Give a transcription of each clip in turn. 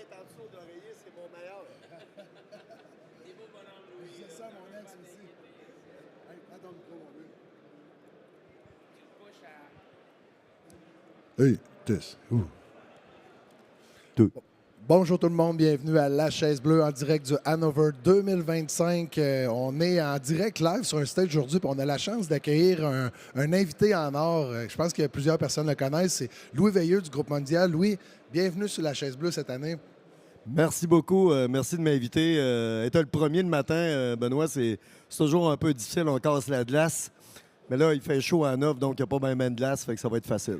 être en dessous de l'oreiller, c'est mon meilleur. Des beaux bonhommes, Louis. C'est ça, mon ex aussi. Hey, prends ton micro, mon vieux. Tu te couches à... Hey, test. Tout. Bonjour tout le monde, bienvenue à La Chaise Bleue en direct du Hannover 2025. On est en direct live sur un stage aujourd'hui, puis on a la chance d'accueillir un invité en or. Je pense que plusieurs personnes le connaissent. C'est Louis Veilleux du groupe Mondial. Louis, bienvenue sur La Chaise Bleue cette année. Merci beaucoup. Merci de m'inviter. Être le premier le matin, Benoît, c'est toujours un peu difficile. On casse la glace. Mais là, il fait chaud à Hannover, donc il n'y a pas bien de glace, fait que ça va être facile.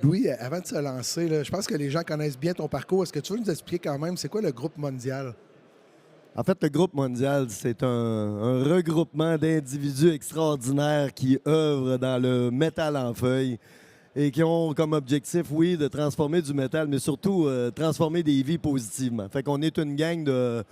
Louis, avant de se lancer, là, je pense que les gens connaissent bien ton parcours. Est-ce que tu veux nous expliquer quand même c'est quoi le groupe Mondial? En fait, le groupe Mondial, c'est un regroupement d'individus extraordinaires qui œuvrent dans le métal en feuille et qui ont comme objectif, oui, de transformer du métal, mais surtout transformer des vies positivement. Fait qu'on est une gang de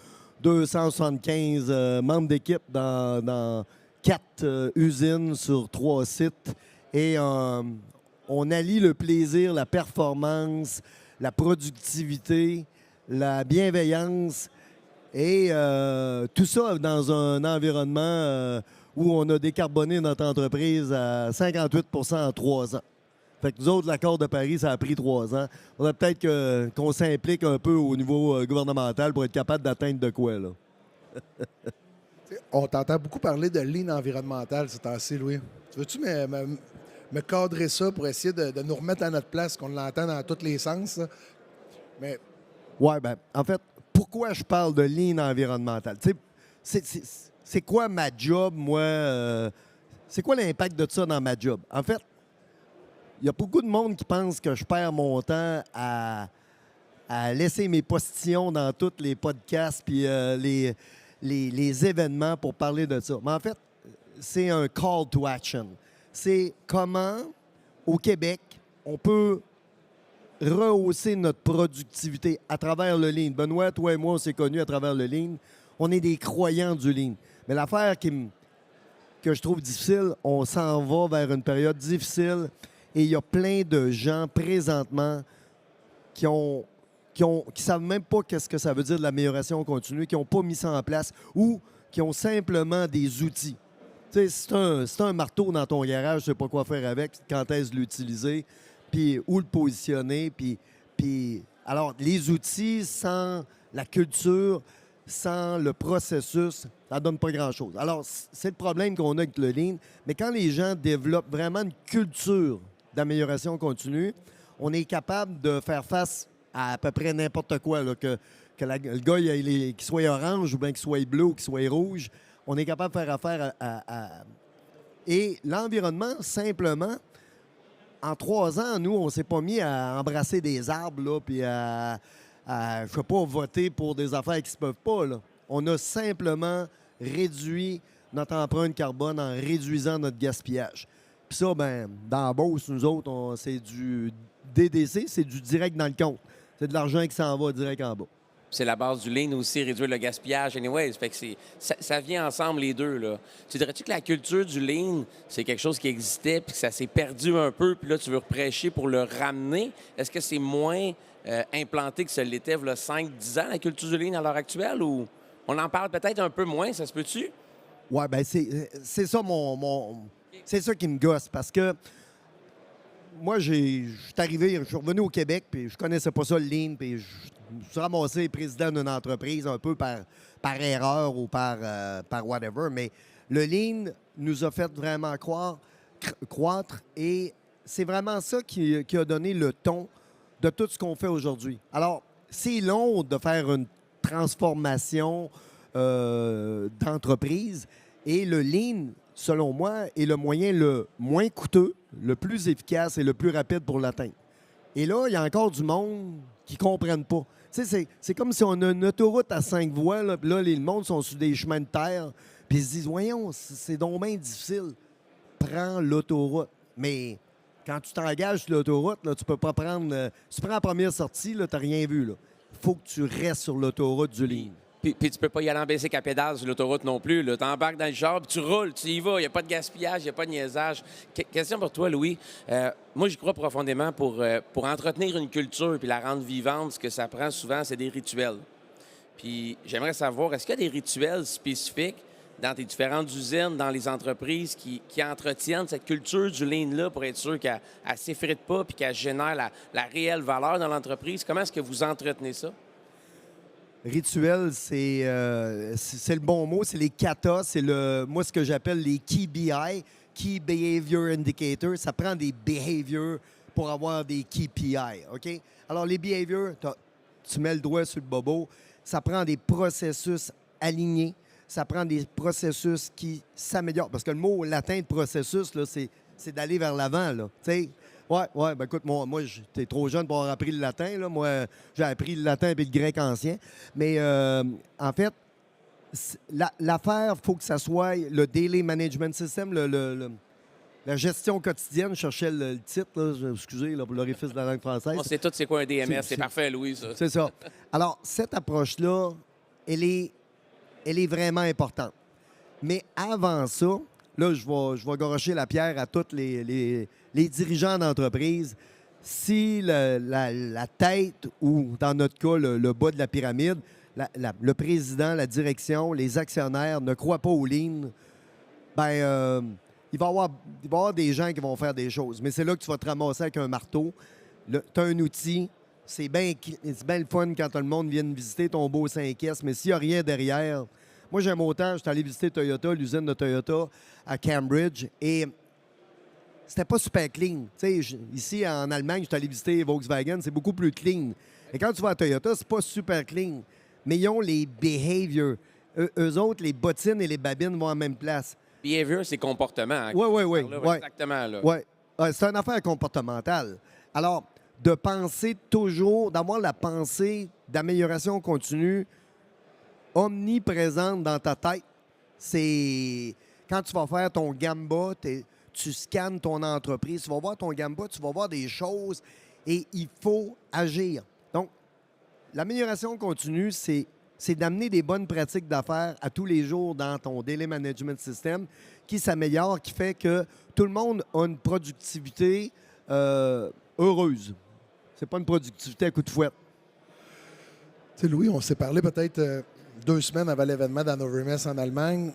275 membres d'équipe dans 4 usines sur 3 sites. Et on allie le plaisir, la performance, la productivité, la bienveillance et tout ça dans un environnement où on a décarboné notre entreprise à 58 en 3 ans. Fait que nous autres, l'accord de Paris, ça a pris 3 ans. On a peut-être qu'on s'implique un peu au niveau gouvernemental pour être capable d'atteindre de quoi, là. On t'entend beaucoup parler de lean environnemental ces temps-ci, Louis. Tu veux-tu me cadrer ça pour essayer de nous remettre à notre place, qu'on l'entend dans tous les sens? Là? Mais... Oui, bien, en fait, pourquoi je parle de lean environnemental? C'est quoi ma job, moi? C'est quoi l'impact de ça dans ma job? En fait, il y a beaucoup de monde qui pense que je perds mon temps à laisser mes postillons dans tous les podcasts puis les événements pour parler de ça. Mais en fait, c'est un call to action. C'est comment, au Québec, on peut rehausser notre productivité à travers le lean. Benoît, toi et moi, on s'est connus à travers le lean. On est des croyants du lean. Mais l'affaire que je trouve difficile, on s'en va vers une période difficile et il y a plein de gens présentement qui savent même pas qu'est-ce que ça veut dire de l'amélioration continue, qui n'ont pas mis ça en place ou qui ont simplement des outils. Tu sais, c'est un marteau dans ton garage, tu sais pas quoi faire avec, quand est-ce de l'utiliser, puis où le positionner, puis... Alors, les outils, sans la culture, sans le processus, ça donne pas grand-chose. Alors, c'est le problème qu'on a avec le Lean, mais quand les gens développent vraiment une culture d'amélioration continue, on est capable de faire face à peu près n'importe quoi, là, que le gars qu'il soit orange ou bien qu'il soit bleu ou qu'il soit rouge, on est capable de faire affaire à... Et l'environnement, simplement, en 3 ans, nous, on ne s'est pas mis à embrasser des arbres, là, puis à je sais pas, voter pour des affaires qui ne se peuvent pas, là. On a simplement réduit notre empreinte carbone en réduisant notre gaspillage. Puis ça, ben, dans la Beauce, nous autres, c'est du DDC, c'est du direct dans le compte. C'est de l'argent qui s'en va direct en bas. C'est la base du lean aussi, réduire le gaspillage. Anyways, fait que ça vient ensemble les deux, là. Tu dirais-tu que la culture du lean, c'est quelque chose qui existait puis que ça s'est perdu un peu, puis là, tu veux reprêcher pour le ramener? Est-ce que c'est moins implanté que ça l'était il y a 5-10 ans, la culture du lean à l'heure actuelle, ou on en parle peut-être un peu moins, ça se peut-tu? Oui, bien, c'est ça c'est ça qui me gosse, parce que moi, je suis revenu au Québec, puis je connaissais pas ça, le lean, puis je me suis ramassé président d'une entreprise un peu par erreur ou par whatever, mais le lean nous a fait vraiment croître et c'est vraiment ça qui a donné le ton de tout ce qu'on fait aujourd'hui. Alors, c'est long de faire une transformation d'entreprise et le lean, selon moi, est le moyen le moins coûteux, le plus efficace et le plus rapide pour l'atteindre. Et là, il y a encore du monde qui ne comprennent pas. Tu sais, c'est comme si on a une autoroute à 5 voies, là, puis là, le monde sont sur des chemins de terre, puis ils se disent, voyons, c'est donc bien difficile. Prends l'autoroute. Mais quand tu t'engages sur l'autoroute, là, tu peux pas prendre... tu prends la première sortie, tu n'as rien vu. Il faut que tu restes sur l'autoroute du lean. Puis tu peux pas y aller en baisser à pédale sur l'autoroute non plus. Tu embarques dans le char, puis tu roules, tu y vas. Il n'y a pas de gaspillage, il n'y a pas de niaisage. Question pour toi, Louis. Moi, j'y crois profondément pour entretenir une culture puis la rendre vivante. Ce que ça prend souvent, c'est des rituels. Puis j'aimerais savoir, est-ce qu'il y a des rituels spécifiques dans tes différentes usines, dans les entreprises qui entretiennent cette culture du lean-là pour être sûr qu'elle ne s'effrite pas puis qu'elle génère la réelle valeur dans l'entreprise? Comment est-ce que vous entretenez ça? Rituel, c'est le bon mot, c'est les kata, c'est moi ce que j'appelle les Key BI, Key Behavior Indicators. Ça prend des behaviors pour avoir des KPI, OK? Alors les behaviors, tu mets le doigt sur le bobo, ça prend des processus alignés, ça prend des processus qui s'améliorent. Parce que le mot latin de processus, là, c'est d'aller vers l'avant, là, tu sais. Ouais, ben écoute, moi t'es trop jeune pour avoir appris le latin. Là. Moi, j'ai appris le latin et le grec ancien. Mais en fait, l'affaire, il faut que ça soit le Daily Management System, la gestion quotidienne. Je cherchais le titre, là, excusez là, pour l'orifice de la langue française. On sait tout c'est quoi un DMS. C'est parfait, Louis, ça. C'est ça. Alors, cette approche-là, elle est vraiment importante. Mais avant ça, là, je vais gorocher la pierre à tous les dirigeants d'entreprise. Si la tête ou, dans notre cas, le bas de la pyramide, le président, la direction, les actionnaires ne croient pas au lean, ben, il va y avoir des gens qui vont faire des choses. Mais c'est là que tu vas te ramasser avec un marteau. Tu as un outil. C'est bien le fun quand tout le monde vient visiter ton beau 5S, mais s'il n'y a rien derrière... Moi, j'aime autant, j'étais allé visiter Toyota, l'usine de Toyota à Cambridge, et c'était pas super clean. Ici, en Allemagne, j'étais allé visiter Volkswagen, c'est beaucoup plus clean. Et quand tu vas à Toyota, c'est pas super clean. Mais ils ont les behaviors. Eux autres, les bottines et les babines vont en même place. Behavior, c'est comportement. Hein, Oui. Exactement, là. Ouais. C'est une affaire comportementale. Alors, de penser toujours, d'avoir la pensée d'amélioration continue omniprésente dans ta tête. C'est quand tu vas faire ton gamba, tu scannes ton entreprise, tu vas voir ton gamba, tu vas voir des choses et il faut agir. Donc, l'amélioration continue, c'est d'amener des bonnes pratiques d'affaires à tous les jours dans ton Daily Management System qui s'améliore, qui fait que tout le monde a une productivité heureuse. C'est pas une productivité à coup de fouette. Tu sais, Louis, on s'est parlé peut-être 2 semaines avant l'événement d'Hannover en Allemagne.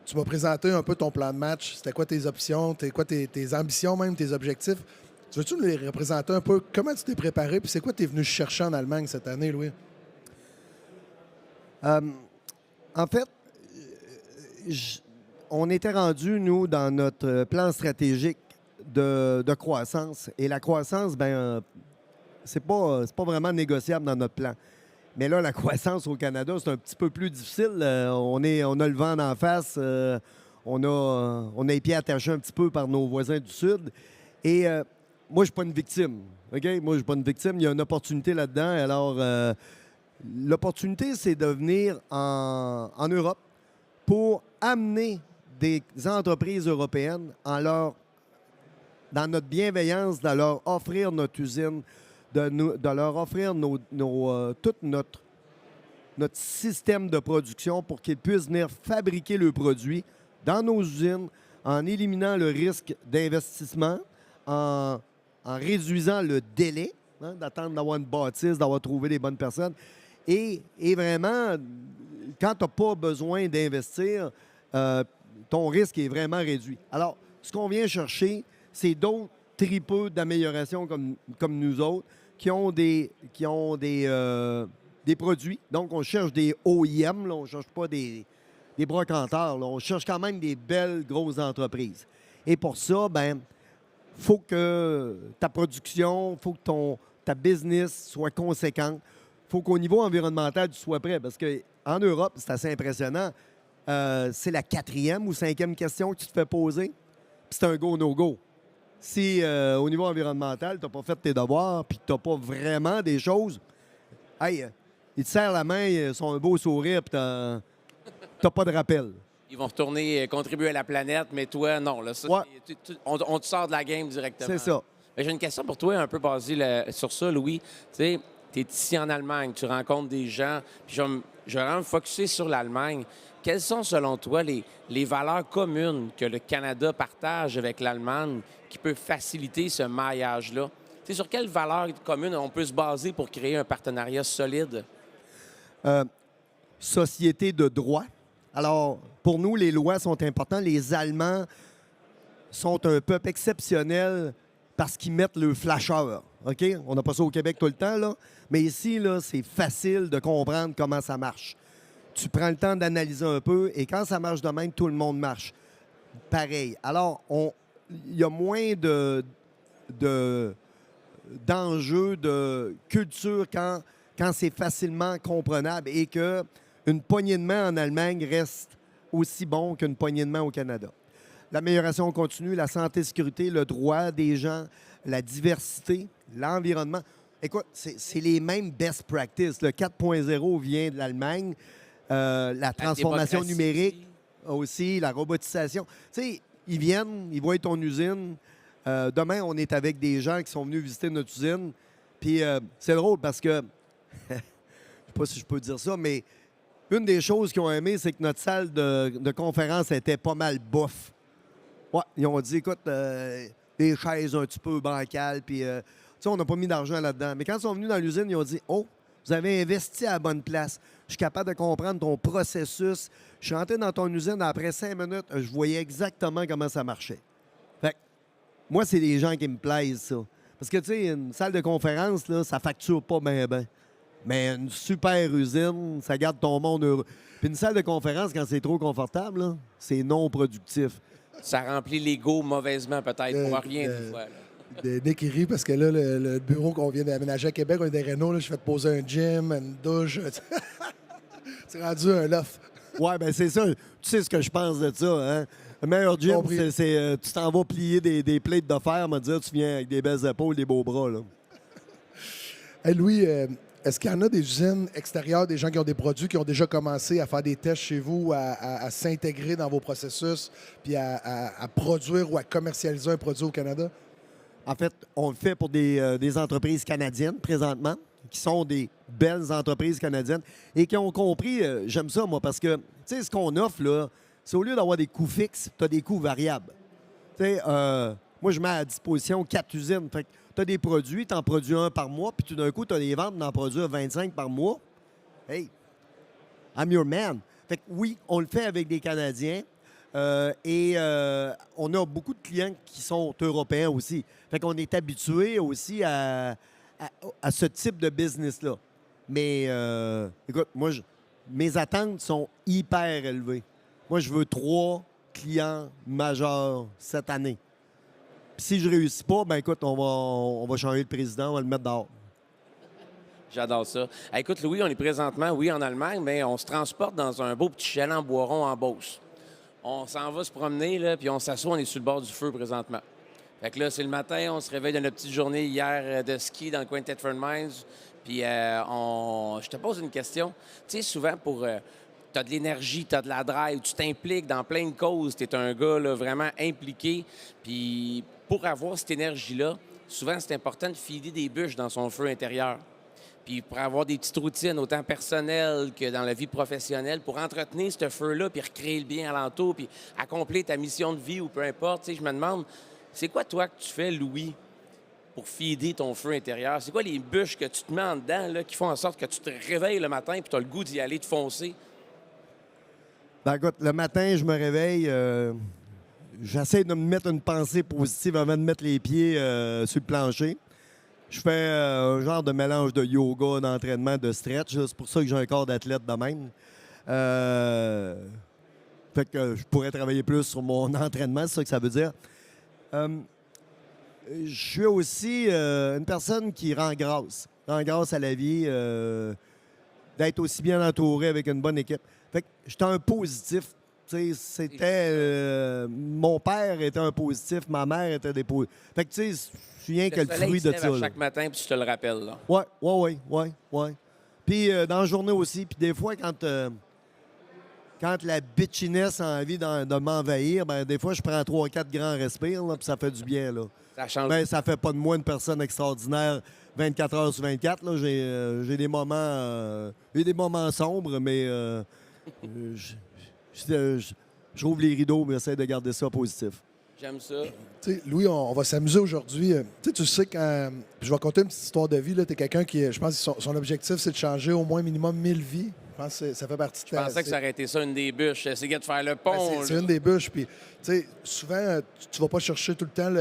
Tu m'as présenté un peu ton plan de match. C'était quoi tes options, tes ambitions même, tes objectifs. Tu veux-tu nous les représenter un peu? Comment tu t'es préparé? Puis c'est quoi tu es venu chercher en Allemagne cette année, Louis? En fait, on était rendu, nous, dans notre plan stratégique de croissance. Et la croissance, c'est pas vraiment négociable dans notre plan. Mais là, la croissance au Canada, c'est un petit peu plus difficile. On a le vent d'en face. On a les pieds attachés un petit peu par nos voisins du Sud. Et moi, je ne suis pas une victime. OK? Moi, je ne suis pas une victime. Il y a une opportunité là-dedans. Alors, l'opportunité, c'est de venir en Europe pour amener des entreprises européennes dans notre bienveillance, de leur offrir notre usine, de leur offrir tout notre système de production pour qu'ils puissent venir fabriquer le produit dans nos usines en éliminant le risque d'investissement, en réduisant le délai d'attendre d'avoir une bâtisse, d'avoir trouvé les bonnes personnes. Et vraiment, quand tu n'as pas besoin d'investir, ton risque est vraiment réduit. Alors, ce qu'on vient chercher, c'est d'autres tripeux d'amélioration comme nous autres, qui ont des produits. Donc, on cherche des OEM, là, on ne cherche pas des brocanteurs. Là, on cherche quand même des belles, grosses entreprises. Et pour ça, faut que ta production, faut que ta business soit conséquente. Faut qu'au niveau environnemental, tu sois prêt. Parce qu'en Europe, c'est assez impressionnant. C'est la 4e ou 5e question que tu te fais poser. Puis c'est un go, no-go. Si au niveau environnemental, tu n'as pas fait tes devoirs puis que tu n'as pas vraiment des choses, hey, ils te serrent la main, ils sont un beau sourire puis tu n'as pas de rappel. Ils vont retourner contribuer à la planète, mais toi, non. Là, ça, ouais. On te sort de la game directement. C'est ça. J'ai une question pour toi un peu basée sur ça, Louis. Tu sais, tu es ici en Allemagne, tu rencontres des gens, puis je vais vraiment me focusser sur l'Allemagne. Quelles sont, selon toi, les valeurs communes que le Canada partage avec l'Allemagne qui peut faciliter ce maillage-là? Tu sais, sur quelles valeurs communes on peut se baser pour créer un partenariat solide? Société de droit. Alors, pour nous, les lois sont importantes. Les Allemands sont un peuple exceptionnel parce qu'ils mettent le flasheur. OK? On n'a pas ça au Québec tout le temps, là. Mais ici, là, c'est facile de comprendre comment ça marche. Tu prends le temps d'analyser un peu et quand ça marche de même, tout le monde marche. Pareil. Alors, il y a moins d'enjeux de culture quand c'est facilement comprenable et qu'une poignée de main en Allemagne reste aussi bon qu'une poignée de main au Canada. L'amélioration continue, la santé, sécurité, le droit des gens, la diversité, l'environnement. Écoute, c'est les mêmes best practices. Le 4.0 vient de l'Allemagne. La transformation numérique aussi, la robotisation. Tu sais, ils viennent, ils voient ton usine. Demain, on est avec des gens qui sont venus visiter notre usine. Puis c'est drôle parce que, je ne sais pas si je peux dire ça, mais une des choses qu'ils ont aimé, c'est que notre salle de conférence était pas mal bof. Ouais, ils ont dit, écoute, des chaises un petit peu bancales, puis, tu sais, on n'a pas mis d'argent là-dedans. Mais quand ils sont venus dans l'usine, ils ont dit, oh, vous avez investi à la bonne place. Je suis capable de comprendre ton processus. Je suis rentré dans ton usine, après 5 minutes, je voyais exactement comment ça marchait. Fait que, moi, c'est des gens qui me plaisent, ça. Parce que, tu sais, une salle de conférence, là, ça facture pas bien, bien. Mais une super usine, ça garde ton monde heureux. Puis une salle de conférence, quand c'est trop confortable, là, c'est non productif. Ça remplit l'ego mauvaisement, peut-être, pour rien, des fois. Dès qu'il rit, parce que là, le bureau qu'on vient d'aménager à Québec, on a des rénaux, là, je fais te poser un gym, une douche. C'est rendu un loft. Ouais, ben c'est ça. Tu sais ce que je pense de ça, hein? Le meilleur gym, c'est tu t'en vas plier des plates de fer, me dire tu viens avec des belles épaules, des beaux bras, là. Hey Louis, est-ce qu'il y en a des usines extérieures, des gens qui ont des produits, qui ont déjà commencé à faire des tests chez vous, à s'intégrer dans vos processus, puis à produire ou à commercialiser un produit au Canada? En fait, on le fait pour des entreprises canadiennes présentement, qui sont des belles entreprises canadiennes et qui ont compris, j'aime ça, moi, parce que, tu sais, ce qu'on offre, là, c'est au lieu d'avoir des coûts fixes, tu as des coûts variables. Tu sais, moi, je mets à disposition 4 usines. Fait que tu as des produits, tu en produis un par mois, puis tout d'un coup, tu as des ventes d'en produire 25 par mois. Hey, I'm your man. Fait que oui, on le fait avec des Canadiens. Et on a beaucoup de clients qui sont européens aussi. Fait qu'on est habitué aussi à ce type de business-là. Mais écoute, moi, mes attentes sont hyper élevées. Moi, je veux 3 clients majeurs cette année. Puis si je réussis pas, ben écoute, on va changer de président, on va le mettre dehors. J'adore ça. Écoute, Louis, on est présentement, oui, en Allemagne, mais on se transporte dans un beau petit chalet en Boiron en Beauce. On s'en va se promener, là, puis on s'assoit, on est sur le bord du feu présentement. Fait que là, c'est le matin, on se réveille de notre petite journée hier de ski dans le coin de Thetford Mines. Puis je te pose une question. Tu sais, souvent, tu as de l'énergie, tu as de la drive, tu t'impliques dans plein de causes, tu es un gars là, vraiment impliqué. Puis pour avoir cette énergie-là, souvent, c'est important de filer des bûches dans son feu intérieur. Puis pour avoir des petites routines, autant personnelles que dans la vie professionnelle, pour entretenir ce feu-là, puis recréer le bien alentour, puis accomplir ta mission de vie ou peu importe. Tu sais, je me demande, c'est quoi, toi, que tu fais, Louis, pour feeder ton feu intérieur? C'est quoi les bûches que tu te mets en dedans là, qui font en sorte que tu te réveilles le matin puis tu as le goût d'y aller, de foncer? Ben écoute, le matin, je me réveille, j'essaie de me mettre une pensée positive avant de mettre les pieds sur le plancher. Je fais un genre de mélange de yoga, d'entraînement, de stretch. C'est pour ça que j'ai un corps d'athlète de même. Fait que je pourrais travailler plus sur mon entraînement, c'est ça que ça veut dire. Je suis aussi une personne qui rend grâce à la vie, d'être aussi bien entouré avec une bonne équipe. Fait que j'étais un positif. Mon père était un positif, ma mère était des positifs. Fait que tu sais, je suis rien que le fruit de ça. Chaque matin, puis tu te le rappelles. Là. Ouais. Puis dans la journée aussi. Puis des fois, quand la bitchiness a envie de m'envahir, ben des fois, je prends 3-4 grands respires, là, puis ça fait du bien. Là. Ça change. Ben, ça fait pas de moi une personne extraordinaire 24 heures sur 24. Là. J'ai des moments sombres, mais je, je rouvre les rideaux, mais j'essaie de garder ça positif. J'aime ça. Tu sais, Louis, on va s'amuser aujourd'hui. Tu sais, quand. Puis je vais raconter une petite histoire de vie. Tu es quelqu'un qui, je pense que son objectif, c'est de changer au moins minimum 1000 vies. Je pense que ça fait partie de Je pensais que ça aurait été ça, une des bûches. Essayer de faire le pont. C'est une des bûches. Puis, tu sais, souvent, tu vas pas chercher tout le temps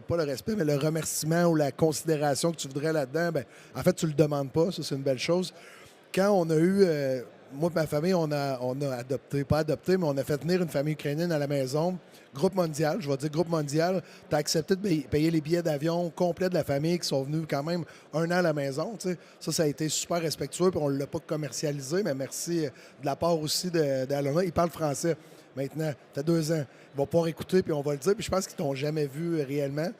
pas le respect, mais le remerciement ou la considération que tu voudrais là-dedans. Ben, en fait, tu le demandes pas. Ça, c'est une belle chose. Quand on a eu. Moi et ma famille, on a adopté, pas adopté, mais on a fait venir une famille ukrainienne à la maison. Groupe mondial, je vais dire groupe mondial. Tu as accepté de payer les billets d'avion complets de la famille qui sont venus quand même un an à la maison. Tu sais. Ça a été super respectueux, puis on ne l'a pas commercialisé, mais merci de la part aussi d'Alona. Il parle français maintenant, ça fait 2 ans. Il va pouvoir écouter, puis on va le dire. Puis je pense qu'ils t'ont jamais vu réellement.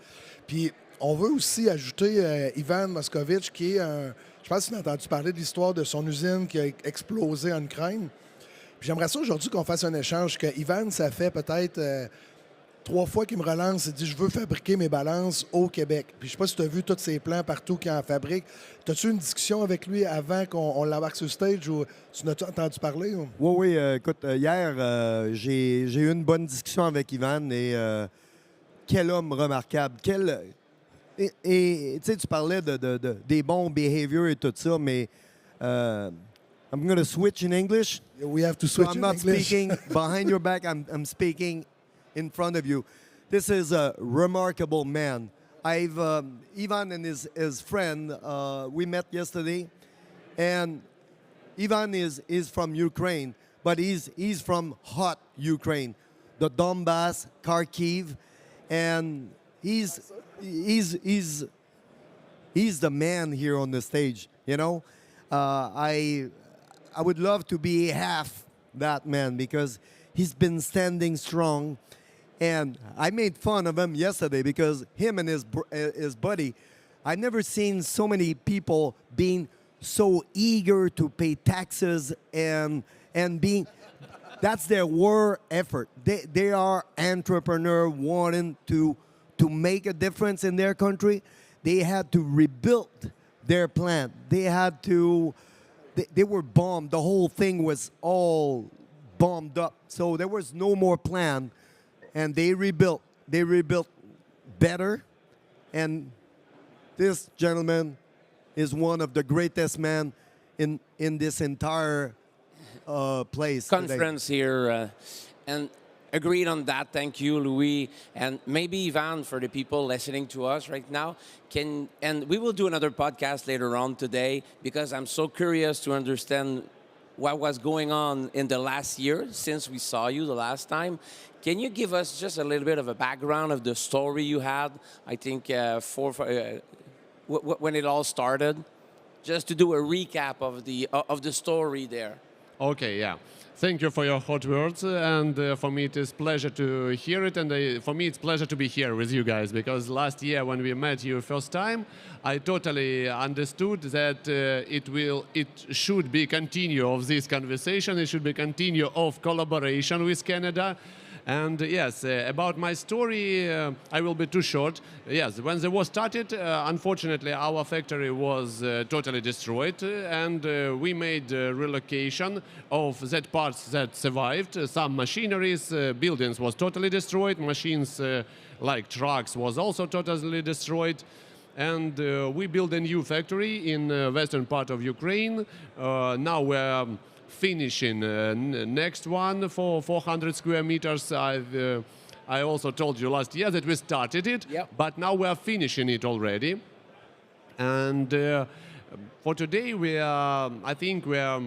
Puis on veut aussi ajouter Ivan Moscovitch, qui est un... Je pense que tu as entendu parler de l'histoire de son usine qui a explosé en Ukraine. Puis j'aimerais ça aujourd'hui qu'on fasse un échange. Que Ivan, ça fait peut-être 3 fois qu'il me relance et dit je veux fabriquer mes balances au Québec. Puis je sais pas si tu as vu tous ses plans partout qu'il en fabrique. As-tu eu une discussion avec lui avant qu'on l'embarque sur le stage ou tu n'as-tu entendu parler? Ou? Oui. Écoute, hier, j'ai eu une bonne discussion avec Ivan et quel homme remarquable. Et tu sais, tu parlais des bons behaviors et tout ça, mais I'm going to switch in English. We have to So switch I'm in not English. speaking behind your back. I'm speaking in front of you. This is a remarkable man. Ivan and his friend, we met yesterday, and Ivan is from Ukraine, but he's from hot Ukraine, the Donbass, Kharkiv, and he's the man here on the stage. You know, I would love to be half that man because he's been standing strong. And I made fun of him yesterday because him and his buddy, I've never seen so many people being so eager to pay taxes and being, that's their war effort. They are entrepreneur wanting to make a difference in their country. They had to rebuild their plant. They were bombed. The whole thing was all bombed up. So there was no more plan. And they rebuilt. They rebuilt better. And this gentleman is one of the greatest men in this entire place. Conference today. here. And agreed on that. Thank you, Louis. And maybe Ivan, for the people listening to us right now, and we will do another podcast later on today because I'm so curious to understand what was going on in the last year since we saw you the last time. Can you give us just a little bit of a background of the story you had, I think, when it all started? Just to do a recap of the story there. Okay, yeah. Thank you for your hot words, and for me it is pleasure to hear it, and for me it's pleasure to be here with you guys, because last year when we met you first time, I totally understood that it should be continue of this conversation, it should be continue of collaboration with Canada. And yes, about my story, I will be too short. Yes, when the war started, unfortunately, our factory was totally destroyed, and we made relocation of that parts that survived. Some machineries, buildings was totally destroyed. Machines like trucks was also totally destroyed. And we built a new factory in western part of Ukraine. Now we're finishing next one for 400 square meters. I also told you last year that we started it, yep. But now we are finishing it already. And for today, I think we are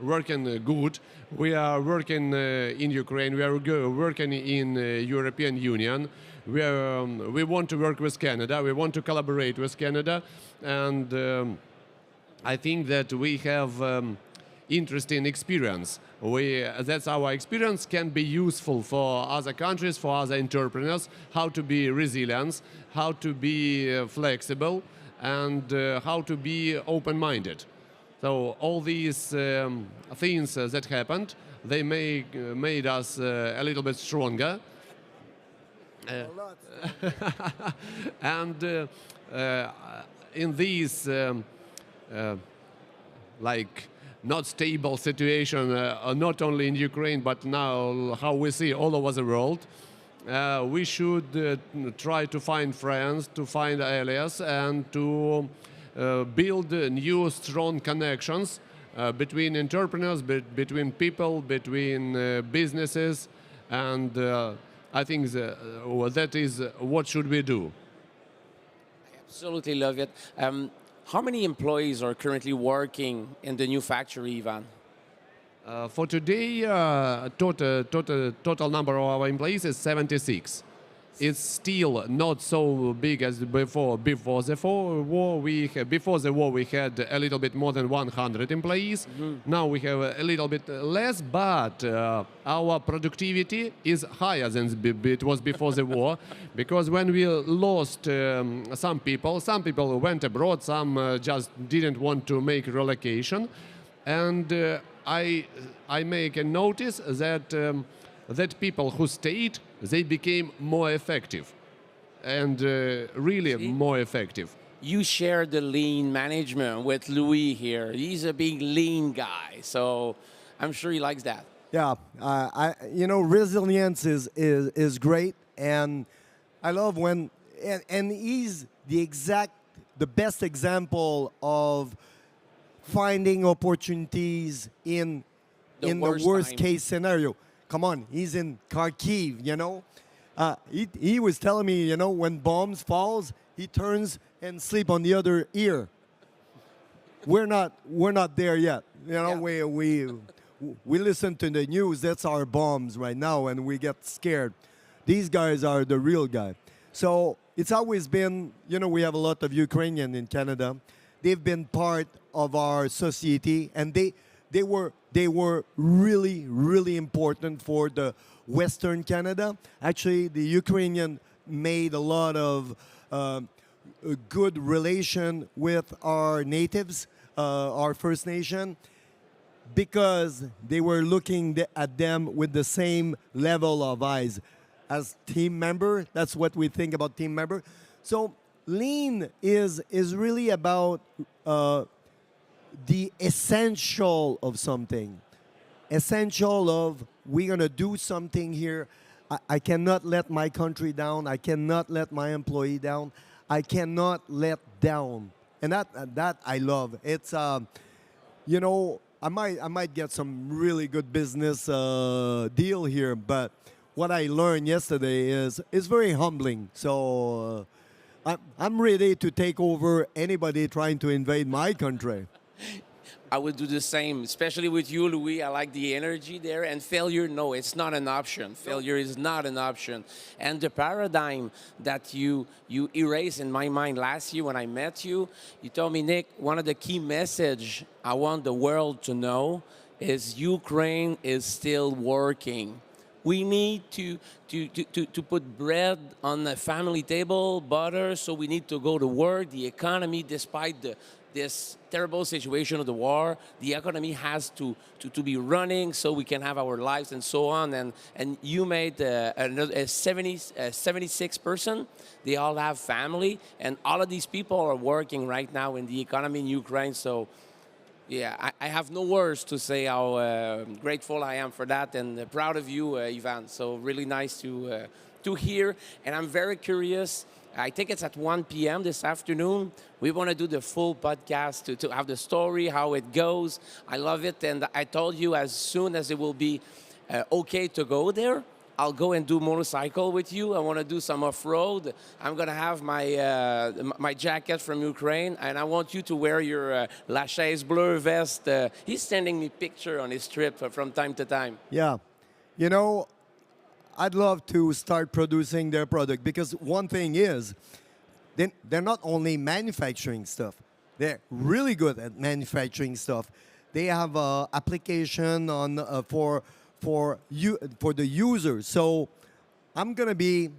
working good. We are working in Ukraine. We are working in European Union. We want to work with Canada. We want to collaborate with Canada, and I think that we have interesting experience. That's our experience can be useful for other countries, for other entrepreneurs, how to be resilient, how to be flexible, and how to be open-minded. So all these things that happened, they made us a little bit stronger. And in these like not stable situation, not only in Ukraine, but now how we see all over the world, we should try to find friends, to find allies, and to build new strong connections between entrepreneurs, between people, between businesses, and I think that is what should we do. Absolutely love it. How many employees are currently working in the new factory, Ivan? For today, total number of our employees is 76. It's still not so big as before. Before the war, we had a little bit more than 100 employees. Now we have a little bit less, but our productivity is higher than it was before the war, because when we lost some people went abroad, some just didn't want to make relocation, and I make a notice that that people who stayed, they became more effective, and really more effective. You share the lean management with Louis here. He's a big lean guy, so I'm sure he likes that. Yeah, resilience is great, and I love when, and he's the best example of finding opportunities in the worst time. case scenario. Come on, he's in Kharkiv, he was telling me, when bombs falls, he turns and sleep on the other ear. We're not there yet. We listen to the news. That's our bombs right now, and we get scared. These guys are the real guy. So it's always been, we have a lot of Ukrainian in Canada. They've been part of our society, and they were really, really important for the Western Canada. Actually, the Ukrainian made a lot of a good relation with our natives, our First Nation, because they were looking at them with the same level of eyes as team member. That's what we think about team member. So lean is really about the essential of something. Essential of, we're going to do something here. I cannot let my country down. I cannot let my employee down. I cannot let down. And that I love. It's, I might get some really good business deal here, but what I learned yesterday is very humbling. So I'm ready to take over anybody trying to invade my country. I would do the same, especially with you, Louis. I like the energy there. And failure, no, it's not an option. Failure is not an option. And the paradigm that you erased in my mind last year when I met you, you told me, Nick, one of the key message I want the world to know is Ukraine is still working. We need to put bread on the family table, butter, so we need to go to work. The economy, despite this terrible situation of the war, the economy has to be running so we can have our lives and so on. And you made a 76 person. They all have family, and all of these people are working right now in the economy in Ukraine. So yeah, I have no words to say how grateful I am for that, and proud of you, Ivan. So really nice to hear, and I'm very curious. I think it's at 1 p.m. this afternoon. We want to do the full podcast to have the story, how it goes. I love it, and I told you as soon as it will be okay to go there, I'll go and do motorcycle with you. I want to do some off-road. I'm going to have my jacket from Ukraine, and I want you to wear your La Chaise Bleue vest. He's sending me picture on his trip from time to time. Yeah. I'd love to start producing their product, because one thing is, they're not only manufacturing stuff. They're really good at manufacturing stuff. They have application on for the user. So I'm gonna be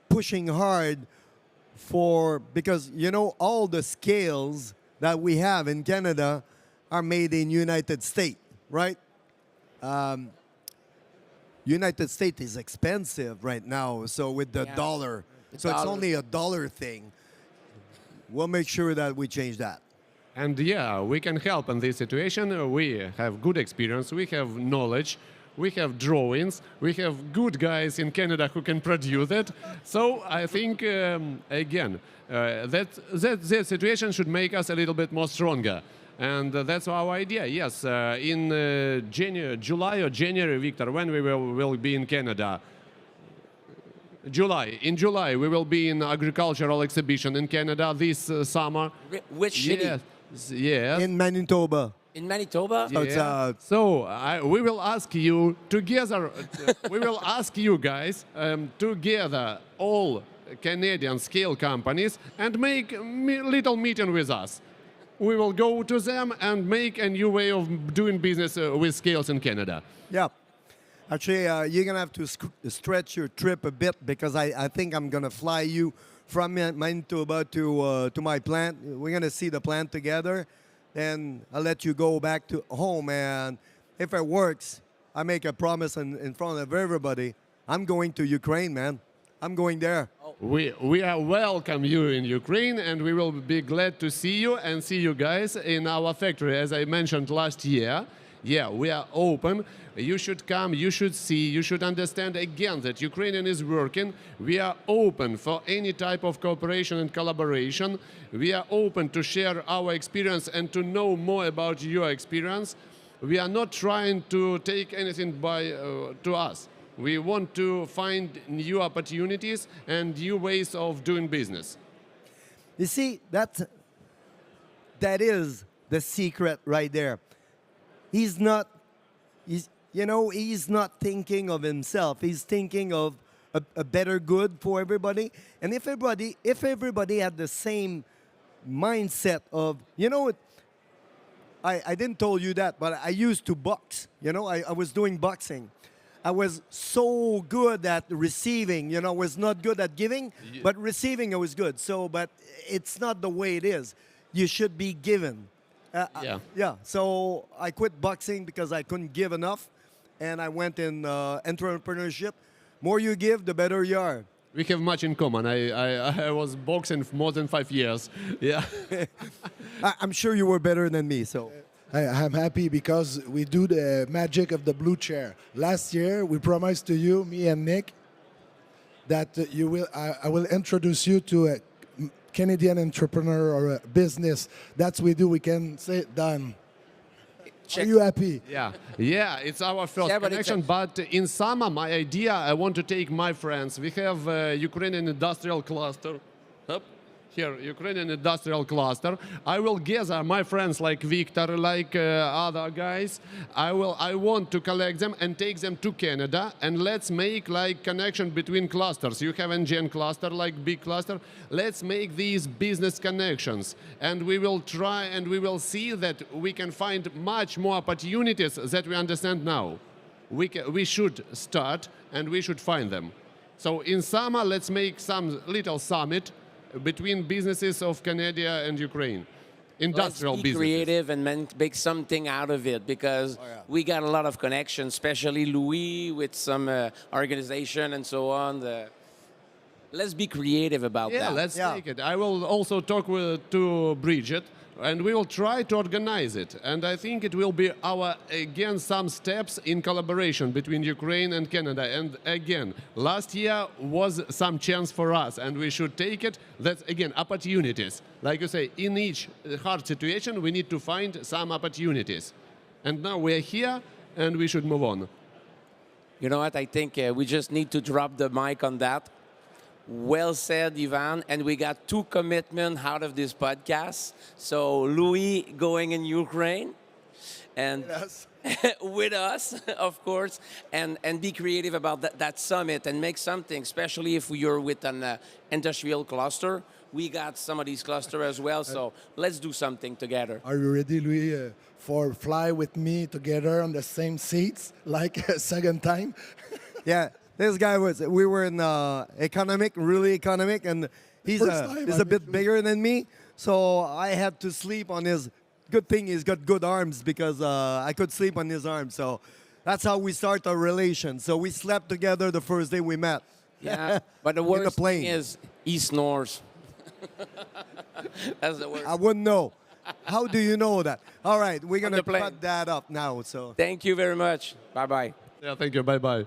pushing hard because all the scales that we have in Canada are made in United States, right? United States is expensive right now. So with the Yeah. dollar, The so it's dollar. only a dollar thing. We'll make sure that we change that. And yeah, we can help in this situation. We have good experience, we have knowledge, we have drawings, we have good guys in Canada who can produce it. So I think, again, that situation should make us a little bit more stronger. And that's our idea. Yes, in July or January, Victor, when we will be in Canada. July. In July, we will be in agricultural exhibition in Canada this summer. Which city? Yes. Yes. In Manitoba. In Manitoba? So it's, So we will ask you together. We will ask you guys together all Canadian scale companies and make a little meeting with us. We will go to them and make a new way of doing business with scales in Canada. Yeah. Actually, you're going to have to stretch your trip a bit because I think I'm going to fly you from Manitoba to my plant. We're going to see the plant together. Then I'll let you go back to home. And if it works, I make a promise in front of everybody. I'm going to Ukraine, man. I'm going there. We are welcome you in Ukraine, and we will be glad to see you and see you guys in our factory. As I mentioned last year, yeah, we are open. You should come, you should see, you should understand again that Ukrainian is working. We are open for any type of cooperation and collaboration. We are open to share our experience and to know more about your experience. We are not trying to take anything to us. We want to find new opportunities and new ways of doing business. You see, that is the secret right there. He's not thinking of himself. He's thinking of a better good for everybody. And if everybody had the same mindset of, I didn't tell you that, but I used to box. I was doing boxing. I was so good at receiving, was not good at giving, but receiving I was good. So, but it's not the way it is. You should be given. Yeah. So I quit boxing because I couldn't give enough, and I went in entrepreneurship. More you give, the better you are. We have much in common. I was boxing for more than 5 years. Yeah. I'm sure you were better than me. So I'm happy because we do the magic of the blue chair. Last year, we promised to you, me and Nick, that I will introduce you to a Canadian entrepreneur or a business. That's we do. We can say done. Are you happy? Yeah, it's our first connection. But in summer, my idea, I want to take my friends. We have Ukrainian industrial cluster. Here, Ukrainian industrial cluster. I will gather my friends like Victor, like other guys. I want to collect them and take them to Canada, and let's make like connection between clusters. You have NGen cluster, like big cluster. Let's make these business connections, and we will try and we will see that we can find much more opportunities that we understand now. We should start and we should find them. So in summer, let's make some little summit between businesses of Canada and Ukraine, industrial Let's be businesses. creative and make something out of it, because we got a lot of connections, especially Louis with some organization and so on. Let's be creative about that. Yeah, let's take it. I will also talk to Bridget, and we will try to organize it. And I think it will be some steps in collaboration between Ukraine and Canada. And again, last year was some chance for us, and we should take it. That's, again, opportunities. Like you say, in each hard situation, we need to find some opportunities. And now we're here, and we should move on. You know what? I think we just need to drop the mic on that. Well said, Ivan. And we got 2 commitments out of this podcast. So Louis going in Ukraine, and with us, of course, and be creative about that summit and make something, especially if you're with an industrial cluster. We got some of these clusters as well, so let's do something together. Are you ready, Louis, for fly with me together on the same seats, like a second time? yeah. This guy we were in really economic, and he's a bit bigger than me, so I had to sleep on his, good thing he's got good arms, because I could sleep on his arms, so That's how we start our relation. So we slept together the first day we met. Yeah, but the In the worst plane. thing is he snores. That's the worst. I wouldn't know. How do you know that? All right, we're going the to plane. cut that up now. So. Thank you very much. Bye-bye. Yeah, thank you. Bye bye.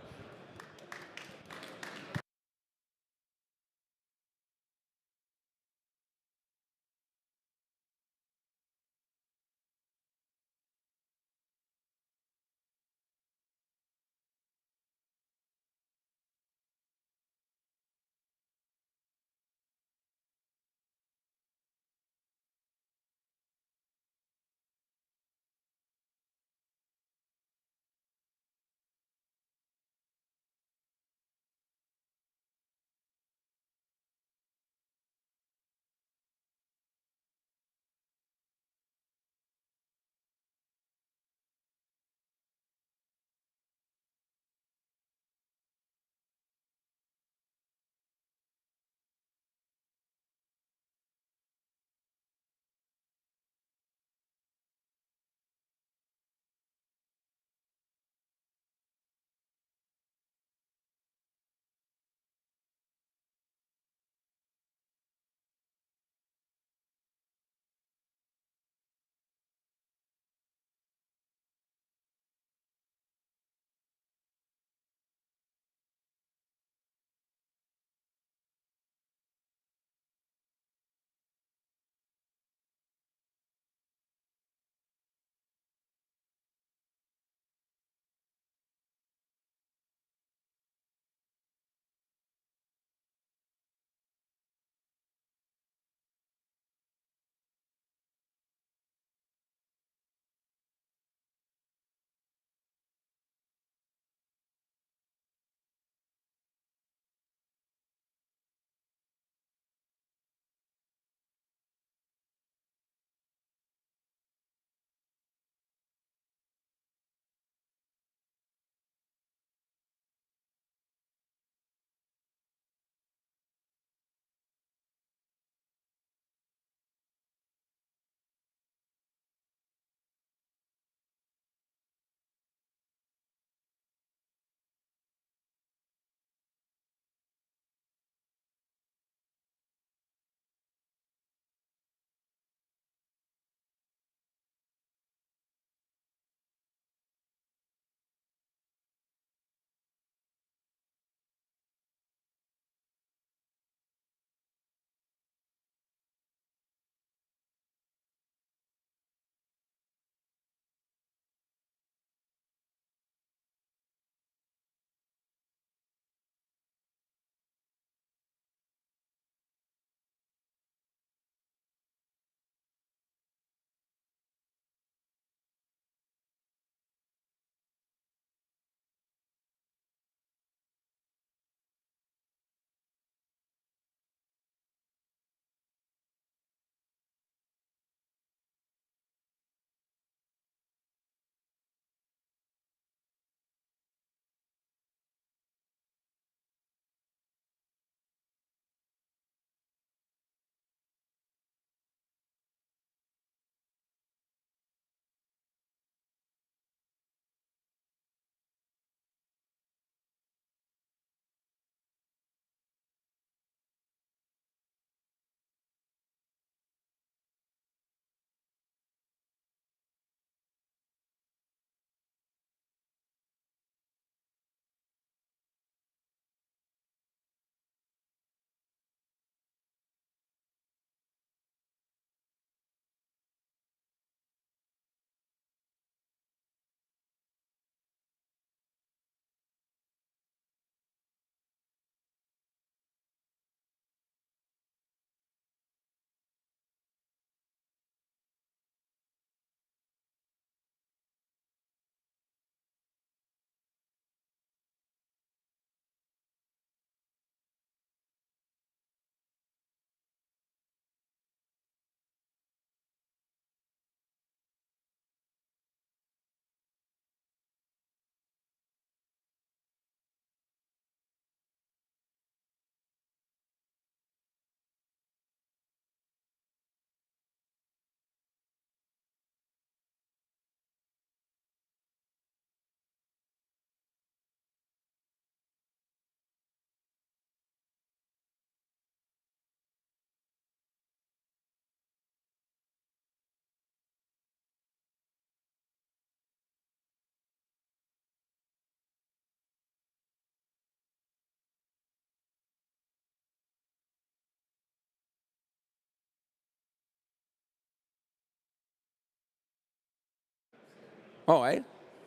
Oh, ouais?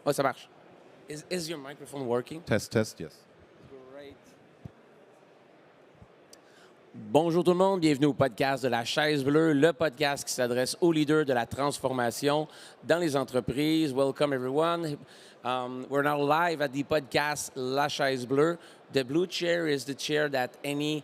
Oh, ça marche. Is your microphone working? Test, test, yes. Great. Bonjour tout le monde, bienvenue au podcast de la Chaise Bleue, le podcast qui s'adresse aux leaders de la transformation dans les entreprises. Welcome everyone. We're now live at the podcast La Chaise Bleue. The blue chair is the chair that any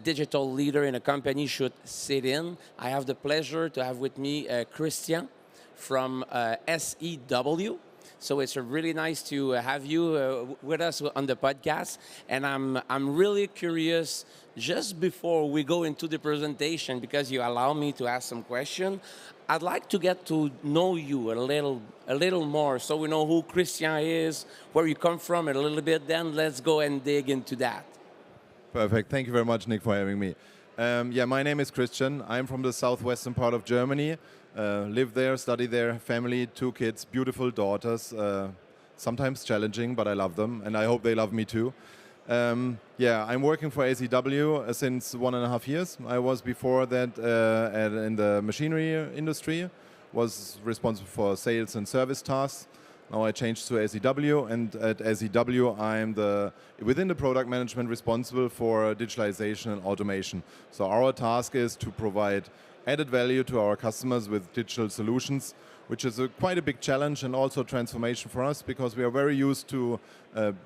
digital leader in a company should sit in. I have the pleasure to have with me Christian from SEW. So it's really nice to have you with us on the podcast. And I'm really curious, just before we go into the presentation, because you allow me to ask some questions, I'd like to get to know you a little more so we know who Christian is, where you come from a little bit. Then let's go and dig into that. Perfect. Thank you very much, Nick, for having me. Yeah, my name is Christian. I'm from the southwestern part of Germany. Live there, study there, family, 2 kids, beautiful daughters. Sometimes challenging, but I love them, and I hope they love me too. Yeah, I'm working for ACW since 1.5 years. I was before that in the machinery industry, was responsible for sales and service tasks. Now I changed to ACW, and at ACW I'm within the product management responsible for digitalization and automation. So our task is to provide added value to our customers with digital solutions, which is quite a big challenge and also transformation for us, because we are very used to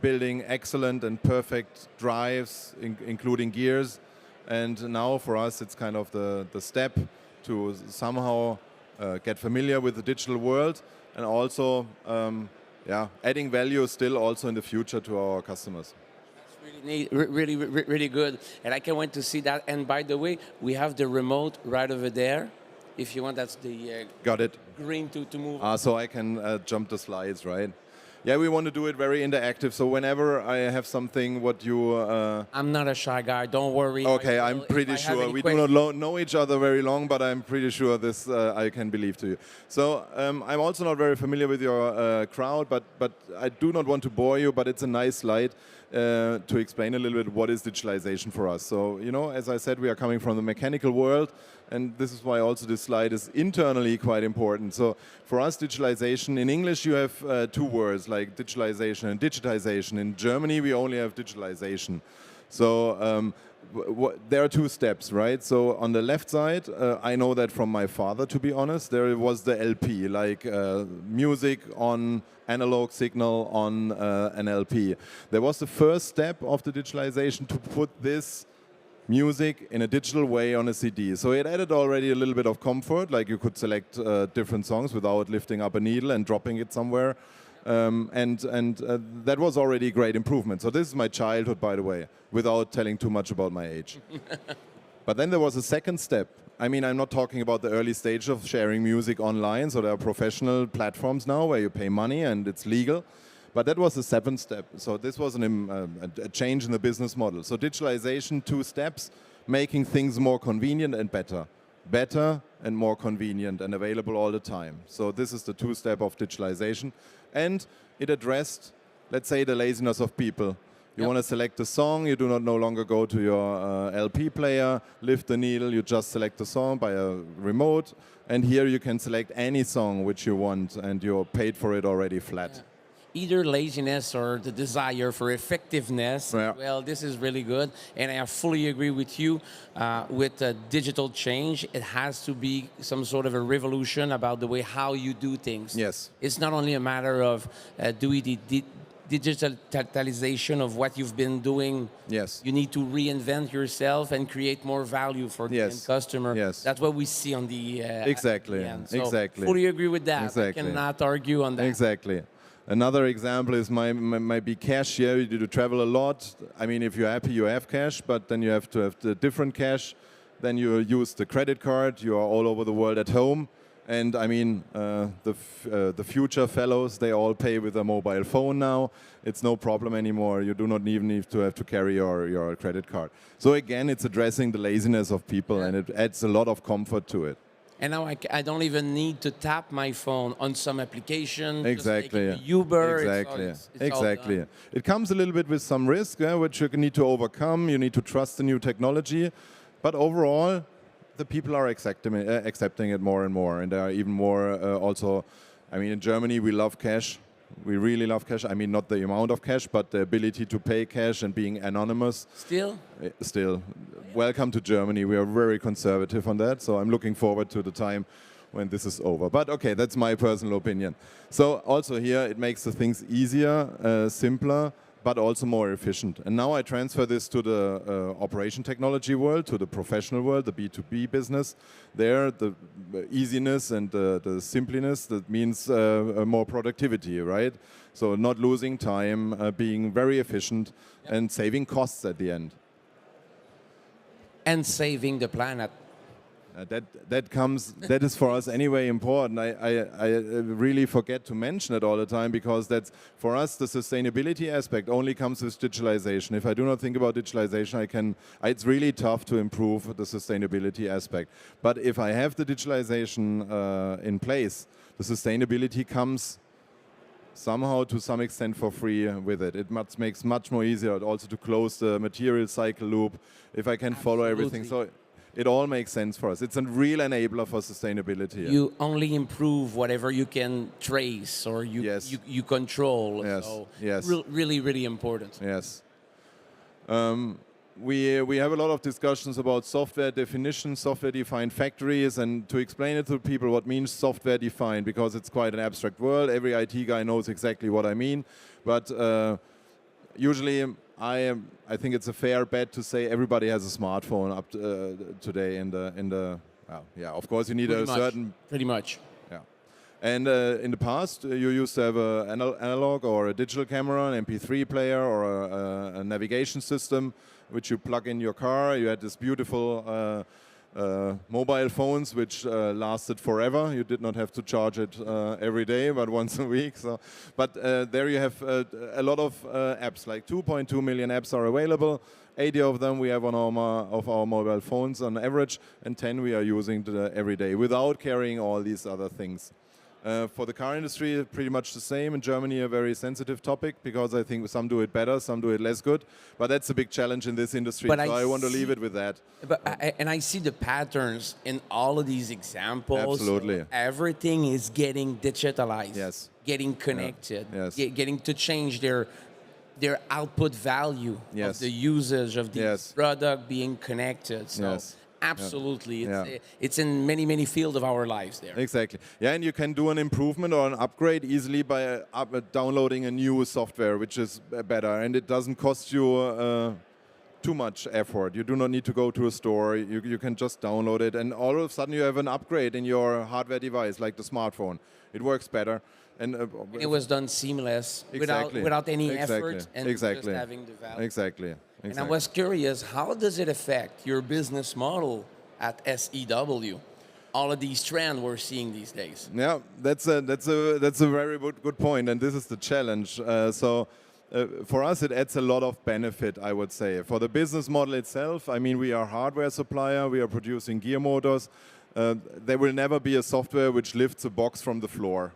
building excellent and perfect drives, including gears. And now for us it's kind of the step to somehow get familiar with the digital world, and also adding value still also in the future to our customers. Really neat, really good. And I can't wait to see that. And by the way, we have the remote right over there. If you want, that's the Got it. green to move. So I can jump the slides, right? Yeah, we want to do it very interactive. So whenever I have something, what you... I'm not a shy guy, don't worry. Okay, I'm pretty sure. We do not know each other very long, but I'm pretty sure this I can believe to you. So I'm also not very familiar with your crowd, but I do not want to bore you, but it's a nice slide to explain a little bit what is digitalization for us. So, you know, as I said, we are coming from the mechanical world, and this is why also this slide is internally quite important. So for us, digitalization, in English you have 2 words like digitalization and digitization. In Germany we only have digitalization. So there are 2 steps, right? So on the left side, I know that from my father, to be honest, there was the LP, like music on analog signal on an LP. There was the first step of the digitalization to put this music in a digital way on a CD. So it added already a little bit of comfort, like you could select different songs without lifting up a needle and dropping it somewhere. And that was already a great improvement. So this is my childhood, by the way, without telling too much about my age. But then there was a second step. I mean, I'm not talking about the early stage of sharing music online. So there are professional platforms now where you pay money and it's legal. But that was the 7th step. So this was a change in the business model. So digitalization, 2 steps, making things more convenient and better. Better and more convenient and available all the time. So this is the 2 step of digitalization. And it addressed, let's say, the laziness of people. You want to select a song, you do not no longer go to your LP player, lift the needle, you just select the song by a remote. And here you can select any song which you want, and you're paid for it already flat. Yeah. Either laziness or the desire for effectiveness. Yeah. Well, this is really good. And I fully agree with you. With digital change, it has to be some sort of a revolution about the way how you do things. Yes. It's not only a matter of doing the digitalization of what you've been doing. Yes. You need to reinvent yourself and create more value for the end customer. Yes. That's what we see on the exactly. At the end. So exactly. fully agree with that. Exactly. I cannot argue on that. Exactly. Another example is my big cash. Yeah, you do travel a lot. I mean, if you're happy, you have cash, but then you have to have the different cash. Then you use the credit card. You are all over the world at home. And I mean, the future fellows, they all pay with a mobile phone now. It's no problem anymore. You do not even need to have to carry your credit card. So again, it's addressing the laziness of people, and it adds a lot of comfort to it. And now I don't even need to tap my phone on some application. Exactly. Just Uber. Exactly. It's exactly. all It comes a little bit with some risk, which you need to overcome. You need to trust the new technology. But overall, the people are accepting it more and more. And they are even more also I mean, in Germany, we love cash. We really love cash. I mean, not the amount of cash, but the ability to pay cash and being anonymous. Still? Still. Welcome to Germany. We are very conservative on that, so I'm looking forward to the time when this is over. But okay, that's my personal opinion. So also here, it makes the things easier, simpler, but also more efficient. And now I transfer this to the operation technology world, to the professional world, the B2B business. There, the easiness and the simpliness, that means more productivity, right? So not losing time, being very efficient, and saving costs at the end. And saving the planet. That is for us anyway important. I really forget to mention it all the time, because that's for us the sustainability aspect only comes with digitalization. If I do not think about digitalization, it's really tough to improve the sustainability aspect. But if I have the digitalization in place, the sustainability comes somehow to some extent for free with it. It makes much more easier also to close the material cycle loop if I can follow everything. So it all makes sense for us. It's a real enabler for sustainability. You only improve whatever you can trace or you control. Yes. So yes. Really, really important. Yes. We have a lot of discussions about software definition, software-defined factories, and to explain it to people what means software-defined, because it's quite an abstract world. Every IT guy knows exactly what I mean, but usually I think it's a fair bet to say everybody has a smartphone up today in the yeah, of course you need pretty much. Yeah. And in the past you used to have an analog or a digital camera, an MP3 player, or a navigation system which you plug in your car. You had this beautiful mobile phones which lasted forever. You did not have to charge it every day, but once a week. So, but there you have a lot of apps, like 2.2 million apps are available. 80 of them we have on our mobile phones on average, and 10 we are using every day without carrying all these other things. For the car industry, pretty much the same. In Germany, a very sensitive topic, because I think some do it better, some do it less good. But that's a big challenge in this industry, so I want to leave it with that. But I see the patterns in all of these examples. Absolutely. Everything is getting digitalized, yes. Getting connected, yes. Getting to change their output value yes. of the usage of the yes. product being connected. So. Yes. Absolutely. It's in many, many fields of our lives there. Exactly. Yeah, and you can do an improvement or an upgrade easily by downloading a new software, which is better, and it doesn't cost you too much effort. You do not need to go to a store. You can just download it, and all of a sudden you have an upgrade in your hardware device, like the smartphone. It works better. And it was done seamless, exactly. without any exactly. effort, and exactly. just having the value. Exactly. And I was curious, how does it affect your business model at SEW? All of these trends we're seeing these days. Yeah, that's a very good point, and this is the challenge. For us, it adds a lot of benefit, I would say. For the business model itself, I mean, we are a hardware supplier. We are producing gear motors. There will never be a software which lifts a box from the floor.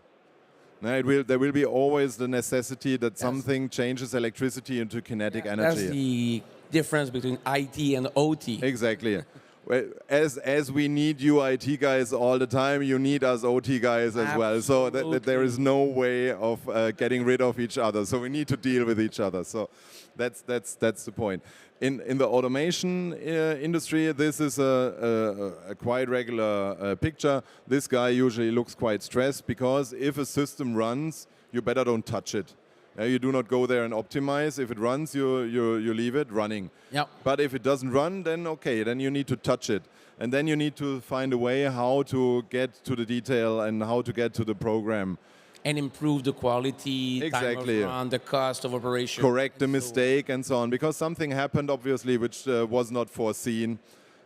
There will be always the necessity that something changes electricity into kinetic energy. That's the difference between IT and OT. Exactly. Well, as we need you IT guys all the time, you need us OT guys as well. So there is no way of getting rid of each other. So we need to deal with each other. So that's the point. In the automation industry, this is a quite regular picture. This guy usually looks quite stressed, because if a system runs, you better don't touch it. You do not go there and optimize. If it runs, you leave it running. Yep. But if it doesn't run, then okay, then you need to touch it. And then you need to find a way how to get to the detail and how to get to the program. And improve the quality, exactly. time of run, the cost of operation. Correct the mistake and so on. Because something happened, obviously, which was not foreseen.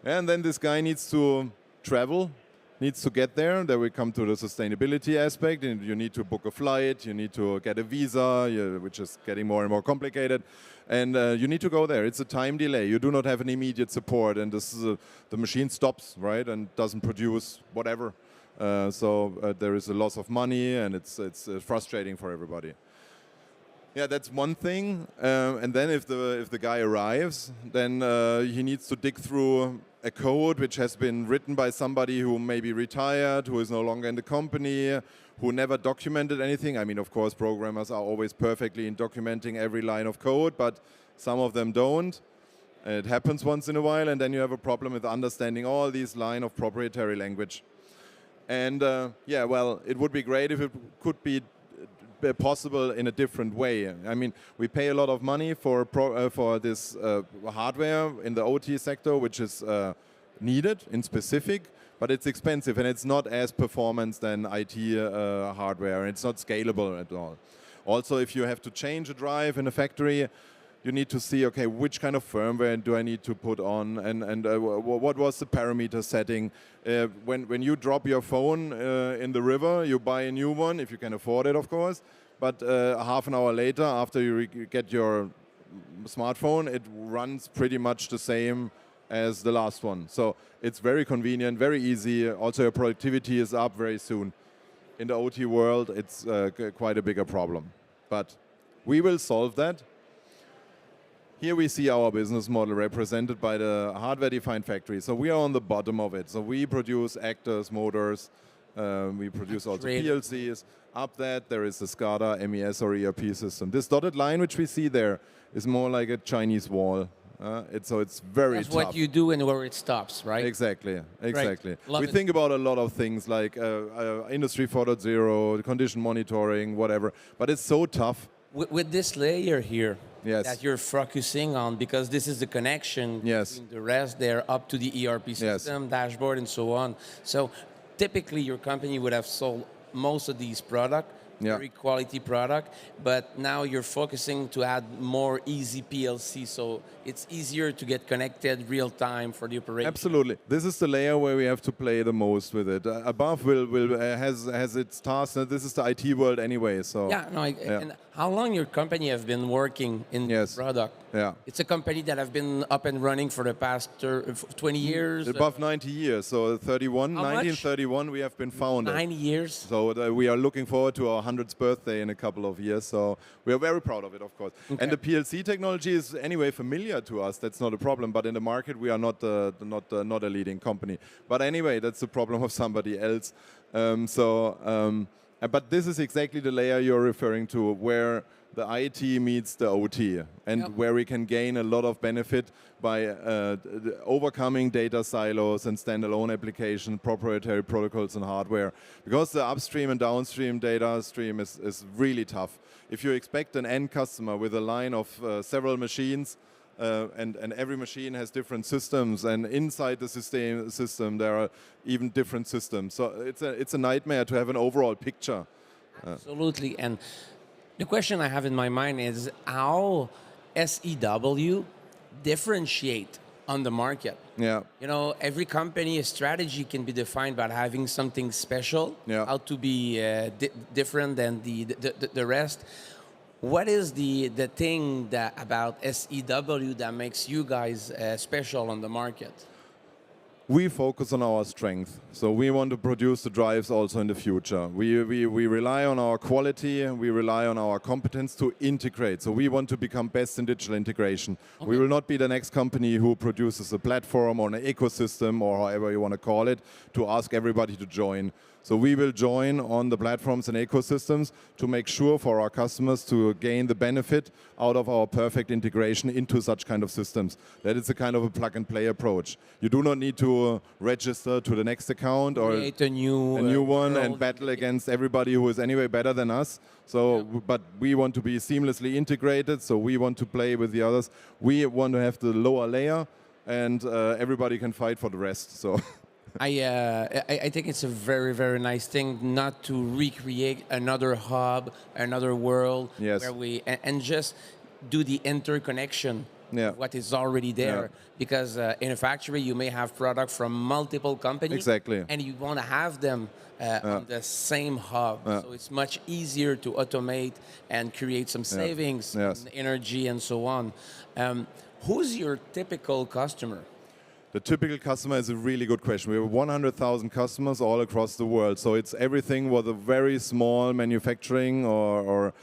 And then this guy needs to travel, needs to get there. Then we come to the sustainability aspect. And you need to book a flight, you need to get a visa, which is getting more and more complicated. And you need to go there. It's a time delay. You do not have an immediate support. And this is the machine stops, right, and doesn't produce whatever. So there is a loss of money, and it's frustrating for everybody. Yeah, that's one thing. And then if the guy arrives, then he needs to dig through a code which has been written by somebody who may be retired, who is no longer in the company, who never documented anything. I mean, of course, programmers are always perfectly in documenting every line of code, but some of them don't. It happens once in a while, and then you have a problem with understanding all these lines of proprietary language. And yeah, well, it would be great if it could be possible in a different way. I mean, we pay a lot of money for this hardware in the OT sector, which is needed in specific, but it's expensive and it's not as performance than IT hardware. It's not scalable at all. Also, if you have to change a drive in a factory, you need to see, okay, which kind of firmware do I need to put on, and what was the parameter setting. When you drop your phone in the river, you buy a new one, if you can afford it, of course, but half an hour later, after you get your smartphone, it runs pretty much the same as the last one. So it's very convenient, very easy. Also, your productivity is up very soon. In the OT world, it's quite a bigger problem. But we will solve that. Here we see our business model represented by the hardware-defined factory. So we are on the bottom of it. So we produce actors, motors, we produce also PLCs. Up that, there is the SCADA, MES, or ERP system. This dotted line, which we see there, is more like a Chinese wall. So it's very That's tough. what you do and where it stops, right? Exactly, exactly. Right. We think about a lot of things like Industry 4.0, condition monitoring, whatever. But it's so tough. With this layer here Yes. that you're focusing on, because this is the connection between the rest there up to the ERP system, dashboard, and so on. So typically your company would have sold most of these products, very quality product, but now you're focusing to add more easy PLC, so it's easier to get connected real time for the operation. Absolutely. This is the layer where we have to play the most with it. Above has its tasks. This is the IT world anyway. So yeah, no. And how long your company have been working in this product? Yeah. It's a company that have been up and running for the past 20 years. Above 90 years. So 1931 we have been founded. 9 years. So we are looking forward to our 100th birthday in a couple of years. So we are very proud of it, of course. Okay. And the PLC technology is anyway familiar to us. That's not a problem. But in the market, we are not a leading company. But anyway, that's the problem of somebody else. But this is exactly the layer you're referring to, where the IT meets the OT, and where we can gain a lot of benefit by overcoming data silos and standalone applications, proprietary protocols and hardware. Because the upstream and downstream data stream is really tough. If you expect an end customer with a line of several machines, and every machine has different systems, and inside the system there are even different systems. So it's a nightmare to have an overall picture. Absolutely. And the question I have in my mind is how SEW differentiate on the market. Yeah. You know, every company's strategy can be defined by having something special, how to be different than the rest. What is the thing about SEW that makes you guys special on the market? We focus on our strength, so we want to produce the drives also in the future. We rely on our quality, we rely on our competence to integrate. So we want to become best in digital integration. Okay. We will not be the next company who produces a platform or an ecosystem, or however you want to call it, to ask everybody to join. So we will join on the platforms and ecosystems to make sure for our customers to gain the benefit out of our perfect integration into such kind of systems. That is a kind of a plug-and-play approach. You do not need to register to the next account or create a new one and battle against everybody who is anyway better than us. So, but we want to be seamlessly integrated, so we want to play with the others. We want to have the lower layer, and everybody can fight for the rest. So. I think it's a very, very nice thing not to recreate another hub, another world, where we and just do the interconnection of what is already there. Because in a factory, you may have product from multiple companies, and you want to have them on the same hub. So it's much easier to automate and create some savings, in energy, and so on. Who's your typical customer? The typical customer is a really good question. We have 100,000 customers all across the world. So it's everything with a very small manufacturing or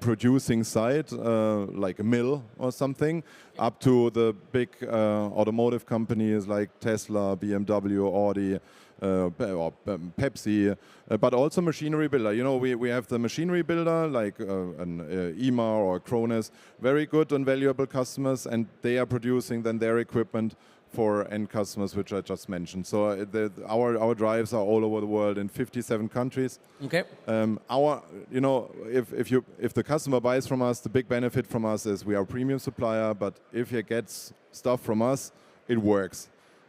producing site, like a mill or something, up to the big automotive companies like Tesla, BMW, Audi, or Pepsi, but also machinery builder. You know, we have the machinery builder like an EMA or Krones, very good and valuable customers, and they are producing then their equipment for end customers, which I just mentioned. So our drives are all over the world in 57 countries. Okay. You know, if the customer buys from us, the big benefit from us is we are a premium supplier. But if he gets stuff from us, it works.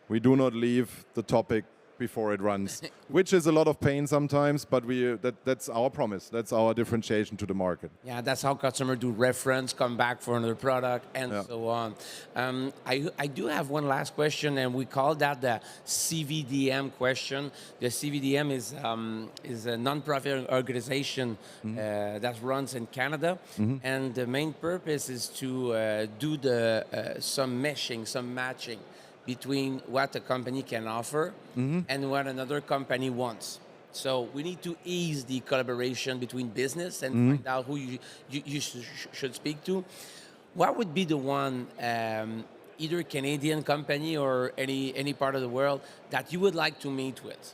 We do not leave the topic before it runs, which is a lot of pain sometimes, but that's our promise. That's our differentiation to the market. Yeah, that's how customers do reference, come back for another product, and so on. I do have one last question, and we call that the CVDM question. The CVDM is a non-profit organization that runs in Canada, and the main purpose is to do some meshing, some matching between what a company can offer and what another company wants. So we need to ease the collaboration between business and find out who you should speak to. What would be the one, either Canadian company or any part of the world, that you would like to meet with?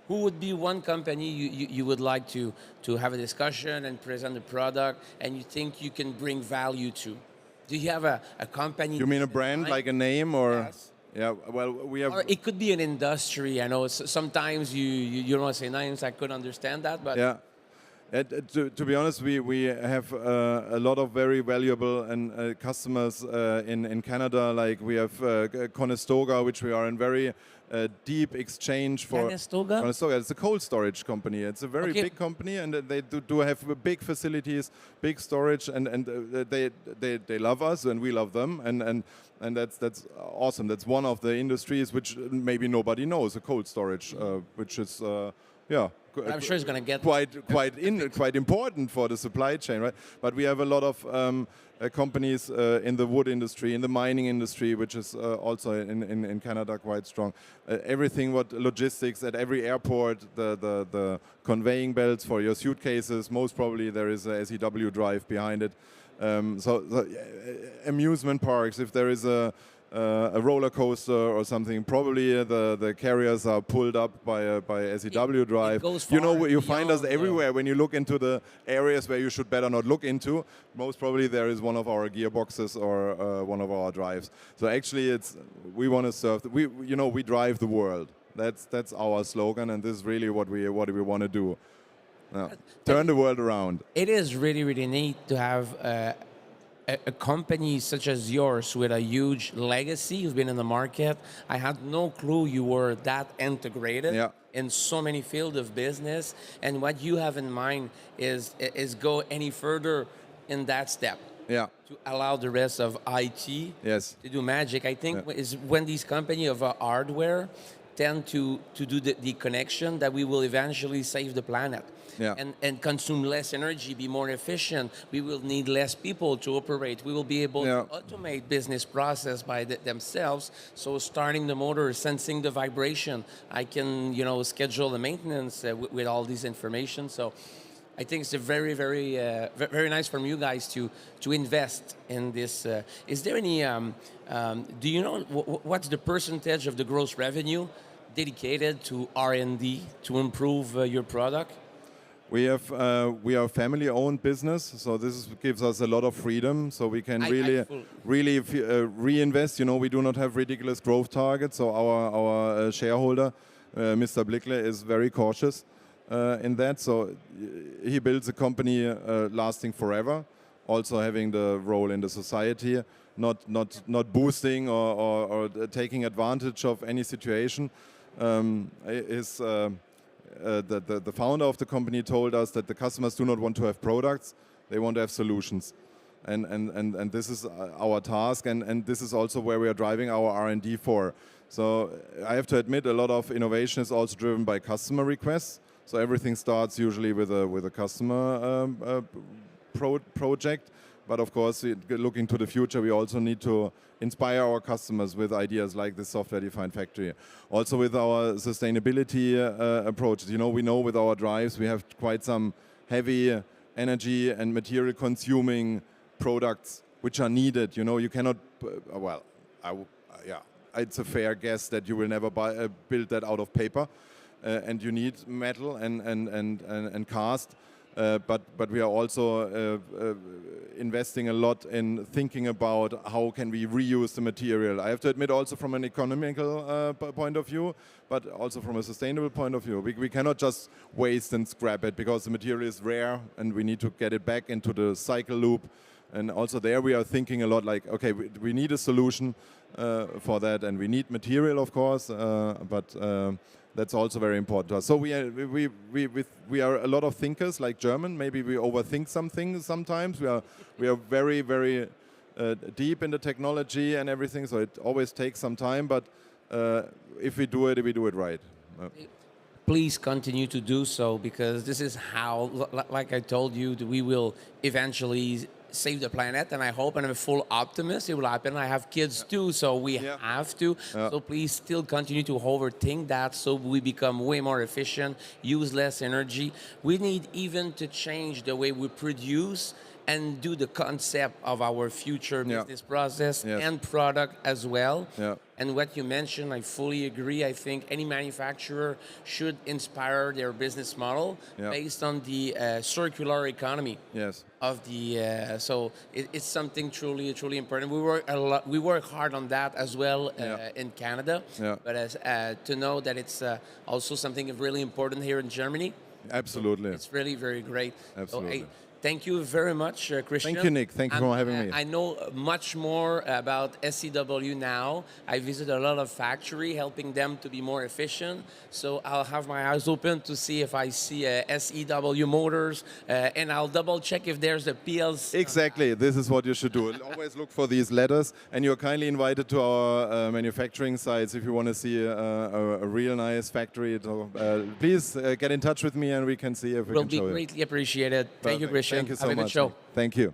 Who would be one company you would like to have a discussion and present a product and you think you can bring value to? Do you have a company? You mean a brand, like a name, or? Yes. Yeah, well, we have... Or it could be an industry. I know sometimes you don't want to say names. I could understand that, but... Yeah. To be honest, we have a lot of very valuable and customers in Canada. Like we have Conestoga, which we are in very deep exchange for. Conestoga? Conestoga, it's a cold storage company. It's a very big company, and they do have big facilities, big storage, and they love us, and we love them, and that's awesome. That's one of the industries which maybe nobody knows, a cold storage, which is I'm sure it's going to get quite important for the supply chain, right? But we have a lot of companies in the wood industry, in the mining industry, which is also in Canada quite strong. Everything what logistics at every airport, the conveying belts for your suitcases, most probably there is a SEW drive behind it. Amusement parks, if there is a roller coaster or something, probably the carriers are pulled up by SEW drive. You know, you find us everywhere. When you look into the areas where you should better not look into, most probably there is one of our gearboxes or one of our drives. So actually, we want to serve. We drive the world. That's our slogan, and this is really what we want to do. Turn the world around. It is really, really neat to have a company such as yours with a huge legacy. You've been in the market. I had no clue you were that integrated in so many fields of business. And what you have in mind is go any further in that step. Yeah. To allow the rest of IT to do magic. I think is when these companies of hardware tend to do the connection that we will eventually save the planet. And consume less energy, be more efficient. We will need less people to operate. We will be able to automate business process by themselves. So starting the motor, sensing the vibration, I can schedule the maintenance with all this information. So I think it's a very, very, very nice from you guys to invest in this. Is there any? Do you know what's the percentage of the gross revenue dedicated to R&D to improve your product? We are a family-owned business, so this gives us a lot of freedom. So we can really reinvest. We do not have ridiculous growth targets. So our shareholder, Mr. Blickle, is very cautious in that. So he builds a company lasting forever, also having the role in the society, not boosting or taking advantage of any situation. The founder of the company told us that the customers do not want to have products, they want to have solutions. And this is our task, and this is also where we are driving our R&D for. So I have to admit, a lot of innovation is also driven by customer requests. So everything starts usually with a customer project. But of course, looking to the future, we also need to inspire our customers with ideas like the software-defined factory. Also with our sustainability approaches. We know with our drives, we have quite some heavy energy and material consuming products which are needed. You know, you cannot. Well, yeah, it's a fair guess that you will never build that out of paper, and you need metal and cast. But we are also investing a lot in thinking about how can we reuse the material. I have to admit, also from an economical point of view, but also from a sustainable point of view. We cannot just waste and scrap it because the material is rare and we need to get it back into the cycle loop. And also there we are thinking a lot like, okay, we need a solution for that, and we need material, of course, but that's also very important to us. So we are a lot of thinkers, like German. Maybe we overthink some things sometimes. We are very, very deep in the technology and everything, so it always takes some time, but if we do it right. Please continue to do so, because this is how, like I told you, that we will eventually save the planet, and I hope, and I'm a full optimist, it will happen. I have kids too, so we have to. So please still continue to overthink that, so we become way more efficient, use less energy. We need even to change the way we produce and do the concept of our future business process and product as well. And what you mentioned, I fully agree. I think any manufacturer should inspire their business model based on the circular economy. Of the so it's something truly important. We work hard on that as well in Canada. But as to know that it's also something really important here in Germany. Absolutely, it's really very great. Absolutely. So, thank you very much, Christian. Thank you, Nick. Thank you for having me. I know much more about SEW now. I visit a lot of factory, helping them to be more efficient. So I'll have my eyes open to see if I see SEW motors, and I'll double check if there's a PLC. Exactly. This is what you should do. Always look for these letters, and you're kindly invited to our manufacturing sites if you want to see a real nice factory. So, please get in touch with me, and we can see if we can show you. Will be greatly appreciated. Thank you, Christian. Thank you so Have a good much. show. Thank you.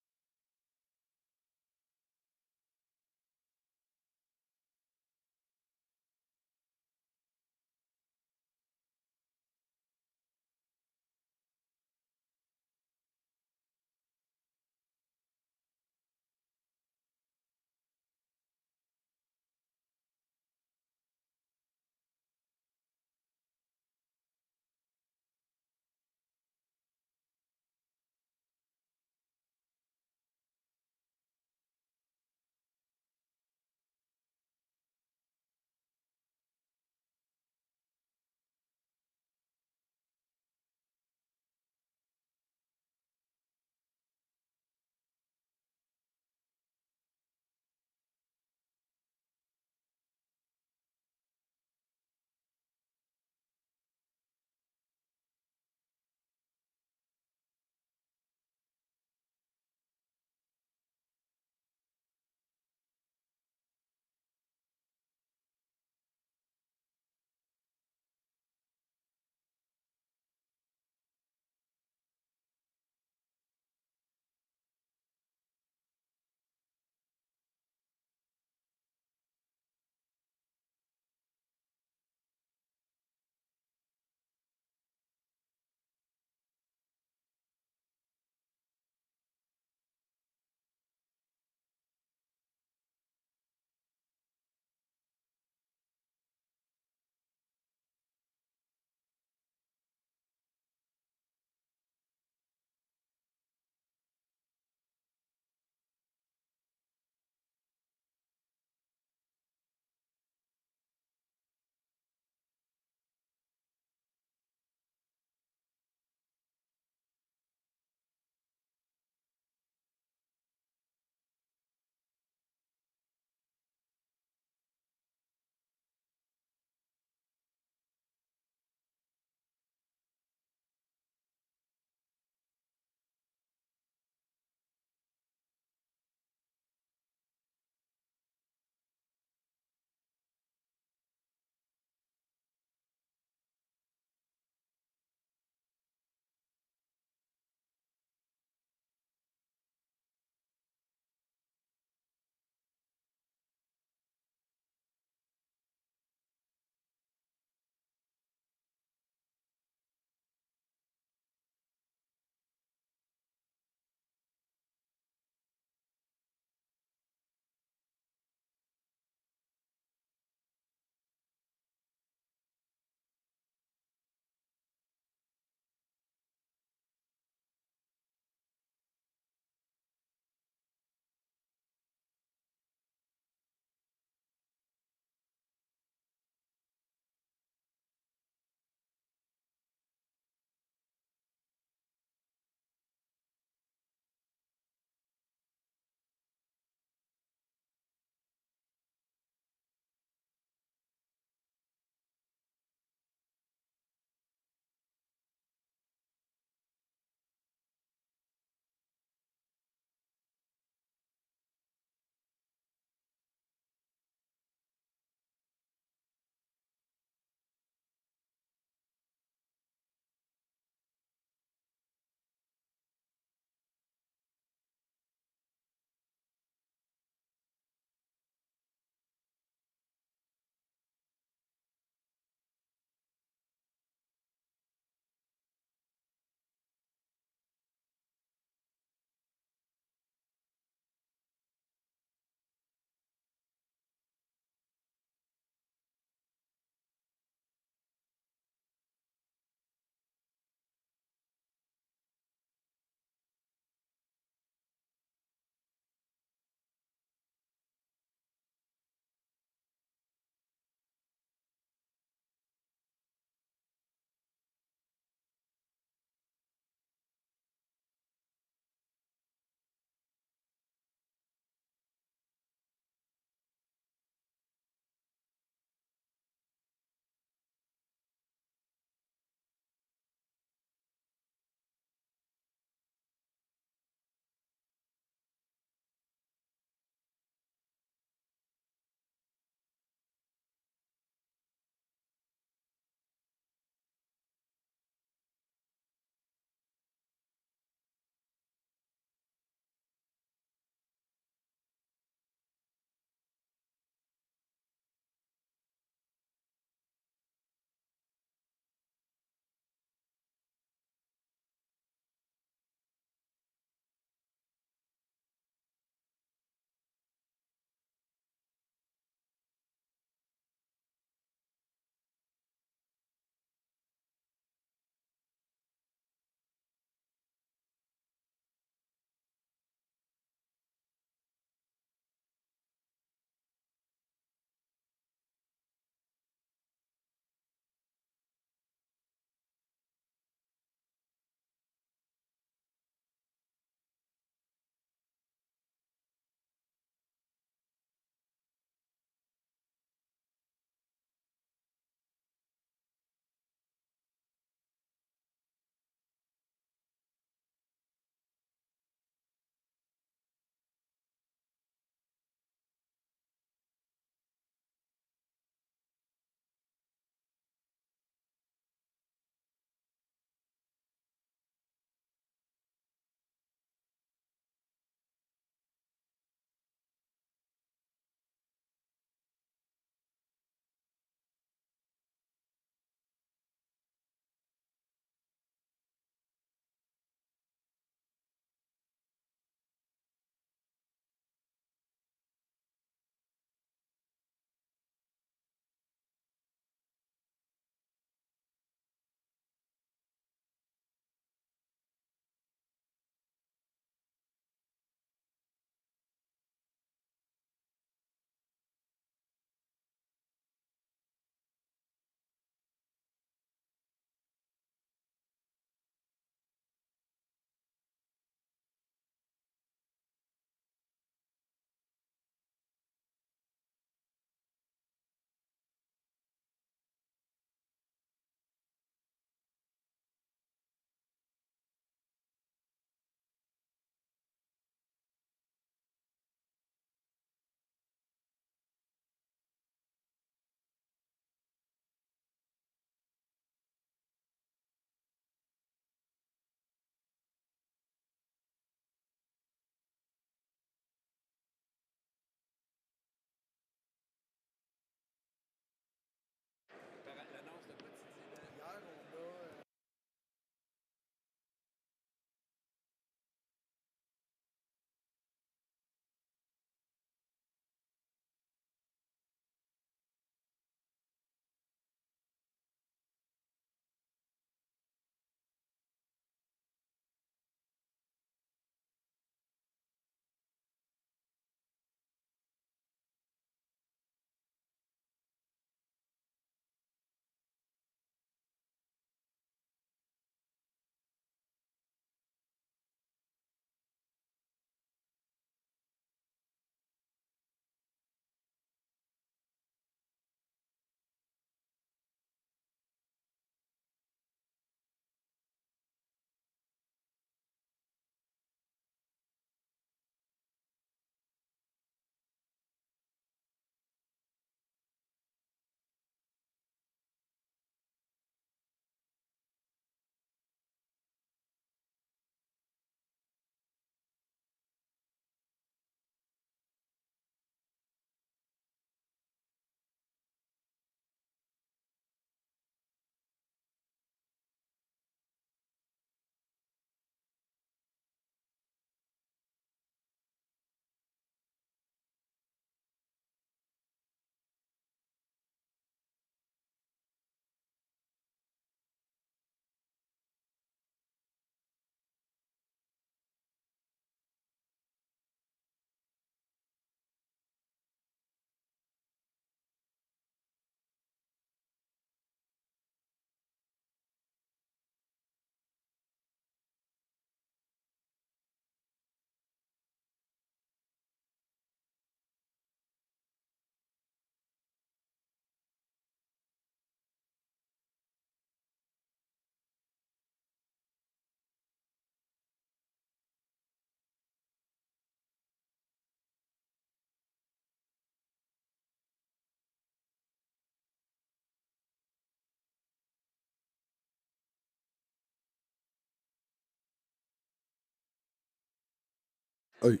Oui.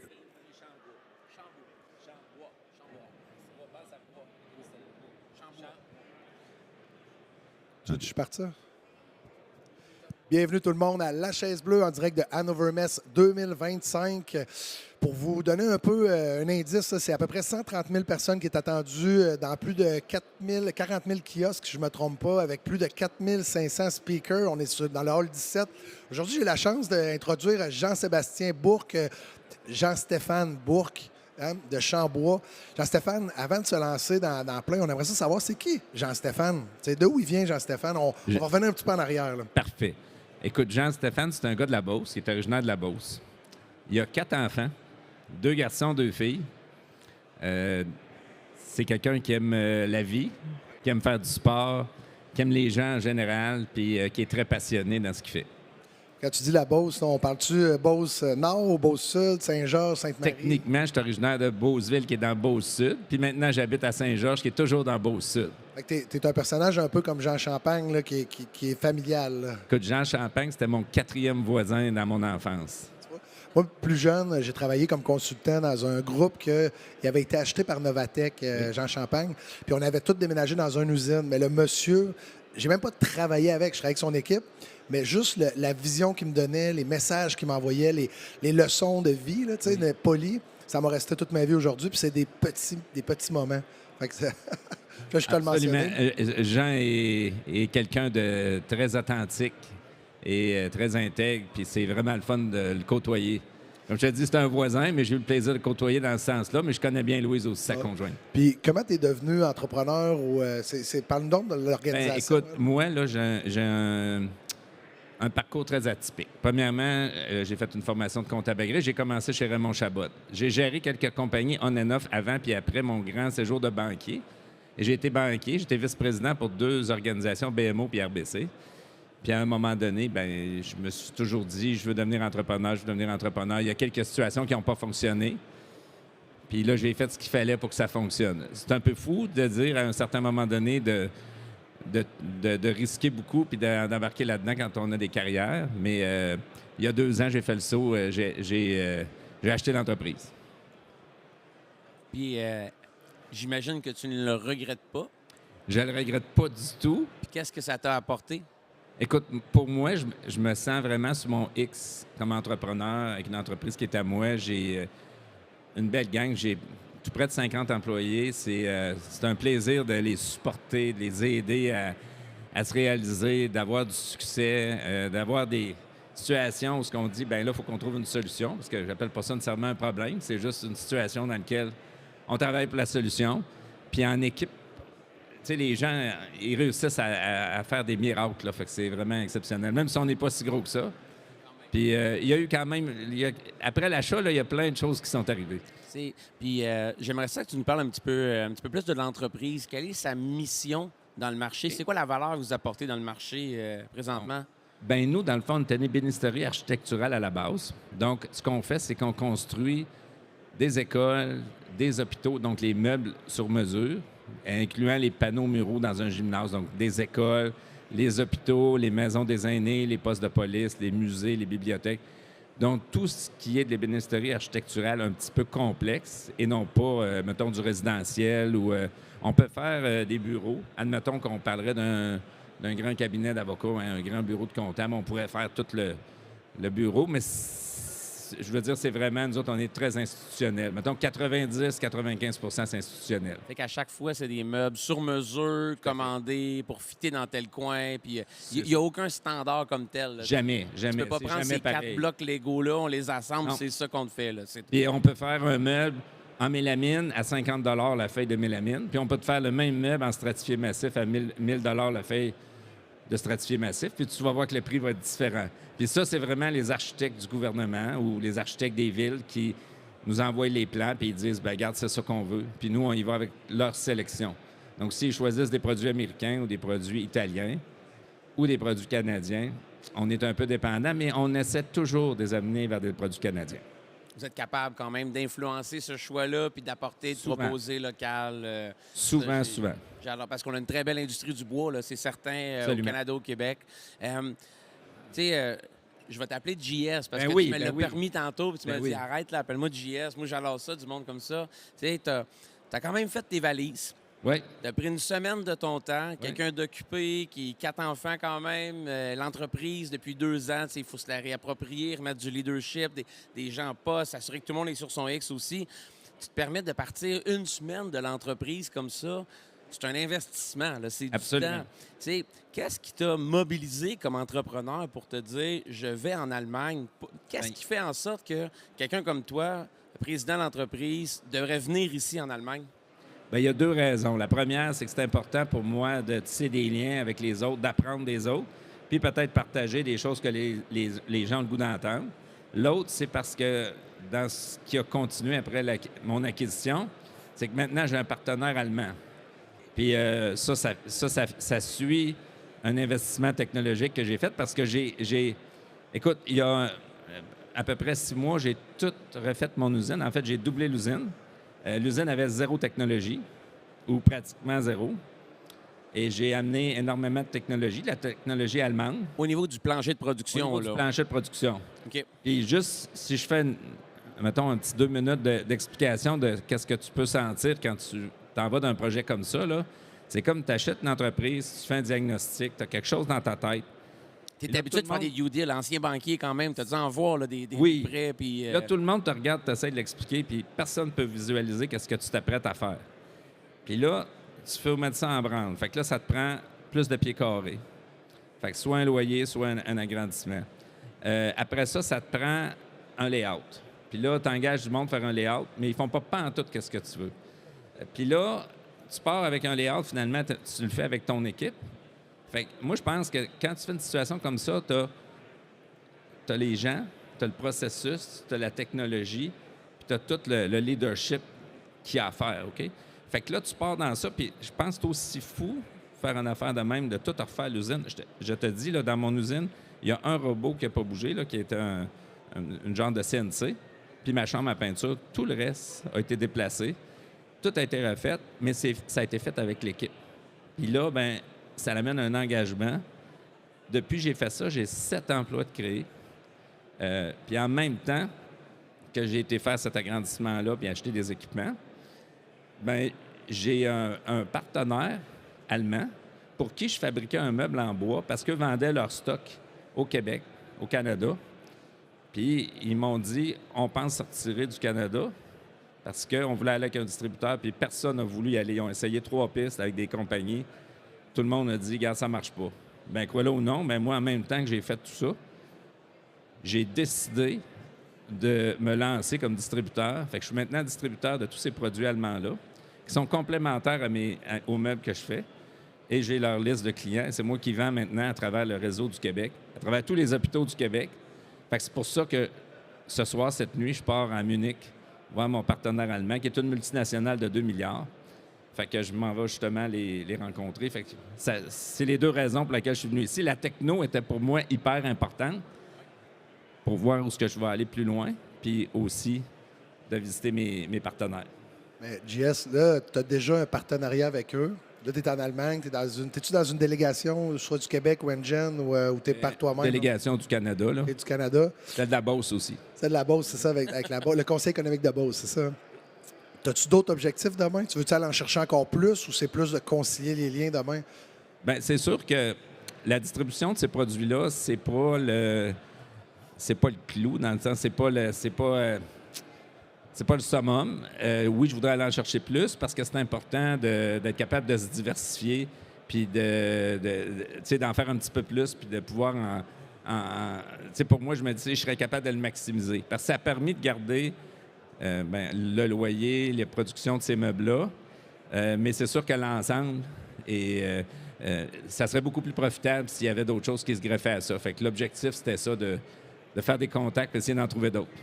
Tu veux que je parte ça? Bienvenue tout le monde à La Chaise Bleue en direct de Hannover Messe 2025. Pour vous donner un peu un indice, là, c'est à peu près 130 000 personnes qui est attendues dans plus de 40 000 kiosques, si je ne me trompe pas, avec plus de 4 500 speakers. On est dans le hall 17. Aujourd'hui, j'ai la chance d'introduire Jean-Sébastien Bourque, Jean-Stéphane Bourque, hein, de Chambois. Jean-Stéphane, avant de se lancer dans plein, on aimerait ça savoir c'est qui Jean-Stéphane? C'est d'où il vient, Jean-Stéphane? On va revenir un petit peu en arrière. Là. Parfait. Écoute, Jean-Stéphane, c'est un gars de la Beauce, qui est originaire de la Beauce. Il a 4 enfants, 2 garçons, 2 filles. C'est quelqu'un qui aime la vie, qui aime faire du sport, qui aime les gens en général, puis qui est très passionné dans ce qu'il fait. Quand tu dis la Beauce, on parle-tu Beauce-Nord ou Beauce-Sud, Saint-Georges, Sainte-Marie? Techniquement, je suis originaire de Beauceville, qui est dans Beauce-Sud, puis maintenant, j'habite à Saint-Georges, qui est toujours dans Beauce-Sud. Tu es un personnage un peu comme Jean Champagne, là, qui est familial. Là. Écoute, Jean Champagne, c'était mon 4e voisin dans mon enfance. Moi, plus jeune, j'ai travaillé comme consultant dans un groupe qui avait été acheté par Novatec, Jean Champagne. Puis on avait tous déménagé dans une usine. Mais le monsieur, j'ai même pas travaillé avec, je travaillais avec son équipe, mais juste la vision qu'il me donnait, les messages qu'il m'envoyait, les leçons de vie, là, polies, ça m'a resté toute ma vie aujourd'hui. Puis c'est des petits moments. Fait que je te le mentionner. Jean est quelqu'un de très authentique et très intègre, puis c'est vraiment le fun de le côtoyer. Comme je te dis, c'est un voisin, mais j'ai eu le plaisir de le côtoyer dans ce sens-là, mais je connais bien Louise aussi, sa conjointe. Puis comment tu es devenu entrepreneur ou parle-nous donc de l'organisation? Écoute, moi, là, j'ai un parcours très atypique. Premièrement, j'ai fait une formation de comptable agréé. J'ai commencé chez Raymond Chabot. J'ai géré quelques compagnies on and off avant puis après mon grand séjour de banquier. Et j'ai été banquier, j'étais vice-président pour 2 organisations, BMO puis RBC. Puis à un moment donné, je me suis toujours dit, je veux devenir entrepreneur. Il y a quelques situations qui n'ont pas fonctionné. Puis là, j'ai fait ce qu'il fallait pour que ça fonctionne. C'est un peu fou de dire à un certain moment donné de risquer beaucoup puis d'embarquer là-dedans quand on a des carrières. Mais il y a 2 ans, j'ai fait le saut. J'ai acheté l'entreprise. Puis j'imagine que tu ne le regrettes pas. Je le regrette pas du tout. Puis qu'est-ce que ça t'a apporté? Écoute, pour moi, je me sens vraiment sur mon X comme entrepreneur avec une entreprise qui est à moi. J'ai une belle gang. J'ai tout près de 50 employés. C'est un plaisir de les supporter, de les aider à se réaliser, d'avoir du succès, d'avoir des situations où ce qu'on dit, là, il faut qu'on trouve une solution, parce que j'appelle pas ça nécessairement un problème. C'est juste une situation dans laquelle on travaille pour la solution. Puis en équipe, tu sais, les gens, ils réussissent à faire des miracles, là, fait que c'est vraiment exceptionnel, même si on n'est pas si gros que ça. Puis il y a eu quand même, après l'achat, il y a plein de choses qui sont arrivées. Puis j'aimerais ça que tu nous parles un petit peu plus de l'entreprise. Quelle est sa mission dans le marché? C'est quoi la valeur que vous apportez dans le marché présentement? Bien, nous, dans le fond, on est une ébénisterie architecturale à la base. Donc, ce qu'on fait, c'est qu'on construit des écoles, des hôpitaux, donc les meubles sur mesure, incluant les panneaux muraux dans un gymnase, donc des écoles, les hôpitaux, les maisons des aînés, les postes de police, les musées, les bibliothèques. Donc, tout ce qui est de l'ébénisterie architecturale un petit peu complexe et non pas, mettons, du résidentiel ou on peut faire des bureaux. Admettons qu'on parlerait d'un grand cabinet d'avocats, un grand bureau de comptable, on pourrait faire tout le bureau, mais je veux dire, c'est vraiment, nous autres, on est très institutionnels. Mettons 90-95 c'est institutionnel. Fait qu'à chaque fois, c'est des meubles sur mesure, commandés pour fitter dans tel coin, puis il n'y a aucun standard comme tel. Là. Jamais. Tu peux pas prendre ces 4 blocs Lego-là, on les assemble, c'est ça qu'on te fait. Là. Et on peut faire un meuble en mélamine à 50 $ la feuille de mélamine, puis on peut te faire le même meuble en stratifié massif à 1 000 $ la feuille de stratifié massif, puis tu vas voir que le prix va être différent. Puis ça, c'est vraiment les architectes du gouvernement ou les architectes des villes qui nous envoient les plans puis ils disent, regarde, c'est ça qu'on veut. Puis nous, on y va avec leur sélection. Donc, s'ils choisissent des produits américains ou des produits italiens ou des produits canadiens, on est un peu dépendant, mais on essaie toujours de les amener vers des produits canadiens. Vous êtes capable quand même d'influencer ce choix-là puis d'apporter, de proposer local. Souvent. J'adore, parce qu'on a une très belle industrie du bois, là, c'est certain, au Canada, au Québec. Tu sais, je vais t'appeler JS parce Ben que oui, tu me ben l'as oui. permis tantôt. Puis tu Ben m'as oui. dit, arrête, là, appelle-moi JS. Moi, j'adore ça, du monde comme ça. Tu sais, t'as quand même fait tes valises. Oui. Tu as pris une semaine de ton temps, quelqu'un d'occupé, qui 4 enfants quand même, l'entreprise depuis 2 ans, il faut se la réapproprier, remettre du leadership, des gens en poste, s'assurer que tout le monde est sur son X aussi. Tu te permets de partir une semaine de l'entreprise comme ça. C'est un investissement, là, c'est du Absolument. temps. Tu sais, qu'est-ce qui t'a mobilisé comme entrepreneur pour te dire « je vais en Allemagne ». Qu'est-ce qui fait en sorte que quelqu'un comme toi, président d'entreprise, devrait venir ici en Allemagne? Bien, il y a 2 raisons. La première, c'est que c'est important pour moi de tisser des liens avec les autres, d'apprendre des autres, puis peut-être partager des choses que les gens ont le goût d'entendre. L'autre, c'est parce que dans ce qui a continué après mon acquisition, c'est que maintenant, j'ai un partenaire allemand. Puis ça suit un investissement technologique que j'ai fait parce que écoute, il y a à peu près 6 mois, j'ai tout refait mon usine. En fait, j'ai doublé l'usine. L'usine avait 0 technologie, ou pratiquement 0. Et j'ai amené énormément de technologie, de la technologie allemande. Au niveau du plancher de Au production, niveau là. du plancher de production. OK. Puis juste, si je fais, mettons, un petit 2 minutes d'explication de qu'est-ce que tu peux sentir quand tu t'en vas d'un projet comme ça, là, c'est comme tu achètes une entreprise, tu fais un diagnostic, tu as quelque chose dans ta tête. Tu es Là, habitué tout de faire le des due deals, ancien banquier quand même, tu as dû en voir là, des Oui. prêts. Puis, Là, tout le monde te regarde, tu essaies de l'expliquer, puis personne ne peut visualiser qu'est-ce que tu t'apprêtes à faire. Puis là, tu fais mettre ça en branle. Fait que là, ça te prend plus de pieds carrés. Fait que soit un loyer, soit un agrandissement. Après ça, ça te prend un layout. Puis là, tu engages du monde à faire un layout, mais ils font pas en tout qu'est-ce que tu veux. Puis là, tu pars avec un layout, finalement, tu le fais avec ton équipe. Fait que moi, je pense que quand tu fais une situation comme ça, tu as les gens, tu as le processus, tu as la technologie, puis tu as tout le leadership qu'il y a à faire, OK? Fait que là, tu pars dans ça, puis je pense que c'est aussi fou faire une affaire de même, de tout refaire l'usine. Je te dis, là, dans mon usine, il y a un robot qui n'a pas bougé, là, qui est une genre de CNC, puis ma chambre à peinture, tout le reste a été déplacé. Tout a été refait, mais ça a été fait avec l'équipe. Puis là, ben ça amène un engagement. Depuis que j'ai fait ça, j'ai 7 emplois de créés. Puis en même temps que j'ai été faire cet agrandissement-là puis acheter des équipements, ben j'ai un partenaire allemand pour qui je fabriquais un meuble en bois parce qu'eux vendaient leur stock au Québec, au Canada. Puis ils m'ont dit, on pense sortir du Canada parce qu'on voulait aller avec un distributeur, puis personne n'a voulu y aller. Ils ont essayé 3 pistes avec des compagnies. Tout le monde a dit, regarde, ça marche pas. Ben quoi là ou non, ben moi, en même temps que j'ai fait tout ça, j'ai décidé de me lancer comme distributeur. Fait que je suis maintenant distributeur de tous ces produits allemands-là, qui sont complémentaires aux meubles que je fais. Et j'ai leur liste de clients. C'est moi qui vends maintenant à travers le réseau du Québec, à travers tous les hôpitaux du Québec. Fait que c'est pour ça que ce soir, cette nuit, je pars à Munich voir mon partenaire allemand, qui est une multinationale de 2 milliards. Fait que je m'en vais justement les rencontrer. Fait que c'est les 2 raisons pour lesquelles je suis venu ici. La techno était pour moi hyper importante pour voir où est-ce que je vais aller plus loin, puis aussi de visiter mes partenaires. Mais JS, là, tu as déjà un partenariat avec eux. Là, tu es en Allemagne. T'es-tu dans une délégation, soit du Québec ou NGen, ou tu es par toi-même? Délégation du Canada, là. Et du Canada. C'est de la Beauce aussi. C'est de la Beauce, c'est ça, avec le Conseil économique de Beauce, c'est ça. As-tu d'autres objectifs demain? Tu veux-tu aller en chercher encore plus ou c'est plus de concilier les liens demain? Bien, c'est sûr que la distribution de ces produits-là, c'est pas le clou, dans le sens, c'est pas le summum. Oui, je voudrais aller en chercher plus parce que c'est important d'être capable de se diversifier puis d'en faire un petit peu plus puis de pouvoir pour moi, je me dis, je serais capable de le maximiser parce que ça a permis de garder le loyer, les productions de ces meubles-là. Mais c'est sûr que l'ensemble, ça serait beaucoup plus profitable s'il y avait d'autres choses qui se greffaient à ça. Fait que l'objectif, c'était ça, de faire des contacts et essayer d'en trouver d'autres. Tu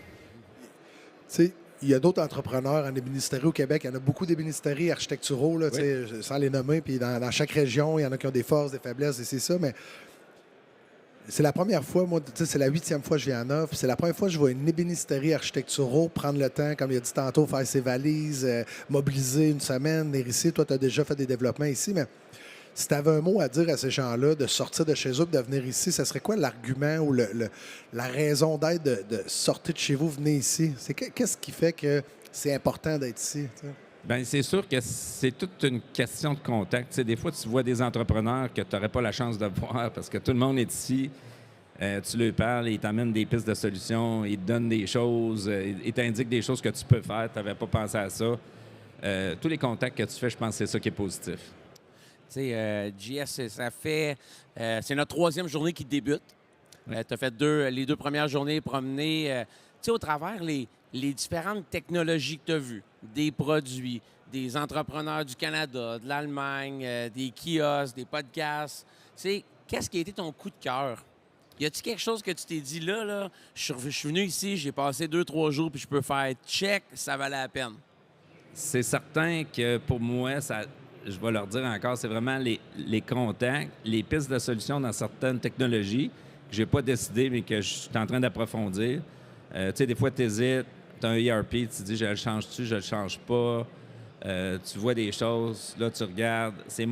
sais, il y a d'autres entrepreneurs en ébénisterie au Québec. Il y en a beaucoup d'ébénisteries architecturaux, là, Oui. sans les nommer. Puis dans chaque région, il y en a qui ont des forces, des faiblesses, et c'est ça. Mais c'est la première fois, moi, c'est la 8e fois que je viens à Hannover. C'est la première fois que je vois une ébénisterie architecturaux prendre le temps, comme il a dit tantôt, faire ses valises, mobiliser une semaine, venir ici. Toi, tu as déjà fait des développements ici, mais Si tu avais un mot à dire à ces gens-là de sortir de chez eux et de venir ici, ce serait quoi l'argument ou la raison d'être de sortir de chez vous, venir ici? Qu'est-ce qui fait que c'est important d'être ici? T'sais? Bien, c'est sûr que c'est toute une question de contact. Tu sais, des fois, tu vois des entrepreneurs que tu n'aurais pas la chance de voir parce que tout le monde est ici. Tu leur parles, ils t'amènent des pistes de solutions, ils te donnent des choses, ils t'indiquent des choses que tu peux faire, tu n'avais pas pensé à ça. Tous les contacts que tu fais, je pense que c'est ça qui est positif. Tu sais, JS, ça fait... c'est notre 3e journée qui débute. Oui. Tu as fait les 2 premières journées promener, tu sais, au travers les différentes technologies que tu as vues, des produits, des entrepreneurs du Canada, de l'Allemagne, des kiosques, des podcasts. Tu sais, qu'est-ce qui a été ton coup de cœur? Y a-t-il quelque chose que tu t'es dit là, je suis venu ici, j'ai passé 2-3 jours, puis je peux faire check, ça valait la peine? C'est certain que pour moi, je vais leur dire encore, c'est vraiment les contacts, les pistes de solutions dans certaines technologies que je n'ai pas décidé, mais que je suis en train d'approfondir. Tu sais, des fois, tu hésites, tu as un ERP, tu te dis, je le change-tu, je le change pas. Tu vois des choses, là, tu regardes. Tu es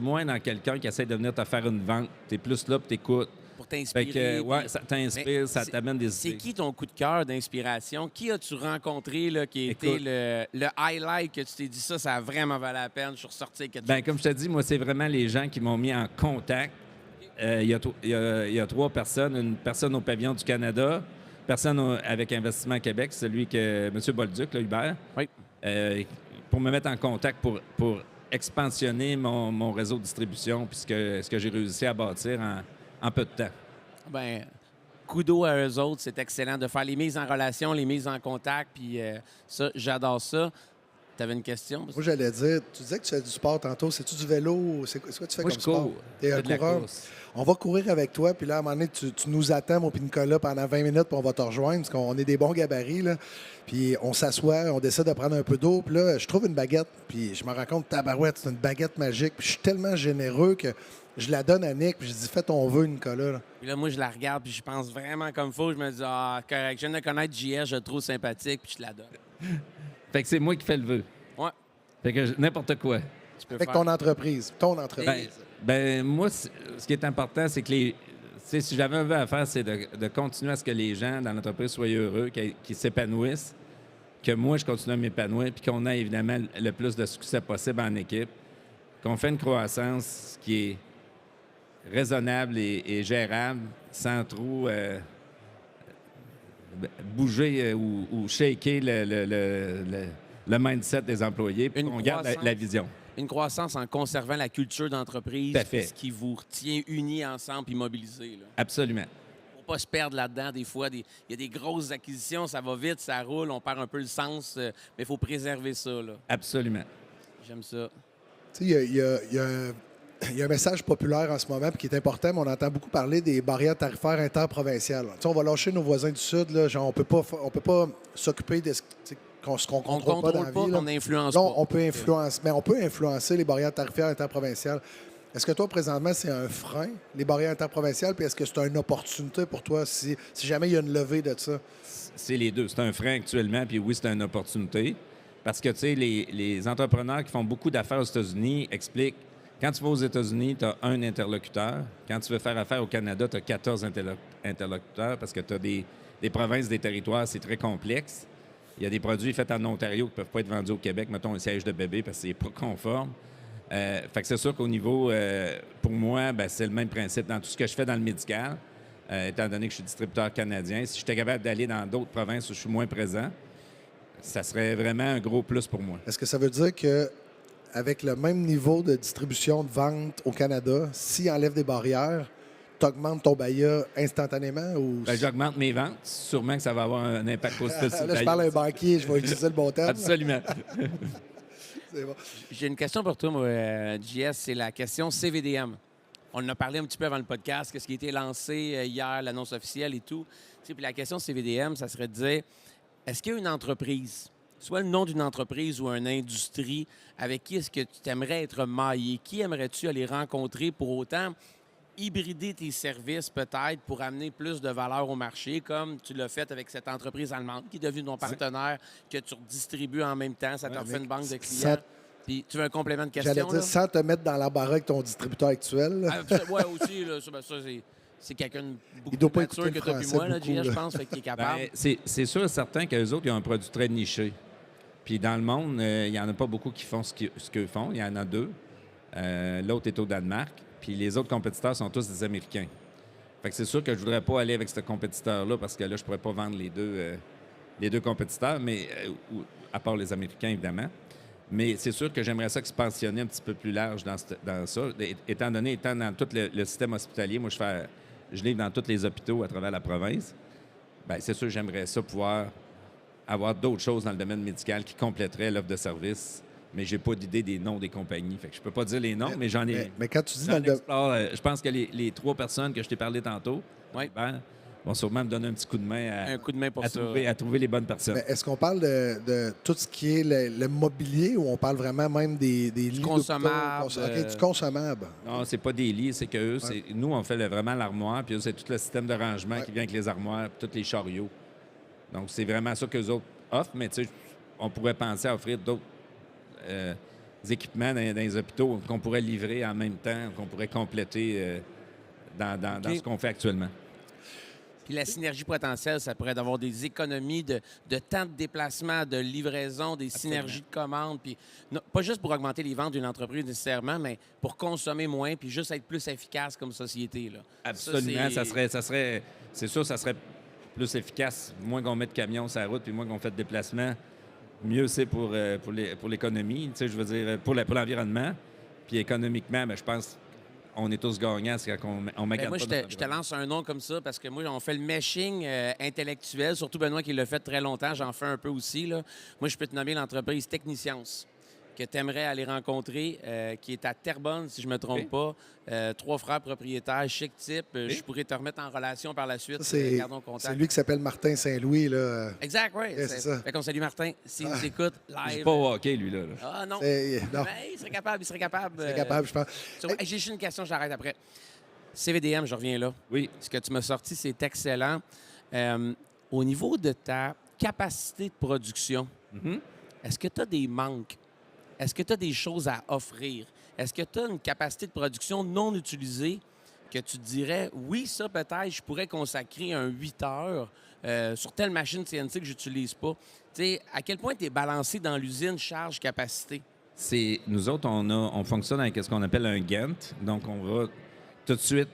moins dans quelqu'un qui essaie de venir te faire une vente. Tu es plus là, puis tu écoutes. Pour t'inspirer. Ça t'inspire, ça t'amène des idées. C'est qui ton coup de cœur d'inspiration? Qui as-tu rencontré là, qui a été le highlight que tu t'es dit ça a vraiment valu la peine, je suis ressorti avec quelque chose? Comme je te dis, moi, c'est vraiment les gens qui m'ont mis en contact. Il y a 3 personnes. Une personne au pavillon du Canada, personne avec Investissement Québec, celui que M. Bolduc, là, Hubert, Oui. pour me mettre en contact pour expansionner mon réseau de distribution, puis ce que j'ai réussi à bâtir en peu de temps. Ben, kudos à eux autres, c'est excellent de faire les mises en relation, les mises en contact, puis ça, j'adore ça. Tu avais une question? Moi, j'allais dire, tu disais que tu fais du sport tantôt. C'est-tu du vélo? C'est quoi tu fais Moi, comme je cours. sport? T'es un Je fais de la coureur? course. On va courir avec toi, puis là, à un moment donné, tu nous attends, mon Nicolas, pendant 20 minutes, puis on va te rejoindre, parce qu'on est des bons gabarits, là. Puis on s'assoit, on décide de prendre un peu d'eau, puis là, je trouve une baguette, puis je me rends compte, tabarouette, c'est une baguette magique, puis je suis tellement généreux que je la donne à Nick, puis je dis, fais ton vœu, Nicolas, là. Puis là, moi, je la regarde, puis je pense vraiment comme faut. Je me dis, correct, je viens de connaître JS, je le trouve sympathique, puis je te la donne. Fait que c'est moi qui fais le vœu. Ouais. Fait que n'importe quoi. Tu peux Fait que faire. ton entreprise. Moi, ce qui est important, c'est que si j'avais un vœu à faire, c'est de continuer à ce que les gens dans l'entreprise soient heureux, qu'ils s'épanouissent, que moi, je continue à m'épanouir, puis qu'on ait évidemment le plus de succès possible en équipe, qu'on fait une croissance qui est raisonnable et gérable, sans trop bouger ou shaker le mindset des employés, puis qu'on garde la vision. Une croissance en conservant la culture d'entreprise, Tout à fait. ce qui vous retient unis ensemble et mobilisés. Là. Absolument. Faut pas se perdre là-dedans. Des fois, il y a des grosses acquisitions, ça va vite, ça roule, on perd un peu le sens, mais il faut préserver ça. Là. Absolument. J'aime ça. Tu sais, il y a un message populaire en ce moment puis qui est important, mais on entend beaucoup parler des barrières tarifaires interprovinciales. Tu sais, on va lâcher nos voisins du Sud. Là, genre, on peut pas s'occuper de ce qu'on contrôle pas dans la vie. On n'influence Non, pas. on peut influencer les barrières tarifaires interprovinciales. Est-ce que toi, présentement, c'est un frein, les barrières interprovinciales, puis est-ce que c'est une opportunité pour toi si jamais il y a une levée de ça? C'est les deux. C'est un frein actuellement, puis oui, c'est une opportunité. Parce que, tu sais, les entrepreneurs qui font beaucoup d'affaires aux États-Unis expliquent, quand tu vas aux États-Unis, tu as un interlocuteur. Quand tu veux faire affaire au Canada, tu as 14 interlocuteurs parce que tu as des provinces, des territoires, c'est très complexe. Il y a des produits faits en Ontario qui ne peuvent pas être vendus au Québec, mettons un siège de bébé parce que c'est pas conforme. Fait que c'est sûr qu'au niveau, pour moi, c'est le même principe dans tout ce que je fais dans le médical, étant donné que je suis distributeur canadien. Si j'étais capable d'aller dans d'autres provinces où je suis moins présent, ça serait vraiment un gros plus pour moi. Est-ce que ça veut dire que avec le même niveau de distribution de vente au Canada, s'il enlève des barrières, tu augmentes ton BAYA instantanément? Ou... J'augmente mes ventes. Sûrement que ça va avoir un impact positif sur le Là, je parle à un banquier, je vais utiliser le bon terme. Absolument. C'est bon. J'ai une question pour toi, moi, JS, c'est la question CVDM. On en a parlé un petit peu avant le podcast, qu'est-ce qui a été lancé hier, l'annonce officielle et tout. Puis la question CVDM, ça serait de dire, est-ce qu'il y a une entreprise, soit le nom d'une entreprise ou une industrie, avec qui est-ce que tu aimerais être maillé? Qui aimerais-tu aller rencontrer pour autant hybrider tes services peut-être pour amener plus de valeur au marché, comme tu l'as fait avec cette entreprise allemande qui est devenue ton partenaire, que tu redistribues en même temps, ça te refait une banque de clients? Puis, tu veux un complément de question? J'allais dire, là? sans te mettre dans l'embarras avec ton distributeur actuel. Là. Oui, aussi, là, ça, c'est quelqu'un de beaucoup Il doit plus pas mature écouter que le toi et français moi, là, beaucoup, JS, je là. pense, fait qu'il est capable. C'est sûr et certain qu'eux autres, ils ont un produit très niché. Puis dans le monde, il n'y en a pas beaucoup qui font ce qu'eux font. Il y en a 2. L'autre est au Danemark. Puis les autres compétiteurs sont tous des Américains. Fait que c'est sûr que je voudrais pas aller avec ce compétiteur-là parce que là, je pourrais pas vendre les deux compétiteurs, mais à part les Américains, évidemment. Mais c'est sûr que j'aimerais ça expansionner un petit peu plus large dans ça. Étant dans tout le système hospitalier, moi, je livre dans tous les hôpitaux à travers la province. Bien, c'est sûr que j'aimerais ça pouvoir avoir d'autres choses dans le domaine médical qui compléteraient l'offre de service. Mais j'ai pas d'idée des noms des compagnies. Fait que je peux pas dire les noms, mais j'en ai. Mais quand tu dis j'en explore, je pense que les 3 personnes que je t'ai parlé tantôt vont sûrement me donner un petit coup de main Un coup de main pour ça. à trouver les bonnes personnes. Mais est-ce qu'on parle de tout ce qui est le mobilier ou on parle vraiment même des lits consommable, d'hôpitaux? OK, du consommable. Non, c'est pas des lits, c'est que eux, nous, on fait vraiment l'armoire, puis eux, c'est tout le système de rangement qui vient avec les armoires, puis tous les chariots. Donc, c'est vraiment ça qu'eux autres offrent, mais tu sais, on pourrait penser à offrir d'autres équipements dans les hôpitaux qu'on pourrait livrer en même temps, qu'on pourrait compléter dans ce qu'on fait actuellement. Puis la synergie potentielle, ça pourrait avoir des économies de temps de déplacement, de livraison, des synergies de commandes. Puis pas juste pour augmenter les ventes d'une entreprise nécessairement, mais pour consommer moins puis juste être plus efficace comme société. Là. Absolument. Ça serait, c'est sûr, ça serait plus efficace. Moins qu'on met de camions sur la route puis moins qu'on fait de déplacements, mieux c'est pour l'économie. Tu sais, je veux dire, pour l'environnement. Puis économiquement, bien, je pense on est tous gagnants quand on magane moi, pas je te lance un nom comme ça parce que moi, on fait le meshing intellectuel, surtout Benoît qui l'a fait très longtemps, j'en fais un peu aussi. Là. Moi, je peux te nommer l'entreprise Techniscience que tu aimerais aller rencontrer, qui est à Terrebonne, si je ne me trompe pas. 3 frères propriétaires, chic type. Je pourrais te remettre en relation par la suite. Gardons contact. C'est lui qui s'appelle Martin Saint-Louis. Là. Exact, oui. C'est ça. Fait qu'on salue Martin. S'il nous écoute, live. Je suis pas au hockey, lui, là. Ah non. Non. Ben, il serait capable. C'est capable, je pense. J'ai juste une question, j'arrête après. CVDM, je reviens là. Oui. Ce que tu m'as sorti, c'est excellent. Au niveau de ta capacité de production, est-ce que tu as des manques? Est-ce que tu as des choses à offrir? Est-ce que tu as une capacité de production non utilisée que tu te dirais, oui, ça peut-être, je pourrais consacrer un 8 heures sur telle machine CNC que je n'utilise pas? Tu sais, à quel point tu es balancé dans l'usine charge-capacité? Nous autres, on fonctionne avec ce qu'on appelle un Gantt. Donc, on va tout de suite,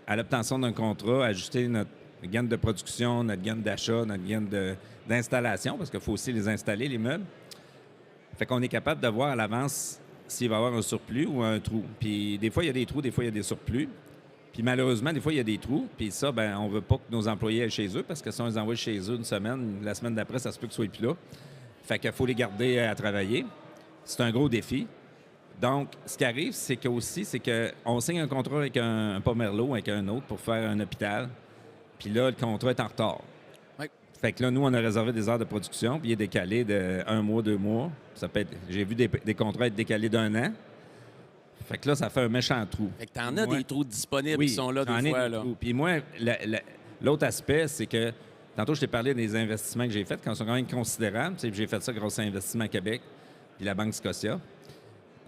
à l'obtention d'un contrat, ajuster notre gamme de production, notre gamme d'achat, notre gamme d'installation, parce qu'il faut aussi les installer, les meubles. Fait qu'on est capable de voir à l'avance s'il va y avoir un surplus ou un trou. Puis des fois, il y a des trous, des fois, il y a des surplus. Puis malheureusement, des fois, il y a des trous. Puis ça, ben on veut pas que nos employés aillent chez eux parce que si on les envoie chez eux une semaine, la semaine d'après, ça se peut qu'ils soient plus là. Fait qu'il faut les garder à travailler. C'est un gros défi. Donc, ce qui arrive, c'est qu'on signe un contrat avec un Pomerleau, avec un autre, pour faire un hôpital. Puis là, le contrat est en retard. Fait que là, nous, on a réservé des heures de production, puis il est décalé de 1 mois, 2 mois. Ça peut être, j'ai vu des contrats être décalés d'1 an. Fait que là, ça fait un méchant trou. Fait que t'en as des trous disponibles qui sont là des fois. Là. Puis moi, l'autre aspect, c'est que tantôt, je t'ai parlé des investissements que j'ai faits, qui sont quand même considérables. Tu sais, j'ai fait ça grâce à Investissement Québec, puis la Banque Scotia.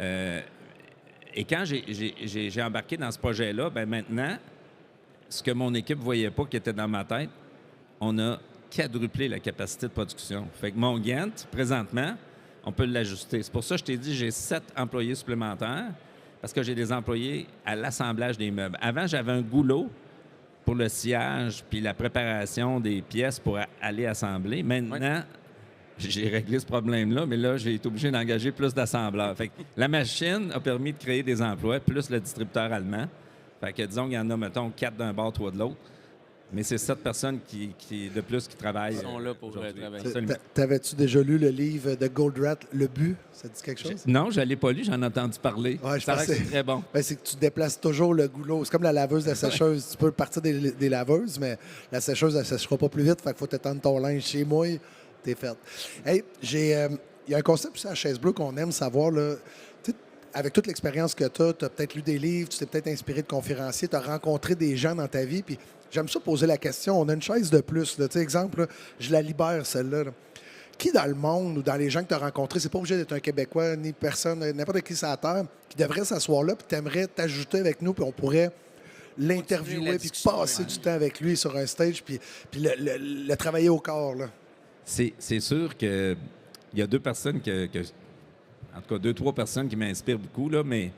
Et quand j'ai embarqué dans ce projet-là, ben maintenant, ce que mon équipe ne voyait pas qui était dans ma tête, on a quadruplé la capacité de production. Fait que mon Gantt, présentement, on peut l'ajuster. C'est pour ça que je t'ai dit j'ai 7 employés supplémentaires parce que j'ai des employés à l'assemblage des meubles. Avant, j'avais un goulot pour le sciage puis la préparation des pièces pour aller assembler. Maintenant, j'ai réglé ce problème-là, mais là, j'ai été obligé d'engager plus d'assembleurs. Fait que la machine a permis de créer des emplois, plus le distributeur allemand. Fait que disons qu'il y en a, mettons, 4 d'un bord, 3 de l'autre. Mais c'est 7 personnes de plus qui travaillent. Ils sont là pour travailler. T'avais-tu déjà lu le livre de Goldratt, Le But? Ça dit quelque chose? Non, je ne l'ai pas lu, j'en ai entendu parler. Ouais, ça a l'air que c'est très bon. Ben, c'est que tu déplaces toujours le goulot. C'est comme la laveuse, la sécheuse. Tu peux partir des laveuses, mais la sécheuse, elle ne séchera pas plus vite. Fait qu'il faut t'étendre ton linge chez moi. T'es faite. Hey, il y a un concept aussi à Chaise Bleue qu'on aime savoir, là. Avec toute l'expérience que tu as peut-être lu des livres, tu t'es peut-être inspiré de conférenciers, tu as rencontré des gens dans ta vie, puis j'aime ça poser la question. On a une chaise de plus. Là. Exemple, là, je la libère, celle-là. Là. qui dans le monde ou dans les gens que tu as rencontrés, c'est pas obligé d'être un Québécois ni personne, n'importe qui sur la Terre, qui devrait s'asseoir là, puis tu aimerais t'ajouter avec nous, puis on pourrait l'interviewer, puis passer du temps avec lui sur un stage, puis le travailler au corps. Là. C'est sûr qu'il y a deux personnes en tout cas, deux, trois personnes qui m'inspirent beaucoup, là, mais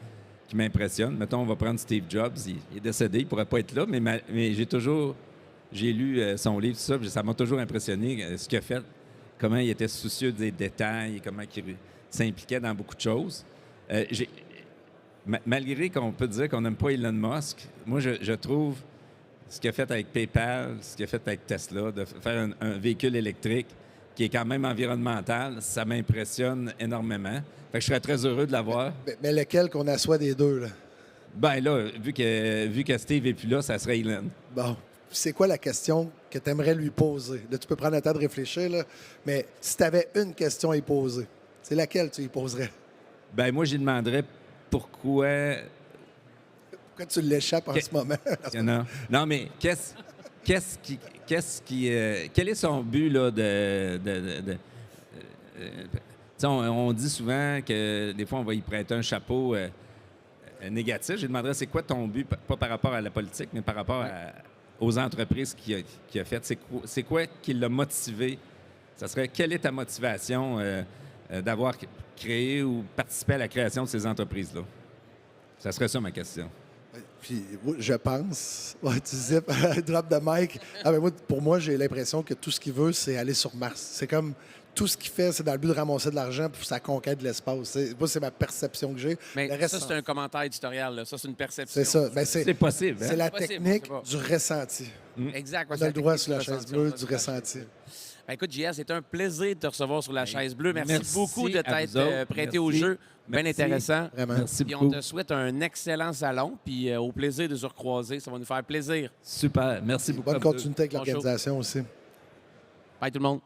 qui m'impressionnent. Mettons, on va prendre Steve Jobs. Il est décédé, il ne pourrait pas être là, mais j'ai lu son livre, tout ça, puis ça m'a toujours impressionné ce qu'il a fait, comment il était soucieux des détails, comment il s'impliquait dans beaucoup de choses. Malgré qu'on peut dire qu'on n'aime pas Elon Musk, moi, je trouve ce qu'il a fait avec PayPal, ce qu'il a fait avec Tesla, de faire un véhicule électrique qui est quand même environnemental, ça m'impressionne énormément. Fait que je serais très heureux de l'avoir. Mais lequel qu'on assoit des deux, là? Ben là, vu que Steve n'est plus là, ça serait Elon. Bon. C'est quoi la question que tu aimerais lui poser? Là, tu peux prendre le temps de réfléchir, là, mais si tu avais une question à lui poser, c'est laquelle tu lui poserais? Ben moi, j'y demanderais pourquoi... Pourquoi tu l'échappes en ce moment? Non, mais quel est son but là, on dit souvent que des fois, on va y prêter un chapeau négatif. Je lui demanderais, c'est quoi ton but, pas par rapport à la politique, mais par rapport aux entreprises qu'il a faites. C'est quoi qui l'a motivé? Ça serait, quelle est ta motivation d'avoir créé ou participé à la création de ces entreprises-là? Ça serait ça ma question. Puis, je pense, tu disais, drop de mic. Ah, ben moi, pour moi, j'ai l'impression que tout ce qu'il veut, c'est aller sur Mars. C'est comme tout ce qu'il fait, c'est dans le but de ramasser de l'argent pour sa conquête de l'espace. Moi, c'est ma perception que j'ai. Mais ça, c'est un commentaire éditorial. Là. Ça, c'est une perception. C'est ça. Ben, c'est possible. C'est la technique du ressenti. Exact. On a le droit sur la chaise bleue du ressenti. Ben, écoute, JS, c'était un plaisir de te recevoir sur la chaise bleue. Merci beaucoup de t'être prêté au jeu. Bien intéressant. Vraiment. Merci puis beaucoup. on te souhaite un excellent salon, puis au plaisir de se recroiser. Ça va nous faire plaisir. Super. Merci beaucoup. Bonne continuité avec l'organisation aussi. Bye tout le monde.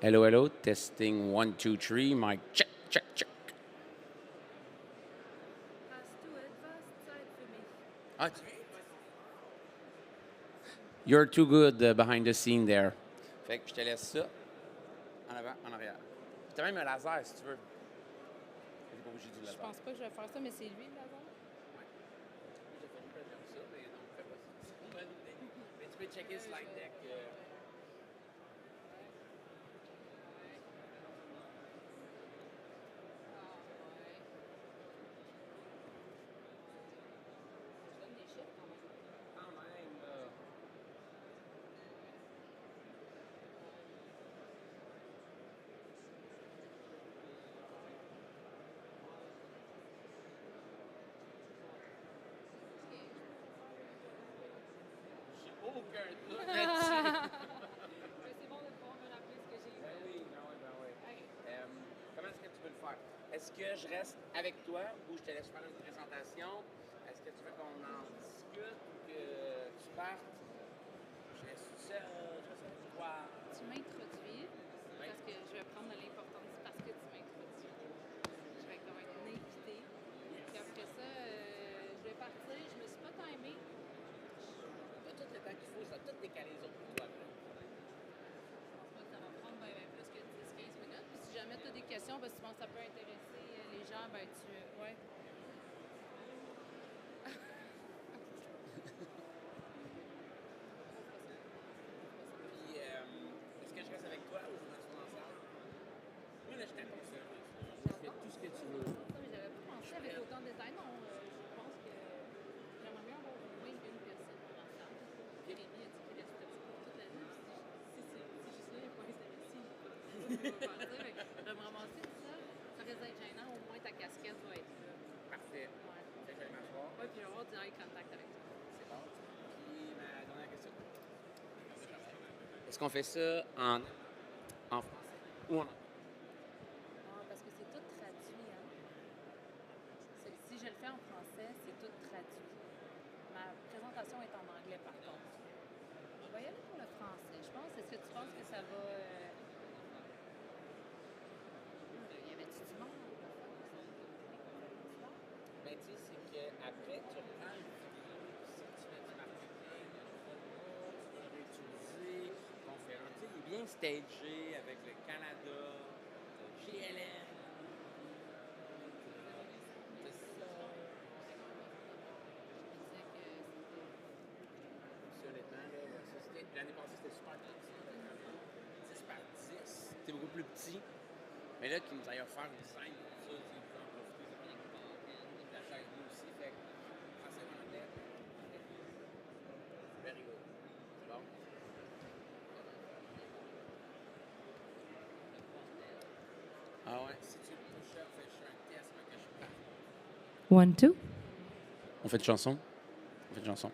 Hello, hello. Testing 1, 2, 3. Mic check, check, check. Ah, You're too good behind the scene there. Fait que je te laisse ça en avant, en arrière. Tu as même un laser si tu veux. T'es pas obligé du Je laser. pense pas que je vais faire ça, mais c'est lui, le laser. J'ai fait une comme ça, mais non, fais pas ça. C'est une bonne idée. Mais tu peux checker le slide deck. Quand même, j'ai aucun doute là-dessus. C'est bon de pouvoir me rappeler ce que j'ai Ben fait. oui, ben oui, ben oui. Comment est-ce que tu veux le faire? Est-ce que je reste avec toi ou je te laisse faire une présentation? Est-ce que tu veux qu'on en discute ou que tu partes? Je reste seul, je reste avec toi. Tu m'introduis, parce que je vais prendre de l'importance parce que tu m'introduis. Je vais comme être une invitée. Puis après ça, je vais partir. Je me suis pas timée. Tu as tout le temps qu'il faut, ça va tout décaler les autres pour toi. Après. Je pense pas que ça va prendre plus que 10-15 minutes. Puis si jamais tu as des questions, parce que tu penses que ça peut intéresser les gens, ben tu... Ouais. Puis, est-ce que je reste avec toi ou je m'assois dans la salle? Moi, là, je t'attends service. Je fais tout ce que tu veux. Ça, mais j'avais pas pensé avec autant de détails. Non, je pense que j'aimerais bien avoir au moins une personne dans la salle. Jérémy a dit qu'il restait pour toute la vie. Si juste là, il n'est pas intéressé, il va pas dire. Je vais me ramasser tout ça. Ça risque d'être gênant. Au moins, ta casquette va être là. Parfait. Ouais. Fait que je vais m'asseoir. Ouais, puis je vais avoir du eye contact avec toi. C'est bon. Puis, ma dernière question. Est-ce qu'on fait ça en français ou en anglais? Ah, parce que c'est tout traduit, hein. Si je le fais en français, c'est tout traduit. Ma présentation est en anglais, par contre. Je vais y aller pour le français. Je pense, est-ce que tu penses que ça va... Y avait-tu du monde? Ben, tu sais, c'est qu'après, tu reprends le vidéo, si tu fais du marketing, tu peux le réutiliser, conférence. Tu sais, il est bien stagé avec le Canada, le GLN. C'est ça. Puis, honnêtement, là, ça, l'année passée, c'était super petit. 10 par 10. C'était beaucoup plus petit. Mais là, qu'ils nous aillent offert une scène comme ça, ils peuvent en profiter, c'est bien que la chaise nous aussi. Fait que, français en anglais. Very good. C'est bon? Ah ouais, si tu le push-up, fais un test, là, que je suis parti. 1, 2. On fait une chanson? On fait une chanson.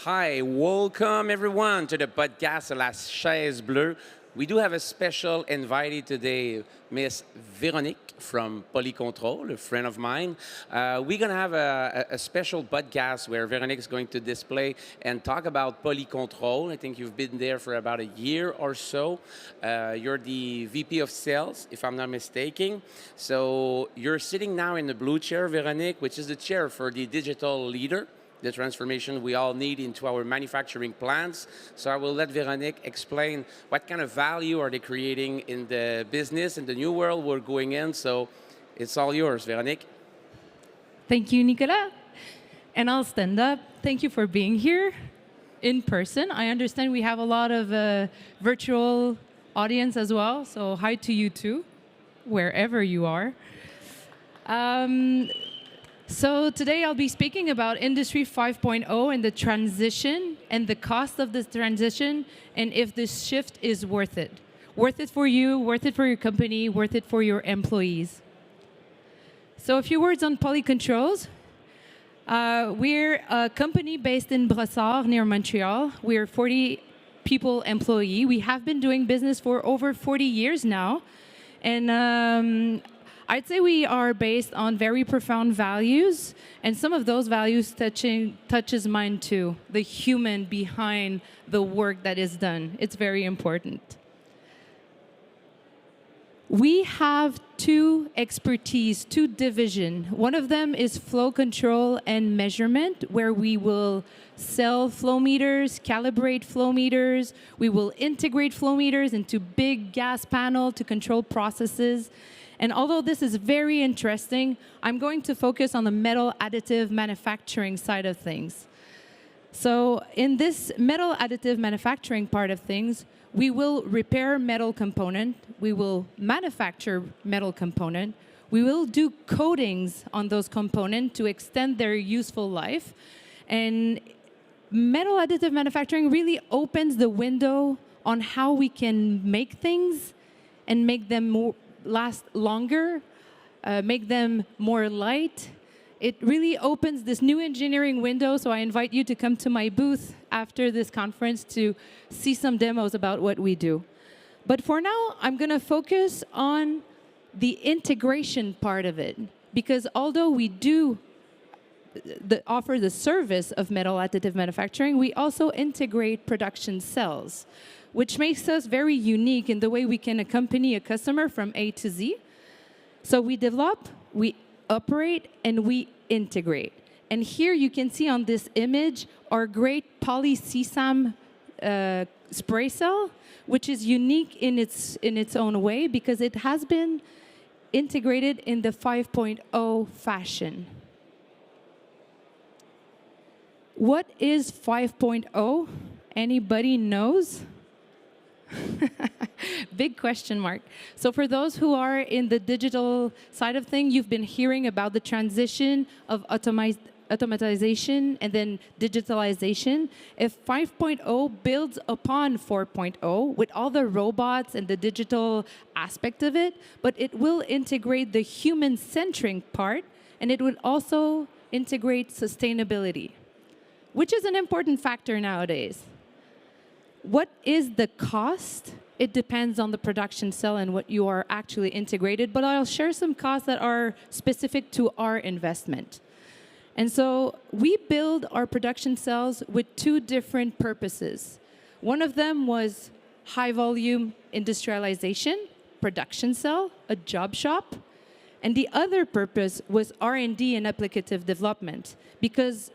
Hi, welcome everyone to the podcast La Chaise Bleue. We do have a special invitee today, Miss Véronique from Polycontrol, a friend of mine. We're going to have a special podcast where Véronique is going to display and talk about Polycontrol. I think you've been there for about a year or so. You're the VP of Sales, if I'm not mistaken. So you're sitting now in the blue chair, Véronique, which is the chair for the digital leader, the transformation we all need into our manufacturing plants. So I will let Véronique explain what kind of value are they creating in the business, in the new world we're going in. So it's all yours, Véronique. Thank you, Nicolas. And I'll stand up. Thank you for being here in person. I understand we have a lot of virtual audience as well. So hi to you too, wherever you are. So today I'll be speaking about Industry 5.0 and the transition and the cost of this transition and if this shift is worth it. Worth it for you, worth it for your company, worth it for your employees. So a few words on Polycontrols. We're a company based in Brossard near Montreal. We're 40 people employee. We have been doing business for over 40 years now. And I'd say we are based on very profound values, and some of those values touches mine too, the human behind the work that is done. It's very important. We have two expertise, two division. One of them is flow control and measurement, where we will sell flow meters, calibrate flow meters. We will integrate flow meters into big gas panel to control processes. And although this is very interesting, I'm going to focus on the metal additive manufacturing side of things. So in this metal additive manufacturing part of things, we will repair metal component, we will manufacture metal component, we will do coatings on those components to extend their useful life. And metal additive manufacturing really opens the window on how we can make things and make them last longer, make them more light. It really opens this new engineering window, so I invite you to come to my booth after this conference to see some demos about what we do. But for now, I'm going to focus on the integration part of it, because although we do offer the service of metal additive manufacturing, we also integrate production cells, which makes us very unique in the way we can accompany a customer from A to Z. So we develop, we operate, and we integrate. And here you can see on this image our great poly-CSAM spray cell, which is unique in its own way because it has been integrated in the 5.0 fashion. What is 5.0? Anybody knows? Big question mark. So for those who are in the digital side of things, you've been hearing about the transition of automatization and then digitalization. If 5.0 builds upon 4.0 with all the robots and the digital aspect of it, but it will integrate the human-centric part, and it will also integrate sustainability, which is an important factor nowadays. What is the cost? It depends on the production cell and what you are actually integrated, but I'll share some costs that are specific to our investment. And so we build our production cells with two different purposes. One of them was high volume industrialization, production cell, a job shop. And the other purpose was R&D and applicative development, because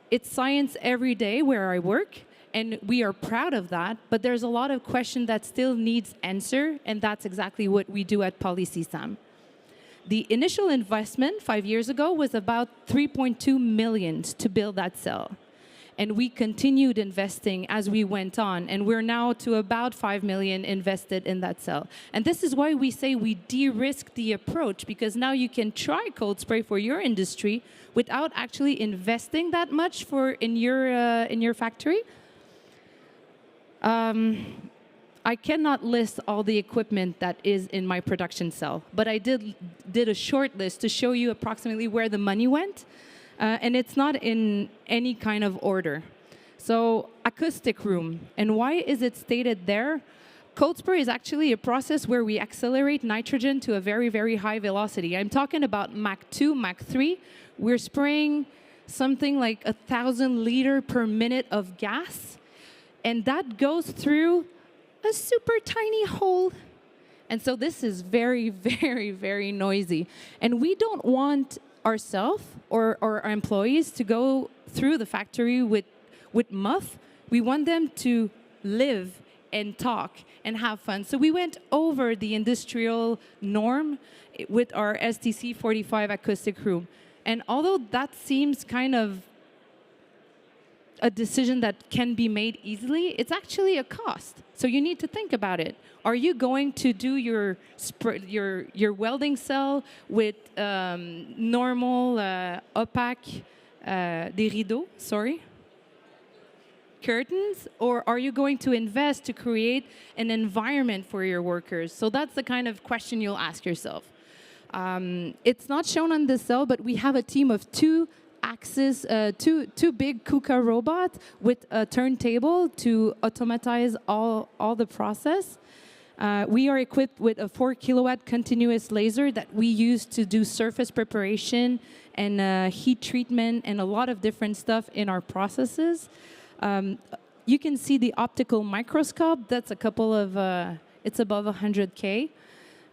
it's science every day where I work, and we are proud of that, but there's a lot of questions that still needs answer, and that's exactly what we do at poly-CSAM. The initial investment 5 years ago was about 3.2 million to build that cell. And we continued investing as we went on, and we're now to about 5 million invested in that cell. And this is why we say we de-risk the approach, because now you can try cold spray for your industry without actually investing that much in your factory. I cannot list all the equipment that is in my production cell, but I did a short list to show you approximately where the money went, and it's not in any kind of order. So acoustic room, and why is it stated there? Cold spray is actually a process where we accelerate nitrogen to a very, very high velocity. I'm talking about Mach 2, Mach 3. We're spraying something like 1,000 liters per minute of gas, and that goes through a super tiny hole. And so this is very, very, very noisy. And we don't want ourselves or our employees to go through the factory with muff. We want them to live and talk and have fun. So we went over the industrial norm with our STC 45 acoustic room. And although that seems kind of a decision that can be made easily, it's actually a cost. So you need to think about it. Are you going to do your welding cell with normal opaque des rideaux, curtains, or are you going to invest to create an environment for your workers? So that's the kind of question you'll ask yourself. It's not shown on this cell, but we have a team of two big KUKA robots with a turntable to automatize all the process. We are equipped with a 4 kilowatt continuous laser that we use to do surface preparation and heat treatment and a lot of different stuff in our processes. You can see the optical microscope. That's a couple of, it's above 100K.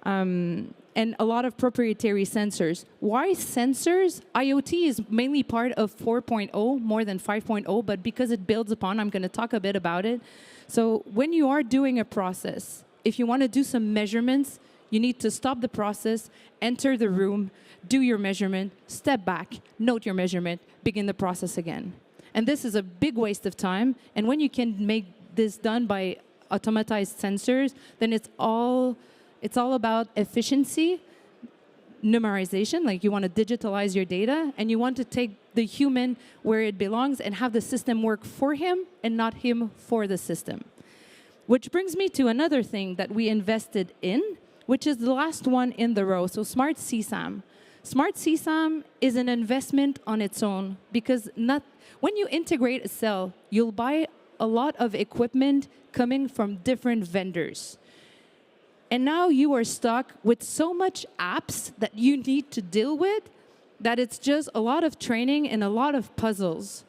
and a lot of proprietary sensors. Why sensors? IoT is mainly part of 4.0, more than 5.0, but because it builds upon, I'm going to talk a bit about it. So when you are doing a process, if you want to do some measurements, you need to stop the process, enter the room, do your measurement, step back, note your measurement, begin the process again. And this is a big waste of time. And when you can make this done by automatized sensors, then it's all about efficiency, numerization, like you want to digitalize your data, and you want to take the human where it belongs and have the system work for him and not him for the system. Which brings me to another thing that we invested in, which is the last one in the row, so Smart CSAM. Smart CSAM is an investment on its own because when you integrate a cell, you'll buy a lot of equipment coming from different vendors. And now you are stuck with so much apps that you need to deal with that it's just a lot of training and a lot of puzzles.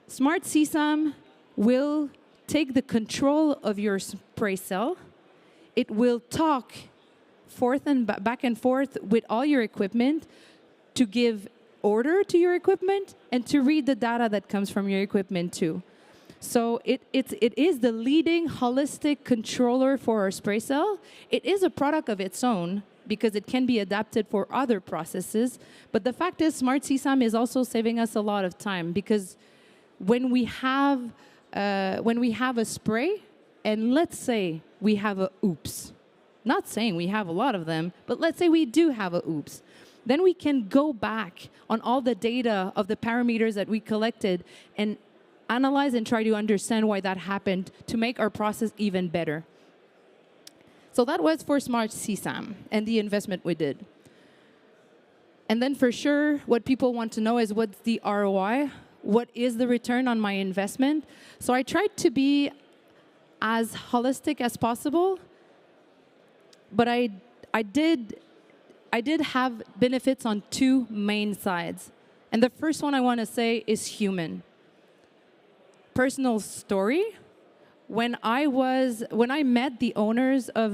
Smart CSAM will take the control of your spray cell. It will talk back and forth with all your equipment to give order to your equipment and to read the data that comes from your equipment too. So it is the leading holistic controller for our spray cell. It is a product of its own because it can be adapted for other processes. But the fact is, Smart CSAM is also saving us a lot of time because when we have a spray, and let's say we have a oops, not saying we have a lot of them, but let's say we do have a oops, then we can go back on all the data of the parameters that we collected and analyze and try to understand why that happened to make our process even better. So that was for Smart CSAM and the investment we did. And then for sure, what people want to know is what's the ROI? What is the return on my investment? So I tried to be as holistic as possible, but I did have benefits on two main sides. And the first one I want to say is human. Personal story. When I met the owners of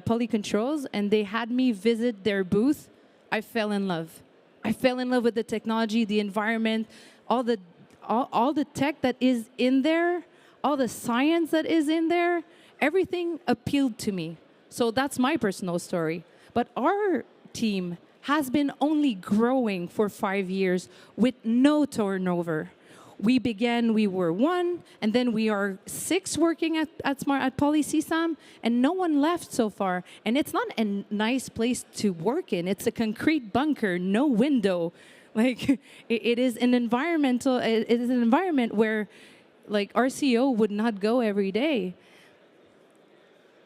Polycontrols and they had me visit their booth, I fell in love. I fell in love with the technology, the environment, all the tech that is in there, all the science that is in there. Everything appealed to me. So that's my personal story. But our team has been only growing for 5 years with no turnover. We were 1, and then we are 6 working at Poly CSAM, and no one left so far. And it's not a nice place to work in. It's a concrete bunker, no window. Like it is an environment where like our CEO would not go every day.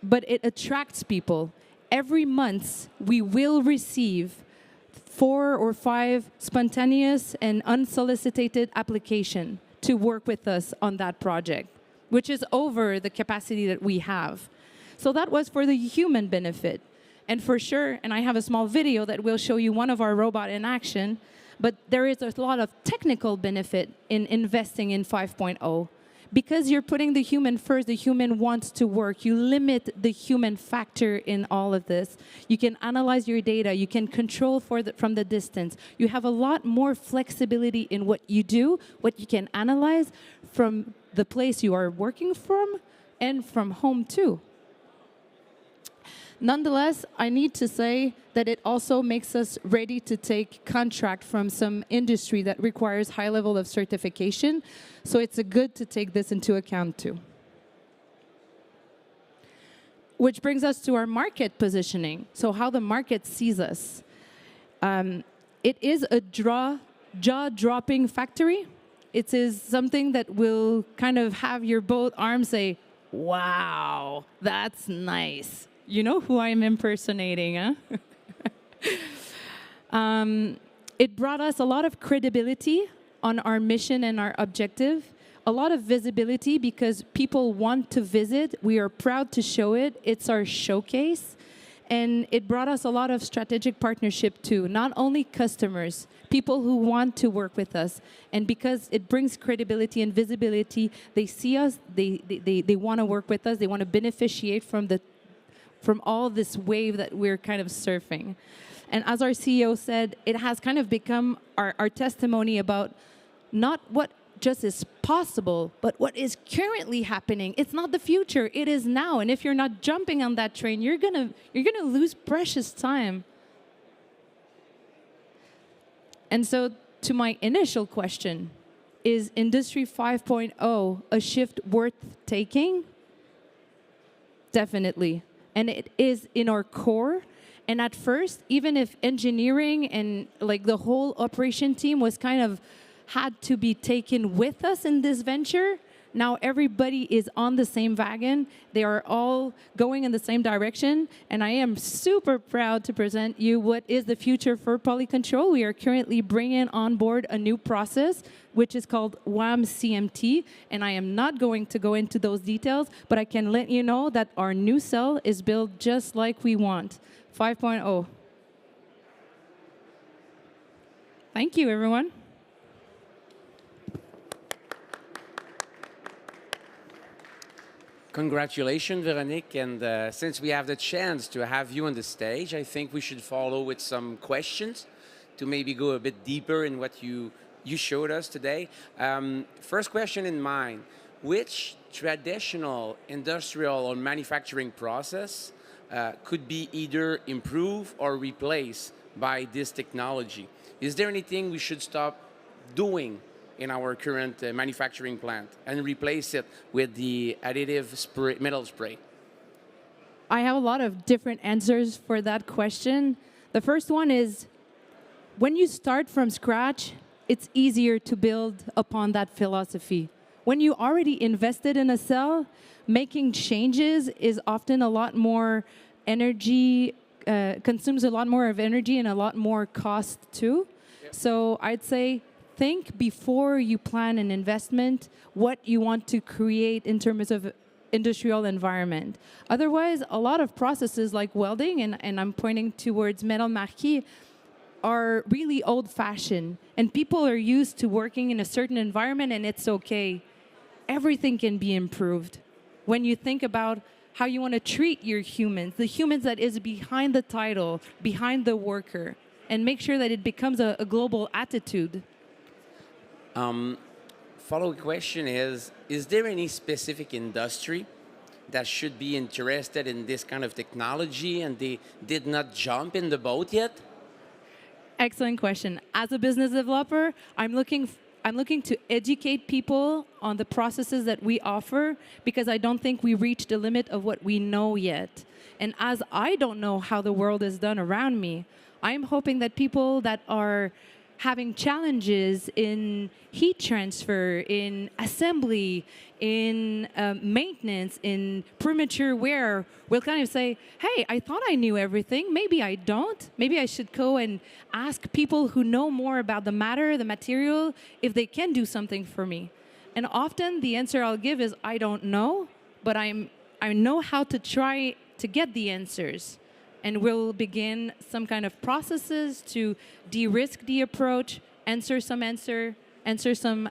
But it attracts people. Every month we will receive 4 or 5 spontaneous and unsolicited applications to work with us on that project, which is over the capacity that we have. So that was for the human benefit. And for sure, and I have a small video that will show you one of our robots in action, but there is a lot of technical benefit in investing in 5.0. Because you're putting the human first, the human wants to work. You limit the human factor in all of this. You can analyze your data. You can control from the distance. You have a lot more flexibility in what you do, what you can analyze from the place you are working from and from home too. Nonetheless, I need to say that it also makes us ready to take contract from some industry that requires high level of certification. So it's good to take this into account too. Which brings us to our market positioning. So how the market sees us. It is a jaw-dropping factory. It is something that will kind of have your both arms say, wow, that's nice. You know who I'm impersonating, huh? It brought us a lot of credibility on our mission and our objective, a lot of visibility because people want to visit. We are proud to show it. It's our showcase. And it brought us a lot of strategic partnership too, not only customers, people who want to work with us. And because it brings credibility and visibility, they see us, they want to work with us, they want to beneficiate from from all this wave that we're kind of surfing. And as our CEO said, it has kind of become our testimony about not what just is possible, but what is currently happening. It's not the future, it is now. And if you're not jumping on that train, you're gonna lose precious time. And so to my initial question, is Industry 5.0 a shift worth taking? Definitely. And it is in our core. And at first, even if engineering and like the whole operation team was kind of had to be taken with us in this venture, now everybody is on the same wagon. They are all going in the same direction. And I am super proud to present you what is the future for Poly Control. We are currently bringing on board a new process, which is called WAM CMT. And I am not going to go into those details, but I can let you know that our new cell is built just like we want. 5.0. Thank you, everyone. Congratulations, Veronique. And since we have the chance to have you on the stage, I think we should follow with some questions to maybe go a bit deeper in what you showed us today. First question in mind, which traditional industrial or manufacturing process could be either improved or replaced by this technology? Is there anything we should stop doing in our current manufacturing plant and replace it with the additive spray, metal spray? I have a lot of different answers for that question. The first one is, when you start from scratch, it's easier to build upon that philosophy. When you already invested in a cell, making changes is often a lot more energy, consumes a lot more of energy and a lot more cost too. Yep. So I'd say, think before you plan an investment what you want to create in terms of industrial environment. Otherwise, a lot of processes like welding, and I'm pointing towards metal marquis, are really old-fashioned. And people are used to working in a certain environment, and it's okay. Everything can be improved. When you think about how you want to treat your humans, the humans that is behind the title, behind the worker, and make sure that it becomes a global attitude. Follow-up question is there any specific industry that should be interested in this kind of technology and they did not jump in the boat yet? Excellent question. As a business developer, I'm looking to educate people on the processes that we offer because I don't think we reached the limit of what we know yet. And as I don't know how the world is done around me, I'm hoping that people that are having challenges in heat transfer, in assembly, in maintenance, in premature wear, will kind of say, hey, I thought I knew everything. Maybe I don't. Maybe I should go and ask people who know more about the matter, the material, if they can do something for me. And often the answer I'll give is, I don't know, but I know how to try to get the answers. And we'll begin some kind of processes to de-risk the approach, answer some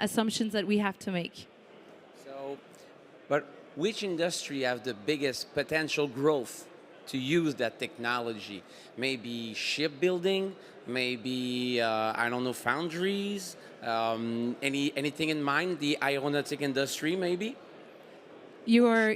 assumptions that we have to make. So, but which industry have the biggest potential growth to use that technology? Maybe shipbuilding, maybe, I don't know, foundries, anything in mind? The aeronautic industry, maybe? Who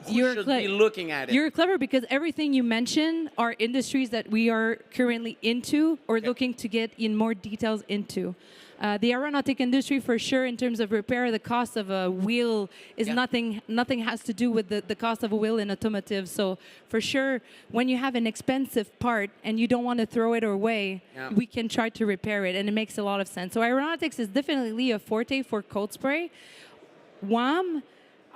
should be looking at it? You're clever because everything you mentioned are industries that we are currently into or looking to get in more details into. The aeronautic industry, for sure, in terms of repair, the cost of a wheel is nothing has to do with the cost of a wheel in automotive. So for sure, when you have an expensive part and you don't want to throw it away, we can try to repair it, and it makes a lot of sense. So aeronautics is definitely a forte for cold spray. WAM,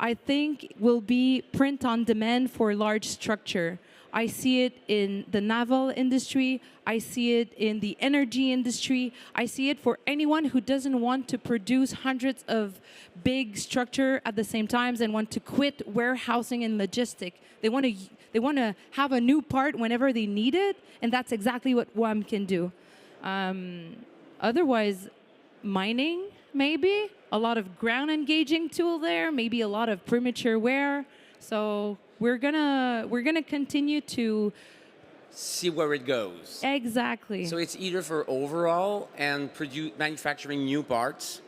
I think, will be print on demand for large structure. I see it in the naval industry. I see it in the energy industry. I see it for anyone who doesn't want to produce hundreds of big structure at the same time and want to quit warehousing and logistic. They want to have a new part whenever they need it, and that's exactly what WAM can do. Otherwise, mining, maybe. A lot of ground engaging tool there, maybe a lot of premature wear. So we're gonna continue to See where it goes. exactly. So it's either for overall and manufacturing new parts.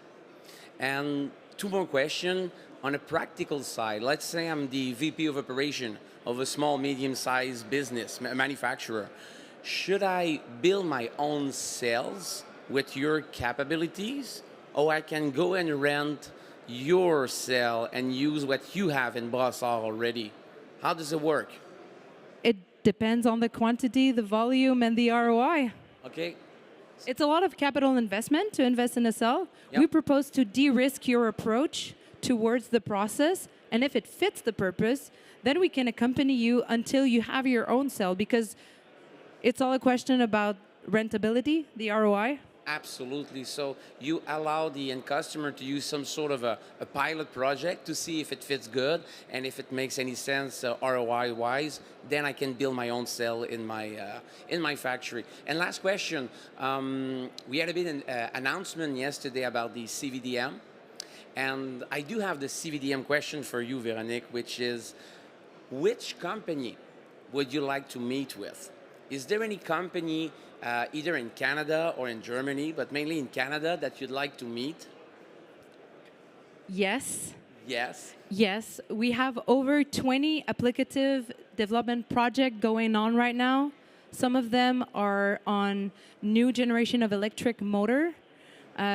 And two more questions on a practical side. Let's say I'm the VP of operation of a small, medium-sized business, manufacturer. Should I build my own sales with your capabilities, or I can go and rent your cell and use what you have in Brossard already? How does it work? It depends on the quantity, the volume, and the ROI. Okay. It's a lot of capital investment to invest in a cell. Yep. We propose to de-risk your approach towards the process, and if it fits the purpose, then we can accompany you until you have your own cell, because it's all a question about rentability, the ROI. Absolutely. So you allow the end customer to use some sort of a pilot project to see if it fits good and if it makes any sense ROI wise. Then I can build my own cell in my factory. And last question, we had a bit an announcement yesterday about the CVDM, and I do have the CVDM question for you, Véronique, which is, which company would you like to meet with? Is there any company, either in Canada or in Germany, but mainly in Canada, that you'd like to meet? Yes. Yes. Yes, we have over 20 applicative development projects going on right now. Some of them are on new generation of electric motor.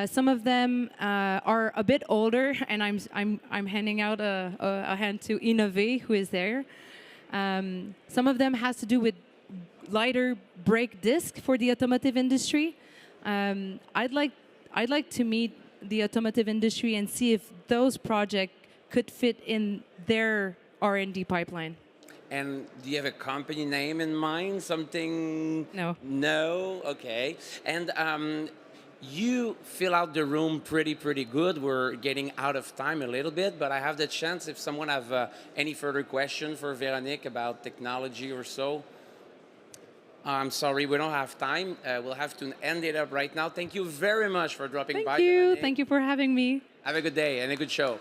Some of them are a bit older, and I'm handing out a hand to Innové, who is there. Some of them has to do with lighter brake disc for the automotive industry. I'd like to meet the automotive industry and see if those projects could fit in their R&D pipeline. And do you have a company name in mind? Something? No. No? Okay. And you fill out the room pretty good. We're getting out of time a little bit, but I have the chance if someone have any further question for Véronique about technology or so. I'm sorry, we don't have time. We'll have to end it up right now. Thank you very much for dropping by. Thank you. Véronique. Thank you for having me. Have a good day and a good show.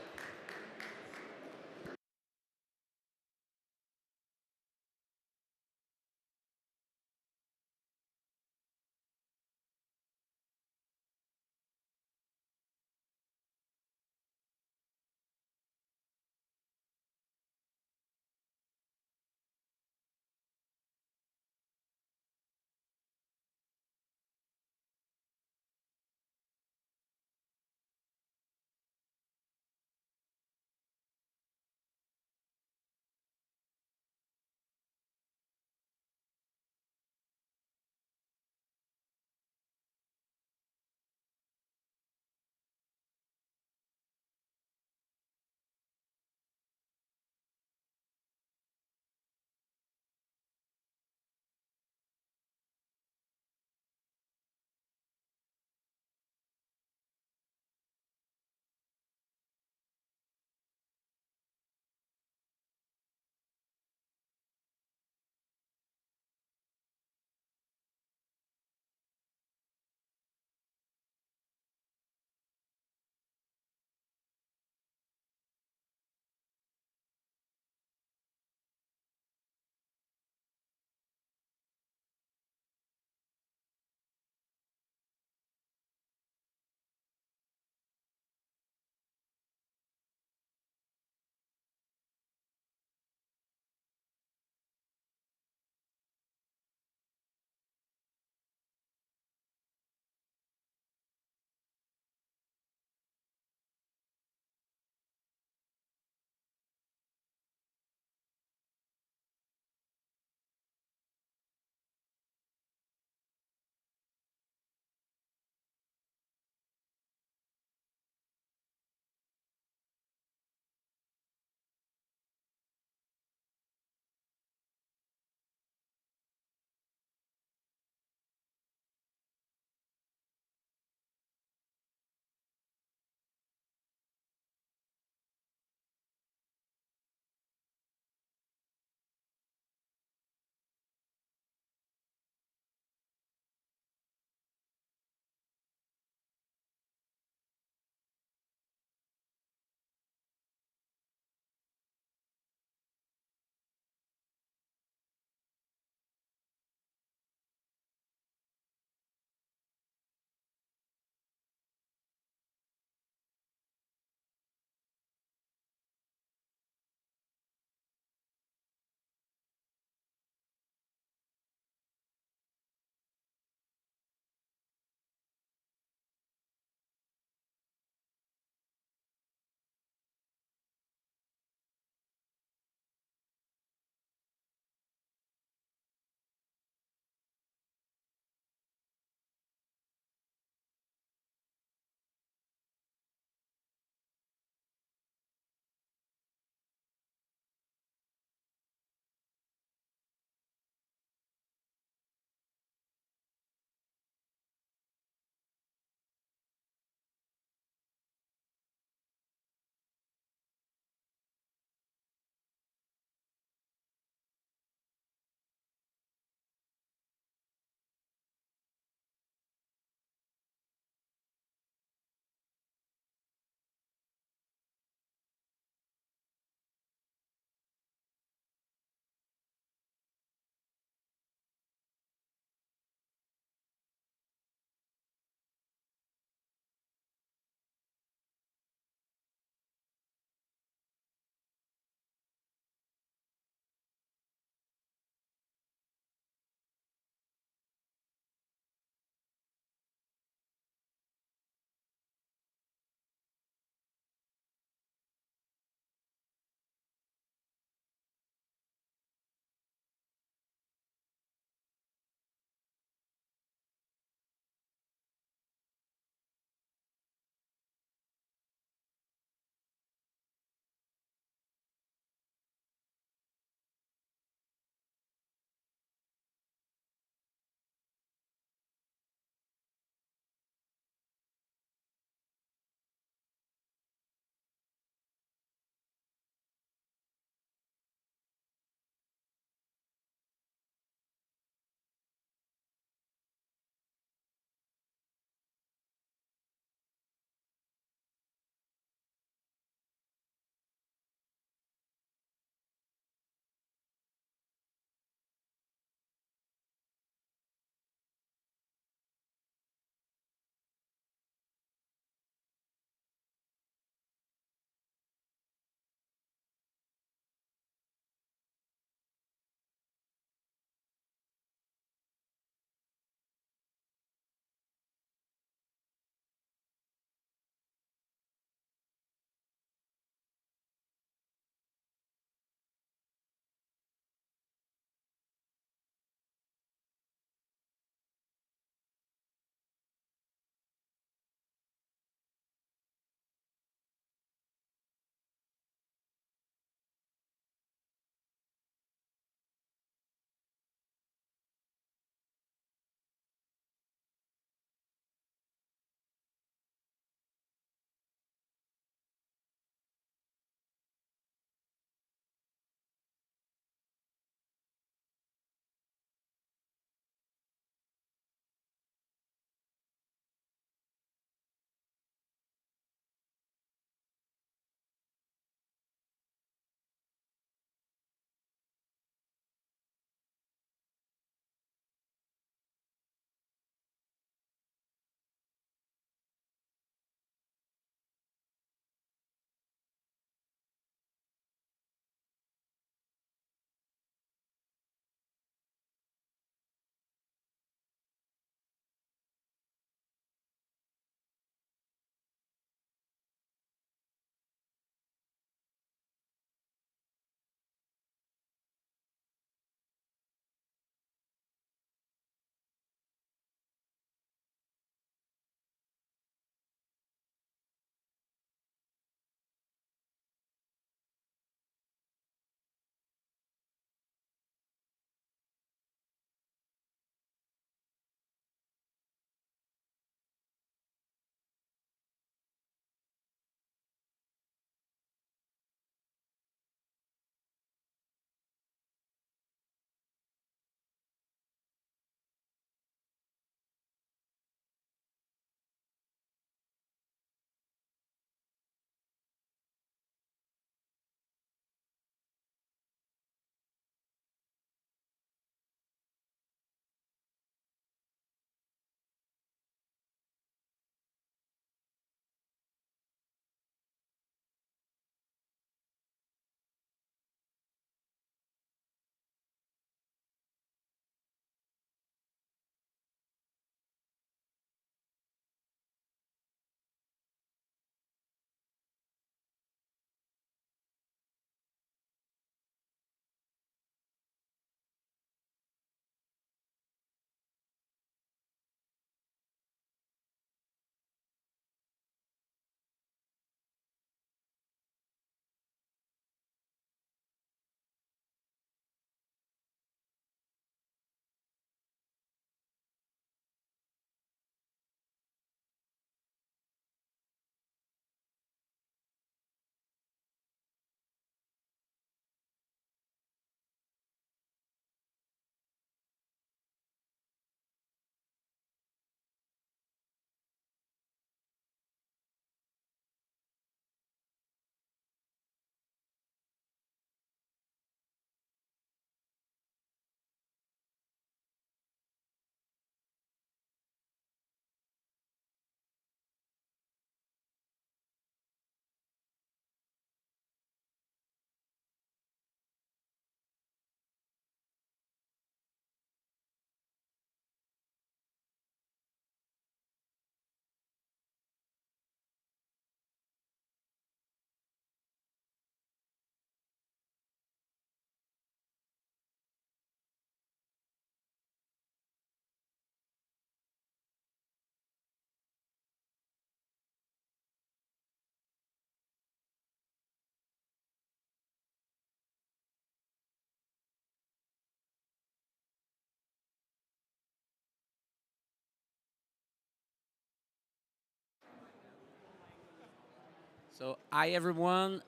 So, hi everyone.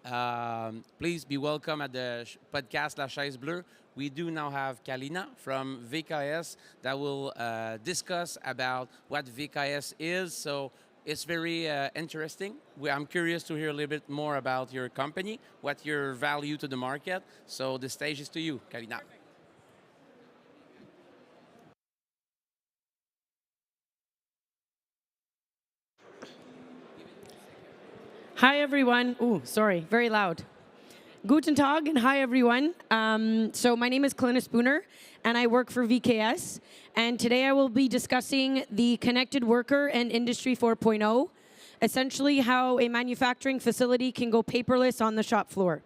Please be welcome at the podcast La Chaise Bleue. We do now have Kalina from VKS that will discuss about what VKS is. So, it's very interesting. I'm curious to hear a little bit more about your company, what your value to the market. So, the stage is to you, Kalina. Hi, everyone. Ooh, sorry, very loud. Guten Tag and hi, everyone. So my name is Kalina Spooner, and I work for VKS. And today I will be discussing the connected worker and Industry 4.0, essentially how a manufacturing facility can go paperless on the shop floor.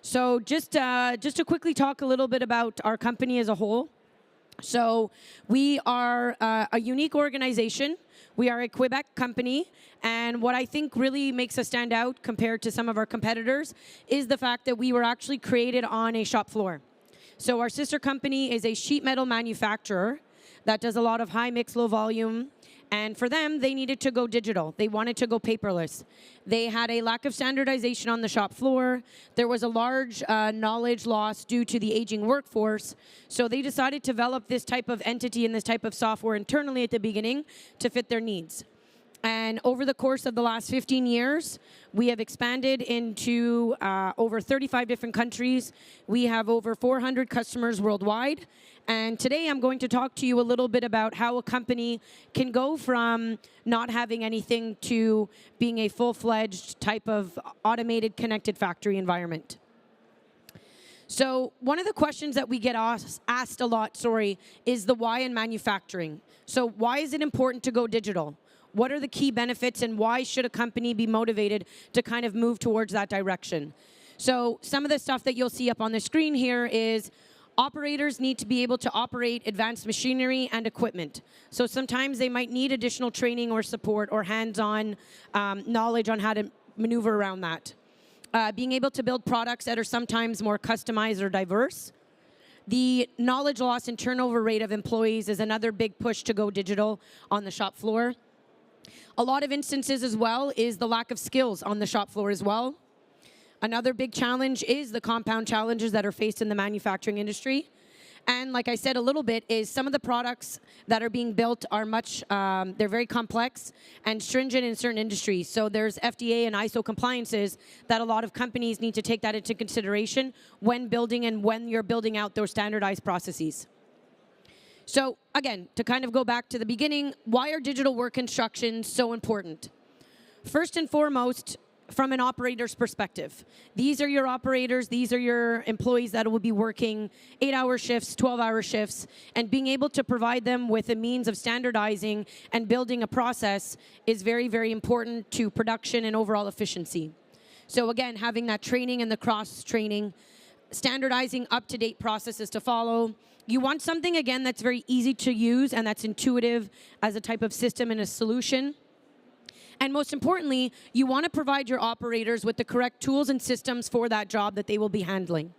So just to quickly talk a little bit about our company as a whole. So we are a unique organization. We are a Quebec company, and what I think really makes us stand out compared to some of our competitors is the fact that we were actually created on a shop floor. So our sister company is a sheet metal manufacturer that does a lot of high mix, low volume, and for them, they needed to go digital. They wanted to go paperless. They had a lack of standardization on the shop floor. There was a large knowledge loss due to the aging workforce. So they decided to develop this type of entity and this type of software internally at the beginning to fit their needs. And over the course of the last 15 years, we have expanded into over 35 different countries. We have over 400 customers worldwide. And today I'm going to talk to you a little bit about how a company can go from not having anything to being a full-fledged type of automated connected factory environment. So one of the questions that we get asked a lot, is the why in manufacturing. So why is it important to go digital? What are the key benefits and why should a company be motivated to kind of move towards that direction? So some of the stuff that you'll see up on the screen here is operators need to be able to operate advanced machinery and equipment. So sometimes they might need additional training or support or hands-on knowledge on how to maneuver around that. Being able to build products that are sometimes more customized or diverse. The knowledge loss and turnover rate of employees is another big push to go digital on the shop floor. A lot of instances as well is the lack of skills on the shop floor as well. Another big challenge is the compound challenges that are faced in the manufacturing industry. And like I said a little bit, is some of the products that are being built are they're very complex and stringent in certain industries. So there's FDA and ISO compliances that a lot of companies need to take that into consideration when building and when you're building out those standardized processes. So again, to kind of go back to the beginning, why are digital work instructions so important? First and foremost, from an operator's perspective. These are your operators, these are your employees that will be working 8-hour shifts, 12-hour shifts, and being able to provide them with a means of standardizing and building a process is very, very important to production and overall efficiency. So again, having that training and the cross-training, standardizing up-to-date processes to follow. You want something, again, that's very easy to use and that's intuitive as a type of system and a solution. And most importantly, you want to provide your operators with the correct tools and systems for that job that they will be handling.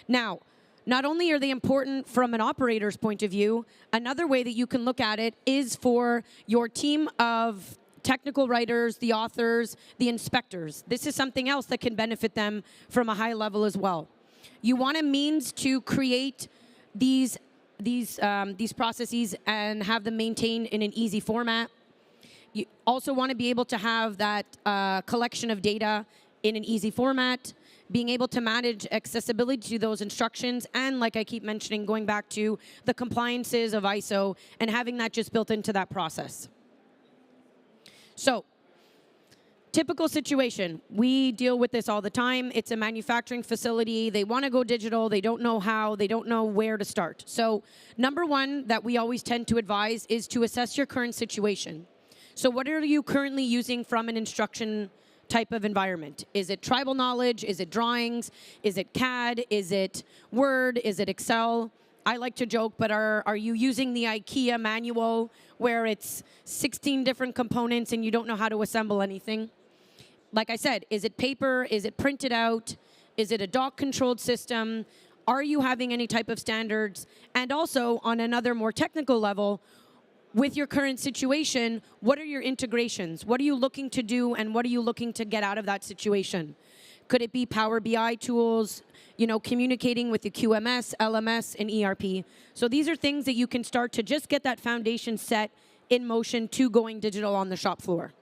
Now, not only are they important from an operator's point of view, another way that you can look at it is for your team of technical writers, the authors, the inspectors. This is something else that can benefit them from a high level as well. You want a means to create these processes and have them maintained in an easy format. You also want to be able to have that collection of data in an easy format, being able to manage accessibility to those instructions, and like I keep mentioning, going back to the compliances of ISO and having that just built into that process. So, typical situation. We deal with this all the time. It's a manufacturing facility. They want to go digital. They don't know how. They don't know where to start. So, number one that we always tend to advise is to assess your current situation. So what are you currently using from an instruction type of environment? Is it tribal knowledge? Is it drawings? Is it CAD? Is it Word? Is it Excel? I like to joke, but are you using the IKEA manual where it's 16 different components and you don't know how to assemble anything? Like I said, is it paper? Is it printed out? Is it a dock-controlled system? Are you having any type of standards? And also, on another more technical level, with your current situation, what are your integrations? What are you looking to do, and what are you looking to get out of that situation? Could it be Power BI tools, communicating with the QMS, LMS, and ERP? So these are things that you can start to just get that foundation set in motion to going digital on the shop floor.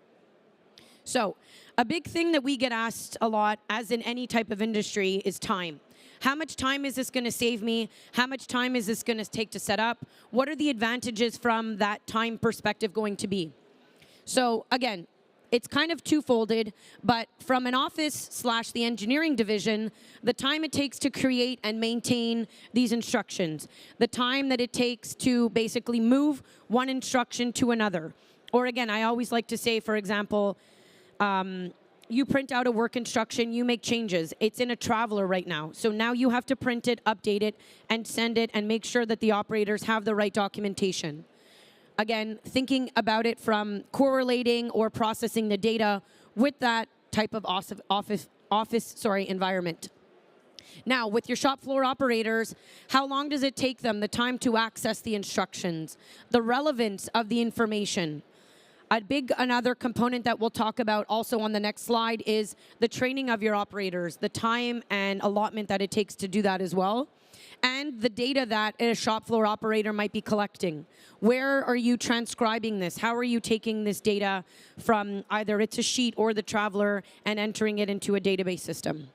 So a big thing that we get asked a lot, as in any type of industry, is time. How much time is this going to save me? How much time is this going to take to set up? What are the advantages from that time perspective going to be? So again, it's kind of twofolded, but from an office / the engineering division, the time it takes to create and maintain these instructions, the time that it takes to basically move one instruction to another. Or again, I always like to say, for example, you print out a work instruction, you make changes. It's in a traveler right now. So now you have to print it, update it, and send it, and make sure that the operators have the right documentation. Again, thinking about it from correlating or processing the data with that type of office environment. Now, with your shop floor operators, how long does it take them, the time to access the instructions, the relevance of the information? Another component that we'll talk about also on the next slide is the training of your operators, the time and allotment that it takes to do that as well, and the data that a shop floor operator might be collecting. Where are you transcribing this? How are you taking this data from either it's a sheet or the traveler and entering it into a database system?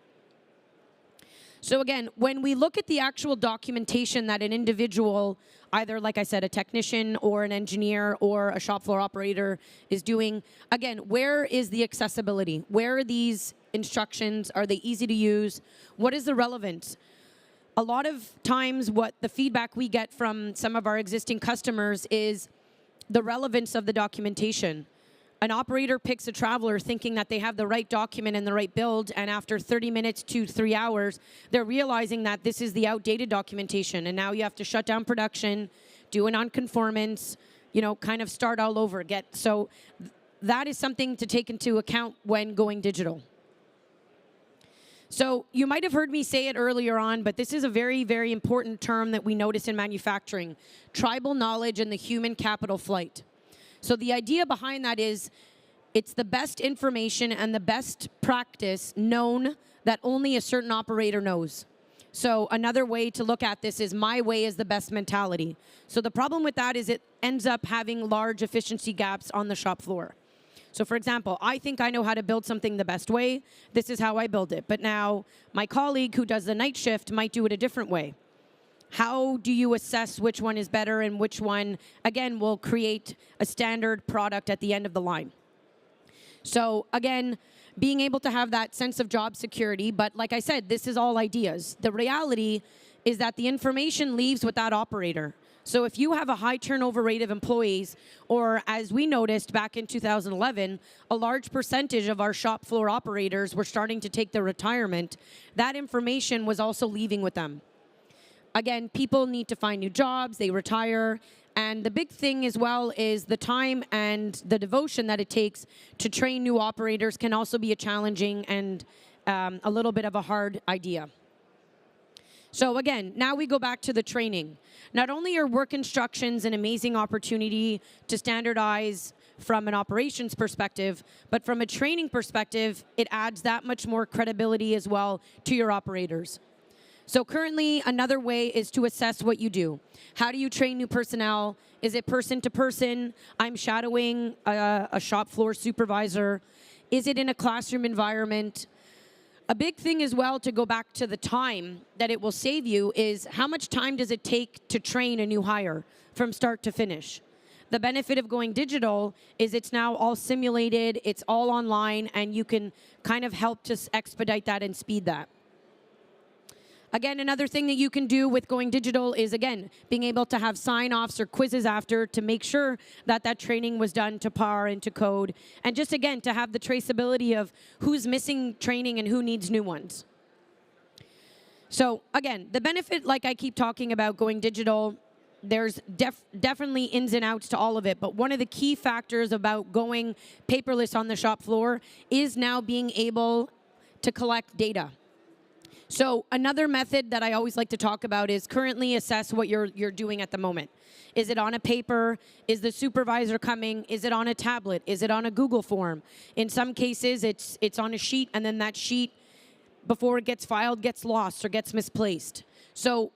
So again, when we look at the actual documentation that an individual, either, like I said, a technician or an engineer or a shop floor operator is doing, again, where is the accessibility? Where are these instructions? Are they easy to use? What is the relevance? A lot of times what the feedback we get from some of our existing customers is the relevance of the documentation. An operator picks a traveler thinking that they have the right document and the right build, and after 30 minutes to 3 hours, they're realizing that this is the outdated documentation, and now you have to shut down production, do a non-conformance, kind of start all over. So that is something to take into account when going digital. So you might have heard me say it earlier on, but this is a very, very important term that we notice in manufacturing: tribal knowledge and the human capital flight. So the idea behind that is it's the best information and the best practice known that only a certain operator knows. So another way to look at this is my way is the best mentality. So the problem with that is it ends up having large efficiency gaps on the shop floor. So for example, I think I know how to build something the best way. This is how I build it. But now my colleague who does the night shift might do it a different way. How do you assess which one is better and which one, again, will create a standard product at the end of the line? So again, being able to have that sense of job security, but like I said, this is all ideas. The reality is that the information leaves with that operator. So if you have a high turnover rate of employees, or as we noticed back in 2011, a large percentage of our shop floor operators were starting to take their retirement, that information was also leaving with them. Again, people need to find new jobs, they retire, and the big thing as well is the time and the devotion that it takes to train new operators can also be a challenging and a little bit of a hard idea. So again, now we go back to the training. Not only are work instructions an amazing opportunity to standardize from an operations perspective, but from a training perspective, it adds that much more credibility as well to your operators. So currently, another way is to assess what you do. How do you train new personnel? Is it person to person? I'm shadowing a shop floor supervisor. Is it in a classroom environment? A big thing as well, to go back to the time that it will save you, is how much time does it take to train a new hire from start to finish? The benefit of going digital is it's now all simulated, it's all online, and you can kind of help to expedite that and speed that. Again, another thing that you can do with going digital is, again, being able to have sign-offs or quizzes after to make sure that that training was done to par and to code. And just, again, to have the traceability of who's missing training and who needs new ones. So, again, the benefit, like I keep talking about going digital, there's definitely ins and outs to all of it. But one of the key factors about going paperless on the shop floor is now being able to collect data. So another method that I always like to talk about is currently assess what you're doing at the moment. Is it on a paper? Is the supervisor coming? Is it on a tablet? Is it on a Google form? In some cases, it's on a sheet, and then that sheet, before it gets filed, gets lost or gets misplaced. So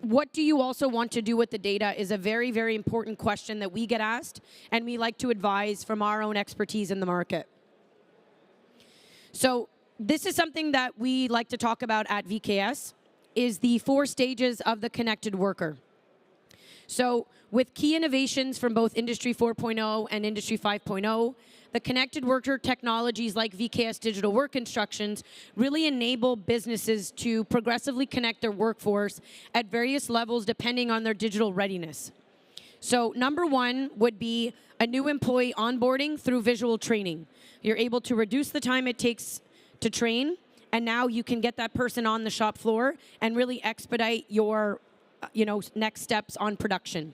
what do you also want to do with the data is a very, very important question that we get asked, and we like to advise from our own expertise in the market. So this is something that we like to talk about at VKS, is the 4 stages of the connected worker. So with key innovations from both Industry 4.0 and Industry 5.0, the connected worker technologies like VKS Digital Work Instructions really enable businesses to progressively connect their workforce at various levels depending on their digital readiness. So number 1 would be a new employee onboarding through visual training. You're able to reduce the time it takes to train, and now you can get that person on the shop floor and really expedite your next steps on production.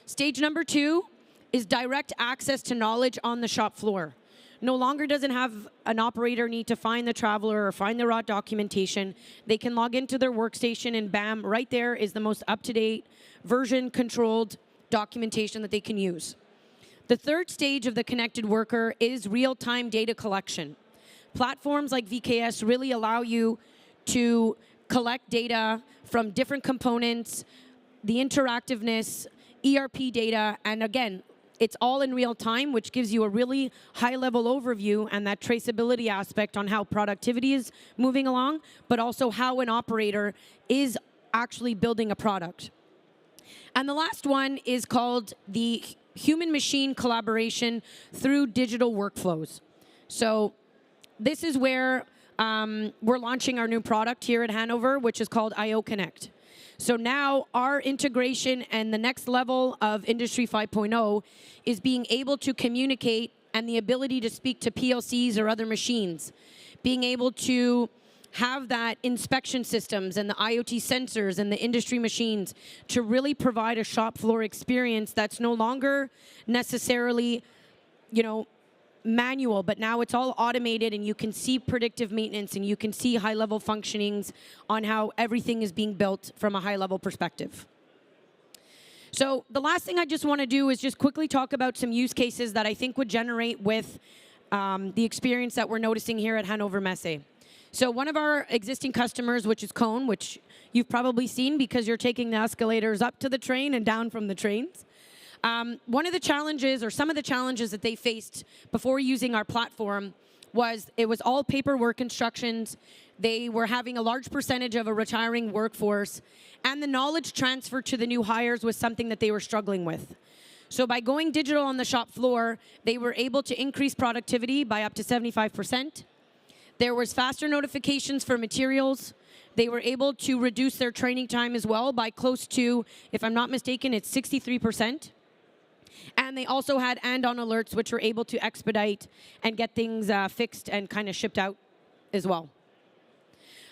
Stage number 2 is direct access to knowledge on the shop floor. No longer does it have an operator need to find the traveler or find the raw documentation. They can log into their workstation and bam, right there is the most up-to-date, version-controlled documentation that they can use. The 3rd stage of the connected worker is real-time data collection. Platforms like VKS really allow you to collect data from different components, the interactiveness, ERP data, and again, it's all in real time, which gives you a really high-level overview and that traceability aspect on how productivity is moving along, but also how an operator is actually building a product. And the last one is called the human-machine collaboration through digital workflows. So this is where we're launching our new product here at Hannover, which is called IO Connect. So now our integration and the next level of Industry 5.0 is being able to communicate and the ability to speak to PLCs or other machines, being able to have that inspection systems and the IoT sensors and the industry machines to really provide a shop floor experience that's no longer necessarily, manual, but now it's all automated and you can see predictive maintenance and you can see high-level functionings on how everything is being built from a high-level perspective. So the last thing I just want to do is just quickly talk about some use cases that I think would generate with the experience that we're noticing here at Hannover Messe. So one of our existing customers, which is Cone, which you've probably seen because you're taking the escalators up to the train and down from the trains. One of the challenges, or some of the challenges that they faced before using our platform was it was all paperwork instructions. They were having a large percentage of a retiring workforce, and the knowledge transfer to the new hires was something that they were struggling with. So by going digital on the shop floor, they were able to increase productivity by up to 75%. There was faster notifications for materials. They were able to reduce their training time as well by close to, if I'm not mistaken, it's 63%. And they also had and-on alerts, which were able to expedite and get things fixed and kind of shipped out as well.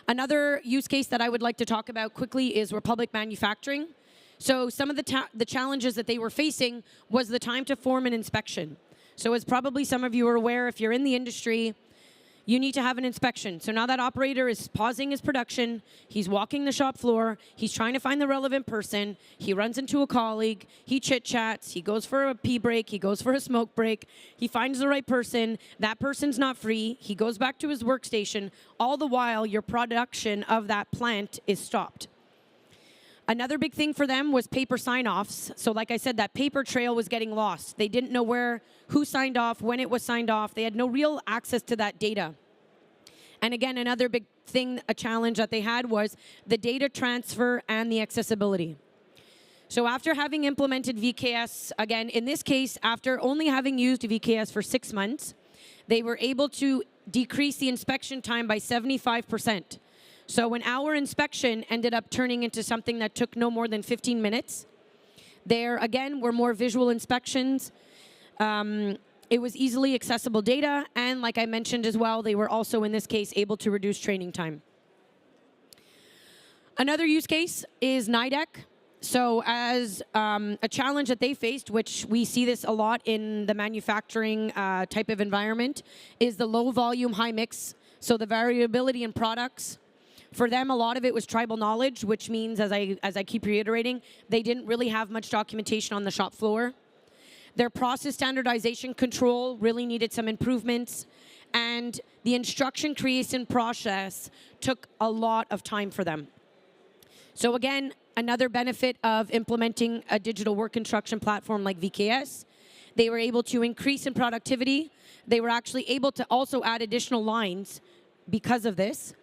Another use case that I would like to talk about quickly is Republic Manufacturing. So some of the challenges that they were facing was the time to form an inspection. So as probably some of you are aware, if you're in the industry, you need to have an inspection. So now that operator is pausing his production, he's walking the shop floor, he's trying to find the relevant person, he runs into a colleague, he chit-chats, he goes for a pee break, he goes for a smoke break, he finds the right person, that person's not free, he goes back to his workstation, all the while your production of that plant is stopped. Another big thing for them was paper sign-offs. So like I said, that paper trail was getting lost. They didn't know who signed off, when it was signed off. They had no real access to that data. And again, another big thing, a challenge that they had was the data transfer and the accessibility. So after having implemented VKS, again, in this case, after only having used VKS for 6 months, they were able to decrease the inspection time by 75%. So an hour inspection ended up turning into something that took no more than 15 minutes. There, again, were more visual inspections. It was easily accessible data, and like I mentioned as well, they were also, in this case, able to reduce training time. Another use case is NIDEC. So as a challenge that they faced, which we see this a lot in the manufacturing type of environment, is the low volume, high mix. So the variability in products. For them, a lot of it was tribal knowledge, which means, as I keep reiterating, they didn't really have much documentation on the shop floor. Their process standardization control really needed some improvements, and the instruction creation process took a lot of time for them. So again, another benefit of implementing a digital work instruction platform like VKS, they were able to increase in productivity. They were actually able to also add additional lines because of this.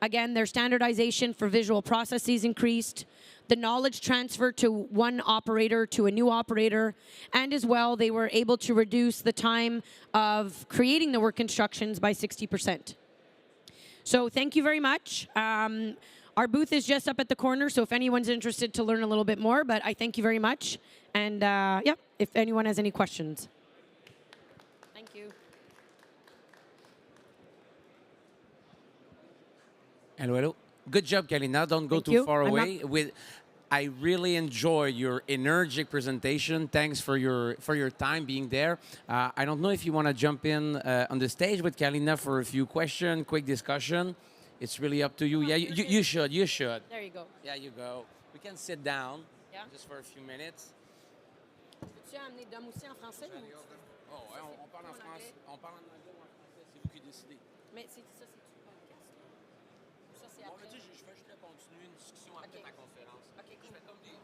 Again, their standardization for visual processes increased, the knowledge transfer to one operator to a new operator, and as well, they were able to reduce the time of creating the work instructions by 60%. So thank you very much. Our booth is just up at the corner, so if anyone's interested to learn a little bit more, but I thank you very much. And yeah, if anyone has any questions. Thank you. Hello, hello. Good job, Kalina. Don't go Thank too you. far I'm away. I really enjoy your energetic presentation. Thanks for your time being there. I don't know if you want to jump in on the stage with Kalina for a few questions, quick discussion. It's really up to you. Yeah, you should. You should. There you go. Yeah, you go. We can sit down Yeah. just for a few minutes. Peux-tu amener Dom aussi en français? Oh, ouais, on parle en français. On parle en anglais ou en français, c'est vous qui décidez. Mais c'est ça, c'est du podcast. Ça, c'est Bon, après. mais tu sais, je fais juste continuer une discussion après ta conférence. OK, Je cool. fais comme des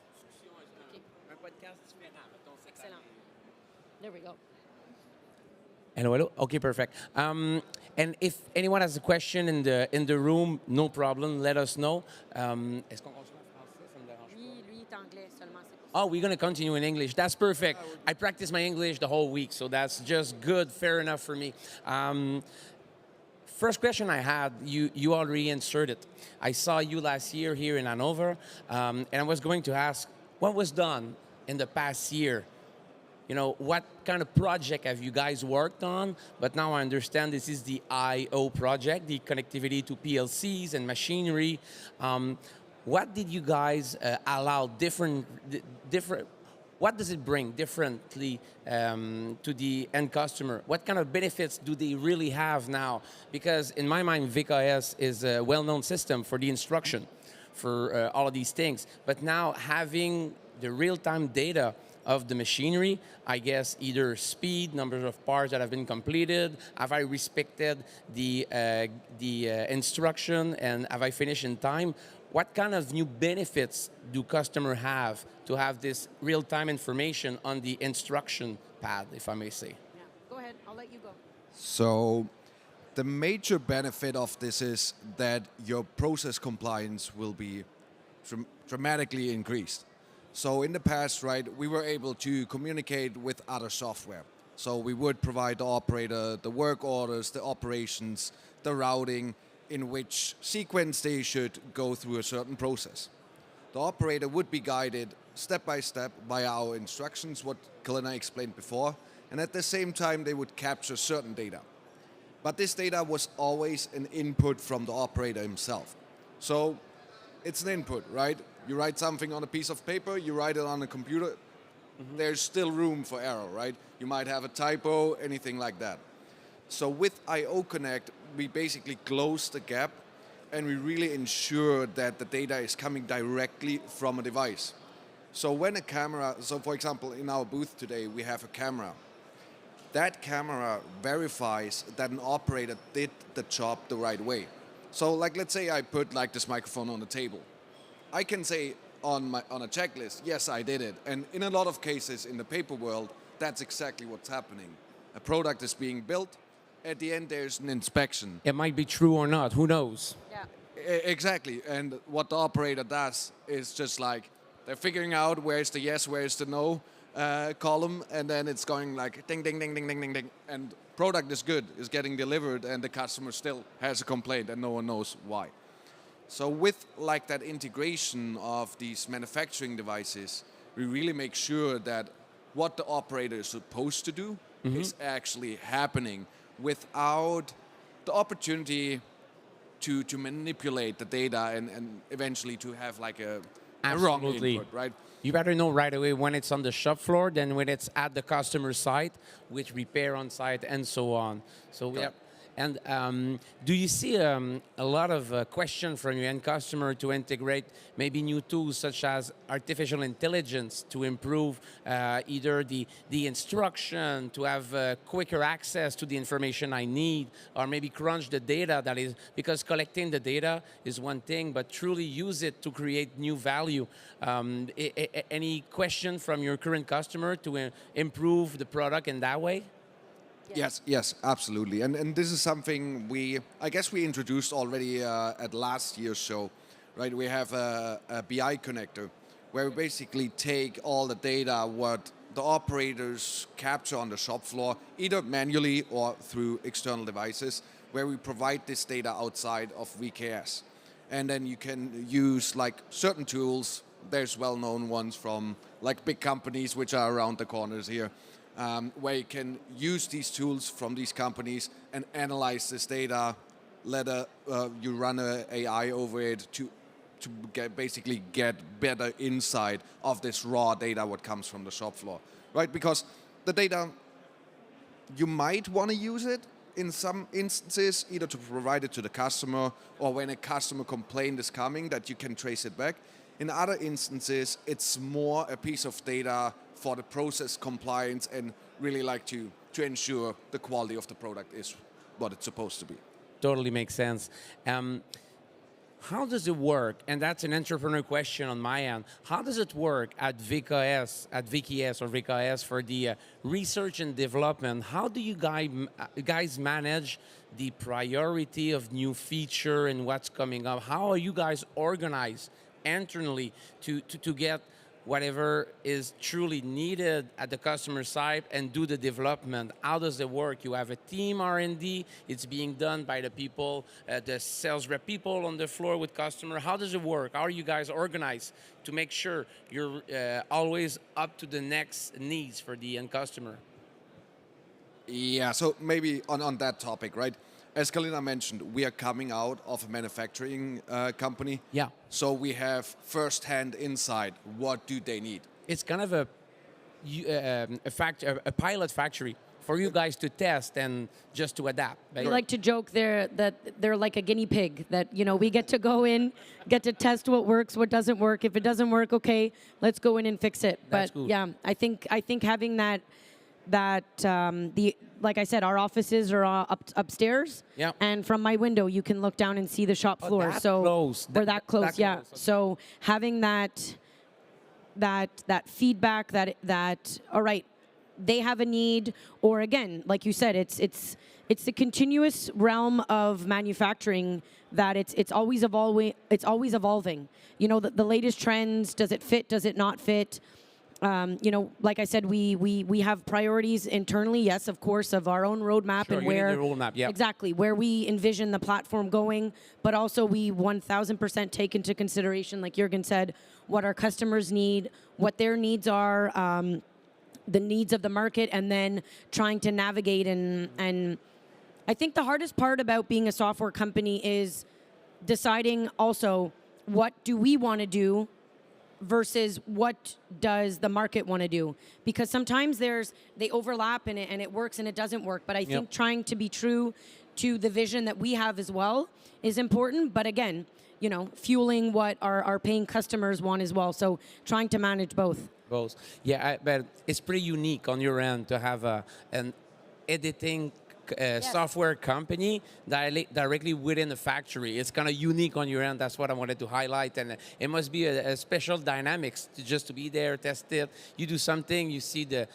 discussions, OK. un podcast différent, mettons. Excellent. There we go. Hello, hello. Okay, perfect. And if anyone has a question in the room, no problem. Let us know. Est-ce qu'on continue en français? Ça me dérange pas. Lui est anglais seulement, c'est pour ça. Oh, we're gonna continue in English. That's perfect. I practice my English the whole week, so that's just good. Fair enough for me. First question I had, you already answered it. I saw you last year here in Hannover, and I was going to ask what was done in the past year. You know, what kind of project have you guys worked on? But now I understand this is the I/O project, the connectivity to PLCs and machinery. What did you guys allow different? What does it bring differently to the end customer? What kind of benefits do they really have now? Because in my mind, VKS is a well-known system for the instruction for all of these things. But now having the real-time data of the machinery, I guess either speed, number of parts that have been completed, have I respected the instruction, and have I finished in time? What kind of new benefits do customers have to have this real-time information on the instruction pad, if I may say? Yeah. Go ahead. I'll let you go. So the major benefit of this is that your process compliance will be dramatically increased. So in the past, right, we were able to communicate with other software. So we would provide the operator the work orders, the operations, the routing, in which sequence they should go through a certain process. The operator would be guided step by step by our instructions, what Kalina explained before, and at the same time they would capture certain data. But this data was always an input from the operator himself. So it's an input, right? You write something on a piece of paper, you write it on a computer, there's still room for error, right? You might have a typo, anything like that. So with IO Connect, we basically close the gap and we really ensure that the data is coming directly from a device. So when a camera, so for example, in our booth today, we have a camera. That camera verifies that an operator did the job the right way. So like, let's say I put like this microphone on the table. I can say on a checklist, yes, I did it. And in a lot of cases in the paper world, that's exactly what's happening. A product is being built. At the end, there's an inspection. It might be true or not. Who knows? Yeah. Exactly. And what the operator does is just like they're figuring out where's the yes, where's the no column, and then it's going like ding, ding, ding, ding, ding, ding, ding. And product is good, is getting delivered, and the customer still has a complaint, and no one knows why. So with like that integration of these manufacturing devices, we really make sure that what the operator is supposed to do is actually happening without the opportunity to manipulate the data and eventually to have like a wrong input, right? You better know right away when it's on the shop floor than when it's at the customer site, with repair on site and so on. So yeah. And do you see a lot of question from your end customer to integrate maybe new tools such as artificial intelligence to improve either the instruction, to have quicker access to the information I need, or maybe crunch the data that is, because collecting the data is one thing, but truly use it to create new value. Any question from your current customer to improve the product in that way? Yes, absolutely. And this is something I guess we introduced already at last year's show, right? We have a BI connector where we basically take all the data, what the operators capture on the shop floor, either manually or through external devices, where we provide this data outside of VKS. And then you can use like certain tools. There's well-known ones from like big companies which are around the corners here, where you can use these tools from these companies and analyze this data. You run an AI over it to basically get better insight of this raw data what comes from the shop floor, right? Because the data, you might want to use it in some instances, either to provide it to the customer or when a customer complaint is coming that you can trace it back. In other instances, it's more a piece of data for the process compliance and really like to ensure the quality of the product is what it's supposed to be. Totally makes sense. How does it work? And that's an entrepreneur question on my end. How does it work at VKS or VKS for the research and development? How do you guys manage the priority of new feature and what's coming up? How are you guys organized internally to get whatever is truly needed at the customer side and do the development? How does it work? You have a team R&D, it's being done by the people, the sales rep people on the floor with customer. How does it work? How are you guys organized to make sure you're always up to the next needs for the end customer? Yeah, so maybe on that topic, right? As Kalina mentioned, we are coming out of a manufacturing company. Yeah. So we have first-hand insight. What do they need? It's kind of a pilot factory for you guys to test and just to adapt. We like to joke that they're like a guinea pig, that we get to go in, get to test what works, what doesn't work. If it doesn't work, okay, let's go in and fix it. That's But cool. yeah, I think having that like I said, our offices are upstairs. Yeah. And from my window, you can look down and see the shop floor. That so close. we're that close, That yeah. close. So having that feedback, that all right, they have a need, or again, like you said, it's the continuous realm of manufacturing that it's always evolving. It's always evolving. The latest trends. Does it fit? Does it not fit? Like I said, we have priorities internally, yes, of course, of our own roadmap. Sure, and you need where the roadmap, yeah. exactly where we envision the platform going, but also we 1,000% take into consideration, like Jürgen said, what our customers need, what their needs are, the needs of the market, and then trying to navigate. And I think the hardest part about being a software company is deciding also what do we want to do versus what does the market want to do, because sometimes they overlap and it works and it doesn't work. But I think trying to be true to the vision that we have as well is important. But again, fueling what our paying customers want as well. So trying to manage both. Both. Yeah, but it's pretty unique on your end to have an editing software company directly within the factory. It's kind of unique on your end. That's what I wanted to highlight. And it must be a special dynamics to be there, test it. You do something, you see the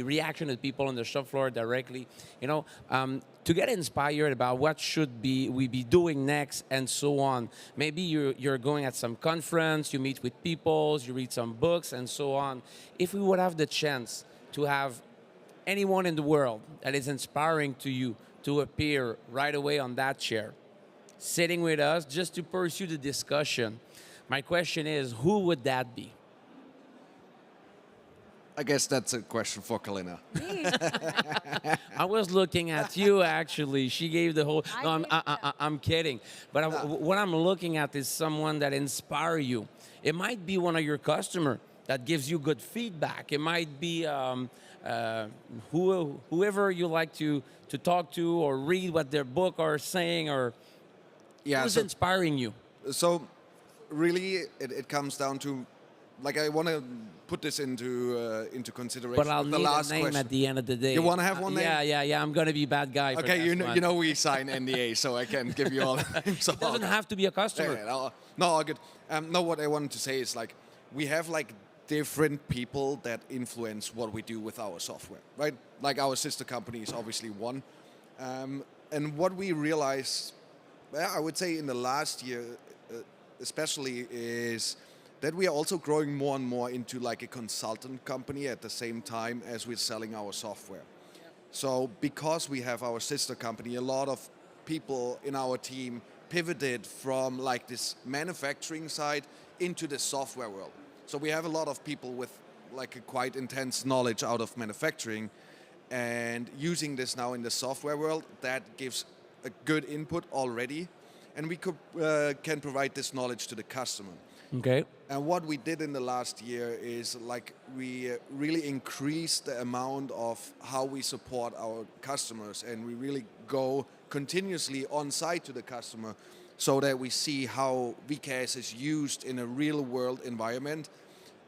reaction of people on the shop floor directly. To get inspired about what should we be doing next and so on. Maybe you're going at some conference, you meet with people, you read some books and so on. If we would have the chance to have anyone in the world that is inspiring to you to appear right away on that chair, sitting with us just to pursue the discussion, my question is, who would that be? I guess that's a question for Kalina. I was looking at you, actually. She gave the whole... No, I'm kidding. But what I'm looking at is someone that inspires you. It might be one of your customers that gives you good feedback. It might be whoever you like to talk to or read what their book are saying, or who's inspiring you? So really, it comes down to, like, I want to put this into consideration. But I'll the need last a name question. at the end of the day. You want to have one name? Yeah. I'm gonna be bad guy. For Okay, that one. you know we sign NDA, so I can't give you all the names. It doesn't have to be a customer. No, all good. No, what I wanted to say is, like, we have like different people that influence what we do with our software, right? Like, our sister company is obviously one. And what we realized, I would say in the last year especially, is that we are also growing more and more into like a consultant company at the same time as we're selling our software. So because we have our sister company, a lot of people in our team pivoted from like this manufacturing side into the software world. So we have a lot of people with like a quite intense knowledge out of manufacturing, and using this now in the software world, that gives a good input already, and we can provide this knowledge to the customer. Okay. And what we did in the last year is like we really increased the amount of how we support our customers, and we really go continuously on site to the customer so that we see how VKS is used in a real world environment.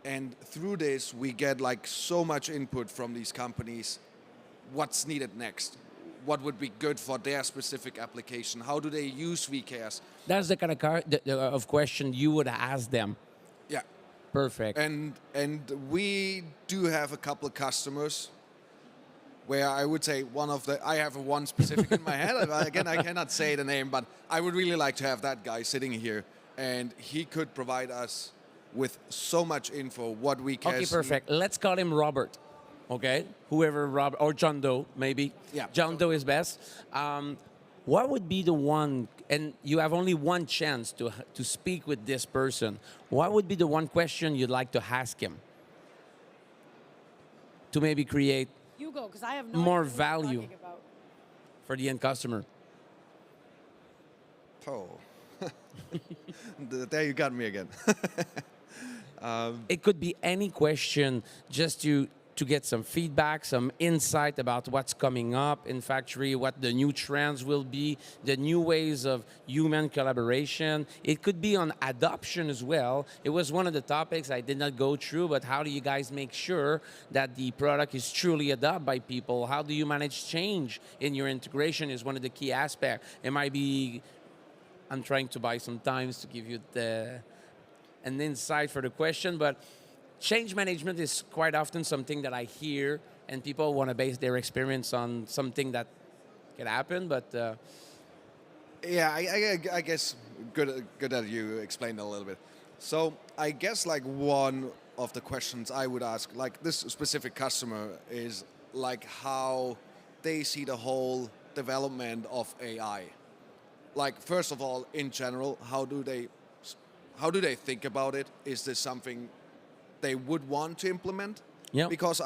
And through this, we get like so much input from these companies. What's needed next? What would be good for their specific application? How do they use VKS? That's the kind of question you would ask them. Yeah. Perfect. And we do have a couple of customers where I would say I have one specific in my head. Again, I cannot say the name, but I would really like to have that guy sitting here, and he could provide us with so much info, what we can. Okay, perfect. Let's call him Robert. Okay, whoever Robert, or John Doe, maybe. Yeah. John Doe is best. What would be the one, and you have only one chance to speak with this person, what would be the one question you'd like to ask him to maybe create You go, because I have no more idea what you're value talking about. for the end customer? Oh. There you got me again. It could be any question, just to get some feedback, some insight about what's coming up in factory, what the new trends will be, the new ways of human collaboration. It could be on adoption as well. It was one of the topics I did not go through, but how do you guys make sure that the product is truly adopted by people? How do you manage change in your integration is one of the key aspects. I'm trying to buy some time to give you an insight for the question, but change management is quite often something that I hear, and people want to base their experience on something that can happen, but... Yeah, I guess good that you explained a little bit. So I guess like one of the questions I would ask, like this specific customer, is like how they see the whole development of AI. Like, first of all, in general, how do they think about it? Is this something they would want to implement? Yeah. Because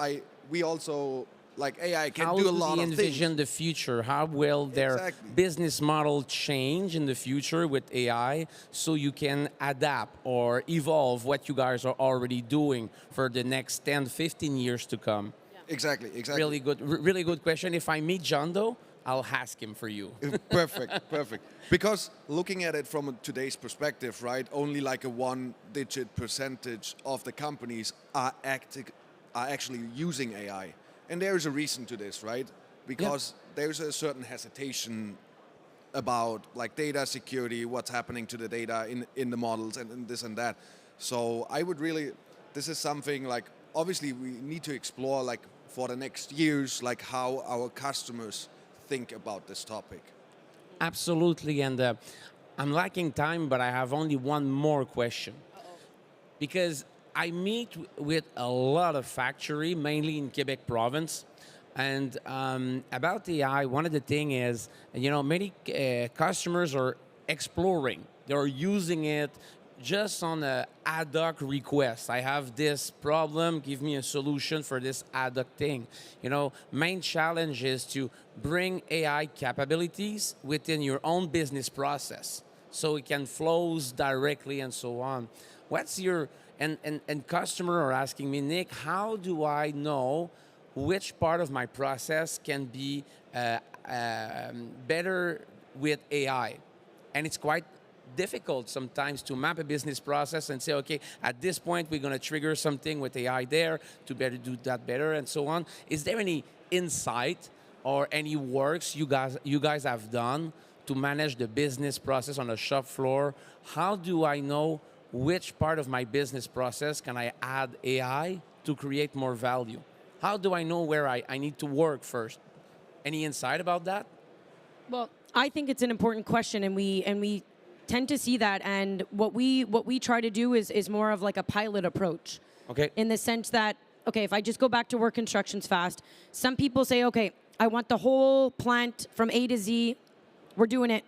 we also, like, AI can how do a lot they of things. envision the future? How will their Exactly. business model change in the future with AI, so you can adapt or evolve what you guys are already doing for the next 10, 15 years to come? Exactly. Really good question. If I meet John Doe, I'll ask him for you. Perfect. Because looking at it from today's perspective, right, only like a one-digit percentage of the companies are actually using AI. And there is a reason to this, right? Because there's a certain hesitation about like data security, what's happening to the data in the models and this and that. So I would really, this is something like, obviously we need to explore like for the next years, like how our customers think about this topic. Absolutely, and I'm lacking time, but I have only one more question. Because I meet with a lot of factory, mainly in Quebec province, and about AI, one of the things is, many customers are exploring. They're using it just on a ad hoc request. I have this problem, give me a solution for this ad hoc thing. Main challenge is to bring AI capabilities within your own business process so it can flows directly and so on. What's your, and customer are asking me, Nick, how do I know which part of my process can be better with AI. And it's quite difficult sometimes to map a business process and say, okay, at this point, we're going to trigger something with AI there to better do that better and so on. Is there any insight or any works you guys have done to manage the business process on the shop floor? How do I know which part of my business process can I add AI to create more value? How do I know where I need to work first? Any insight about that? Well, I think it's an important question, and we tend to see that. And what we try to do is more of like a pilot approach. Okay. In the sense that, okay, if I just go back to work instructions fast, some people say, okay, I want the whole plant from A to Z. We're doing it.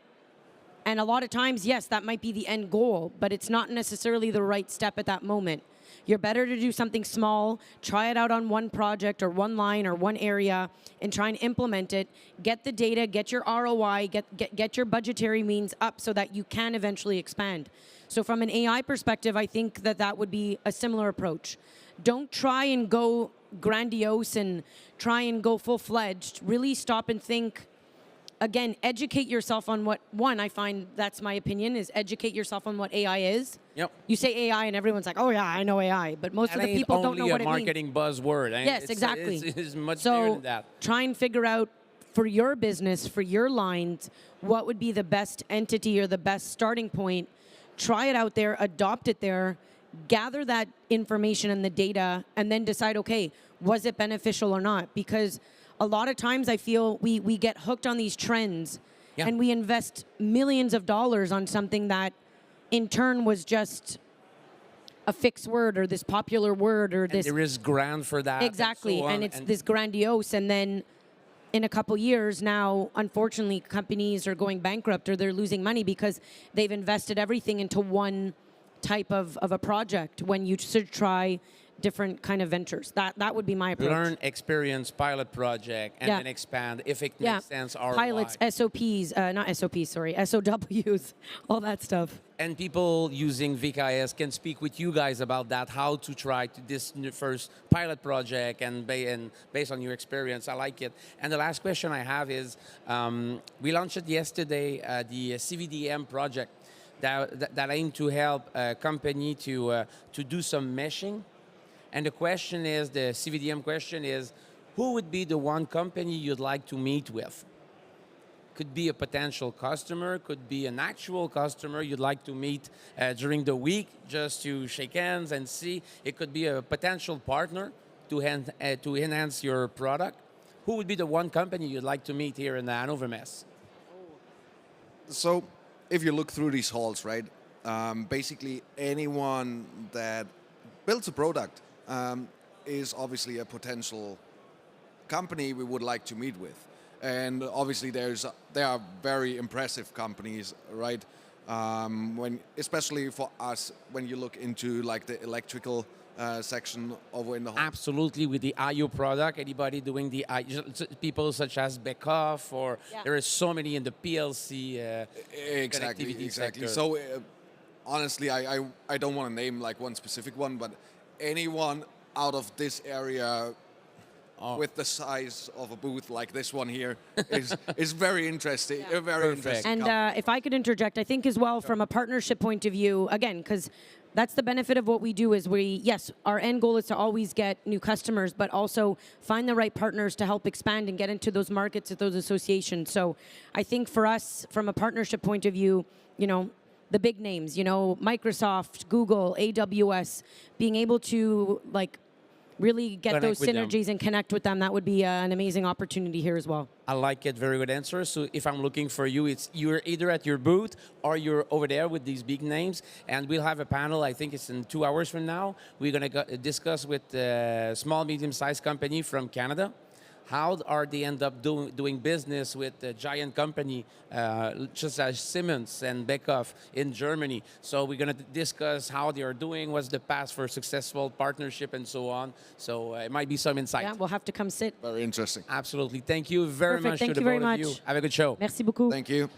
And a lot of times, yes, that might be the end goal, but it's not necessarily the right step at that moment. You're better to do something small, try it out on one project or one line or one area, and try and implement it. Get the data, get your ROI, get your budgetary means up so that you can eventually expand. So from an AI perspective, I think that would be a similar approach. Don't try and go grandiose and try and go full-fledged. Really stop and think. Again, educate yourself on what, one, I find that's my opinion, is educate yourself on what AI is. Yep. You say AI and everyone's like, oh yeah, I know AI. But most of the people don't know what it means. Only a marketing buzzword. Yes, exactly. It's much so bigger than that. Try and figure out for your business, for your lines, what would be the best entity or the best starting point. Try it out there, adopt it there, gather that information and the data, and then decide, okay, was it beneficial or not? Because a lot of times I feel we get hooked on these trends and we invest millions of dollars on something that in turn was just a fixed word or this popular word or this. There is ground for that. Exactly, and, so and it's this grandiose, and then in a couple years now, unfortunately, companies are going bankrupt or they're losing money because they've invested everything into one type of a project when you should try different kind of ventures. That would be my approach. Learn, experience, pilot project, and then expand if it makes sense. ROI. Pilots, SOPs, not SOPs, sorry, SOWs, all that stuff. And people using VKS can speak with you guys about that, how to try to this first pilot project and based on your experience. I like it. And the last question I have is, we launched it yesterday, the CVDM project that aimed to help a company to do some meshing. And the question is, the CVDM question is, who would be the one company you'd like to meet with? Could be a potential customer, could be an actual customer you'd like to meet during the week just to shake hands and see. It could be a potential partner to enhance your product. Who would be the one company you'd like to meet here in the Hannover Mess? So if you look through these halls, right, basically anyone that builds a product is obviously a potential company we would like to meet with. And obviously there are very impressive companies, right? Especially for us, when you look into like the electrical section over in the hall. Absolutely, with the IO product, anybody doing the people such as Beckhoff, or there are so many in the PLC connectivity sector. So honestly, I don't want to name like one specific one, but anyone out of this area with the size of a booth like this one here is very interesting. A very interesting. And if I could interject, I think as well from a partnership point of view, again, because that's the benefit of what we do is our end goal is to always get new customers, but also find the right partners to help expand and get into those markets, those associations. So I think for us, from a partnership point of view, the big names, Microsoft, Google, AWS, being able to really get those synergies and connect with them, that would be an amazing opportunity here as well. I like it. Very good answer. So if I'm looking for you, you're either at your booth or you're over there with these big names. And we'll have a panel, I think it's in 2 hours from now. We're going to discuss with a small, medium-sized company from Canada. How are they end up doing business with a giant company such as Siemens and Beckhoff in Germany? So we're going to discuss how they are doing, what's the path for successful partnership, and so on. So it might be some insight. Yeah, we'll have to come sit. Very interesting. Absolutely. Thank you very much Thank to the you very both of much. you. Have a good show. Merci beaucoup. Thank you.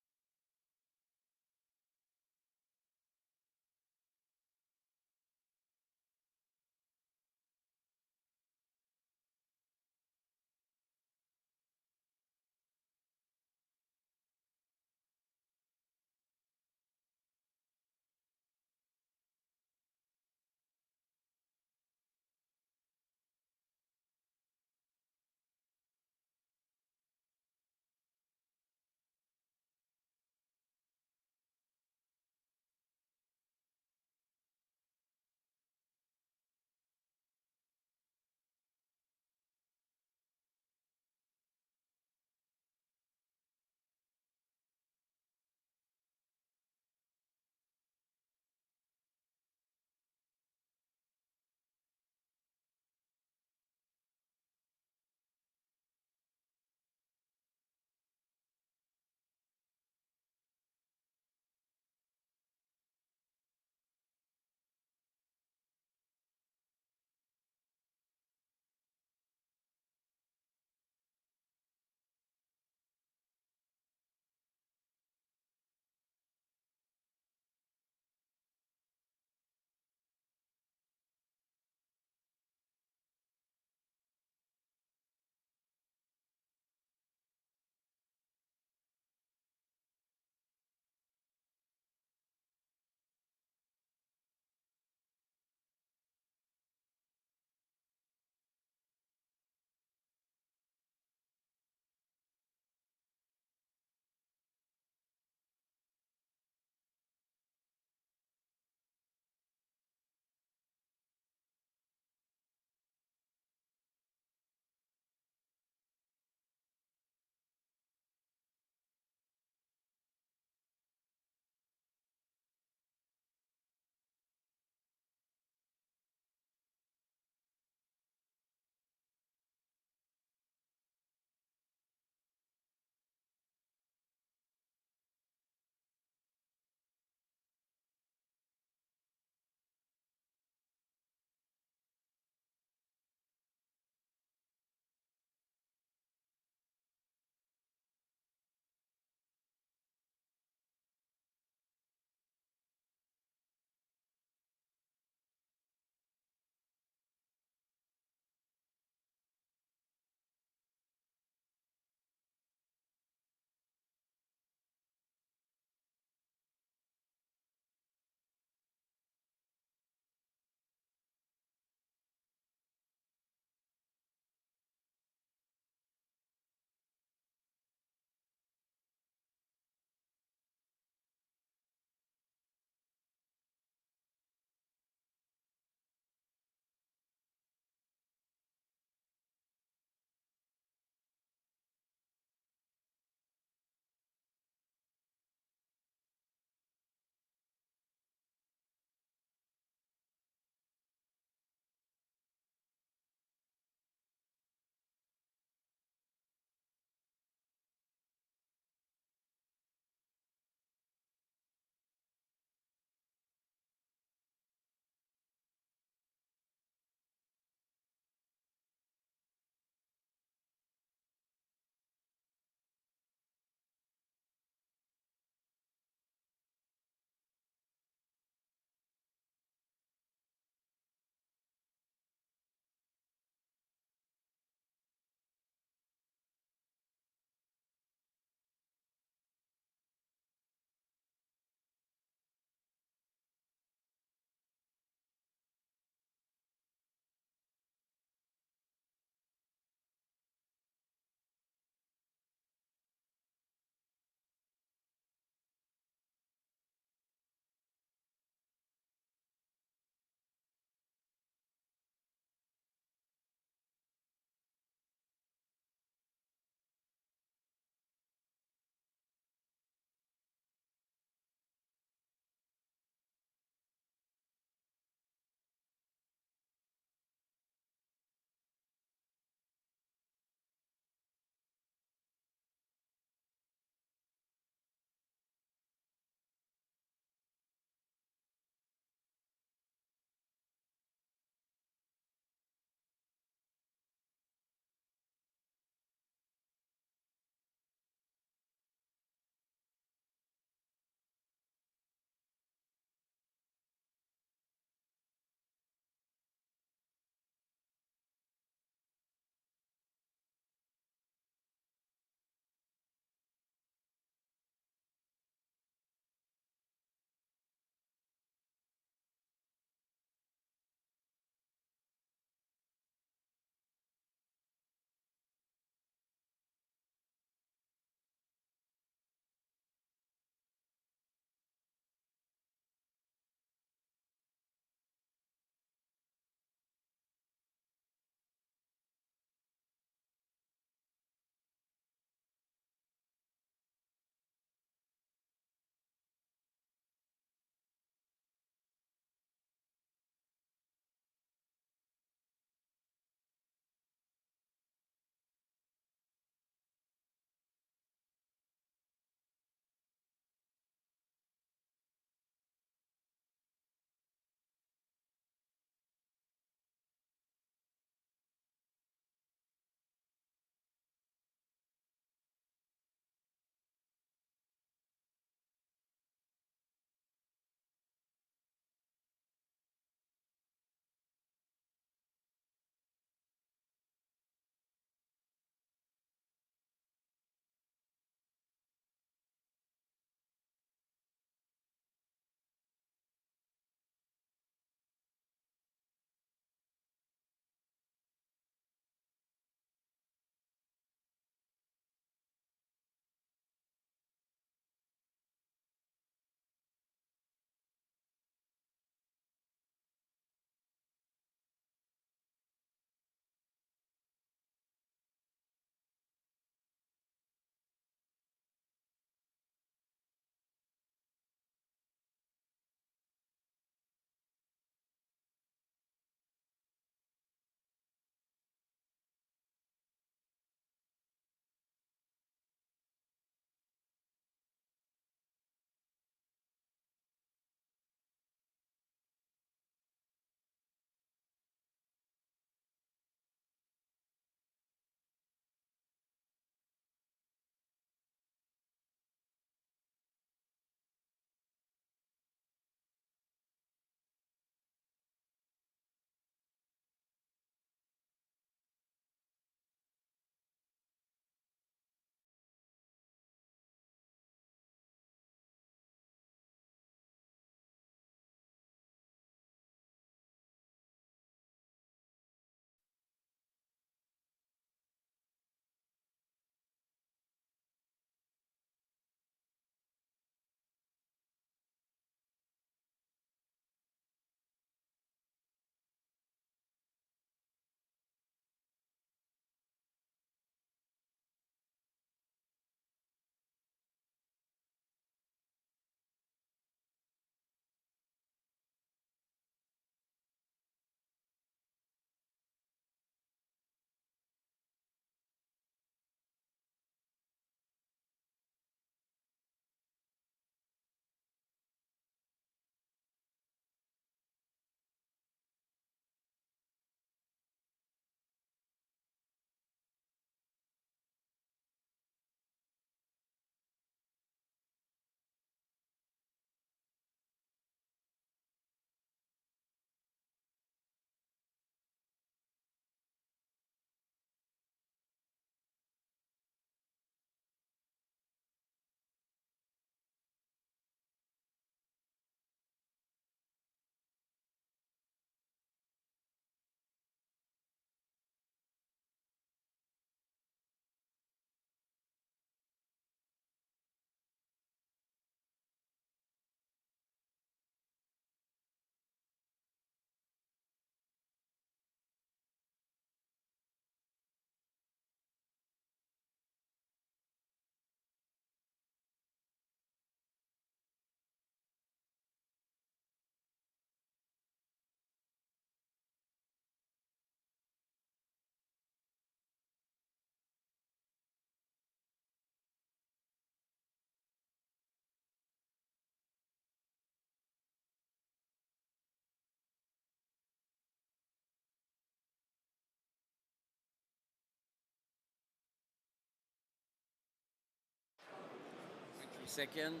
second.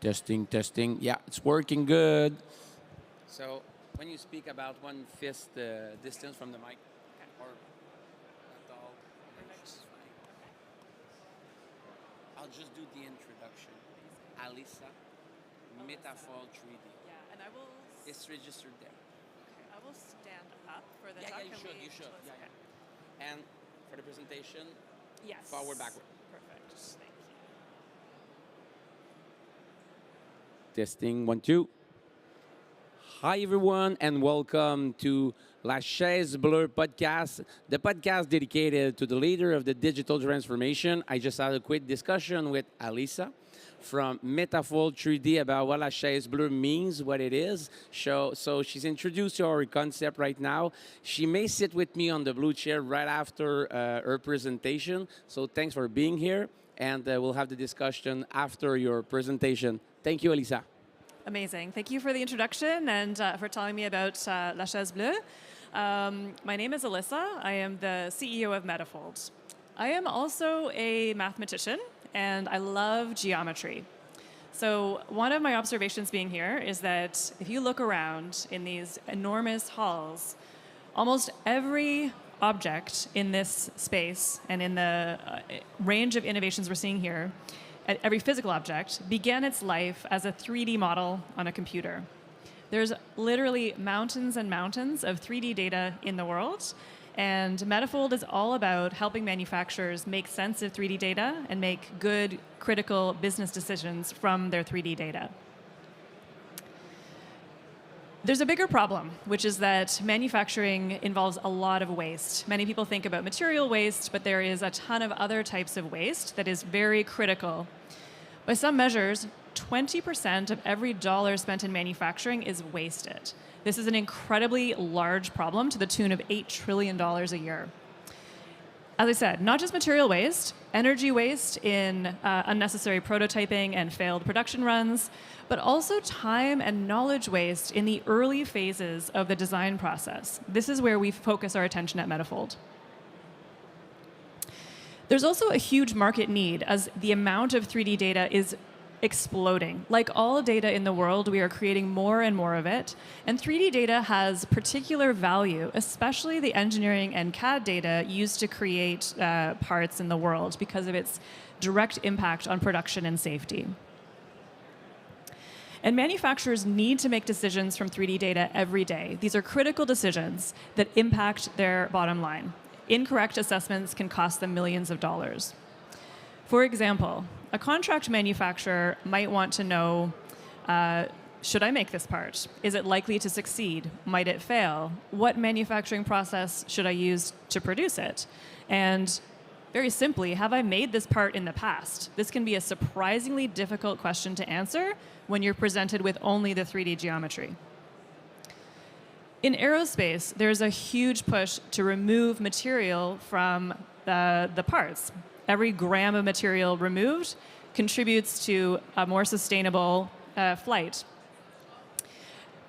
Testing, testing. Yeah, it's working good. So when you speak about 1 fist distance from the mic, or not all, I'll just do the introduction. Alisa, Metaphor 3D. Yeah, and I will. It's registered there. Okay, I will stand up for the Yeah, talk. yeah, you should. Yeah, Okay. yeah. And for the presentation, Yes. forward, backward. Perfect. Thank you. Testing 1, 2. Hi, everyone, and welcome to La Chaise Bleue podcast, the podcast dedicated to the leader of the digital transformation. I just had a quick discussion with Alisa from Metaphor 3D about what La Chaise Bleue means, what it is. So she's introduced to our concept right now. She may sit with me on the blue chair right after her presentation. So thanks for being here, and we'll have the discussion after your presentation. Thank you, Alisa. Amazing. Thank you for the introduction and for telling me about La Chaise Bleue. My name is Alyssa. I am the CEO of Metafold. I am also a mathematician, and I love geometry. So one of my observations being here is that if you look around in these enormous halls, almost every object in this space and in the range of innovations we're seeing here, every physical object began its life as a 3D model on a computer. There's literally mountains and mountains of 3D data in the world, and Metafold is all about helping manufacturers make sense of 3D data and make good, critical business decisions from their 3D data. There's a bigger problem, which is that manufacturing involves a lot of waste. Many people think about material waste, but there is a ton of other types of waste that is very critical. By some measures, 20% of every dollar spent in manufacturing is wasted. This is an incredibly large problem to the tune of $8 trillion a year. As I said, not just material waste, energy waste in unnecessary prototyping and failed production runs, but also time and knowledge waste in the early phases of the design process. This is where we focus our attention at Metafold. There's also a huge market need as the amount of 3D data is exploding. Like all data in the world, we are creating more and more of it. And 3D data has particular value, especially the engineering and CAD data used to create parts in the world because of its direct impact on production and safety. And manufacturers need to make decisions from 3D data every day. These are critical decisions that impact their bottom line. Incorrect assessments can cost them millions of dollars. For example, a contract manufacturer might want to know, should I make this part? Is it likely to succeed? Might it fail? What manufacturing process should I use to produce it? And very simply, have I made this part in the past? This can be a surprisingly difficult question to answer when you're presented with only the 3D geometry. In aerospace, there's a huge push to remove material from the parts. Every gram of material removed contributes to a more sustainable flight.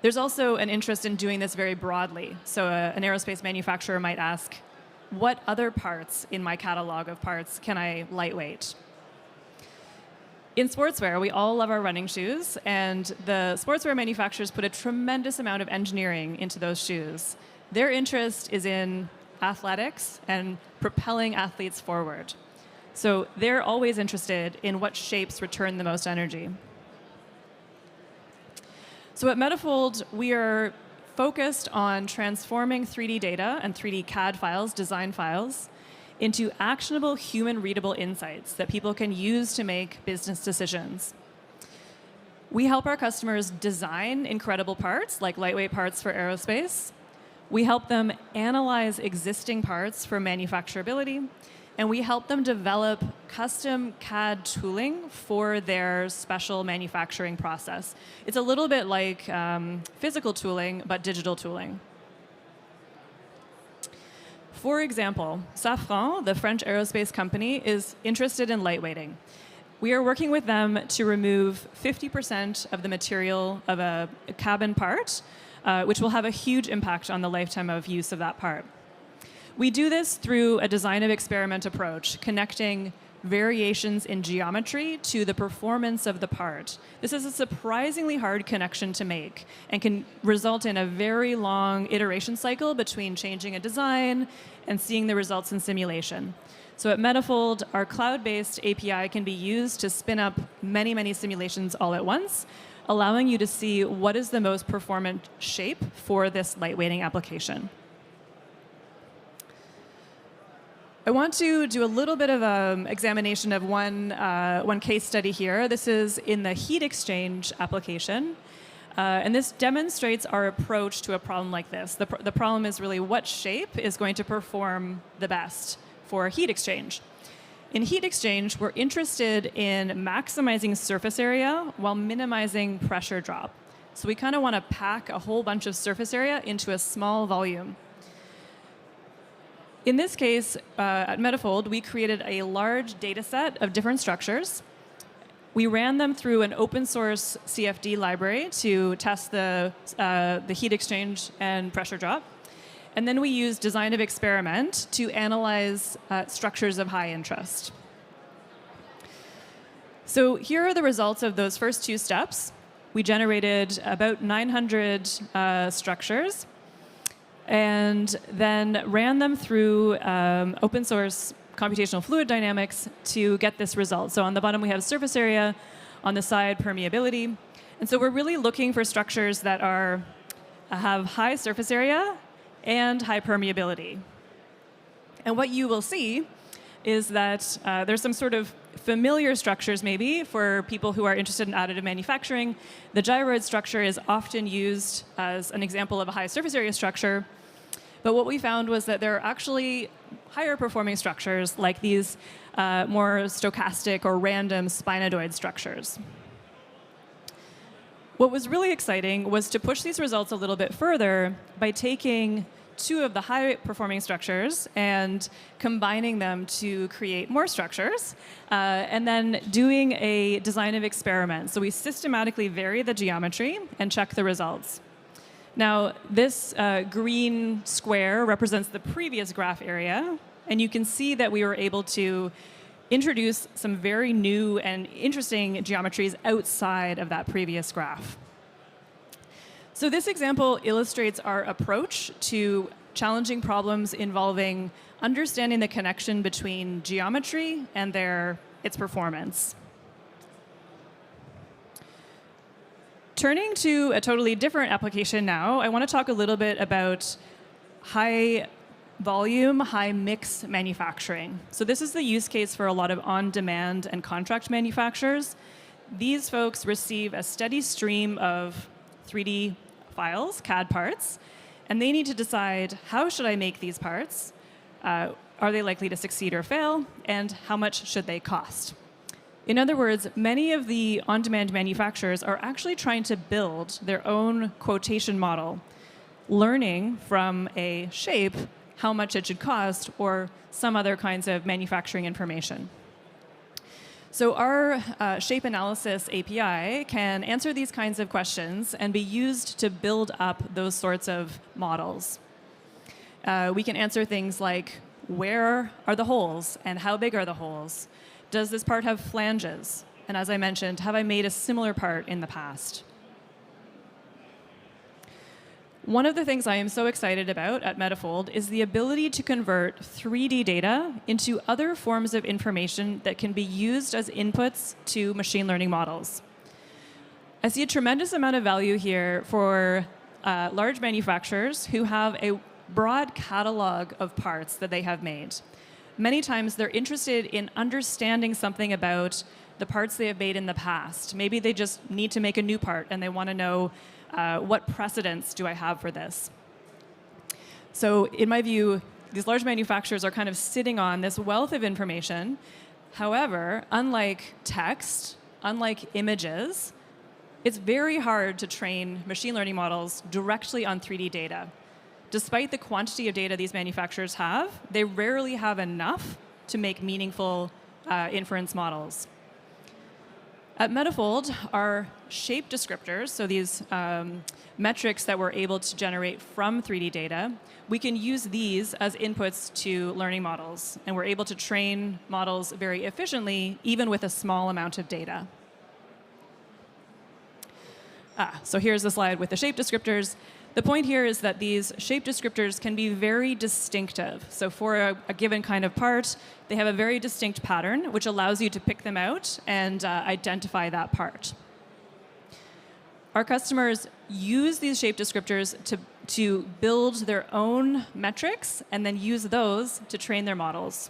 There's also an interest in doing this very broadly. So an aerospace manufacturer might ask, what other parts in my catalog of parts can I lightweight? In sportswear, we all love our running shoes, and the sportswear manufacturers put a tremendous amount of engineering into those shoes. Their interest is in athletics and propelling athletes forward. So they're always interested in what shapes return the most energy. So at Metafold, we are focused on transforming 3D data and 3D CAD files, design files, into actionable human-readable insights that people can use to make business decisions. We help our customers design incredible parts, like lightweight parts for aerospace. We help them analyze existing parts for manufacturability, and we help them develop custom CAD tooling for their special manufacturing process. It's a little bit like physical tooling, but digital tooling. For example, Safran, the French aerospace company, is interested in lightweighting. We are working with them to remove 50% of the material of a cabin part, which will have a huge impact on the lifetime of use of that part. We do this through a design of experiment approach, connecting variations in geometry to the performance of the part. This is a surprisingly hard connection to make and can result in a very long iteration cycle between changing a design and seeing the results in simulation. So at Metafold, our cloud-based API can be used to spin up many, many simulations all at once, allowing you to see what is the most performant shape for this lightweighting application. I want to do a little bit of an examination of one case study here. This is in the heat exchange application. And this demonstrates our approach to a problem like this. The problem is really what shape is going to perform the best for heat exchange. In heat exchange, we're interested in maximizing surface area while minimizing pressure drop. So we kind of want to pack a whole bunch of surface area into a small volume. In this case, at Metafold, we created a large data set of different structures. We ran them through an open source CFD library to test the heat exchange and pressure drop. And then we used design of experiment to analyze structures of high interest. So here are the results of those first two steps. We generated about 900 structures and then ran them through open source computational fluid dynamics to get this result. So on the bottom, we have surface area, on the side, permeability. And so we're really looking for structures that have high surface area and high permeability. And what you will see is that there's some sort of familiar structures maybe for people who are interested in additive manufacturing. The gyroid structure is often used as an example of a high surface area structure. But what we found was that there are actually higher performing structures like these more stochastic or random spinodoid structures. What was really exciting was to push these results a little bit further by taking two of the high-performing structures and combining them to create more structures, and then doing a design of experiment. So we systematically vary the geometry and check the results. Now, this green square represents the previous graph area, and you can see that we were able to introduce some very new and interesting geometries outside of that previous graph. So this example illustrates our approach to challenging problems involving understanding the connection between geometry and its performance. Turning to a totally different application now, I want to talk a little bit about high volume, high mix manufacturing. So this is the use case for a lot of on-demand and contract manufacturers. These folks receive a steady stream of 3D files, CAD parts, and they need to decide, how should I make these parts? Are they likely to succeed or fail? And how much should they cost? In other words, many of the on-demand manufacturers are actually trying to build their own quotation model, learning from a shape how much it should cost or some other kinds of manufacturing information. So our shape analysis API can answer these kinds of questions and be used to build up those sorts of models. We can answer things like, where are the holes and how big are the holes? Does this part have flanges? And as I mentioned, have I made a similar part in the past? One of the things I am so excited about at Metafold is the ability to convert 3D data into other forms of information that can be used as inputs to machine learning models. I see a tremendous amount of value here for large manufacturers who have a broad catalog of parts that they have made. Many times they're interested in understanding something about the parts they have made in the past. Maybe they just need to make a new part and they want to know what precedents do I have for this? So in my view, these large manufacturers are kind of sitting on this wealth of information. However, unlike text, unlike images, it's very hard to train machine learning models directly on 3D data. Despite the quantity of data these manufacturers have, they rarely have enough to make meaningful inference models. At Metafold, our shape descriptors, so these metrics that we're able to generate from 3D data, we can use these as inputs to learning models. And we're able to train models very efficiently, even with a small amount of data. So here's the slide with the shape descriptors. The point here is that these shape descriptors can be very distinctive. So for a given kind of part, they have a very distinct pattern, which allows you to pick them out and identify that part. Our customers use these shape descriptors to build their own metrics and then use those to train their models.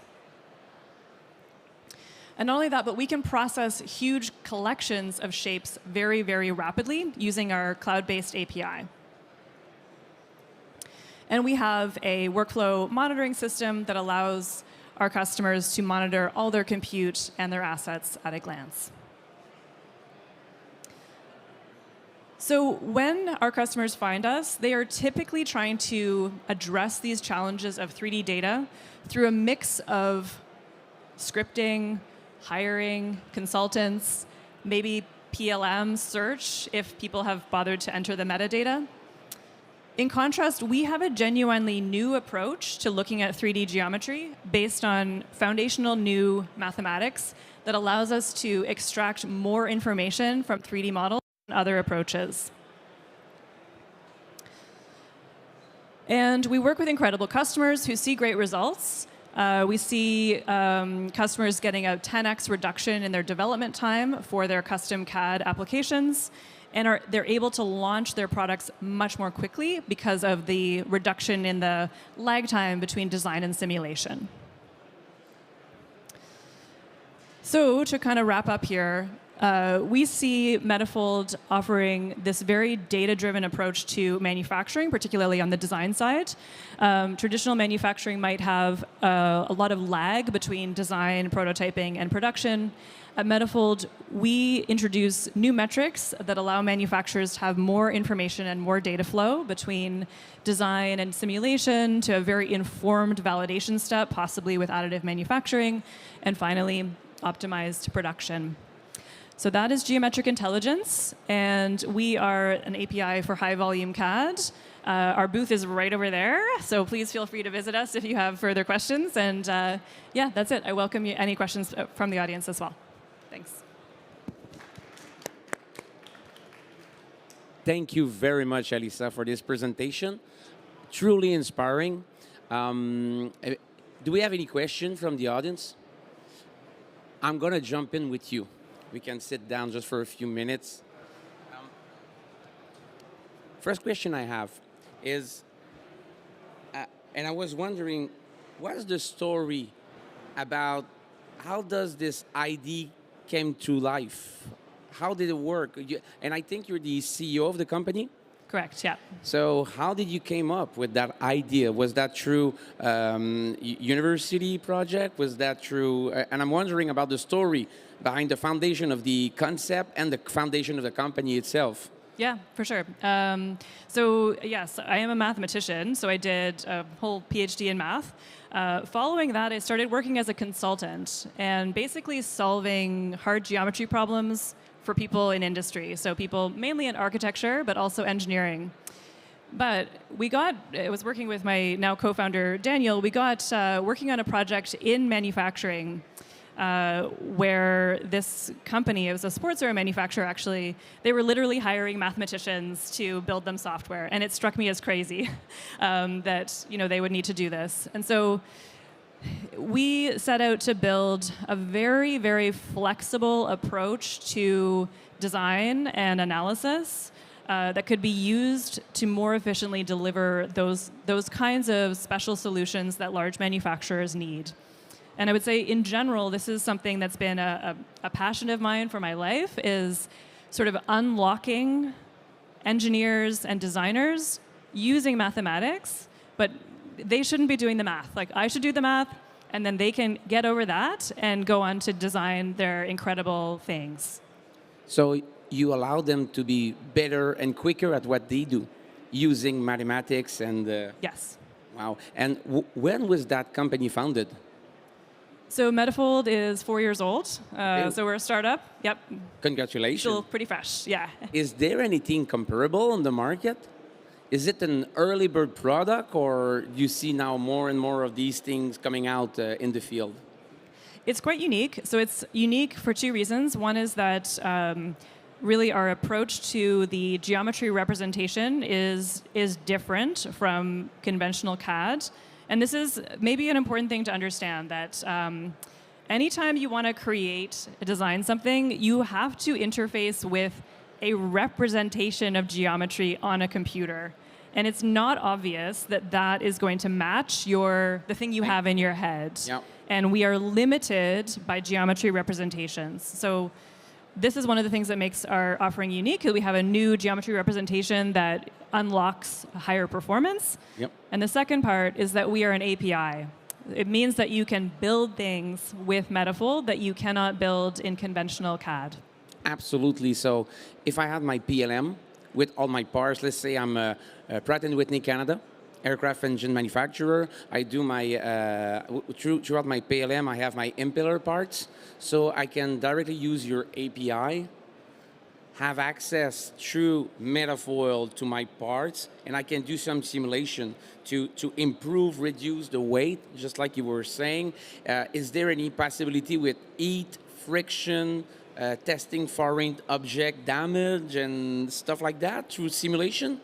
And not only that, but we can process huge collections of shapes very, very rapidly using our cloud-based API. And we have a workflow monitoring system that allows our customers to monitor all their compute and their assets at a glance. So when our customers find us, they are typically trying to address these challenges of 3D data through a mix of scripting, hiring, consultants, maybe PLM search if people have bothered to enter the metadata. In contrast, we have a genuinely new approach to looking at 3D geometry based on foundational new mathematics that allows us to extract more information from 3D models and other approaches. And we work with incredible customers who see great results. We see customers getting a 10x reduction in their development time for their custom CAD applications, and they're able to launch their products much more quickly because of the reduction in the lag time between design and simulation. So to kind of wrap up here, we see Metafold offering this very data-driven approach to manufacturing, particularly on the design side. Traditional manufacturing might have a lot of lag between design, prototyping, and production. At Metafold, we introduce new metrics that allow manufacturers to have more information and more data flow between design and simulation to a very informed validation step, possibly with additive manufacturing, and finally, optimized production. So that is geometric intelligence, and we are an API for high-volume CAD. Our booth is right over there, so please feel free to visit us if you have further questions. And yeah, that's it. I welcome you any questions from the audience as well. Thanks. Thank you very much, Alisa, for this presentation. Truly inspiring. Do we have any questions from the audience? I'm going to jump in with you. We can sit down just for a few minutes. First question I have is, and I was wondering, what is the story about how does this ID came to life? How did it work? And I think you're the CEO of the company? Correct, yeah. So how did you came up with that idea? Was that through university project? Was that through, and I'm wondering about the story behind the foundation of the concept and the foundation of the company itself. Yeah, for sure. So yes, I am a mathematician, so I did a whole PhD in math. Following that, I started working as a consultant and basically solving hard geometry problems for people in industry. So people mainly in architecture, but also engineering. But I was working with my now co-founder, Daniel, we got working on a project in manufacturing where this company, it was a sportswear manufacturer actually, they were literally hiring mathematicians to build them software. And it struck me as crazy that they would need to do this. And so we set out to build a very, very flexible approach to design and analysis that could be used to more efficiently deliver those kinds of special solutions that large manufacturers need. And I would say, in general, this is something that's been a passion of mine for my life, is sort of unlocking engineers and designers using mathematics, but they shouldn't be doing the math. Like, I should do the math, and then they can get over that and go on to design their incredible things. So you allow them to be better and quicker at what they do, using mathematics and... Yes. Wow. And when was that company founded? So Metafold is 4 years old. So we're a startup. Yep. Congratulations. Still pretty fresh. Yeah. Is there anything comparable on the market? Is it an early bird product, or do you see now more and more of these things coming out in the field? It's quite unique. So it's unique for two reasons. One is that really our approach to the geometry representation is different from conventional CAD. And this is maybe an important thing to understand, that anytime you want to design something, you have to interface with a representation of geometry on a computer. And it's not obvious that that is going to match the thing you have in your head. Yep. And we are limited by geometry representations. So this is one of the things that makes our offering unique. We have a new geometry representation that unlocks higher performance. Yep. And the second part is that we are an API. It means that you can build things with Metafold that you cannot build in conventional CAD. Absolutely. So if I had my PLM with all my parts, let's say I'm a Pratt & Whitney Canada aircraft engine manufacturer. I do my, throughout my PLM, I have my impeller parts. So I can directly use your API, have access through Metafold to my parts, and I can do some simulation to improve, reduce the weight, just like you were saying. Is there any possibility with heat, friction, testing foreign object damage and stuff like that through simulation?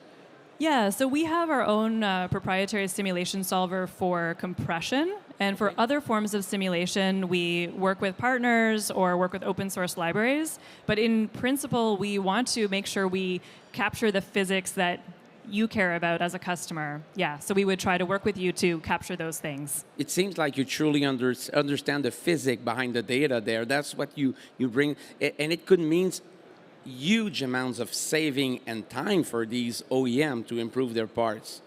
Yeah, so we have our own proprietary simulation solver for compression. And for other forms of simulation, we work with partners or work with open source libraries. But in principle, we want to make sure we capture the physics that you care about as a customer. Yeah, so we would try to work with you to capture those things. It seems like you truly understand the physics behind the data there. That's what you bring. And it could mean huge amounts of saving and time for these OEM to improve their parts.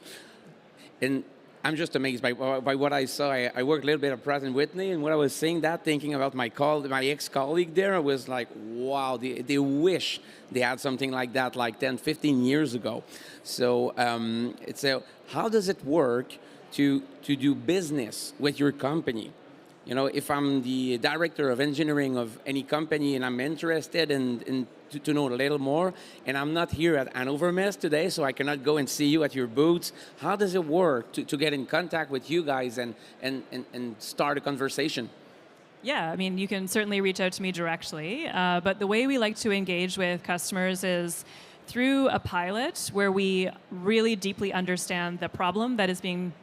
And I'm just amazed by what I saw. I worked a little bit at Pratt & Whitney, and when I was saying that, thinking about my ex-colleague there, I was like, wow, they wish they had something like that like 10, 15 years ago. So how does it work to do business with your company? You know, if I'm the director of engineering of any company and I'm interested in to know a little more, and I'm not here at Hannover Mess today, so I cannot go and see you at your booths, how does it work to get in contact with you guys and start a conversation? Yeah, I mean, you can certainly reach out to me directly, but the way we like to engage with customers is through a pilot where we really deeply understand the problem that is being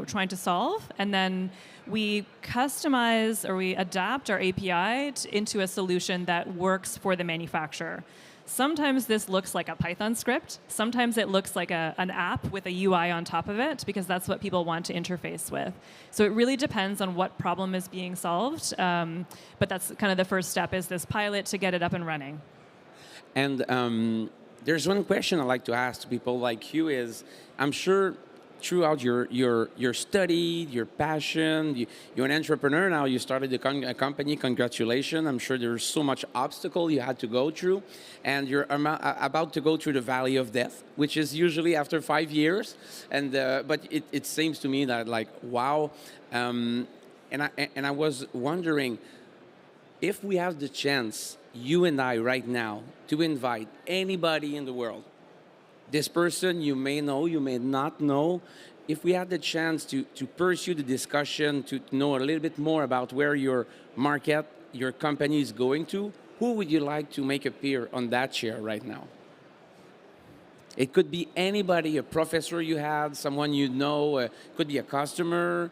trying to solve, and then we customize or we adapt our API into a solution that works for the manufacturer. Sometimes this looks like a Python script. Sometimes it looks like an app with a UI on top of it, because that's what people want to interface with. So it really depends on what problem is being solved. But that's kind of the first step, is this pilot to get it up and running. And there's one question I like to ask to people like you is, I'm sure throughout your study, your passion, you're an entrepreneur now, you started a company, congratulations. I'm sure there's so much obstacle you had to go through, and you're about to go through the valley of death, which is usually after 5 years. And but it seems to me that like, wow. And I was wondering, if we have the chance, you and I right now, to invite anybody in the world, this person you may know, you may not know, if we had the chance to pursue the discussion, to know a little bit more about where your market, your company is going to, who would you like to make appear on that chair right now? It could be anybody, a professor you had, someone you know, could be a customer.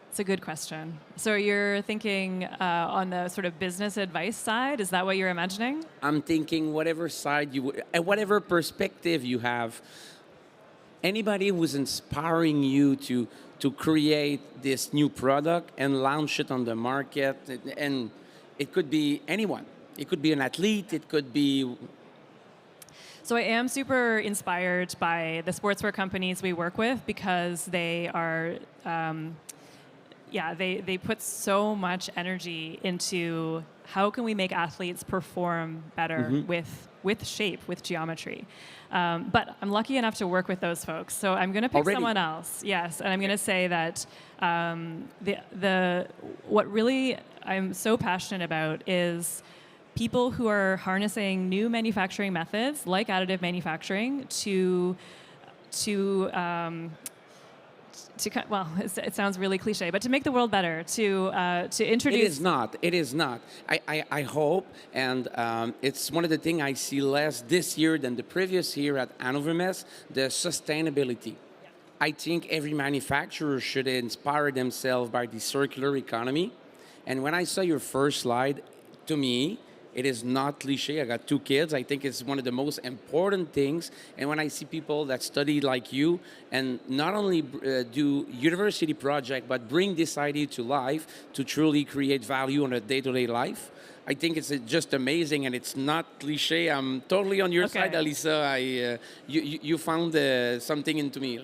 It's a good question. So you're thinking on the sort of business advice side? Is that what you're imagining? I'm thinking whatever side whatever perspective you have, anybody who's inspiring you to create this new product and launch it on the market. And it could be anyone. It could be an athlete. It could be... So I am super inspired by the sportswear companies we work with, because they are... they put so much energy into how can we make athletes perform better with shape, with geometry. But I'm lucky enough to work with those folks, so I'm going to pick someone else. Yes, and I'm going to say that what really I'm so passionate about is people who are harnessing new manufacturing methods like additive manufacturing to well, it sounds really cliche, but to make the world better, to introduce. It is not. I hope, and it's one of the things I see less this year than the previous year at Hannover Mess, the sustainability. I think every manufacturer should inspire themselves by the circular economy. And when I saw your first slide, to me, it is not cliche. I got 2 kids. I think it's one of the most important things. And when I see people that study like you and not only do university project, but bring this idea to life to truly create value on a day-to-day life, I think it's just amazing, and it's not cliche. I'm totally on your side, Alisa. You found something into me.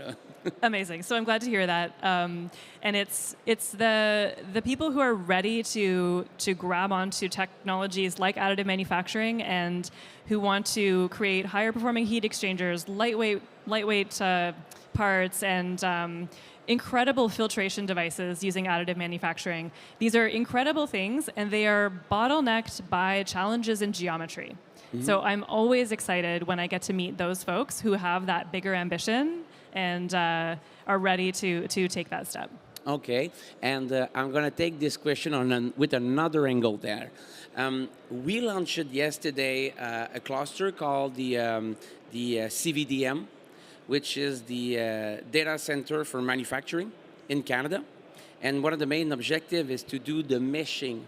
Amazing. So I'm glad to hear that. And it's the people who are ready to grab onto technologies like additive manufacturing and who want to create higher performing heat exchangers, lightweight parts, and incredible filtration devices using additive manufacturing. These are incredible things, and they are bottlenecked by challenges in geometry. So I'm always excited when I get to meet those folks who have that bigger ambition and are ready to take that step. Okay, and I'm going to take this question with another angle there. We launched yesterday a cluster called the CVDM, which is the data center for manufacturing in Canada. And one of the main objectives is to do the meshing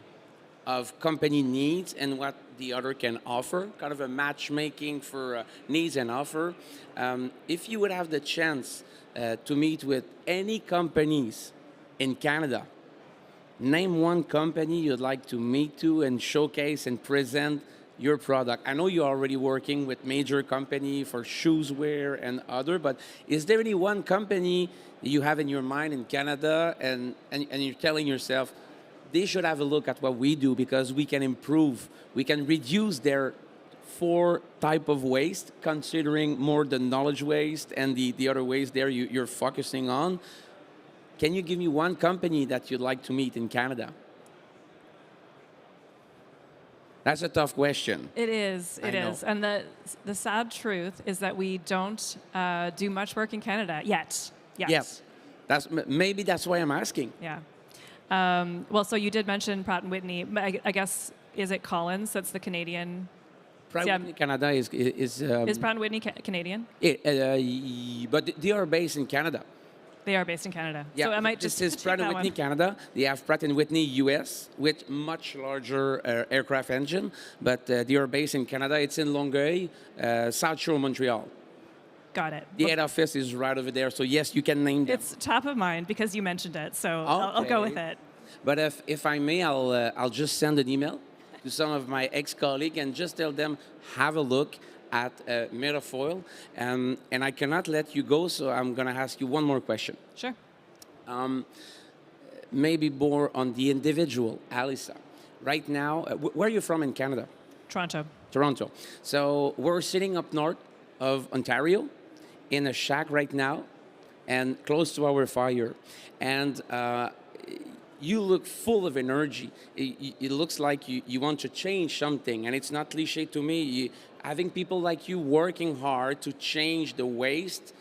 of company needs and what the other can offer, kind of a matchmaking for needs and offer. If you would have the chance to meet with any companies in Canada, name one company you'd like to meet to and showcase and present your product. I know you're already working with major company for shoes wear and other, but is there any one company you have in your mind in Canada and you're telling yourself, they should have a look at what we do because we can improve, we can reduce their 4 type of waste, considering more the knowledge waste and the other waste there you're focusing on. Can you give me one company that you'd like to meet in Canada? That's a tough question. It is. And the sad truth is that we don't do much work in Canada yet. Yes. Maybe that's why I'm asking. Yeah. Well, so you did mention Pratt & Whitney. I guess, is it Collins? That's the Canadian. Pratt & Whitney Canada is Pratt & Whitney Canadian? But they are based in Canada. They are based in Canada. Yeah, so I might just this is Pratt & Whitney Canada. They have Pratt & Whitney US with much larger aircraft engine, but they are based in Canada. It's in Longueuil, South Shore, Montreal. Got it. The head office is right over there, so yes, you can name them. It's top of mind because you mentioned it, so I'll go with it. But if I may, I'll just send an email to some of my ex-colleagues and just tell them, have a look at Metafoil. And I cannot let you go, so I'm going to ask you one more question. Sure. Maybe more on the individual, Alisa. Right now, where are you from in Canada? Toronto. Toronto. So we're sitting up north of Ontario in a shack right now and close to our fire. And you look full of energy. It looks like you want to change something. And it's not cliche to me. Having people like you working hard to change the waste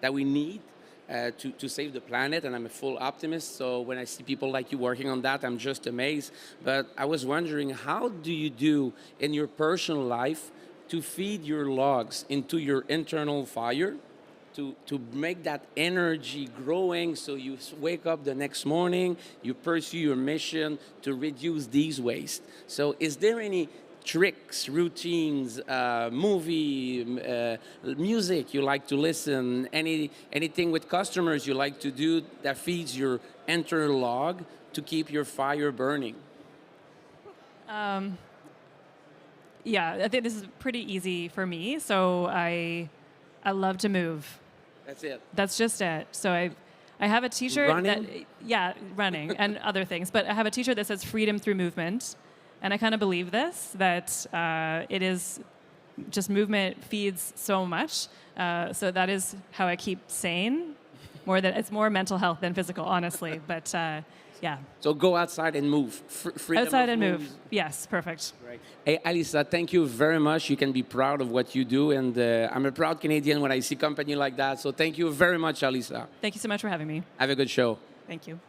that we need to save the planet, and I'm a full optimist, so when I see people like you working on that, I'm just amazed. But I was wondering, how do you do in your personal life to feed your logs into your internal fire, to make that energy growing so you wake up the next morning, you pursue your mission to reduce these waste? So is there any tricks, routines, movie, music you like to listen, anything with customers you like to do that feeds your internal log to keep your fire burning? Yeah, I think this is pretty easy for me. So I love to move. That's it. That's just it. So I have a T-shirt running? running and other things. But I have a T-shirt that says "Freedom through Movement." And I kind of believe this, that it is just movement feeds so much. So that is how I keep sane. It's more mental health than physical, honestly. But yeah. So go outside and move. Freedom Outside of and move. moves. Yes, perfect. Right. Hey, Alisa, thank you very much. You can be proud of what you do. And I'm a proud Canadian when I see a company like that. So thank you very much, Alisa. Thank you so much for having me. Have a good show. Thank you.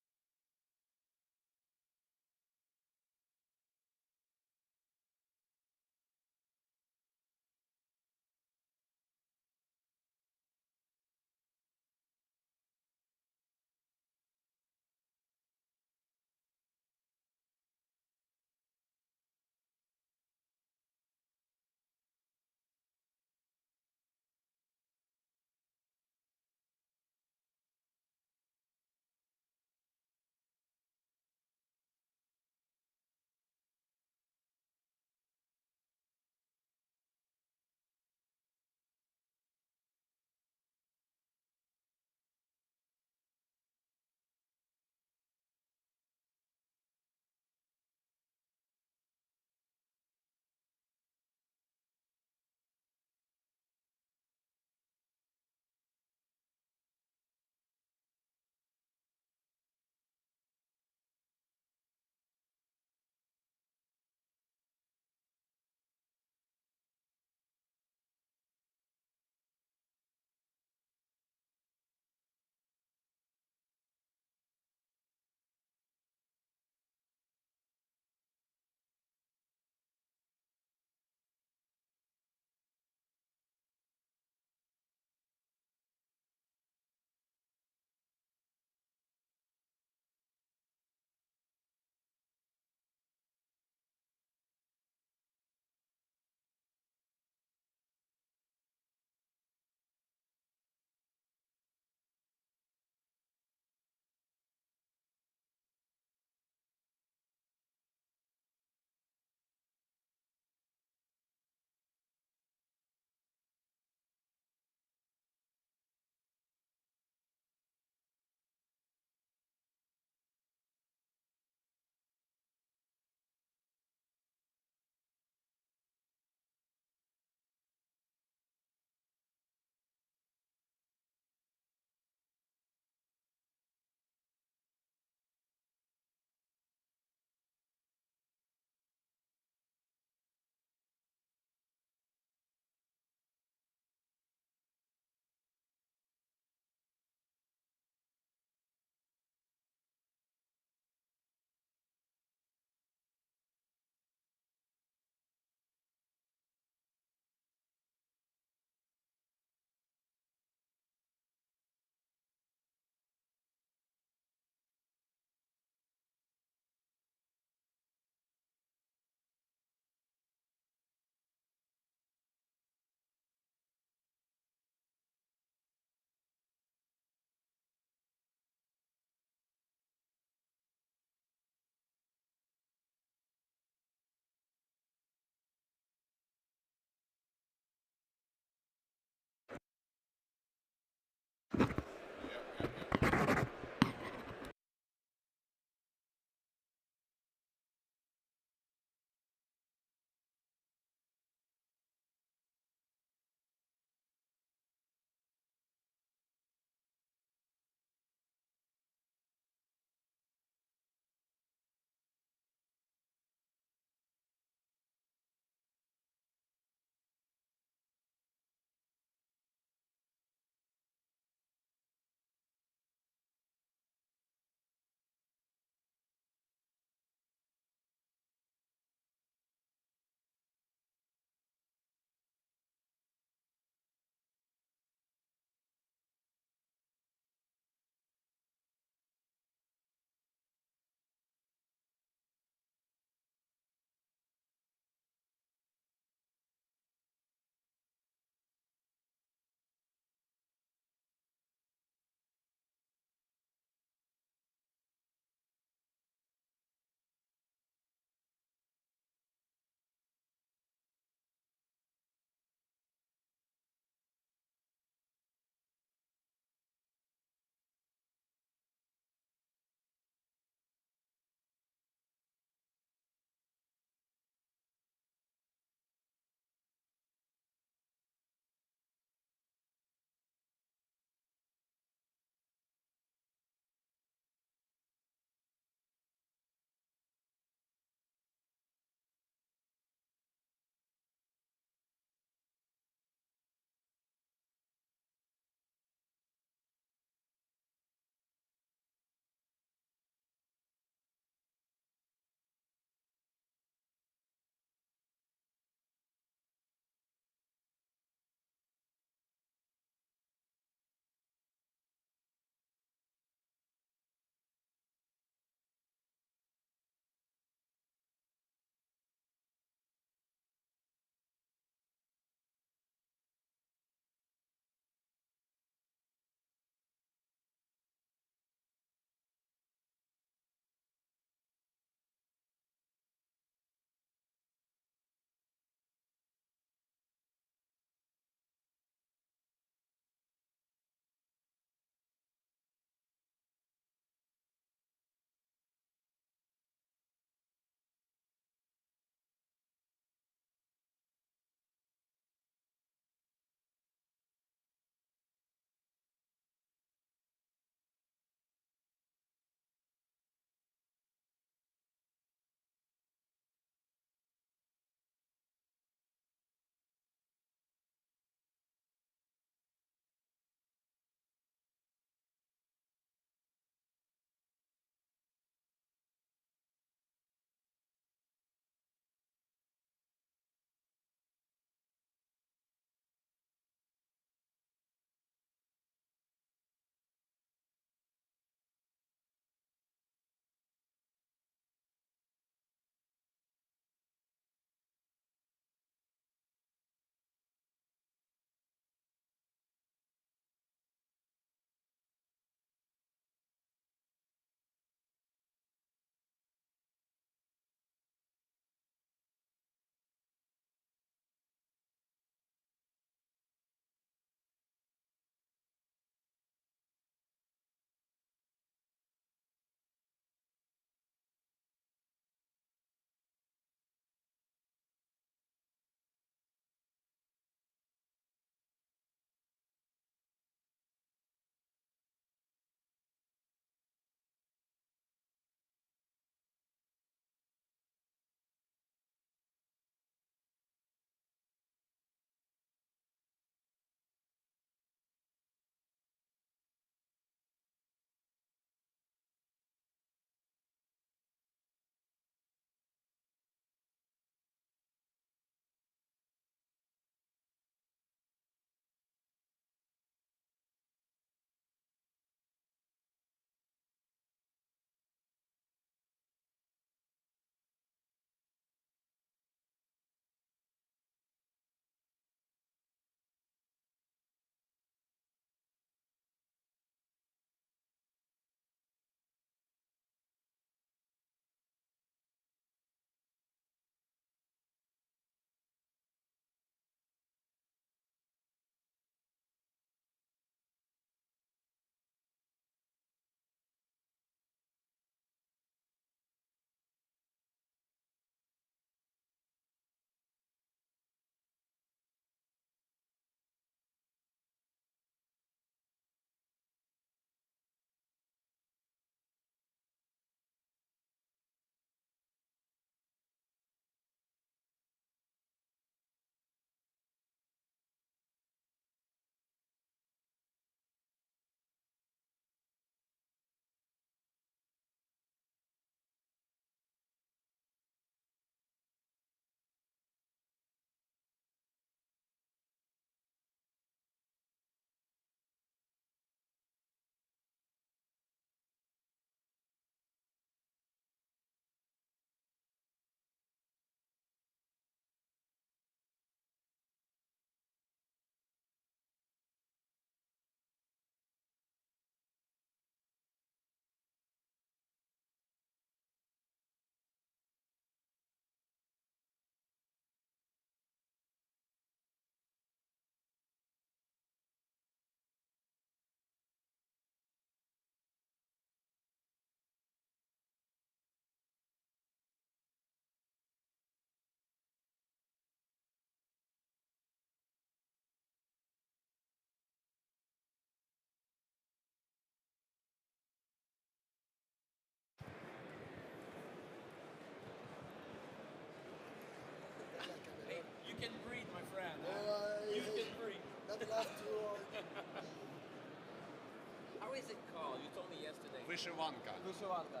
How is it called? You told me yesterday. Вишиванка. Вишиванка.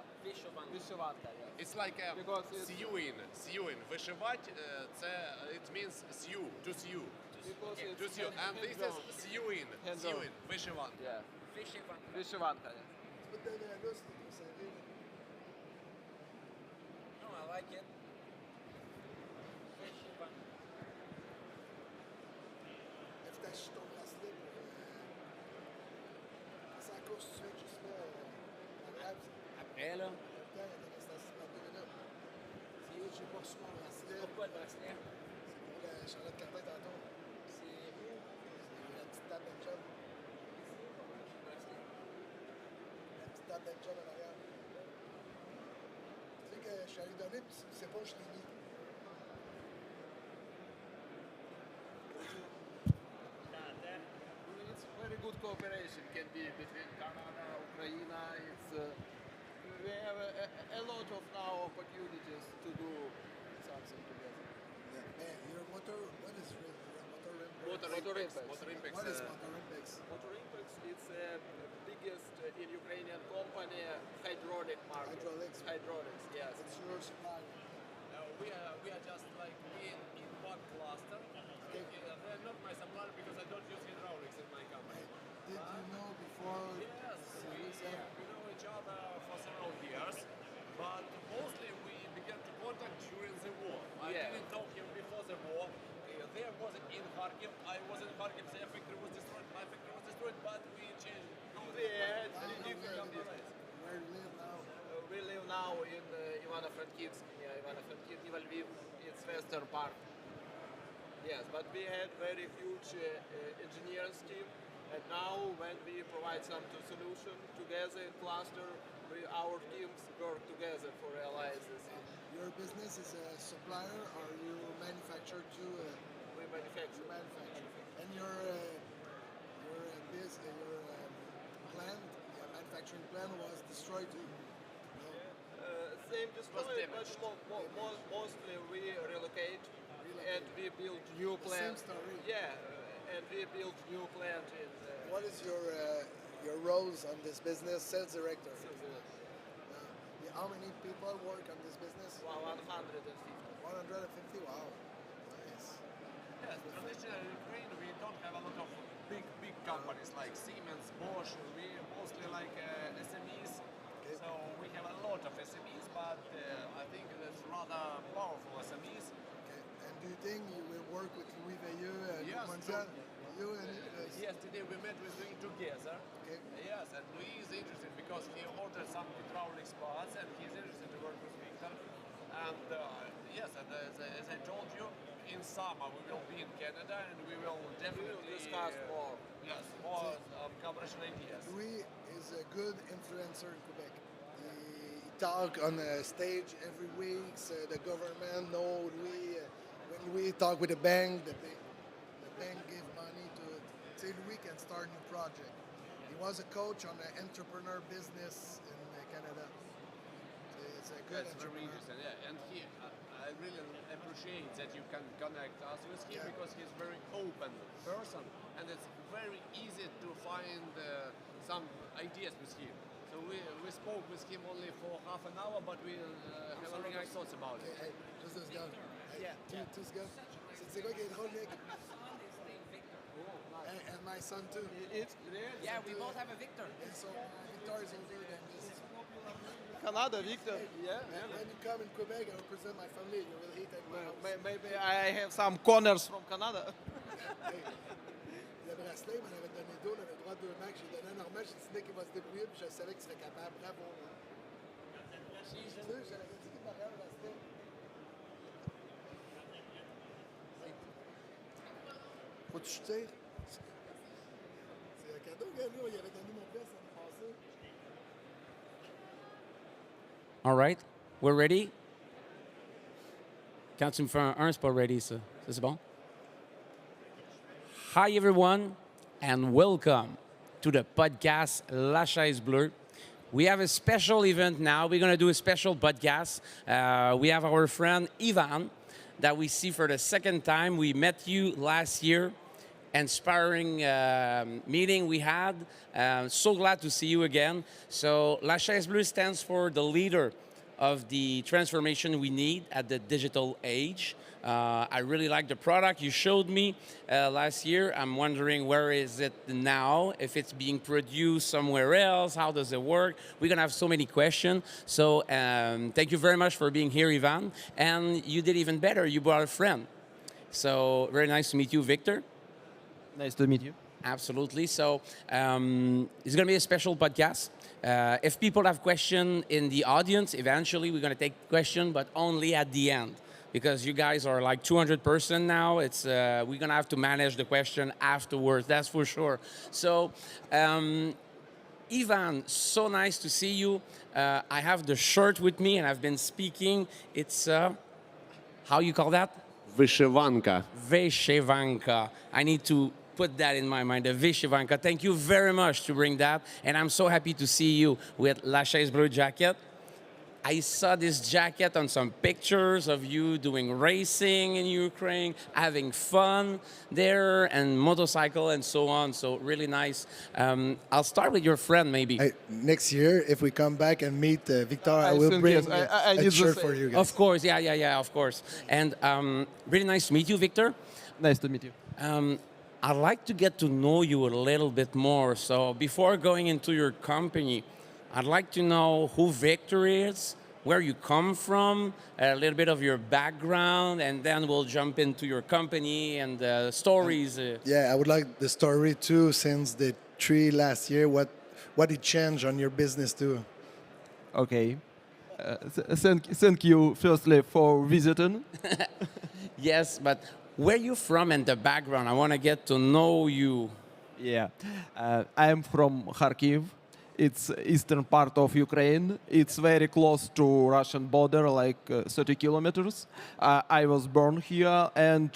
It's like a Because it's- sewing. Вишивать, it means sew, to sew. Because Okay, it's to sew. And this is sewing, Hands-on. вишиванка. Yeah. Вишиванка. Вишиванка. Tu peux te donner un lustre pour serrer. No, I like it. Vishivanta. Là, faut t'acheter ton bracelet pour. C'est la course, tu fais juste là. Après, là, Attends, reste assis pendant 2 minutes. J'ai pas reçu mon bracelet. pourquoi le bracelet? C'est pour la Charlotte Cartin tantôt. C'est où? C'est la petite table d'Engen. La petite table d'Engen en arrière. Tu sais que je suis allé donner, puis tu sais pas où je l'ai mis. It's very good cooperation can be between Canada, Ukraine. It's we have a lot of now opportunities to do something together. Man, your motor, what is your motor rim? Motor Impacts. Motor Impacts. What is motor impacts? Motor Impacts, it's biggest in Ukrainian company hydraulic market. Hydraulics. Yes. It's your supplier. We are just like in one cluster. They're not my supplier because I don't use hydraulics in my company. Did you know before? Yes, we know each other for several years, but mostly we began to contact during the war. I Yeah. didn't know him before the war. There was in Kharkiv. I was in Kharkiv. Their factory was destroyed. My factory was destroyed, but we changed. We had Now three different where companies. Where you live now? We live now in Ivano-Frankivsk, near Ivano-Frankivsk, Lviv. It's western part. Yes, but we had very huge engineers team, and now when we provide some solution together in cluster, our teams work together for realize this. Your business is a supplier, or you manufacture too? We manufacture. And your plant, your manufacturing plant was destroyed too. Same destroyed, but mostly we relocate and we build new plant. Same story. Yeah, and we build new plant in. What is your roles on this business? Sales director. How many people work on this business? 150. 150. Wow. Nice. Yes, traditionally in Ukraine we don't have a lot of big companies like Siemens, Bosch. We mostly like SMEs. Okay. So we have a lot of SMEs, but I think that's rather powerful SMEs. Okay. And do you think you will work with Louis Veilleux, Yes, Mondial? true. You and Yesterday we met with him together. Okay. Yes, and Louis is interested because he ordered some hydraulic parts and he's interested to work with Victor. And yes, and as I told you, in summer we will be in Canada and we will definitely discuss more. Yes, more collaboration ideas. Louis is a good influencer in Quebec. He talk on a stage every week. So the government know Louis. When Louis talk with the bank give money to. Say Louis can start new project. He was a coach on the entrepreneur business in Canada. So it's a good That's very entrepreneur. interesting, yeah. And I really appreciate that you can connect us with him Yeah. because he's very open person and it's very easy to find some ideas with him. So we spoke with him only for half an hour, but we have a lot of thoughts about it. Hey, just this guy. Hey, two guys. C'est quoi qui est drôle, Nick? And my son too. It's Yeah, we both have a Victor. And so Victor is older than this. Canada, Victor. Yeah. And when you come in Quebec, I represent my family. You will eat at my house. Maybe I have some corners from Canada. Hey, le bracelet, il m'en avait donné deux. On avait droit à 2 matchs. J'ai donné à Normand. J'ai dit Nick, il va se débrouiller. Puis je savais qu'il serait capable. Bravo. Tu sais, j'avais dit qu'il m'aurait un bracelet. Faut-tu que je tire? C'est un cadeau, gars. Lui, il avait donné mon pièce l'année passée. All right, we're ready. Quand tu me fais un 1, c'est pas ready, ça. Ça, c'est bon? Hi, everyone, and welcome to the podcast La Chaise Bleue. We have a special event now. We're going to do a special podcast. We have our friend Ivan that we see for the second time. We met you last year. inspiring meeting we had. So glad to see you again. So La Chaise Bleue stands for the leader of the transformation we need at the digital age. I really like the product you showed me last year. I'm wondering where is it now, if it's being produced somewhere else, how does it work? We're going to have so many questions. So thank you very much for being here, Ivan. And you did even better. You brought a friend. So very nice to meet you, Victor. Nice to meet you. Absolutely. So it's going to be a special podcast. If people have questions in the audience, eventually we're going to take questions, but only at the end. Because you guys are like 200 person now, it's we're going to have to manage the question afterwards, that's for sure. So, Ivan, so nice to see you. I have the shirt with me and I've been speaking. It's, how you call that? Вышиванка. Vyshevanka. I need to put that in my mind, the Vyshevanka. Thank you very much to bring that. And I'm so happy to see you with La Chaise Bleue jacket. I saw this jacket on some pictures of you doing racing in Ukraine, having fun there, and motorcycle and so on. So really nice. I'll start with your friend maybe. Next year, if we come back and meet Victor, I will bring a shirt for you guys. Of course, yeah, of course. And really nice to meet you, Victor. Nice to meet you. I'd like to get to know you a little bit more. So before going into your company, I'd like to know who Victor is, where you come from, a little bit of your background, and then we'll jump into your company and stories. Yeah, I would like the story too, since the tree last year, what it changed on your business too. Okay. Thank you firstly for visiting. Yes, but where you from and the background? I want to get to know you. Yeah. I'm from Kharkiv. It's eastern part of Ukraine. It's very close to Russian border, like 30 kilometers. I was born here, and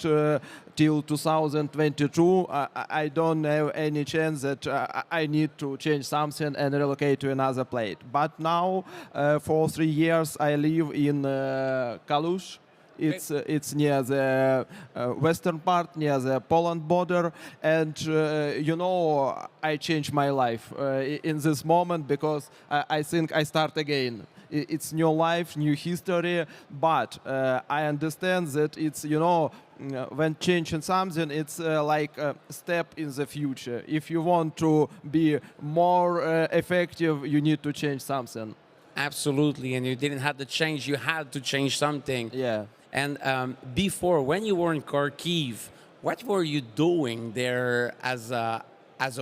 till 2022, I don't have any chance that I need to change something and relocate to another place. But now, for 3 years, I live in Kalush. It's near the western part, near the Poland border, and I changed my life in this moment because I think I start again. It's new life, new history, but I understand that it's when changing something, it's like a step in the future. If you want to be more effective, you need to change something. Absolutely, and you didn't have to change. You had to change something. Yeah. And before, when you were in Kharkiv, what were you doing there as a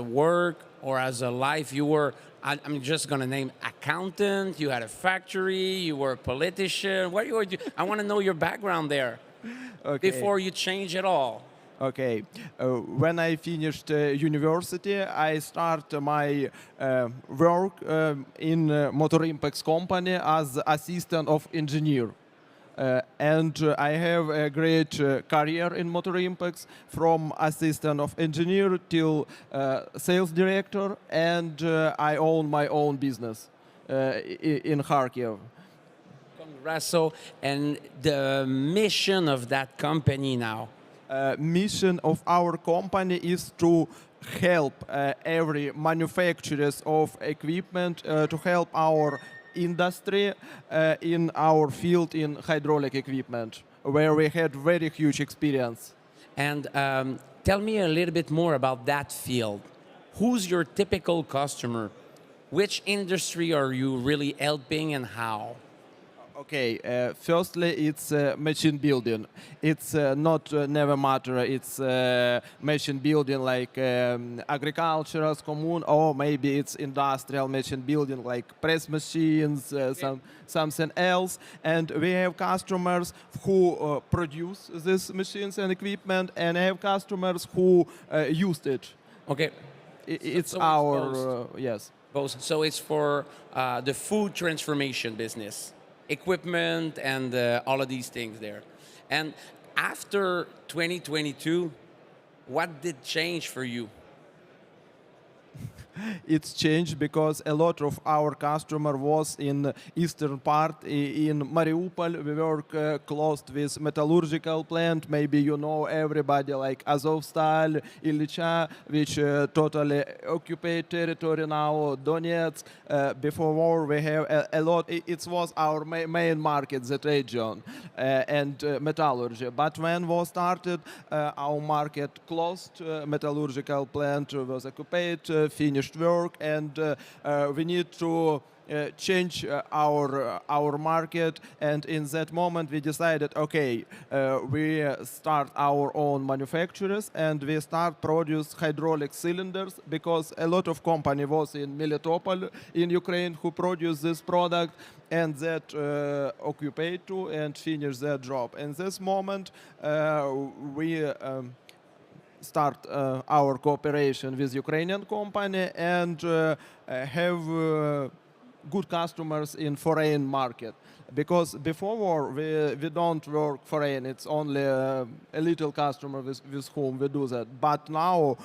work or as a life? You were, I'm just going to name accountant, you had a factory, you were a politician. What you were doing? I want to know your background there before you change it all. Okay. When I finished university, I started my work in Motor Impacts company as assistant of engineer. And I have a great career in Motor Impacts, from assistant of engineer till sales director, and I own my own business in Kharkiv. Congrats. So, and the mission of that company now? Mission of our company is to help every manufacturers of equipment to help our industry in our field in hydraulic equipment, where we had very huge experience. And tell me a little bit more about that field. Who's your typical customer? Which industry are you really helping and how? Okay, firstly, it's machine building. It's not never matter. It's machine building like agricultural, commune, or maybe it's industrial machine building like press machines, something else. And we have customers who produce these machines and equipment, and have customers who used it. Okay, it's so our yes. Both. So it's for the food transformation business. Equipment and all of these things there. And after 2022, what did change for you? it's changed because a lot of our customer was in eastern part in Mariupol. We work close with metallurgical plant. Maybe you know everybody like Azovstal, Illicha, which totally occupied territory now. Donetsk. Before war, we have a lot. It was our main market, that region, and metallurgy. But when war started, our market closed. Metallurgical plant was occupied, finished work, and we need to change our market. And in that moment, we decided, okay, we start our own manufacturers and we start produce hydraulic cylinders, because a lot of company was in Melitopol in Ukraine who produce this product, and that occupied to and finish their job. In this moment, we start our cooperation with Ukrainian company and have good customers in foreign market. Because before war, we don't work foreign. It's only a little customer with whom we do that. But now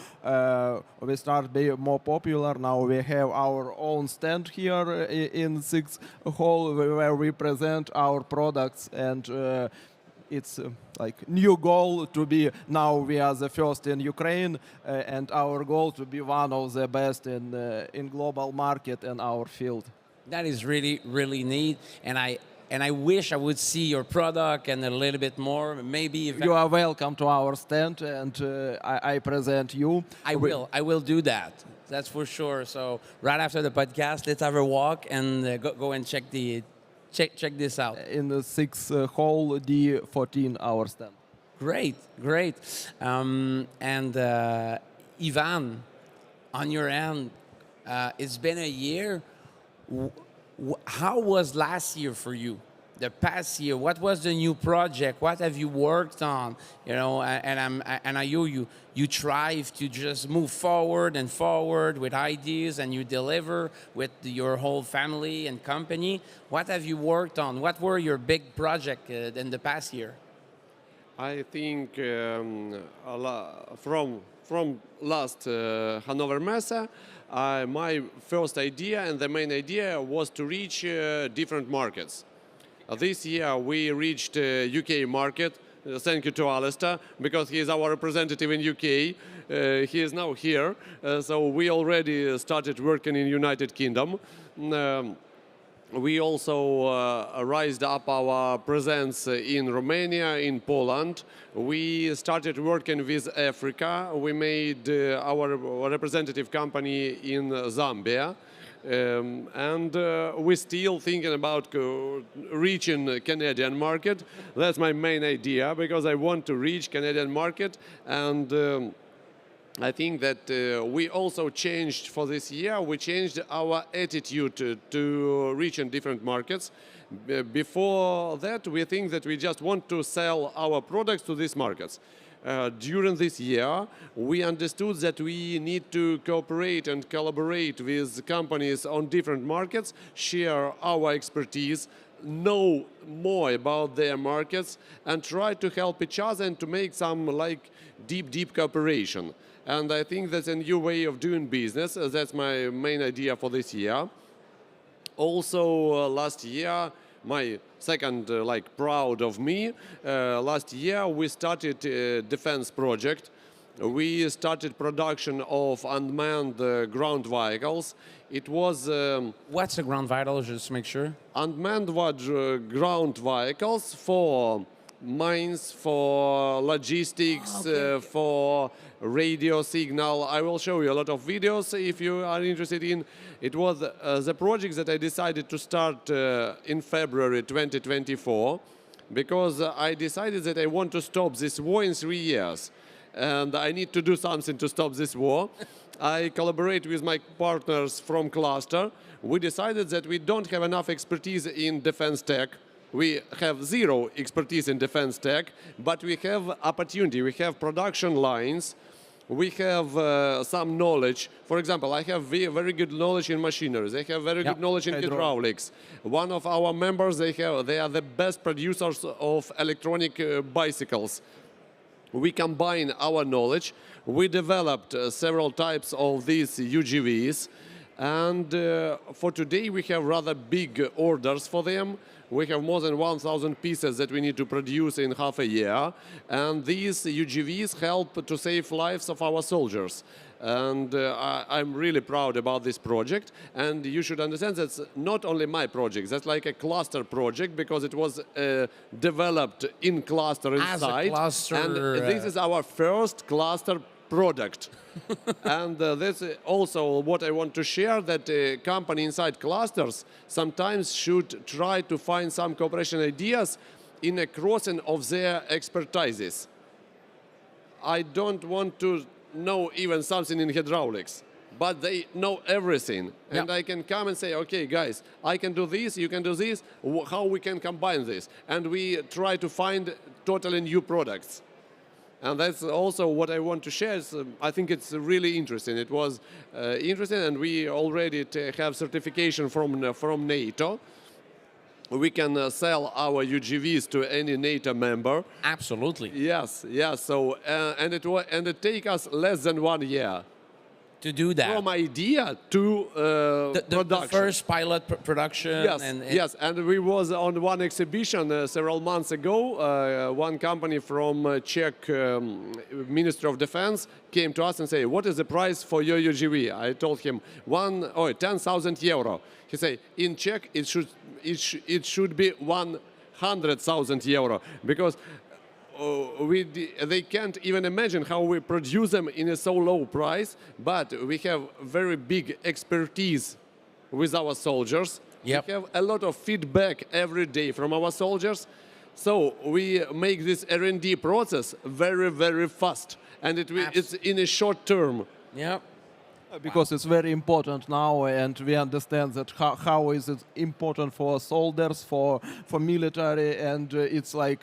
we start being more popular. Now we have our own stand here in 6th hall where we present our products, and it's like new goal to be, now we are the first in Ukraine, and our goal to be one of the best in global market in our field. That is really, really neat, and I wish I would see your product and a little bit more. Maybe if you are welcome to our stand, and I present you. I will do that. That's for sure. So right after the podcast, let's have a walk and go and check this out. In the 6th hall, D14, our stand. Great. And Ivan, on your end, it's been a year. How was last year for you? The past year, what was the new project? What have you worked on? You know, and I know you strive to just move forward with ideas, and you deliver with your whole family and company. What have you worked on? What were your big projects in the past year? I think from last Hannover Messe, my first idea and the main idea was to reach different markets. This year we reached UK market. Thank you to Alistair, because he is our representative in UK. He is now here, so we already started working in United Kingdom. We also raised up our presence in Romania, in Poland. We started working with Africa. We made our representative company in Zambia. And we're still thinking about reaching the Canadian market. That's my main idea, because I want to reach Canadian market. And I think that we also changed for this year. We changed our attitude to reaching different markets. Before that, we think that we just want to sell our products to these markets. During this year, we understood that we need to cooperate and collaborate with companies on different markets, share our expertise, know more about their markets, and try to help each other and to make some like deep cooperation. And I think that's a new way of doing business. That's my main idea for this year. Also, last year, my second, proud of me, last year we started a defense project. We started production of unmanned ground vehicles. It was... What's a ground vehicle, just to make sure? Unmanned ground vehicles for mines, for logistics, for radio signal. I will show you a lot of videos if you are interested in. It was the project that I decided to start in February 2024, because I decided that I want to stop this war in 3 years. And I need to do something to stop this war. I collaborate with my partners from Cluster. We decided that we don't have enough expertise in defense tech. We have zero expertise in defense tech, but we have opportunity. We have production lines. We have some knowledge. For example, I have very good knowledge in machinery. They have very good knowledge in hydraulics. One of our members, they are the best producers of electronic bicycles. we combine our knowledge. We developed several types of these UGVs. And for today, we have rather big orders for them. We have more than 1,000 pieces that we need to produce in half a year. And these UGVs help to save lives of our soldiers. And I'm really proud about this project. And you should understand that's not only my project. That's like a cluster project because it was developed in cluster inside. As a cluster. And this is our first cluster product. And that's also what I want to share, that a company inside clusters sometimes should try to find some cooperation ideas in a crossing of their expertises. I don't want to know even something in hydraulics, but they know everything. And I can come and say, okay, guys, I can do this, you can do this, how we can combine this? And we try to find totally new products. And that's also what I want to share. I think it's really interesting. It was interesting, and we already have certification from NATO. We can sell our UGVs to any NATO member. Absolutely. Yes, yes. So and it take us less than 1 year to do that. From idea to production. The first pilot production. Yes, and yes. And we was on one exhibition several months ago. One company from Czech Ministry of Defense came to us and say, "What is the price for your UGV?" I told him 10,000 euro. He said, "In Czech it should be 100,000 euro because." They can't even imagine how we produce them in a so low price, but we have very big expertise with our soldiers. Yep. We have a lot of feedback every day from our soldiers. So we make this R&D process very, very fast, and it's in a short term. Yeah. Because it's very important now, and we understand that how is it important for soldiers, for military, and it's like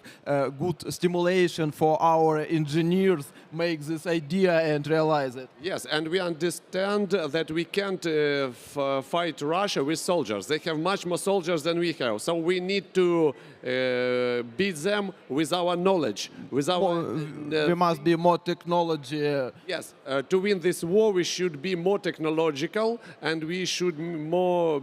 good stimulation for our engineers make this idea and realize it. Yes, and we understand that we can't fight Russia with soldiers. They have much more soldiers than we have, so we need to beat them with our knowledge, with our. We must be more technology. Yes, to win this war, we should be more technological, and we should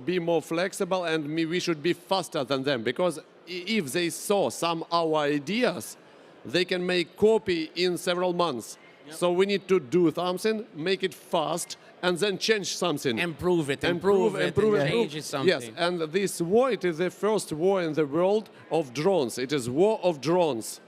be more flexible, and we should be faster than them. Because if they saw some our ideas, they can make copy in several months. Yep. So we need to do something, make it fast, and then change something. Improve it, and change it something. Yes, and this war, it is the first war in the world of drones. It is war of drones.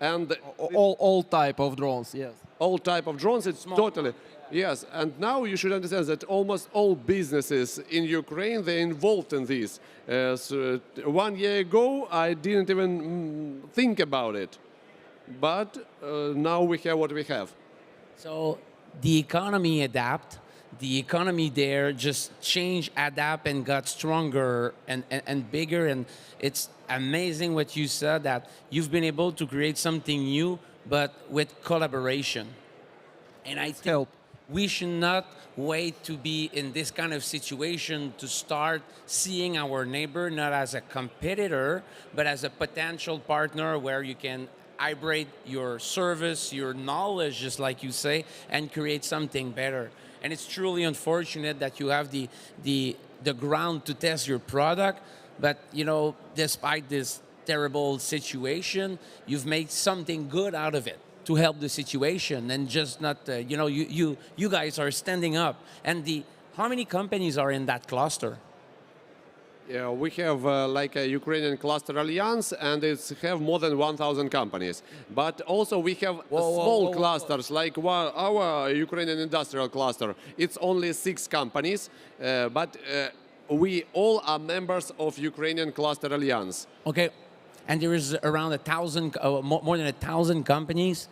And all type of drones, yes. All type of drones, it's totally. Yes, and now you should understand that almost all businesses in Ukraine, they're involved in this. So 1 year ago, I didn't even think about it. But now we have what we have. So the economy adapt. The economy there just changed, adapt, and got stronger and bigger. And it's amazing what you said, that you've been able to create something new, but with collaboration. And I think we should not wait to be in this kind of situation to start seeing our neighbor not as a competitor, but as a potential partner where you can hybrid your service, your knowledge, just like you say, and create something better. And it's truly unfortunate that you have the ground to test your product, but despite this terrible situation, you've made something good out of it to help the situation, and just not you guys are standing up. And how many companies are in that cluster? Yeah, we have like a Ukrainian cluster alliance, and it's have more than 1,000 companies. But also we have small clusters, like our Ukrainian industrial cluster. It's only 6 companies, but we all are members of Ukrainian cluster alliance. Okay, and there is around 1,000, more than 1,000 companies.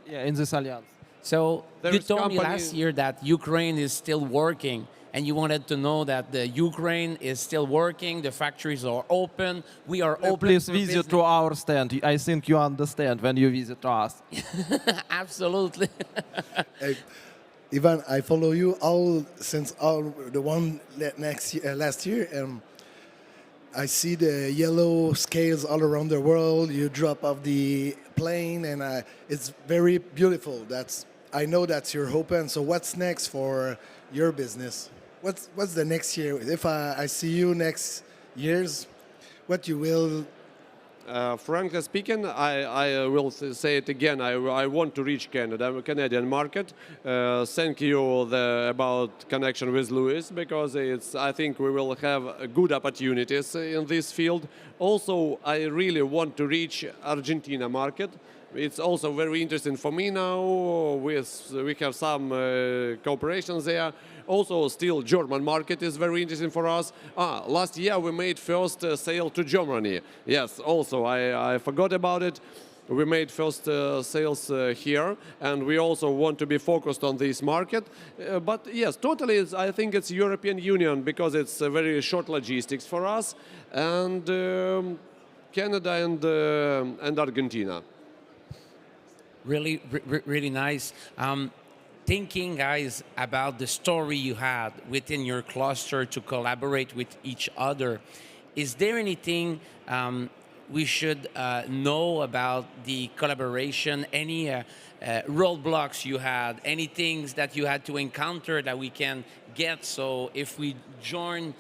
Yeah, in this alliance. So you told me last year that Ukraine is still working. And you wanted to know that the Ukraine is still working, the factories are open, we are open. Please visit to our stand. I think you understand when you visit us. Absolutely. Ivan, I follow you since the one last year. I see the yellow scales all around the world. You drop off the plane, and it's very beautiful. I know that's your hope. And so, what's next for your business? What's the next year? If I see you next years, what you will? Frankly speaking, I will say it again. I want to reach Canada, Canadian market. Thank you about connection with Louis, because I think we will have good opportunities in this field. Also, I really want to reach Argentina market. It's also very interesting for me now. We have some cooperations there. Also, still German market is very interesting for us. Last year we made first sale to Germany. Yes, also I forgot about it. We made first sales here, and we also want to be focused on this market. But yes, totally, I think it's European Union, because it's very short logistics for us, and Canada and Argentina. Really, really nice. Thinking, guys, about the story you had within your cluster to collaborate with each other, is there anything we should know about the collaboration? Any roadblocks you had? Any things that you had to encounter that we can get? So if we join,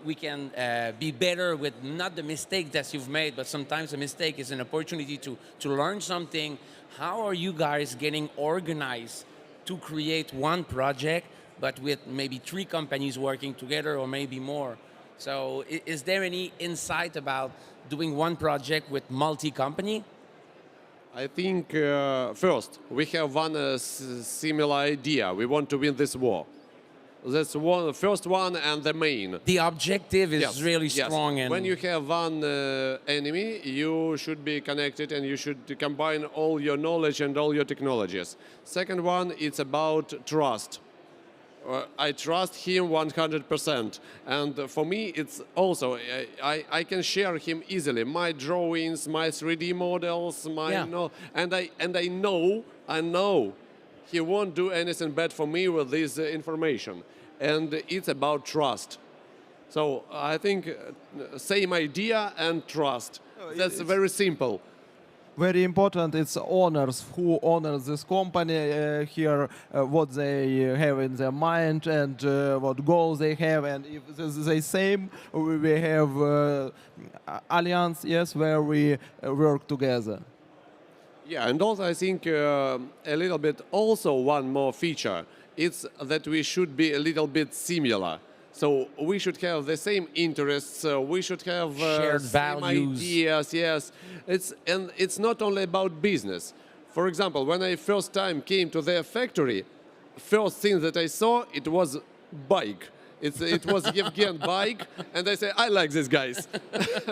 we can be better with not the mistake that you've made, but sometimes a mistake is an opportunity to learn something. How are you guys getting organized to create one project, but with maybe 3 companies working together or maybe more? So is there any insight about doing one project with multi-company? I think first, we have one similar idea. We want to win this war. That's the first one and the main. The objective is really strong. Yes. And when you have one enemy, you should be connected, and you should combine all your knowledge and all your technologies. Second one, it's about trust. I trust him 100%. And for me, it's also, I can share him easily. My drawings, my 3D models, and I know he won't do anything bad for me with this information. And it's about trust. So I think same idea and trust. That's very simple. Very important, it's owners who honors this company here, what they have in their mind, and what goals they have. And if this is the same, we have alliance, yes, where we work together. Yeah, and also I think a little bit also one more feature, it's that we should be a little bit similar. So we should have the same interests. We should have shared same values. Ideas. Yes, it's not only about business. For example, when I first time came to their factory, first thing that I saw, it was bike. It was Yevgen bike, and I say I like these guese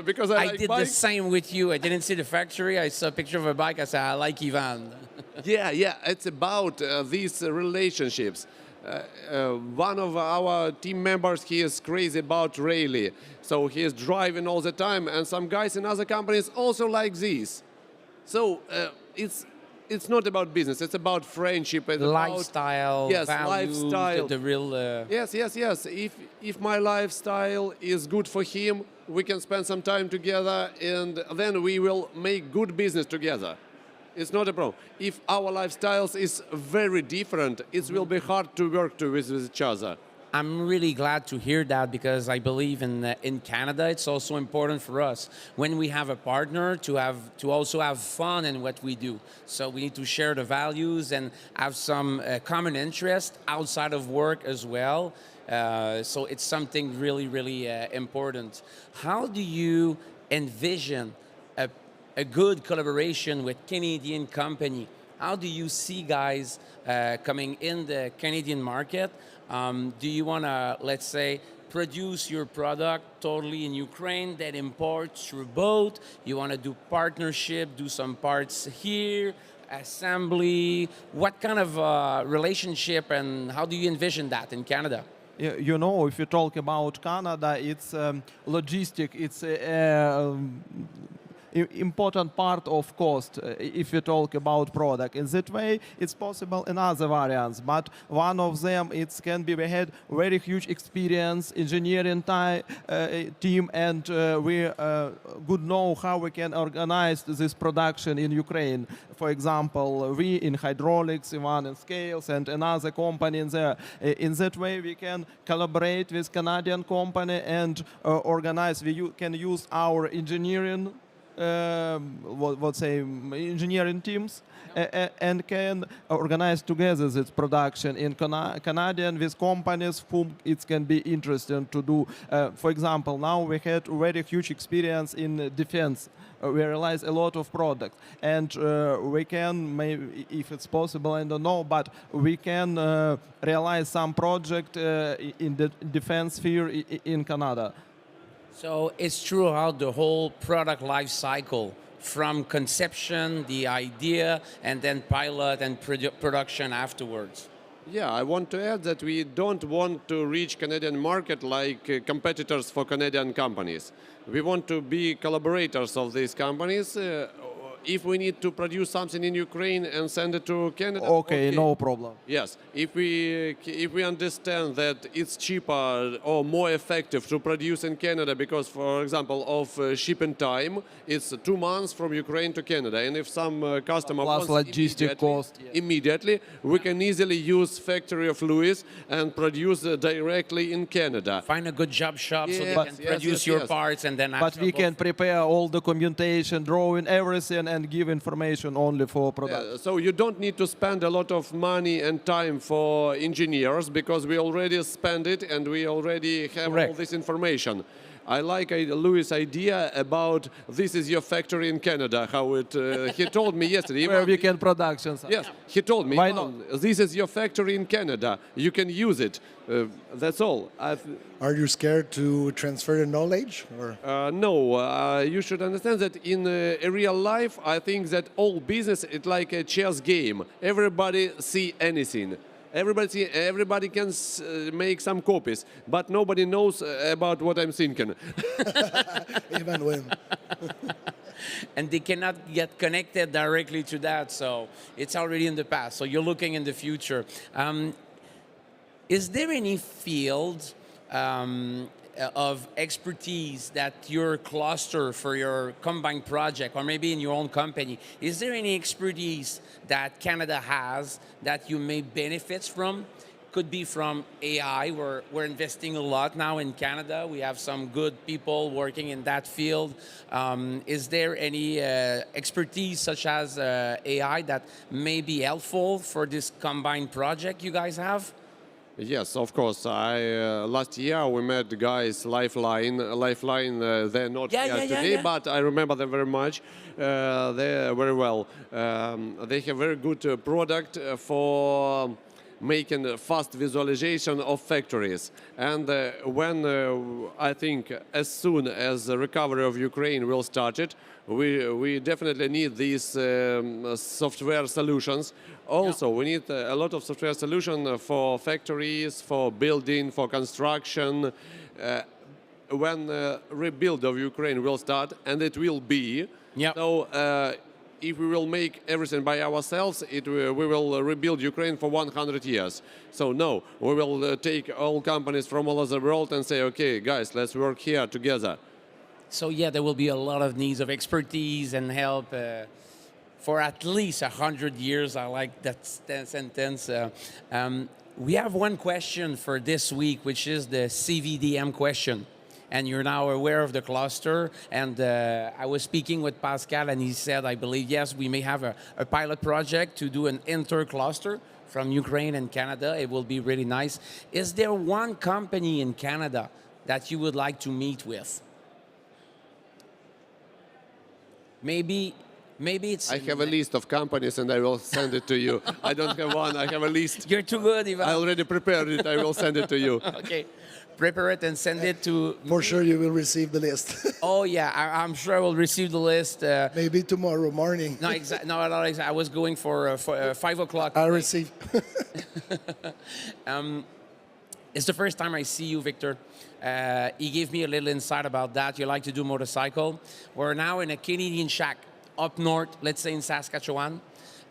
because I like did bikes. the same with you. I didn't see the factory. I saw a picture of a bike. I said I like Ivan. Yeah, it's about these relationships. One of our team members, he is crazy about rally, so he is driving all the time, and some guys in other companies also like this. So it's not about business, it's about friendship and lifestyle, yes, values, lifestyle. the real. Yes. If my lifestyle is good for him, we can spend some time together, and then we will make good business together. It's not a problem. If our lifestyles is very different, it will be hard to work with each other. I'm really glad to hear that, because I believe in Canada it's also important for us when we have a partner to also have fun in what we do. So we need to share the values and have some common interest outside of work as well. So it's something really, really important. How do you envision a good collaboration with Canadian company? How do you see guys coming in the Canadian market? Do you want to, let's say, produce your product totally in Ukraine, then import through boat? You want to do partnership, do some parts here, assembly? What kind of relationship, and how do you envision that in Canada? You know, if you talk about Canada, it's logistic, important part of cost if we talk about product. In that way, it's possible in other variants, but one of them it can be we had very huge experience engineering team, and we good know how we can organize this production in Ukraine. For example, we in hydraulics, Ivan in scales, and another company in there. In that way, we can collaborate with Canadian company and organize. We can use our engineering, engineering teams, and can organize together this production in Canadian with companies whom it can be interesting to do. For example, now we had very huge experience in defense. We realize a lot of products, and we can, maybe, if it's possible, I don't know, but we can realize some project in the defense sphere in Canada. So it's true how the whole product life cycle, from conception, the idea, and then pilot and production afterwards. Yeah, I want to add that we don't want to reach Canadian market like competitors for Canadian companies. We want to be collaborators of these companies. If we need to produce something in Ukraine and send it to Canada, okay, no problem. Yes, if we understand that it's cheaper or more effective to produce in Canada because, for example, of shipping time, it's 2 months from Ukraine to Canada, and if some customer plus wants logistic cost, immediately, we can easily use factory of Lewis and produce directly in Canada. Find a good job shop so they can produce your parts, and then. But we can prepare all documentation, drawing, everything, and give information only for production. So you don't need to spend a lot of money and time for engineers because we already spend it and we already have all this information. I like Louis' idea about this is your factory in Canada, how it, he told me yesterday. Where we can production. Yes, he told me, why not? This is your factory in Canada, you can use it. That's all. Are you scared to transfer the knowledge? Or? No, you should understand that in a real life, I think that all business is like a chess game. Everybody see anything. Everybody can make some copies, but nobody knows about what I'm thinking. Even when. And they cannot get connected directly to that, so it's already in the past. So you're looking in the future. Is there any field of expertise that your cluster for your combined project, or maybe in your own company, is there any expertise that Canada has that you may benefit from? Could be from AI. We're investing a lot now in Canada. We have some good people working in that field. Is there any expertise such as AI that may be helpful for this combined project you guys have? Yes, of course. Last year we met the guys Lifeline. They're not here today, but I remember them very much. They're very well. They have very good product for making fast visualization of factories. And when I think as soon as the recovery of Ukraine will start it, we definitely need these software solutions. Also, we need a lot of software solutions for factories, for building, for construction. When rebuild of Ukraine will start, and it will be. So if we will make everything by ourselves, we will rebuild Ukraine for 100 years. So no, we will take all companies from all over the world and say, okay, guys, let's work here together. So yeah, there will be a lot of needs of expertise and help for at least 100 years. I like that sentence. We have one question for this week, which is the CVDM question. And you're now aware of the cluster. And I was speaking with Pascal, and he said, I believe, yes, we may have a pilot project to do an inter-cluster from Ukraine and Canada. It will be really nice. Is there one company in Canada that you would like to meet with? Maybe it's... I have a list of companies and I will send it to you. I don't have one, I have a list. You're too good, Ivan. I already prepared it, I will send it to you. Okay. Prepare it and send it to... For sure you will receive the list. Oh, yeah, I'm sure I will receive the list. Maybe tomorrow morning. No, not exactly. I was going for 5 o'clock. I'll receive. It's the first time I see you, Victor. He gave me a little insight about that. You like to do motorcycle. We're now in a Canadian shack up north, let's say in Saskatchewan,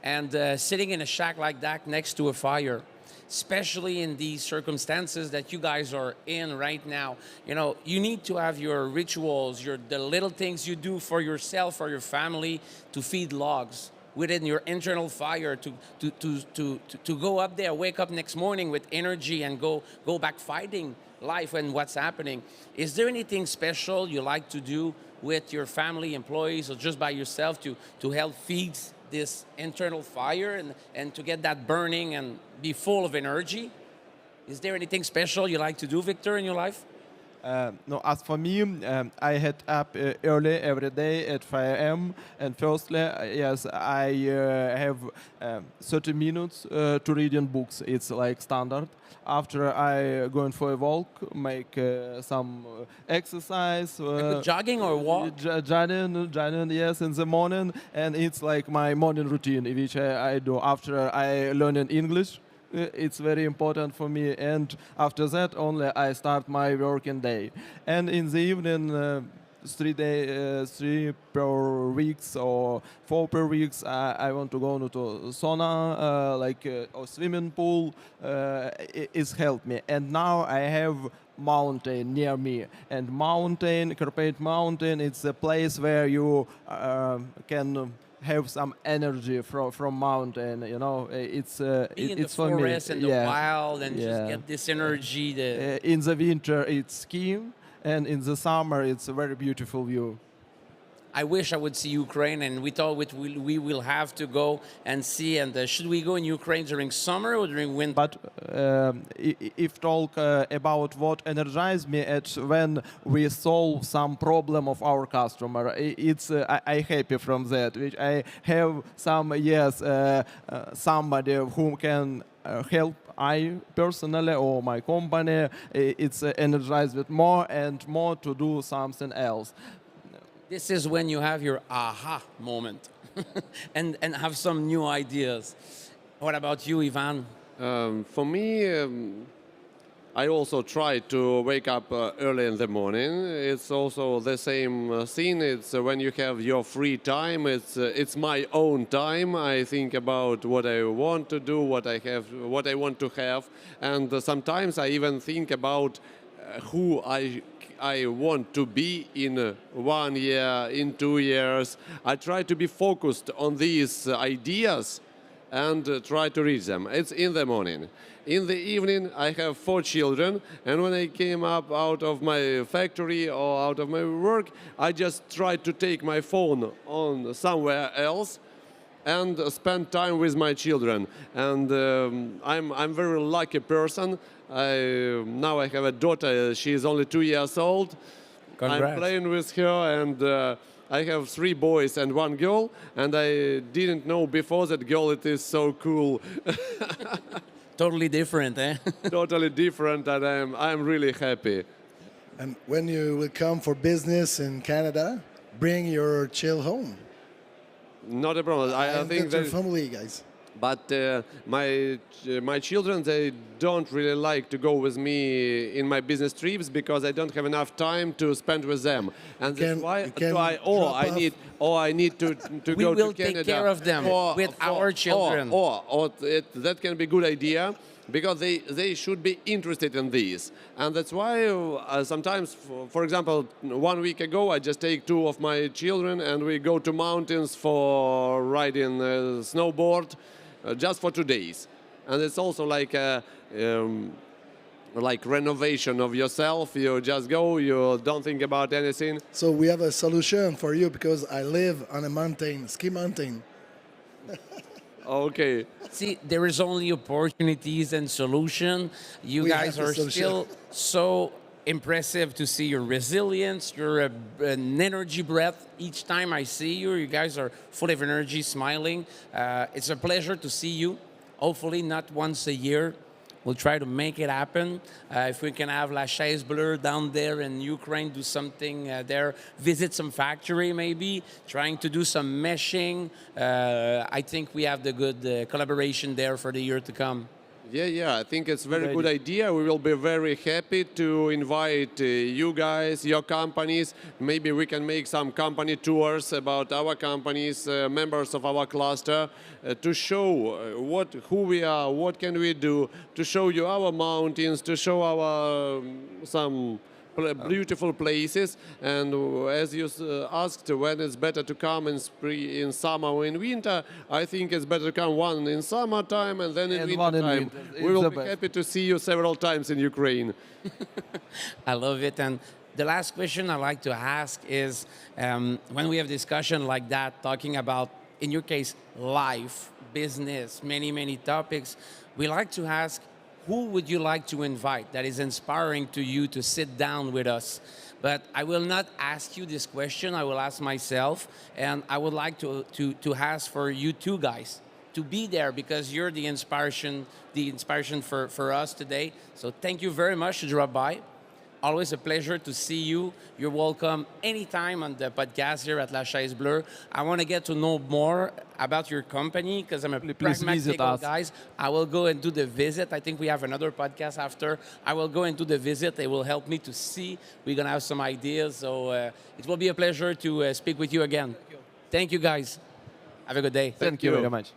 and sitting in a shack like that next to a fire, especially in these circumstances that you guys are in right now. You know, you need to have your rituals, the little things you do for yourself, for your family, to feed logs within your internal fire, to go up there, wake up next morning with energy and go back fighting life and what's happening. Is there anything special you like to do with your family, employees, or just by yourself to help feed this internal fire and to get that burning and be full of energy? Is there anything special you like to do, Victor, in your life? No, as for me, I get up early every day at 5 a.m. And firstly, yes, I have 30 minutes to reading books. It's like standard. After I going for a walk, make some exercise. Jogging or walk? Jogging, yes, in the morning. And it's like my morning routine, which I do after I learn English. It's very important for me, and after that only I start my working day. And in the evening, 3 per weeks or 4 per weeks, I want to go to sauna, like a swimming pool. It's helped me. And now I have mountain near me, and Carpate Mountain, it's a place where you can have some energy from mountain, you know. It's in it's the for me. forest and the wild, and just get this energy. In the winter, it's skiing, and in the summer, it's a very beautiful view. I wish I would see Ukraine, and we thought we will have to go and see. And should we go in Ukraine during summer or during winter? But if talk about what energized me, it's when we solve some problem of our customer. It's I happy from that. Which I have some somebody who can help. I personally or my company, it's energized with more and more to do something else. This is when you have your aha moment and have some new ideas. What about you, Ivan? For me, I also try to wake up early in the morning. It's also the same scene. It's when you have your free time. It's my own time. I think about what I want to do, what I want to have, and sometimes I even think about who I want to be in 1 year, in 2 years. I try to be focused on these ideas and try to reach them. It's in the morning. In the evening, I have 4 children, and when I came up out of my factory or out of my work, I just tried to take my phone on somewhere else and spend time with my children. And I'm very lucky person. Now I have a daughter. She is only 2 years old. Congrats. I'm playing with her, and I have 3 boys and 1 girl. And I didn't know before that girl it is so cool. Totally different, eh? Totally different, and I'm really happy. And when you will come for business in Canada, bring your chill home. Not a problem. I think your that. family, guys. But my children, they don't really like to go with me in my business trips because I don't have enough time to spend with them, and that's why I need to go to Canada. We will take care of them with our children. That can be a good idea because they should be interested in this, and that's why sometimes, for example, 1 week ago I just take 2 of my children and we go to mountains for riding snowboard. Just for 2 days, and it's also like renovation of yourself. You just go, you don't think about anything. So we have a solution for you because I live on a mountain, ski mountain. Okay. See, there is only opportunities and solution. You guys are still so impressive to see your resilience, your an energy breath. Each time I see you, you guys are full of energy, smiling. It's a pleasure to see you. Hopefully not once a year. We'll try to make it happen. If we can have La Chaise Bleue down there in Ukraine, do something there, visit some factory maybe, trying to do some meshing. I think we have the good collaboration there for the year to come. Yeah. I think it's a very good idea. We will be very happy to invite you guys, your companies. Maybe we can make some company tours about our companies, members of our cluster, to show who we are, what can we do, to show you our mountains, to show our some beautiful places. And as you asked, when it's better to come in spring, in summer or in winter, I think it's better to come one in summertime and then in winter time. We will be happy to see you several times in Ukraine. I love it. And the last question I like to ask is, when we have discussion like that, talking about, in your case, life, business, many topics, we like to ask, who would you like to invite that is inspiring to you to sit down with us? But I will not ask you this question. I will ask myself, and I would like to ask for you two guys to be there, because you're the inspiration for us today. So thank you very much to drop by. Always a pleasure to see you. You're welcome anytime on the podcast here at La Chaise Bleue. I want to get to know more about your company, because I'm a pragmatic guy. I will go and do the visit. I think we have another podcast after. I will go and do the visit. It will help me to see. We're going to have some ideas. So it will be a pleasure to speak with you again. Thank you, guys. Have a good day. Thank you very much.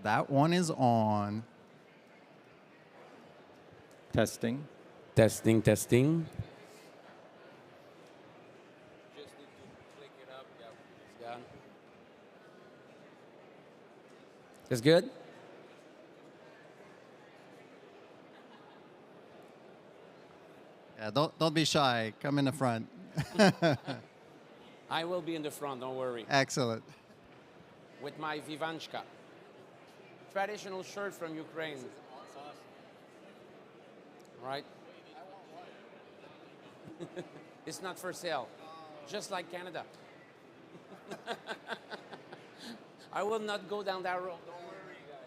That one is on. Testing. Testing, testing. Just need to click it up. Yeah, it's done. That's good? Yeah, don't be shy. Come in the front. I will be in the front, don't worry. Excellent. With my Vivanchka. Traditional shirt from Ukraine. Right? It's not for sale. Just like Canada. I will not go down that road. Don't worry, guys.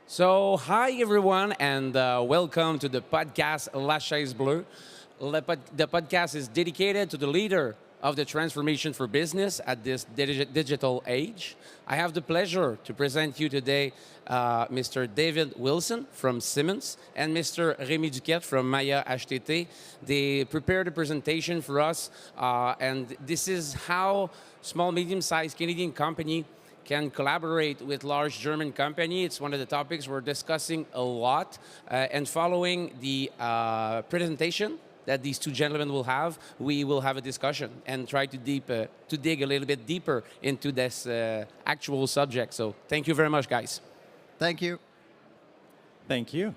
So, hi everyone, and welcome to the podcast La Chaise Bleue. The podcast is dedicated to the leader of the transformation for business at this digital age. I have the pleasure to present you today Mr. David Wilson from Siemens and Mr. Rémi Duquette from Maya HTT. They prepared a presentation for us, and this is how small, medium-sized Canadian company can collaborate with large German company. It's one of the topics we're discussing a lot. And following the presentation that these two gentlemen will have, we will have a discussion and try to dig a little bit deeper into this actual subject. So thank you very much, guys. Thank you. Thank you.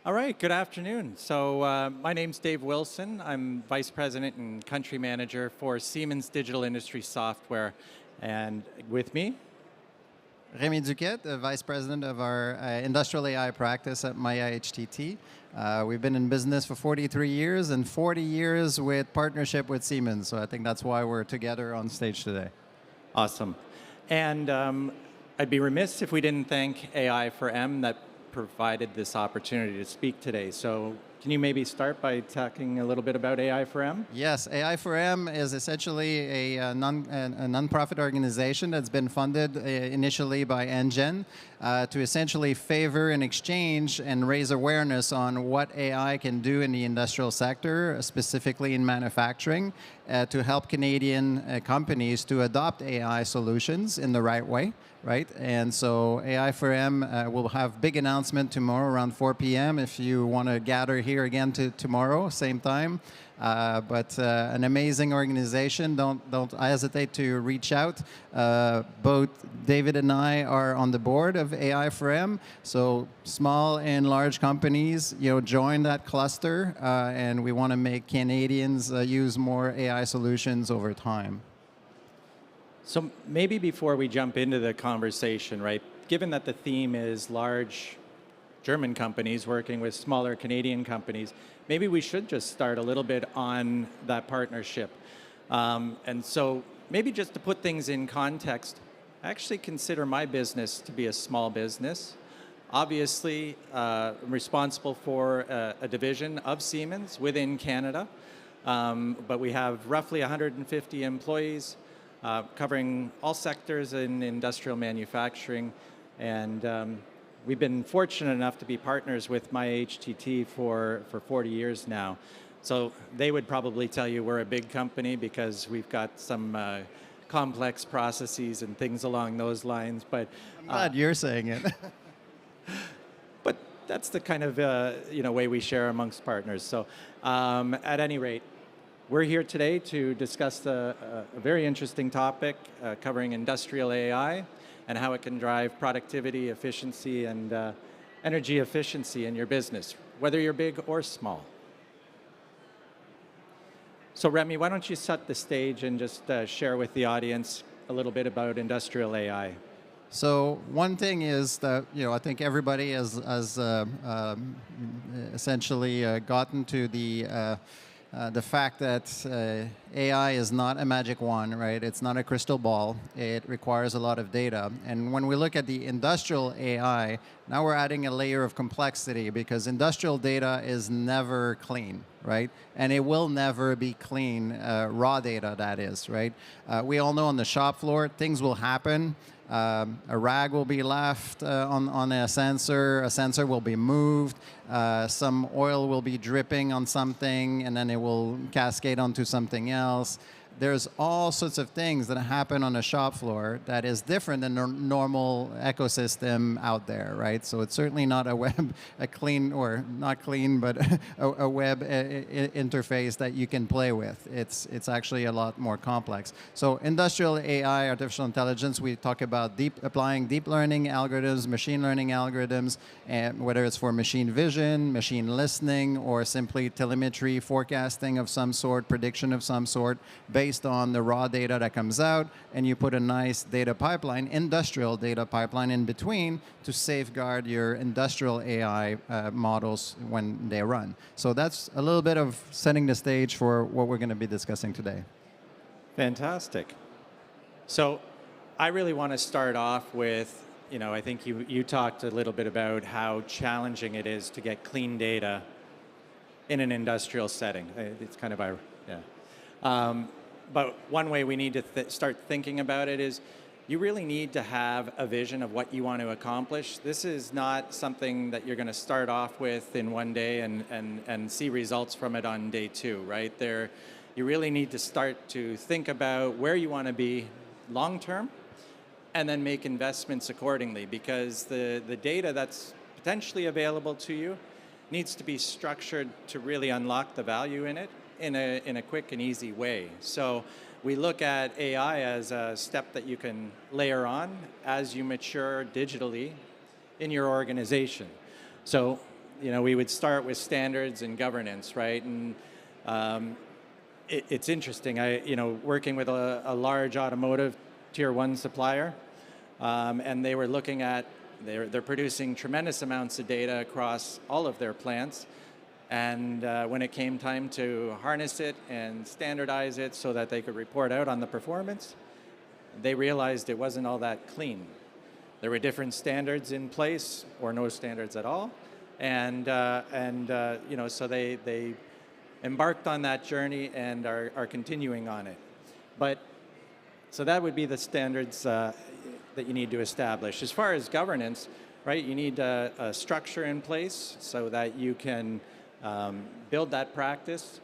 All right, good afternoon. So my name's Dave Wilson. I'm Vice President and Country Manager for Siemens Digital Industry Software. And with me, Rémi Duquette, the Vice President of our Industrial AI practice at Maya HTT. We've been in business for 43 years and 40 years with partnership with Siemens. So I think that's why we're together on stage today. Awesome. And I'd be remiss if we didn't thank AI for M that provided this opportunity to speak today. So can you maybe start by talking a little bit about AI for M? Yes, AI for M is essentially a non-profit organization that's been funded initially by NGen to essentially favor an exchange and raise awareness on what AI can do in the industrial sector, specifically in manufacturing, to help Canadian companies to adopt AI solutions in the right way. Right, and so AI for M will have big announcement tomorrow around 4 p.m. if you want to gather here again tomorrow, same time. But an amazing organization. Don't hesitate to reach out. Both David and I are on the board of AI for M. So small and large companies, join that cluster, and we want to make Canadians use more AI solutions over time. So maybe before we jump into the conversation, right, given that the theme is large German companies working with smaller Canadian companies, maybe we should just start a little bit on that partnership. And so maybe just to put things in context, I actually consider my business to be a small business. Obviously, I'm responsible for a division of Siemens within Canada, but we have roughly 150 employees, covering all sectors in industrial manufacturing. And we've been fortunate enough to be partners with Maya HTT for 40 years now. So they would probably tell you we're a big company because we've got some complex processes and things along those lines. But I'm glad you're saying it. But that's the kind of way we share amongst partners. So at any rate, we're here today to discuss a very interesting topic covering industrial AI and how it can drive productivity, efficiency, and energy efficiency in your business, whether you're big or small. So Rémi, why don't you set the stage and just share with the audience a little bit about industrial AI? So one thing is that I think everybody has essentially gotten to the fact that AI is not a magic wand, right? It's not a crystal ball. It requires a lot of data. And when we look at the industrial AI, now we're adding a layer of complexity because industrial data is never clean, right? And it will never be clean, raw data that is, right? We all know on the shop floor, things will happen. A rag will be left on a sensor will be moved, some oil will be dripping on something, and then it will cascade onto something else. There's all sorts of things that happen on a shop floor that is different than the normal ecosystem out there, right? So it's certainly not a clean, or not clean, but a web interface that you can play with. It's actually a lot more complex. So industrial AI, artificial intelligence, we talk about applying deep learning algorithms, machine learning algorithms, and whether it's for machine vision, machine listening, or simply telemetry, forecasting of some sort, prediction of some sort, based on the raw data that comes out, and you put a nice data pipeline, industrial data pipeline in between to safeguard your industrial AI models when they run. So that's a little bit of setting the stage for what we're going to be discussing today. Fantastic. So I really want to start off with, I think you talked a little bit about how challenging it is to get clean data in an industrial setting. It's kind of but one way we need to start thinking about it is you really need to have a vision of what you want to accomplish. This is not something that you're going to start off with in one day and see results from it on day two, right? You really need to start to think about where you want to be long term and then make investments accordingly, because the data that's potentially available to you needs to be structured to really unlock the value in it in a quick and easy way. So we look at AI as a step that you can layer on as you mature digitally in your organization. So, we would start with standards and governance, right? And it's interesting. Working with a large automotive tier 1 supplier, and they were looking at, they're producing tremendous amounts of data across all of their plants. And when it came time to harness it and standardize it so that they could report out on the performance, they realized it wasn't all that clean. There were different standards in place, or no standards at all, and so they embarked on that journey and are continuing on it. But so that would be the standards that you need to establish. As far as governance, right? You need a structure in place so that you can build that practice,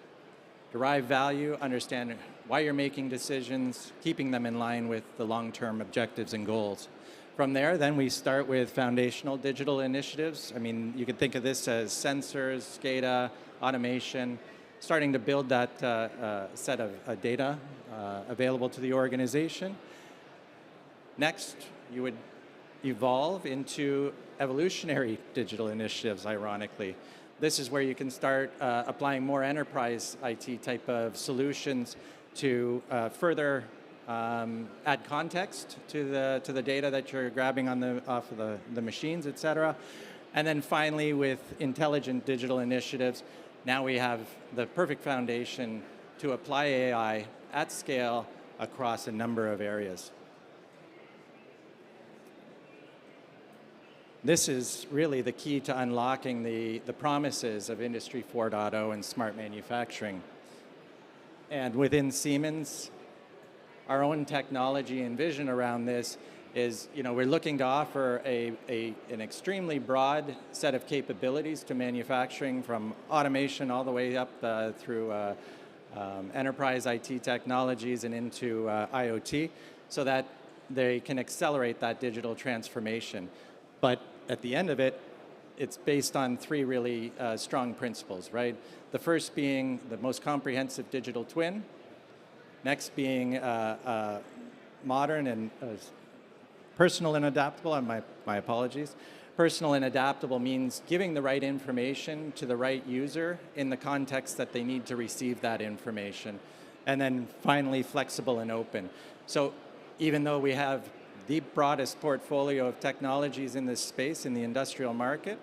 derive value, understand why you're making decisions, keeping them in line with the long-term objectives and goals. From there, then we start with foundational digital initiatives. I mean, you could think of this as sensors, SCADA, automation, starting to build that set of data available to the organization. Next, you would evolve into evolutionary digital initiatives, ironically. This is where you can start applying more enterprise IT type of solutions to further add context to the data that you're grabbing off of the machines, et cetera. And then finally, with intelligent digital initiatives, now we have the perfect foundation to apply AI at scale across a number of areas. This is really the key to unlocking the promises of Industry 4.0 and smart manufacturing. And within Siemens, our own technology and vision around this is, we're looking to offer an extremely broad set of capabilities to manufacturing, from automation all the way up through enterprise IT technologies and into IoT, so that they can accelerate that digital transformation. But at the end of it, it's based on three really strong principles, right? The first being the most comprehensive digital twin. Next being modern and personal and adaptable. My apologies. Personal and adaptable means giving the right information to the right user in the context that they need to receive that information. And then finally, flexible and open. So even though we have the broadest portfolio of technologies in this space, in the industrial market,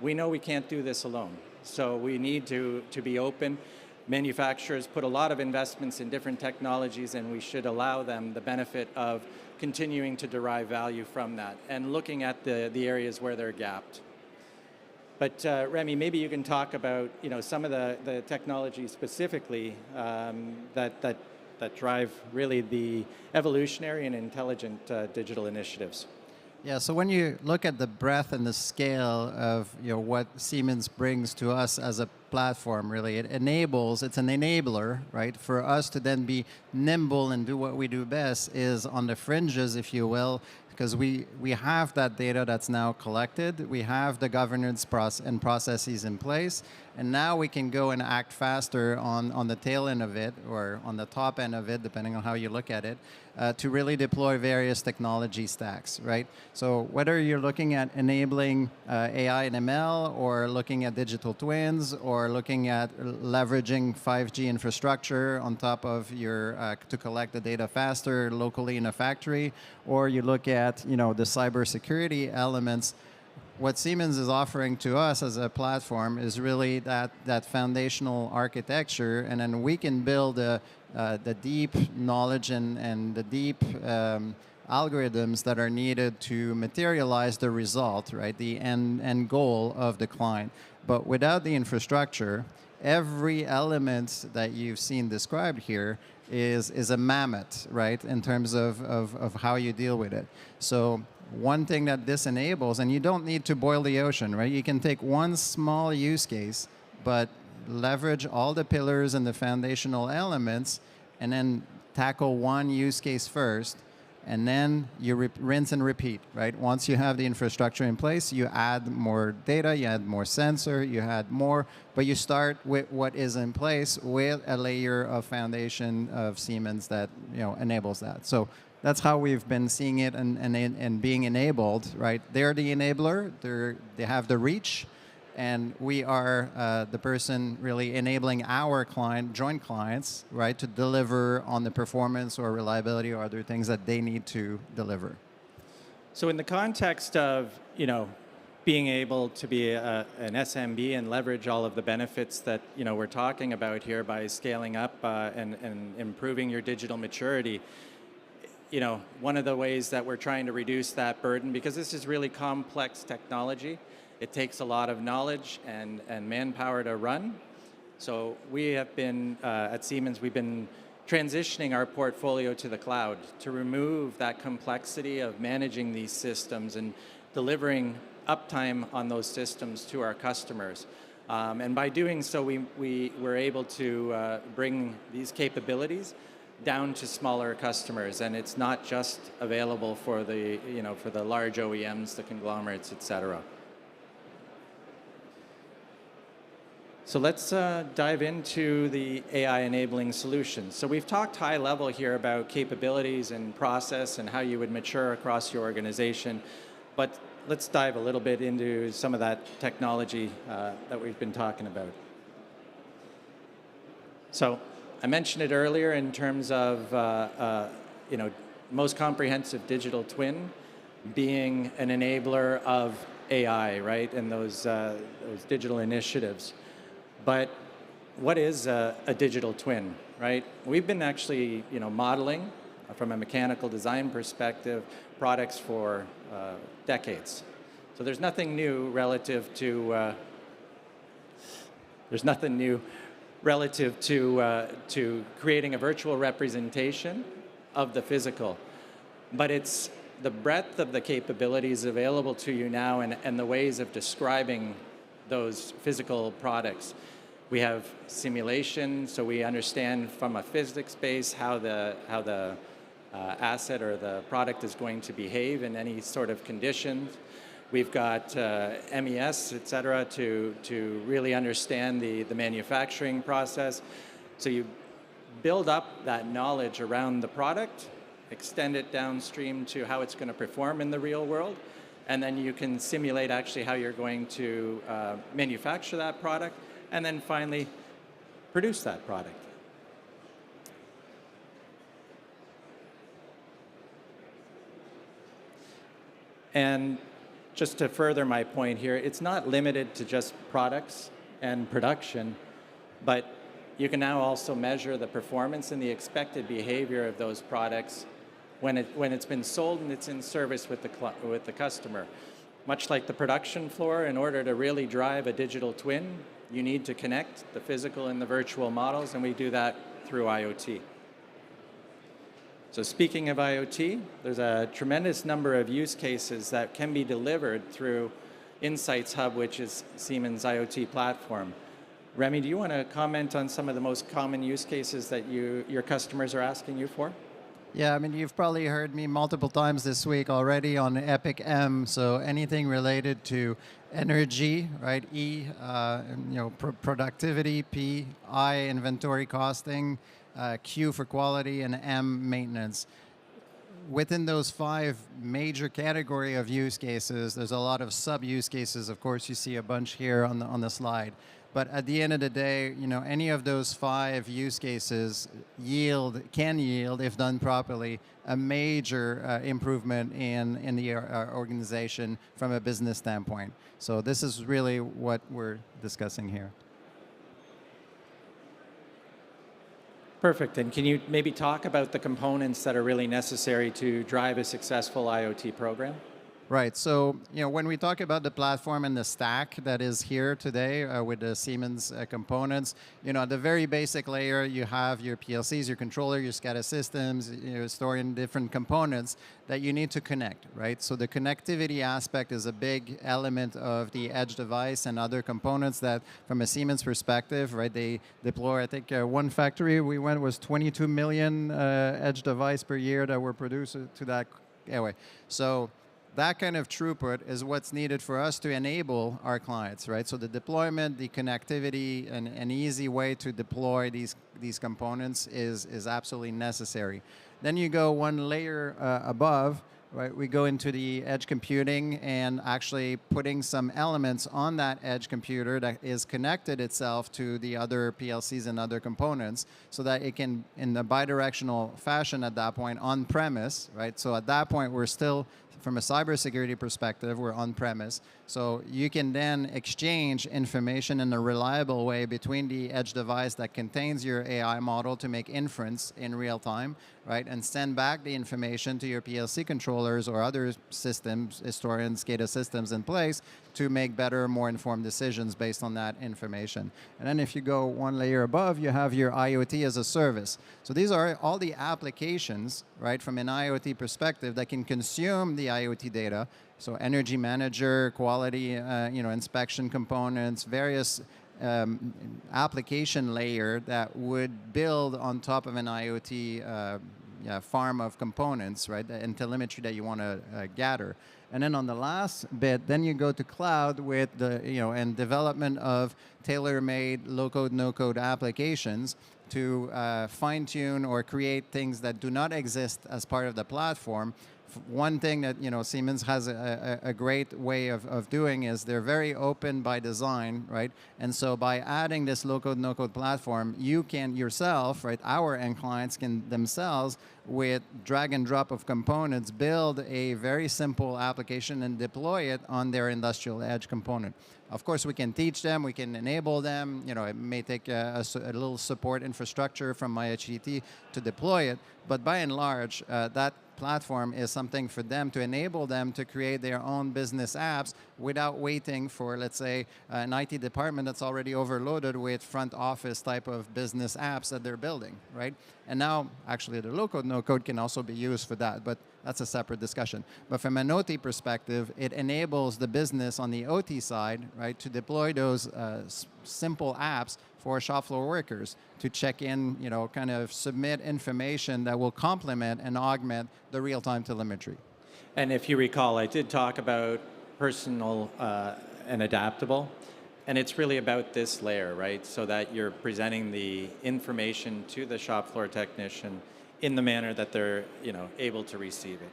we know we can't do this alone. So we need to be open. Manufacturers put a lot of investments in different technologies, and we should allow them the benefit of continuing to derive value from that and looking at the areas where they're gapped. But Remy, maybe you can talk about some of the technology specifically that that drive really the evolutionary and intelligent digital initiatives. Yeah, so when you look at the breadth and the scale of what Siemens brings to us as a platform, really, it's an enabler, right, for us to then be nimble and do what we do best is on the fringes, if you will, because we have that data that's now collected, we have the governance and processes in place, and now we can go and act faster on the tail end of it, or on the top end of it, depending on how you look at it, to really deploy various technology stacks, right? So whether you're looking at enabling AI and ML, or looking at digital twins, or looking at leveraging 5G infrastructure on top of to collect the data faster locally in a factory, or you look at the cybersecurity elements, what Siemens is offering to us as a platform is really that foundational architecture, and then we can build the deep knowledge and the deep algorithms that are needed to materialize the result, right? The end goal of the client. But without the infrastructure, every element that you've seen described here is a mammoth, right? In terms of how you deal with it. So one thing that this enables, and you don't need to boil the ocean, right? You can take one small use case, but leverage all the pillars and the foundational elements, and then tackle one use case first, and then you rinse and repeat, right? Once you have the infrastructure in place, you add more data, you add more sensor, you add more, but you start with what is in place with a layer of foundation of Siemens that enables that. So that's how we've been seeing it and being enabled, right? They're the enabler, they have the reach, and we are the person really enabling our joint clients, right, to deliver on the performance or reliability or other things that they need to deliver. So in the context of, being able to be an SMB and leverage all of the benefits that, we're talking about here by scaling up and improving your digital maturity, one of the ways that we're trying to reduce that burden, because this is really complex technology, it takes a lot of knowledge and manpower to run. So we have been, at Siemens, we've been transitioning our portfolio to the cloud to remove that complexity of managing these systems and delivering uptime on those systems to our customers. And by doing so, we were able to bring these capabilities down to smaller customers, and it's not just available for the for the large OEMs, the conglomerates, etc. So let's dive into the AI enabling solutions. So we've talked high level here about capabilities and process and how you would mature across your organization, but let's dive a little bit into some of that technology that we've been talking about. So I mentioned it earlier in terms of most comprehensive digital twin being an enabler of AI, right, and those digital initiatives. But what is a digital twin, right? We've been actually modeling from a mechanical design perspective products for decades. So there's nothing new relative to to creating a virtual representation of the physical. But it's the breadth of the capabilities available to you now and the ways of describing those physical products. We have simulation, so we understand from a physics base how the asset or the product is going to behave in any sort of conditions. We've got MES, et cetera, to really understand the manufacturing process. So you build up that knowledge around the product, extend it downstream to how it's going to perform in the real world, and then you can simulate actually how you're going to manufacture that product, and then finally produce that product. And just to further my point here, it's not limited to just products and production, but you can now also measure the performance and the expected behavior of those products when it's been sold and it's in service with the customer. Much like the production floor, in order to really drive a digital twin, you need to connect the physical and the virtual models, and we do that through IoT. So speaking of IoT, there's a tremendous number of use cases that can be delivered through Insights Hub, which is Siemens IoT platform. Remy, do you want to comment on some of the most common use cases that your customers are asking you for? Yeah, I mean, you've probably heard me multiple times this week already on Epic M. So anything related to energy, right? E, productivity. P, I, inventory costing. Q for quality, and M, maintenance. Within those 5 major category of use cases, there's a lot of sub-use cases. Of course, you see a bunch here on the slide. But at the end of the day, any of those 5 use cases can yield, if done properly, a major improvement in the organization from a business standpoint. So this is really what we're discussing here. Perfect. And can you maybe talk about the components that are really necessary to drive a successful IoT program? Right. So, when we talk about the platform and the stack that is here today with the Siemens components, at the very basic layer, you have your PLCs, your controller, your SCADA systems, storing different components that you need to connect, right? So the connectivity aspect is a big element of the edge device and other components that, from a Siemens perspective, right, they deploy, I think, one factory we went was 22 million edge device per year that were produced to that. Anyway, so that kind of throughput is what's needed for us to enable our clients, right? So the deployment, the connectivity, and an easy way to deploy these components is absolutely necessary. Then you go one layer above, right? We go into the edge computing and actually putting some elements on that edge computer that is connected itself to the other PLCs and other components so that it can, in a bidirectional fashion at that point, on-premise, right? So at that point, we're still, from a cybersecurity perspective, we're on-premise. So you can then exchange information in a reliable way between the edge device that contains your AI model to make inference in real time, right? And send back the information to your PLC controllers or other systems, historians, SCADA systems in place to make better, more informed decisions based on that information. And then if you go one layer above, you have your IoT as a service. So these are all the applications, right, from an IoT perspective that can consume the IoT data. So energy manager, quality, inspection components, various application layer that would build on top of an IoT farm of components, right, and telemetry that you want to gather. And then on the last bit, then you go to cloud with the, and development of tailor-made low-code, no-code applications to fine-tune or create things that do not exist as part of the platform. One thing that Siemens has a great way of doing is they're very open by design, right? And so by adding this low-code, no-code platform, you can yourself, right, our end clients can themselves, with drag and drop of components, build a very simple application and deploy it on their industrial edge component. Of course, we can teach them, we can enable them. It may take a little support infrastructure from IHGT to deploy it, but by and large, that platform is something for them to enable them to create their own business apps without waiting for, let's say, an IT department that's already overloaded with front office type of business apps that they're building, right? And now, actually, the low-code, no-code can also be used for that, but that's a separate discussion. But from an OT perspective, it enables the business on the OT side, right, to deploy those simple apps for shop floor workers to check in, kind of submit information that will complement and augment the real-time telemetry. And if you recall, I did talk about personal and adaptable. And it's really about this layer, right? So that you're presenting the information to the shop floor technician in the manner that they're, able to receive it.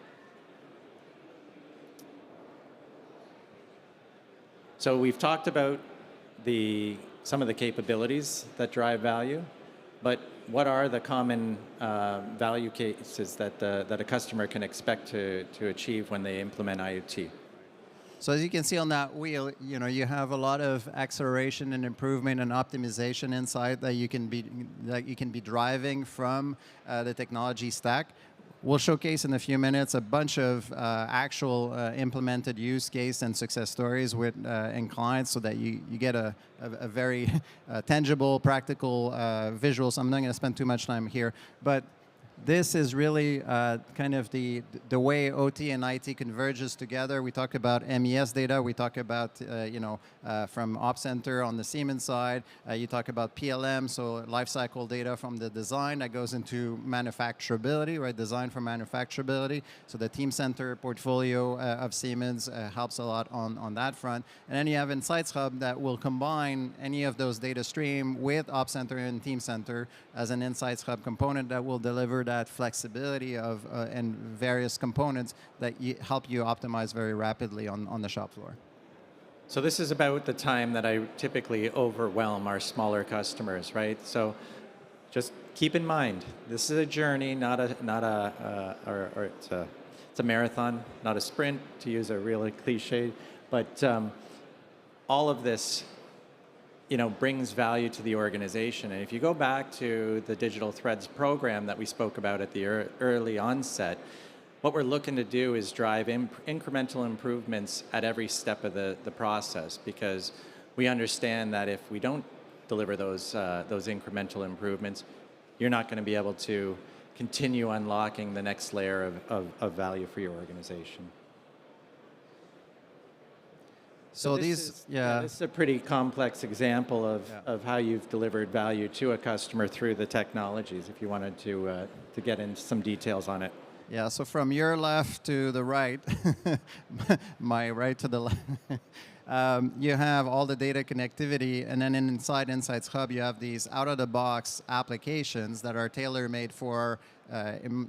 So we've talked about some of the capabilities that drive value, but what are the common value cases that a customer can expect to achieve when they implement IoT? So as you can see on that wheel, you have a lot of acceleration and improvement and optimization inside that you can be driving from the technology stack. We'll showcase in a few minutes a bunch of actual implemented use case and success stories with end clients so that you get a very tangible, practical visual. So I'm not going to spend too much time here. But This is really kind of the way OT and IT converges together. We talk about MES data. We talk about, from Op Center on the Siemens side. You talk about PLM, so lifecycle data from the design that goes into manufacturability, right? Design for manufacturability. So the Team Center portfolio of Siemens helps a lot on that front. And then you have Insights Hub that will combine any of those data stream with Op Center and Team Center as an Insights Hub component that will deliver that flexibility of and various components that help you optimize very rapidly on the shop floor. So this is about the time that I typically overwhelm our smaller customers, right? So just keep in mind, this is a journey, it's a marathon, not a sprint, to use a really cliche. But all of this brings value to the organization. And if you go back to the Digital Threads program that we spoke about at the early onset, what we're looking to do is drive incremental improvements at every step of the process, because we understand that if we don't deliver those incremental improvements, you're not going to be able to continue unlocking the next layer of value for your organization. So this is a pretty complex example of how you've delivered value to a customer through the technologies, if you wanted to get into some details on it. Yeah, so from your left to the right, my right to the left, you have all the data connectivity, and then inside Insights Hub, you have these out-of-the-box applications that are tailor-made for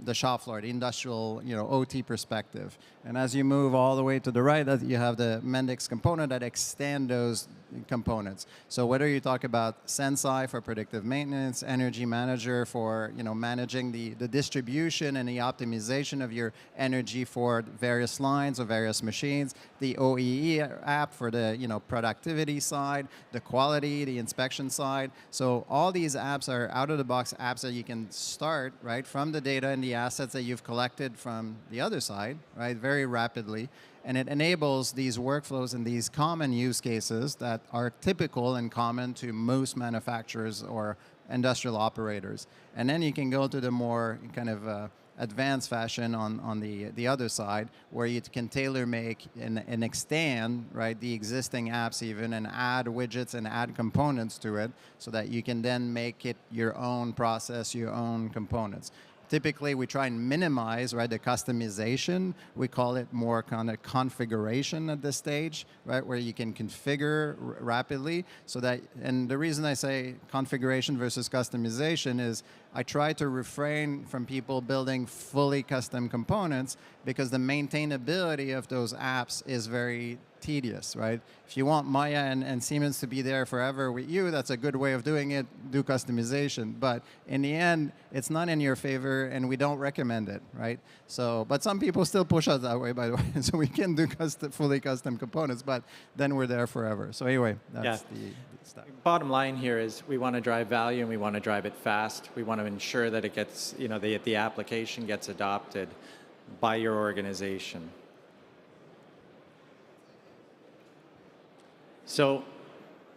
the shop floor, the industrial, OT perspective. And as you move all the way to the right, you have the Mendix component that extend those components. So whether you talk about Sensei for predictive maintenance, Energy Manager for managing the distribution and the optimization of your energy for various lines or various machines, the OEE app for the productivity side, the quality, the inspection side. So all these apps are out-of-the-box apps that you can start right from the data and the assets that you've collected from the other side, right, very rapidly. And it enables these workflows and these common use cases that are typical and common to most manufacturers or industrial operators. And then you can go to the more kind of advanced fashion on the other side, where you can tailor make and extend right the existing apps even, and add widgets and add components to it, so that you can then make it your own process, your own components. Typically, we try and minimize the customization. We call it more kind of configuration at this stage, right, where you can configure rapidly. So that, and the reason I say configuration versus customization is I try to refrain from people building fully custom components, because the maintainability of those apps is very tedious, right? If you want Maya and Siemens to be there forever with you, that's a good way of doing it, do customization. But in the end, it's not in your favor, and we don't recommend it, right? So, but some people still push us that way, by the way. So we can do fully custom components, but then we're there forever. So anyway, that's the stuff. Bottom line here is we want to drive value, and we want to drive it fast. We want to ensure that it gets, the application gets adopted by your organization. So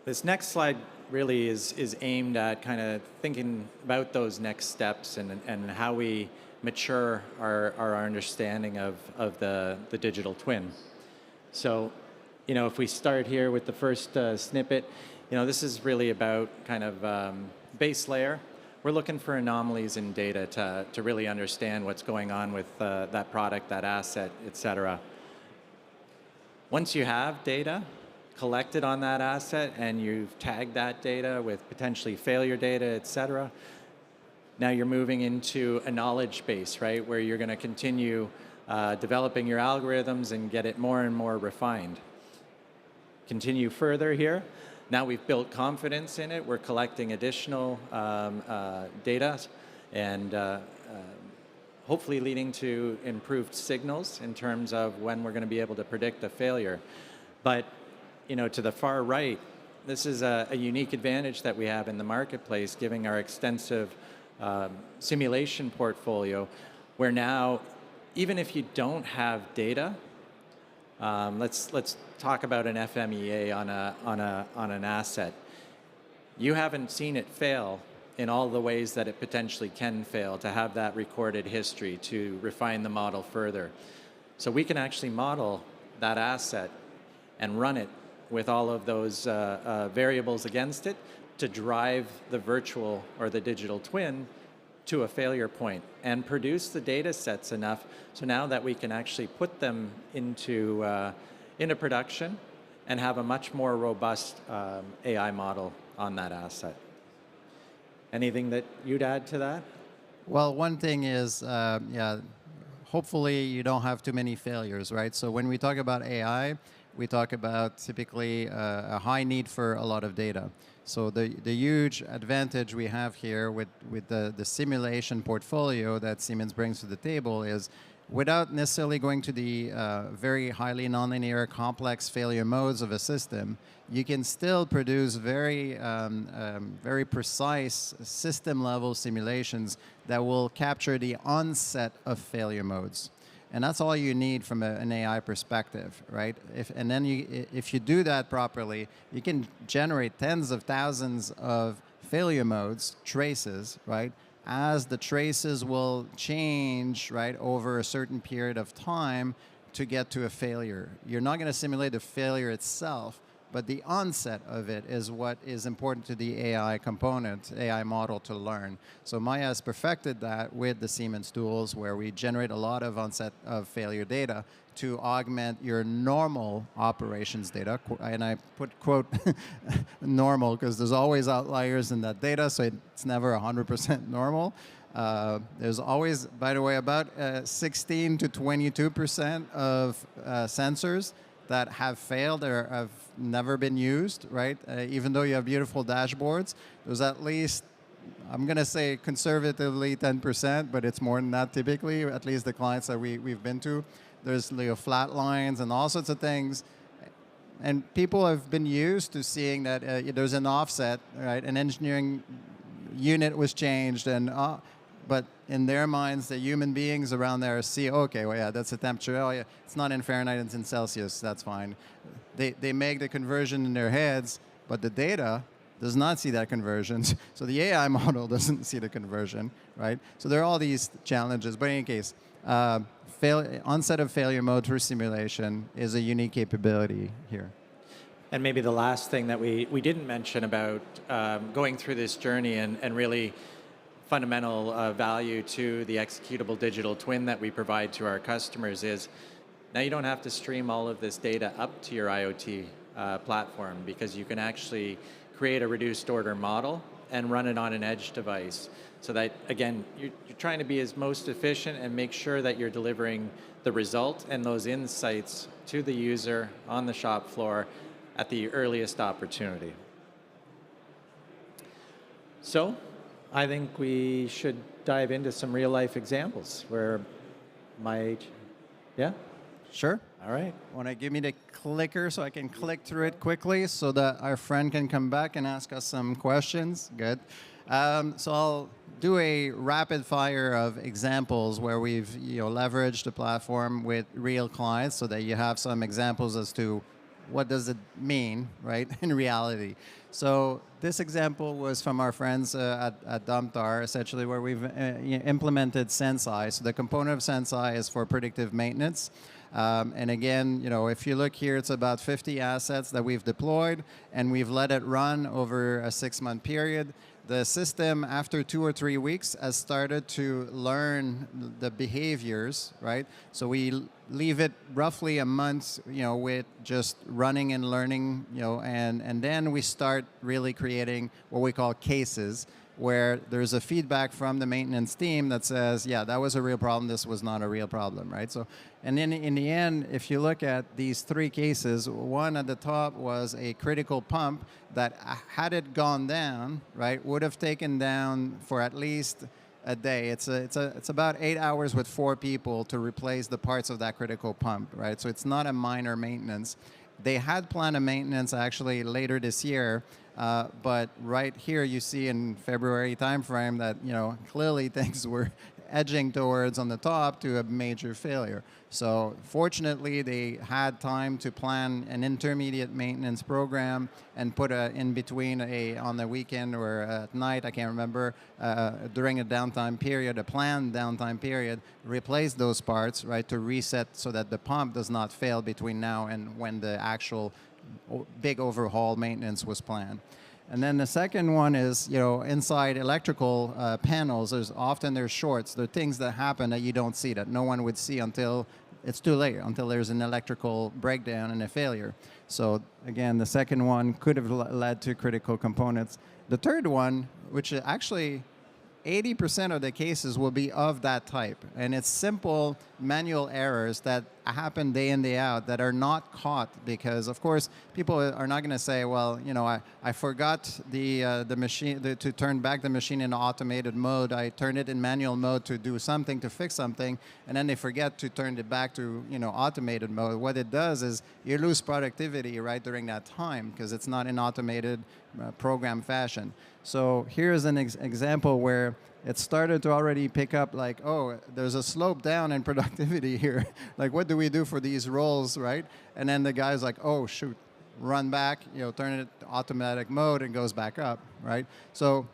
this next slide really is aimed at kind of thinking about those next steps and how we mature our understanding of the digital twin. So, if we start here with the first snippet, this is really about kind of base layer. We're looking for anomalies in data to really understand what's going on with that product, that asset, et cetera. Once you have data collected on that asset and you've tagged that data with potentially failure data, et cetera, now you're moving into a knowledge base, right, where you're going to continue developing your algorithms and get it more and more refined. Continue further here. Now we've built confidence in it. We're collecting additional data and hopefully leading to improved signals in terms of when we're going to be able to predict a failure. But to the far right, this is a unique advantage that we have in the marketplace, given our extensive simulation portfolio, where now, even if you don't have data, let's talk about an FMEA on an asset. You haven't seen it fail in all the ways that it potentially can fail, to have that recorded history, to refine the model further. So we can actually model that asset and run it with all of those variables against it to drive the virtual or the digital twin to a failure point and produce the data sets enough so now that we can actually put them into production and have a much more robust AI model on that asset. Anything that you'd add to that? Well, one thing is, hopefully you don't have too many failures, right? So when we talk about AI, we talk about typically a high need for a lot of data. So the huge advantage we have here with the simulation portfolio that Siemens brings to the table is, without necessarily going to the very highly nonlinear complex failure modes of a system, you can still produce very precise system-level simulations that will capture the onset of failure modes. And that's all you need from an AI perspective, right? If you do that properly, you can generate tens of thousands of failure modes, traces, right? As the traces will change, right, over a certain period of time to get to a failure. You're not going to simulate the failure itself, but the onset of it is what is important to the AI component, AI model to learn. So Maya has perfected that with the Siemens tools, where we generate a lot of onset of failure data to augment your normal operations data. And I put quote normal because there's always outliers in that data, so it's never 100% normal. There's always, by the way, about 16 to 22% of sensors that have failed or have never been used, right? Even though you have beautiful dashboards, there's at least, I'm going to say conservatively 10%, but it's more than that typically, at least the clients that we've been to. There's flat lines and all sorts of things. And people have been used to seeing that there's an offset, right? An engineering unit was changed, and but in their minds, the human beings around there see, okay, well, yeah, that's a temperature. Oh, yeah, it's not in Fahrenheit, it's in Celsius. That's fine. They make the conversion in their heads, but the data does not see that conversion. So the AI model doesn't see the conversion, right? So there are all these challenges. But in any case, onset of failure mode through simulation is a unique capability here. And maybe the last thing that we didn't mention about going through this journey and really fundamental value to the executable digital twin that we provide to our customers is, now you don't have to stream all of this data up to your IoT platform, because you can actually create a reduced order model and run it on an edge device. So that, again, you're trying to be as most efficient and make sure that you're delivering the result and those insights to the user on the shop floor at the earliest opportunity. So I think we should dive into some real life examples where yeah? Sure. All right. Want to give me the clicker so I can click through it quickly so that our friend can come back and ask us some questions? Good. So I'll do a rapid fire of examples where we've leveraged the platform with real clients so that you have some examples as to what does it mean, right, in reality. So this example was from our friends at Domtar, essentially, where we've implemented Sensei. So the component of Sensei is for predictive maintenance. And again, if you look here, it's about 50 assets that we've deployed, and we've let it run over a 6-month period. The system, after 2 or 3 weeks, has started to learn the behaviors, right? So we leave it roughly a month, with just running and learning, and then we start really creating what we call cases, where there's a feedback from the maintenance team that says, yeah, that was a real problem, this was not a real problem, right? So, and then in the end, if you look at these 3 cases, one at the top was a critical pump that, had it gone down, right, would have taken down for at least a day. It's about 8 hours with 4 people to replace the parts of that critical pump, right? So it's not a minor maintenance. They had planned a maintenance actually later this year, but right here you see in February timeframe that clearly things were edging towards on the top to a major failure. So fortunately, they had time to plan an intermediate maintenance program and put in between on the weekend or at night, I can't remember, during a downtime period, a planned downtime period, replace those parts, right, to reset so that the pump does not fail between now and when the actual big overhaul maintenance was planned. And then the second one is, inside electrical panels, there's shorts. There are things that happen that you don't see, that no one would see until it's too late, until there's an electrical breakdown and a failure. So again, the second one could have led to critical components. The third one, which actually 80% of the cases will be of that type. And it's simple manual errors that happen day in, day out that are not caught because, of course, people are not going to say, well, I forgot the machine to turn back the machine in automated mode. I turned it in manual mode to do something, to fix something, and then they forget to turn it back to, automated mode. What it does is you lose productivity right during that time because it's not in automated program fashion. So here's an example where it started to already pick up like, oh, there's a slope down in productivity here. Like, what do we do for these roles, right? And then the guy's like, oh, shoot, run back, turn it to automatic mode and goes back up, right? So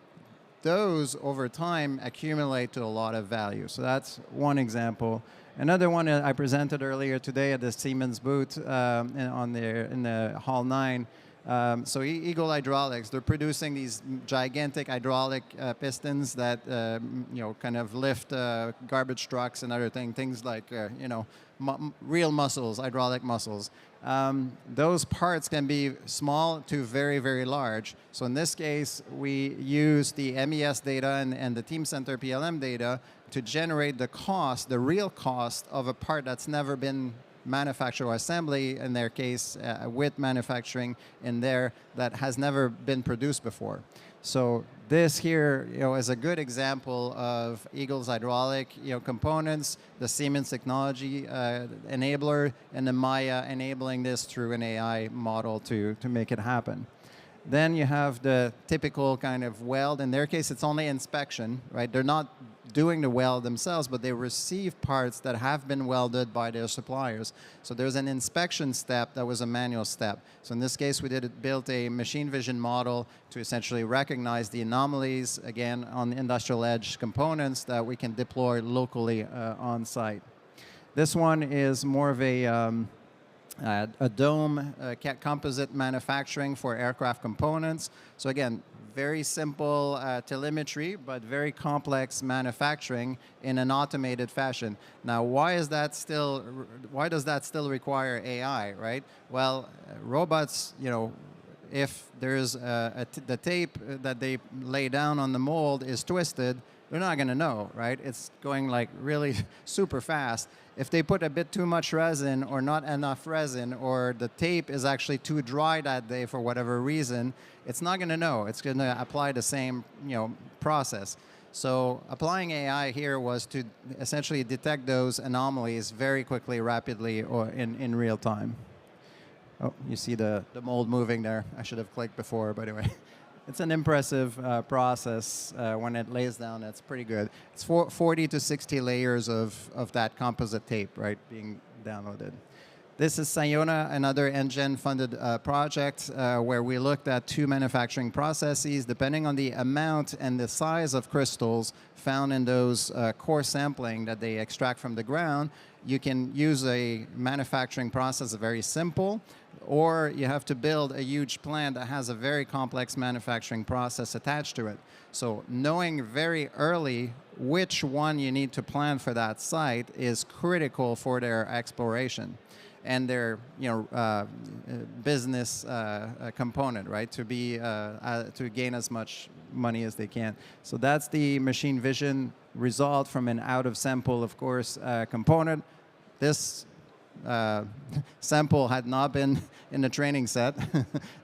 those over time accumulate to a lot of value. So that's one example. Another one I presented earlier today at the Siemens booth in the Hall 9. So Eagle Hydraulics, they're producing these gigantic hydraulic pistons that kind of lift garbage trucks and other things like real muscles, hydraulic muscles. Those parts can be small to very, very large. So in this case, we use the MES data and the Teamcenter PLM data to generate the real cost of a part that's never been manufacture or assembly, in their case, with manufacturing in there that has never been produced before. So this here, is a good example of Eagle's hydraulic, components, the Siemens technology enabler, and the Maya enabling this through an AI model to make it happen. Then you have the typical kind of weld. In their case, it's only inspection, right? They're not doing the weld themselves, but they receive parts that have been welded by their suppliers. So there's an inspection step that was a manual step. So in this case, we built a machine vision model to essentially recognize the anomalies, again, on the industrial edge components that we can deploy locally on site. This one is more of a dome composite manufacturing for aircraft components. So again, very simple telemetry, but very complex manufacturing in an automated fashion. Now, why does that still require AI, right? Well, robots, if there's the tape that they lay down on the mold is twisted, they're not going to know, right? It's going like really super fast. If they put a bit too much resin or not enough resin, or the tape is actually too dry that day for whatever reason, it's not going to know. It's going to apply the same, process. So applying AI here was to essentially detect those anomalies very quickly, rapidly, or in real time. Oh, you see the mold moving there. I should have clicked before, but anyway. It's an impressive process when it lays down. It's pretty good. It's 40 to 60 layers of that composite tape, right, being downloaded. This is Sayona, another NGen funded project where we looked at two manufacturing processes. Depending on the amount and the size of crystals found in those core sampling that they extract from the ground, you can use a manufacturing process very simple, or you have to build a huge plant that has a very complex manufacturing process attached to it. So knowing very early which one you need to plan for that site is critical for their exploration and their business component, right? To gain as much money as they can. So that's the machine vision result from an out of sample, of course, component. This sample had not been in the training set.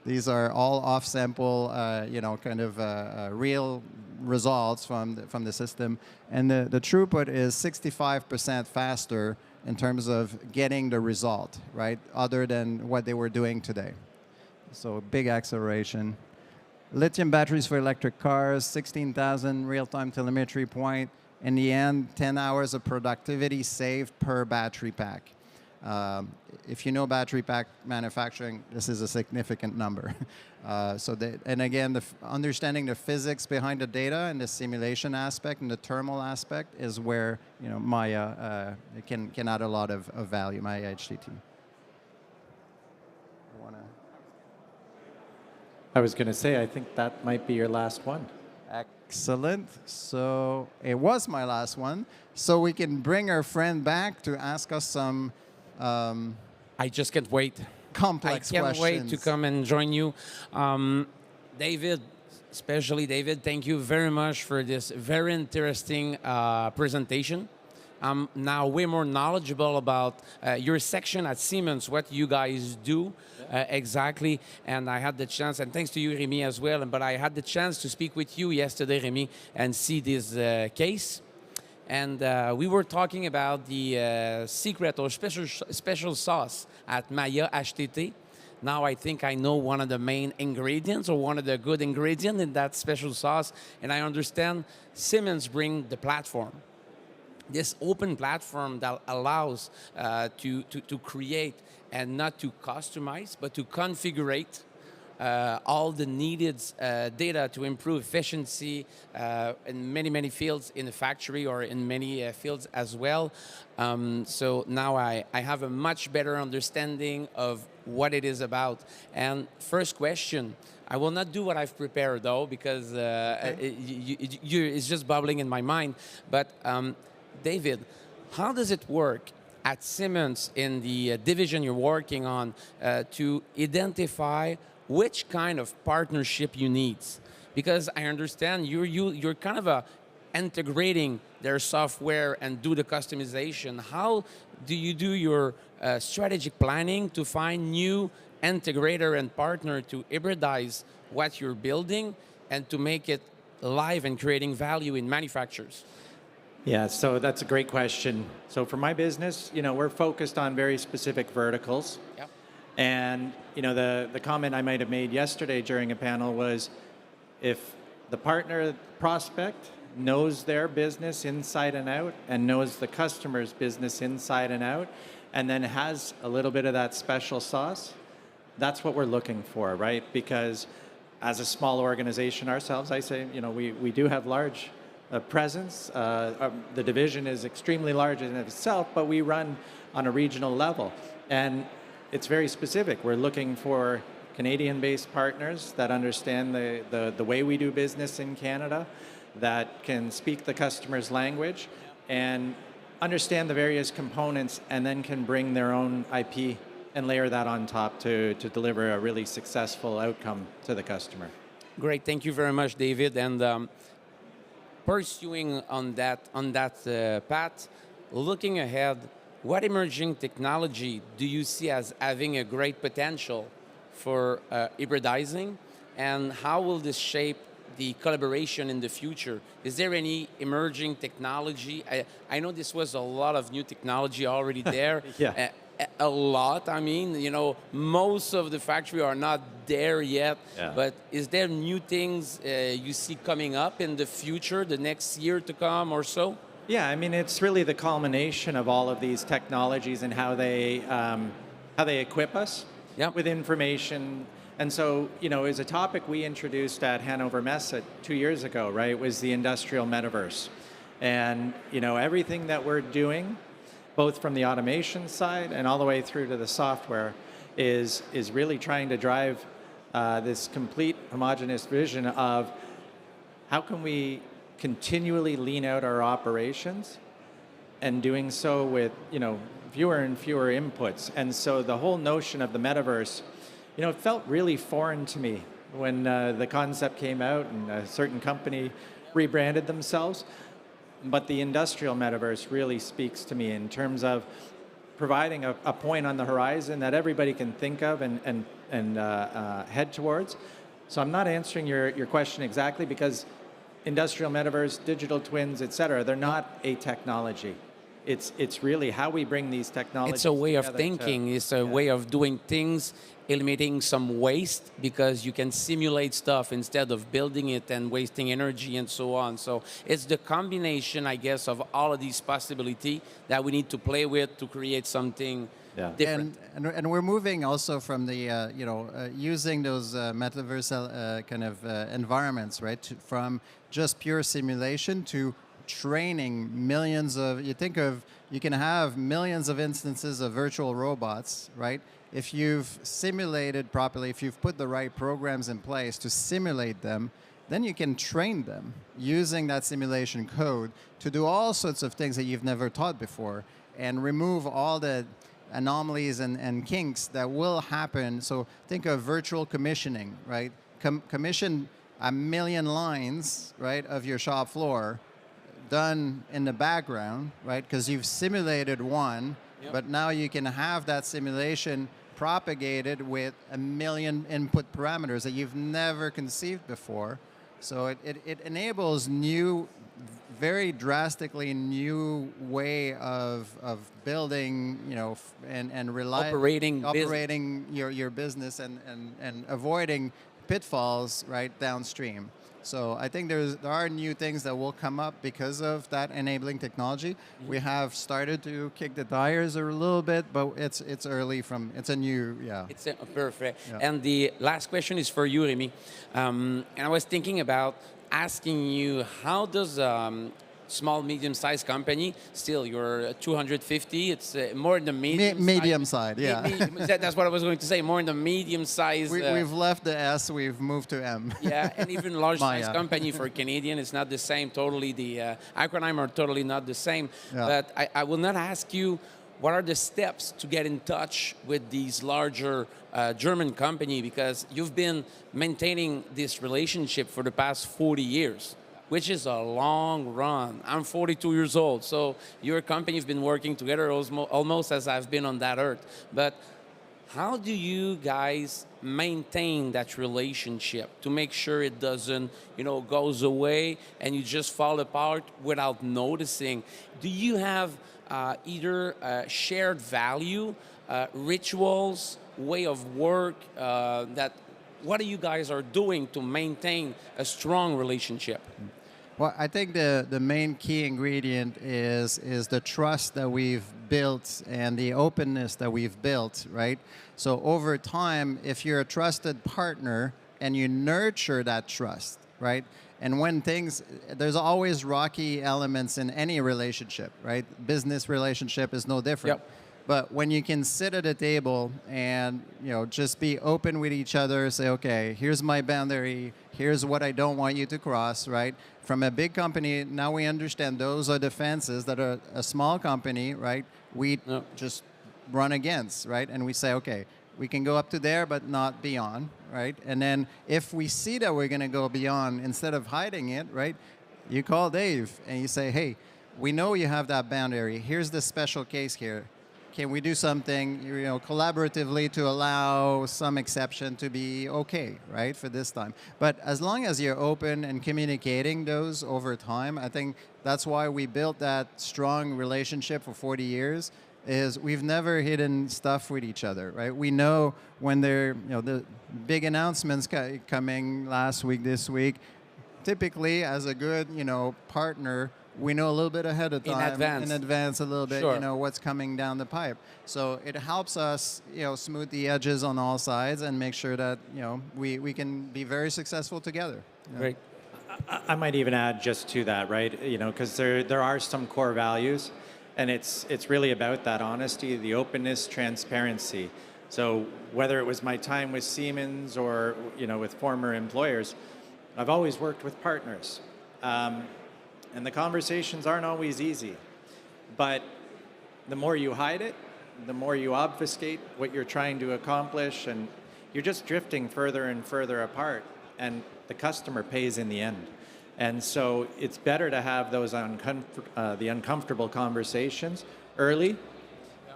These are all off sample, real results from the system. And the throughput is 65% faster in terms of getting the result, right? Other than what they were doing today. So big acceleration. Lithium batteries for electric cars, 16,000 real-time telemetry point. In the end, 10 hours of productivity saved per battery pack. If you know battery pack manufacturing, this is a significant number. And again, understanding the physics behind the data and the simulation aspect and the thermal aspect is where Maya can add a lot of value, Maya HTT. I was going to say, I think that might be your last one. Excellent. So it was my last one. So we can bring our friend back to ask us some I just can't wait. Complex I can't questions. wait to come and join you. David, especially David, thank you very much for this very interesting presentation. I'm now way more knowledgeable about your section at Siemens, what you guys do exactly. And I had the chance, and thanks to you, Remy, as well, but I had the chance to speak with you yesterday, Remy, and see this case. And we were talking about the secret or special sauce at Maya HTT. Now I think I know one of the main ingredients or one of the good ingredients in that special sauce. And I understand Siemens bring the platform. This open platform that allows to create and not to customize, but to configure all the needed data to improve efficiency in many fields in the factory or in many fields as well. So now I have a much better understanding of what it is about. And first question, I will not do what I've prepared though, because it's just bubbling in my mind. But David, how does it work at Siemens in the division you're working on to identify which kind of partnership you need? Because I understand you're kind of integrating their software and do the customization. How do you do your strategic planning to find new integrator and partner to hybridize what you're building and to make it live and creating value in manufacturers? Yeah, so that's a great question. So for my business, we're focused on very specific verticals. Yep. And the comment I might have made yesterday during a panel was, if the partner prospect knows their business inside and out and knows the customer's business inside and out, and then has a little bit of that special sauce, that's what we're looking for, right? Because as a small organization ourselves, I say, we do have large presence. The division is extremely large in itself, but we run on a regional level. And it's very specific. We're looking for Canadian-based partners that understand the way we do business in Canada, that can speak the customer's language and understand the various components, and then can bring their own IP and layer that on top to deliver a really successful outcome to the customer. Great, thank you very much, David. And pursuing on that path, looking ahead, what emerging technology do you see as having a great potential for hybridizing, and how will this shape the collaboration in the future? Is there any emerging technology? I know this was a lot of new technology already there. Yeah. A lot. I mean, most of the factory are not there yet. Yeah. But is there new things you see coming up in the future, the next year to come or so? Yeah, I mean, it's really the culmination of all of these technologies and how they equip us with information. And so, as a topic we introduced at Hannover Messe 2 years ago, right, was the industrial metaverse. And, everything that we're doing, both from the automation side and all the way through to the software, is really trying to drive this complete homogeneous vision of how can we continually lean out our operations, and doing so with fewer and fewer inputs. And so the whole notion of the metaverse, it felt really foreign to me when the concept came out and a certain company rebranded themselves. But the industrial metaverse really speaks to me in terms of providing a point on the horizon that everybody can think of and head towards. So I'm not answering your question exactly, because industrial metaverse, digital twins, et cetera, they're not a technology. It's really how we bring these technologies. It's a way of together thinking. It's a way of doing things, eliminating some waste because you can simulate stuff instead of building it and wasting energy and so on. So it's the combination, I guess, of all of these possibilities that we need to play with to create something different. And we're moving also from the using those metaverse kind of environments, right? From just pure simulation to training millions of. You can have millions of instances of virtual robots, right? If you've simulated properly, if you've put the right programs in place to simulate them, then you can train them using that simulation code to do all sorts of things that you've never taught before and remove all the anomalies and kinks that will happen. So think of virtual commissioning, right? Commission 1 million lines, right, of your shop floor done in the background, right? Because you've simulated one, but now you can have that simulation propagated with 1 million input parameters that you've never conceived before. So it enables very drastically new way of building, and operating your business and avoiding pitfalls right downstream. So I think there are new things that will come up because of that enabling technology. We have started to kick the tires a little bit, but it's early it's a new, It's perfect. Yeah. And the last question is for you, Remy. And I was thinking about asking you, how does small, medium-sized company, still you're 250, it's more in the medium side, yeah. That's what I was going to say, more in the medium size. We've left the S, we've moved to M. Yeah, and even large size company for Canadian, it's not the same totally. The acronym are totally not the same. Yeah. But I will not ask you, what are the steps to get in touch with these larger German company, because you've been maintaining this relationship for the past 40 years. Which is a long run. I'm 42 years old, so your company's been working together almost as I've been on that earth. But how do you guys maintain that relationship to make sure it doesn't, goes away and you just fall apart without noticing? Do you have either shared value, rituals, way of work what are you guys are doing to maintain a strong relationship? Well, I think the main key ingredient is the trust that we've built and the openness that we've built, right? So over time, if you're a trusted partner and you nurture that trust, right? And when there's always rocky elements in any relationship, right? Business relationship is no different. Yep. But when you can sit at a table and just be open with each other, say, okay, here's my boundary, here's what I don't want you to cross, right? From a big company, now we understand those are defenses that a small company, right? We just run against, right? And we say, okay, we can go up to there, but not beyond, right? And then if we see that we're going to go beyond, instead of hiding it, right? You call Dave and you say, hey, we know you have that boundary. Here's the special case here. Can we do something, collaboratively to allow some exception to be okay, right, for this time? But as long as you're open and communicating those over time, I think that's why we built that strong relationship for 40 years, is we've never hidden stuff with each other, right? We know when the big announcements coming last week, this week, typically as a good, partner, we know a little bit ahead of time, in advance a little bit, Sure. What's coming down the pipe. So it helps us, smooth the edges on all sides and make sure that, we can be very successful together. Great. I might even add just to that, right? Because there are some core values, and it's really about that honesty, the openness, transparency. So whether it was my time with Siemens or with former employers, I've always worked with partners. And the conversations aren't always easy. But the more you hide it, the more you obfuscate what you're trying to accomplish, and you're just drifting further and further apart, and the customer pays in the end. And so it's better to have those the uncomfortable conversations early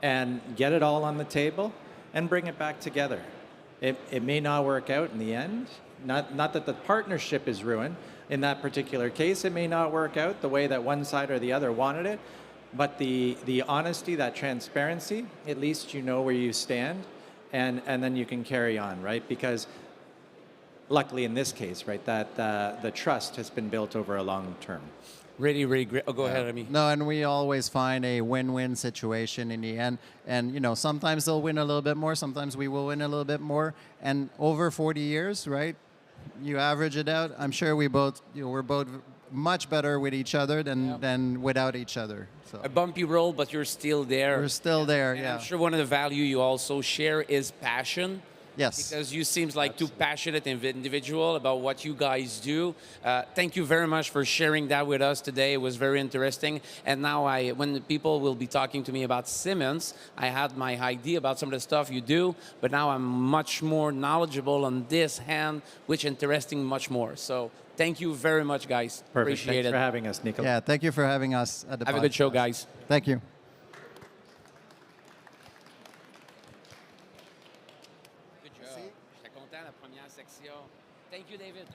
and get it all on the table and bring it back together. It may not work out in the end, not that the partnership is ruined. In that particular case, it may not work out the way that one side or the other wanted it, But the honesty, that transparency, at least you know where you stand, and then you can carry on, right? Because luckily in this case, right, that the trust has been built over a long term. Really, really great. Oh, go ahead, Remy. No, and we always find a win-win situation in the end. And sometimes they'll win a little bit more, sometimes we will win a little bit more. And over 40 years, right? You average it out. I'm sure we're both much better with each other than without each other. So A bumpy road, but you're still there. we're still there. And Yeah. I'm sure one of the value you also share is passion. Yes. Because you seems like too passionate individual about what you guys do. Thank you very much for sharing that with us today. It was very interesting. And now when the people will be talking to me about Siemens, I had my idea about some of the stuff you do, but now I'm much more knowledgeable on this hand, which interesting much more. So thank you very much, guys. Perfect. Appreciate Thanks it. for having us, Nico. Yeah, thank you for having us at the Have a good show, podcast. guys. Thank you. Good job. J'étais content la première section. Thank you, David.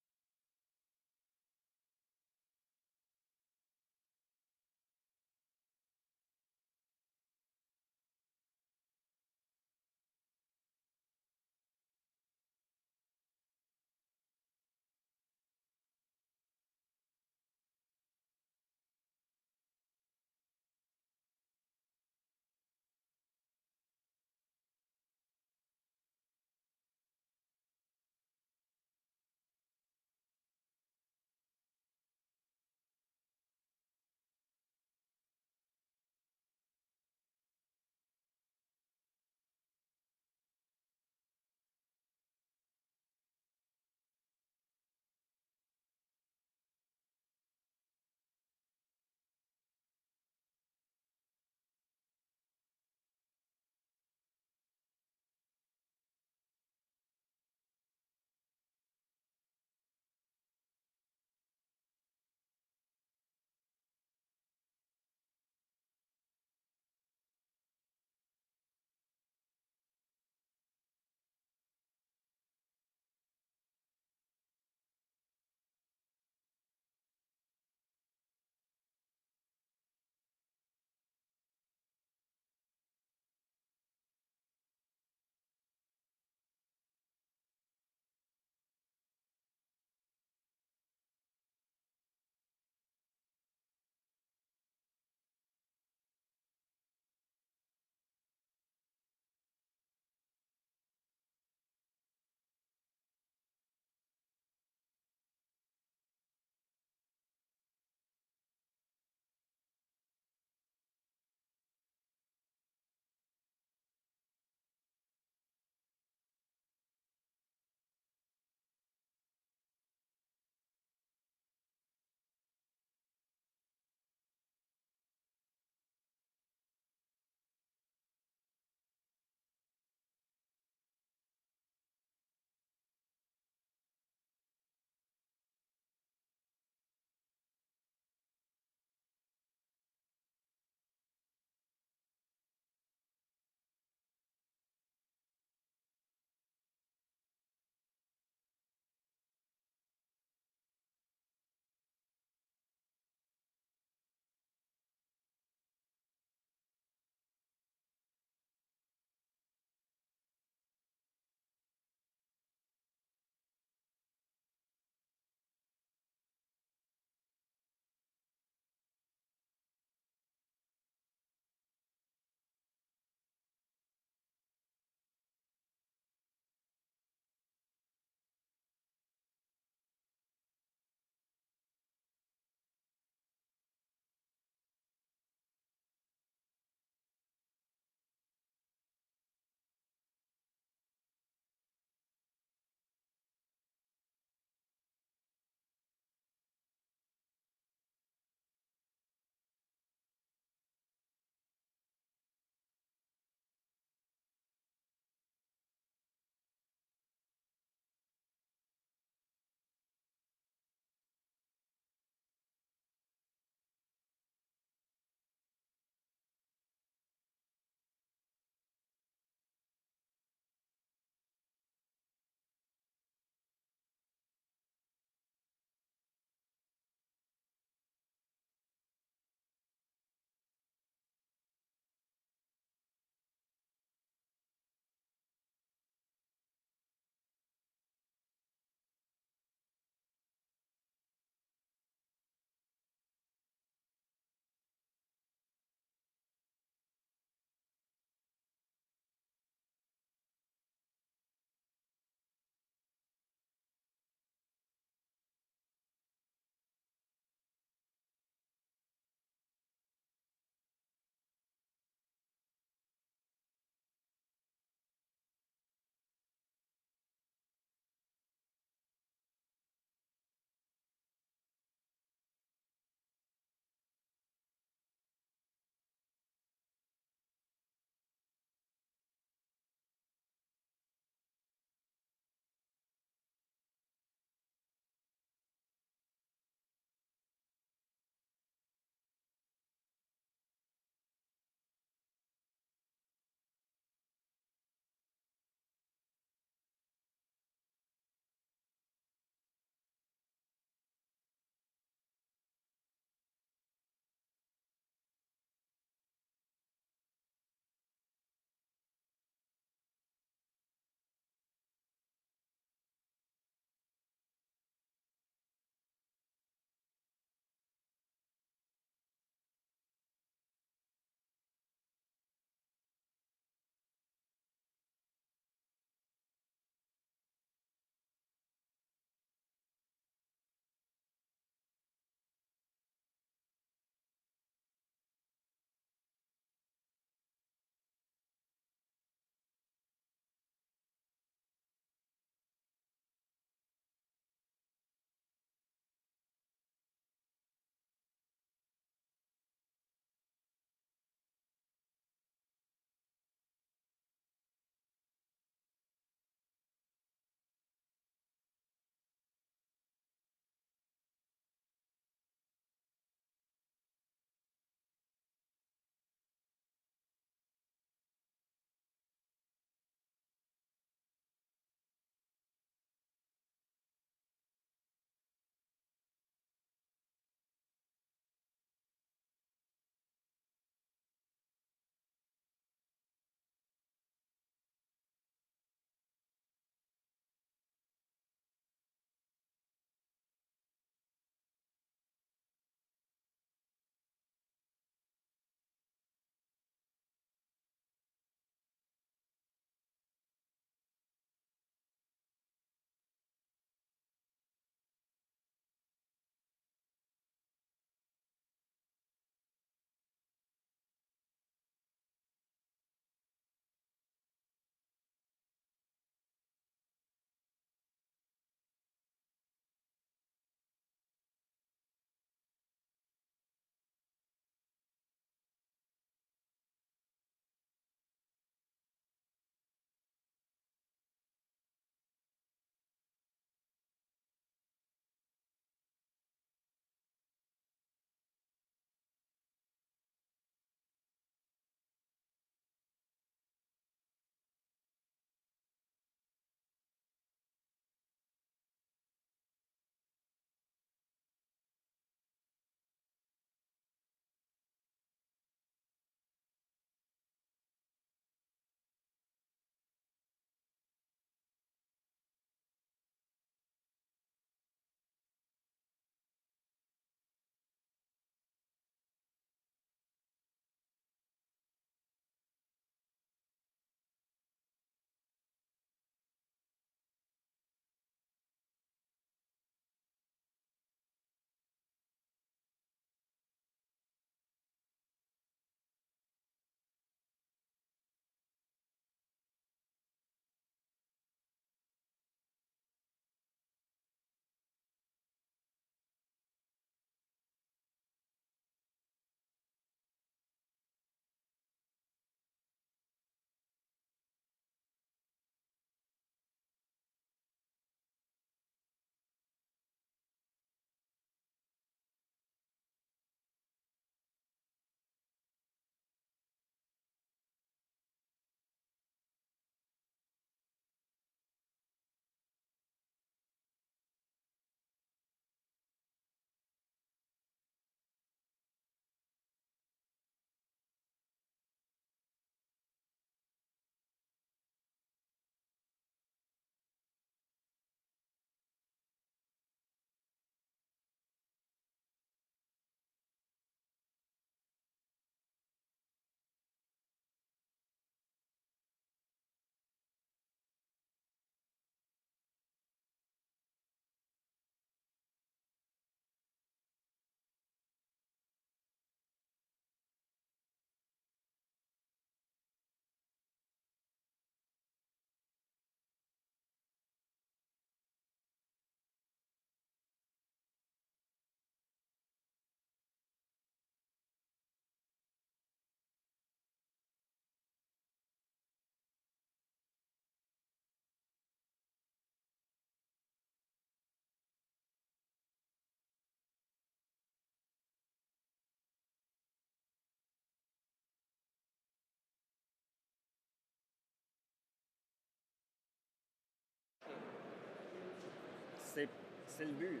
C'est le but.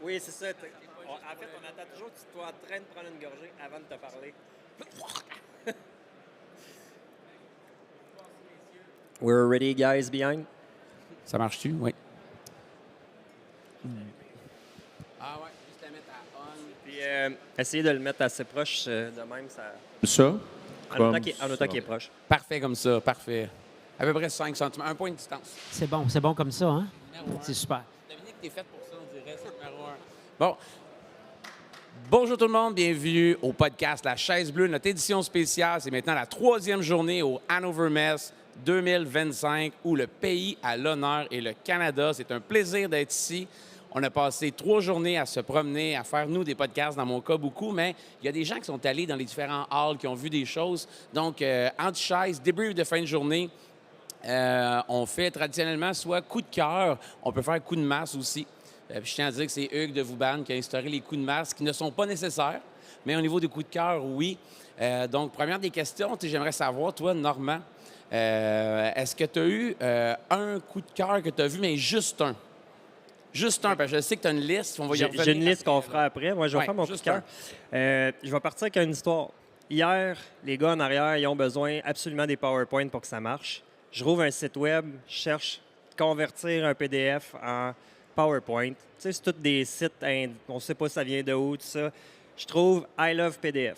Oui, c'est ça. En fait, on attend toujours que tu sois en train de prendre une gorgée avant de te parler. We're ready, guys, behind. Ça marche-tu? Oui. Ah ouais, juste la mettre à on. Puis essayez de le mettre assez proche, de même, ça... Ça? En autant qu'il est proche. Parfait comme ça, parfait. À peu près 5 cm, un point de distance. C'est bon comme ça, hein? C'est super. Dominique, t'es faite pour ça, on dirait, c'est le numéro 1. Bon. Bonjour tout le monde, bienvenue au podcast La Chaise Bleue, notre édition spéciale. C'est maintenant la 3e journée au Hannover Messe 2025 où le pays a l'honneur et le Canada. C'est un plaisir d'être ici. On a passé 3 journées à se promener, à faire, nous, des podcasts, dans mon cas, beaucoup, mais il y a des gens qui sont allés dans les différents halls, qui ont vu des choses. Donc, anti-chaise, débrief de fin de journée. On fait traditionnellement soit coup de cœur, on peut faire coup de masse aussi. Puis je tiens à dire que c'est Hugues de Vouban qui a instauré les coups de masse qui ne sont pas nécessaires, mais au niveau des coups de cœur, oui. Donc, première des questions, j'aimerais savoir, toi, Normand, est-ce que tu as eu un coup de cœur que tu as vu, mais juste un? Juste un, parce que je sais que tu as une liste. J'ai une liste qu'on fera après. Moi, je vais faire mon coup de cœur. Je vais partir avec une histoire. Hier, les gars en arrière, ils ont besoin absolument des PowerPoint pour que ça marche. Je rouvre un site web, je cherche convertir un PDF en PowerPoint. Tu sais, c'est tous des sites, on ne sait pas ça vient de où, tout ça. Je trouve I Love PDF.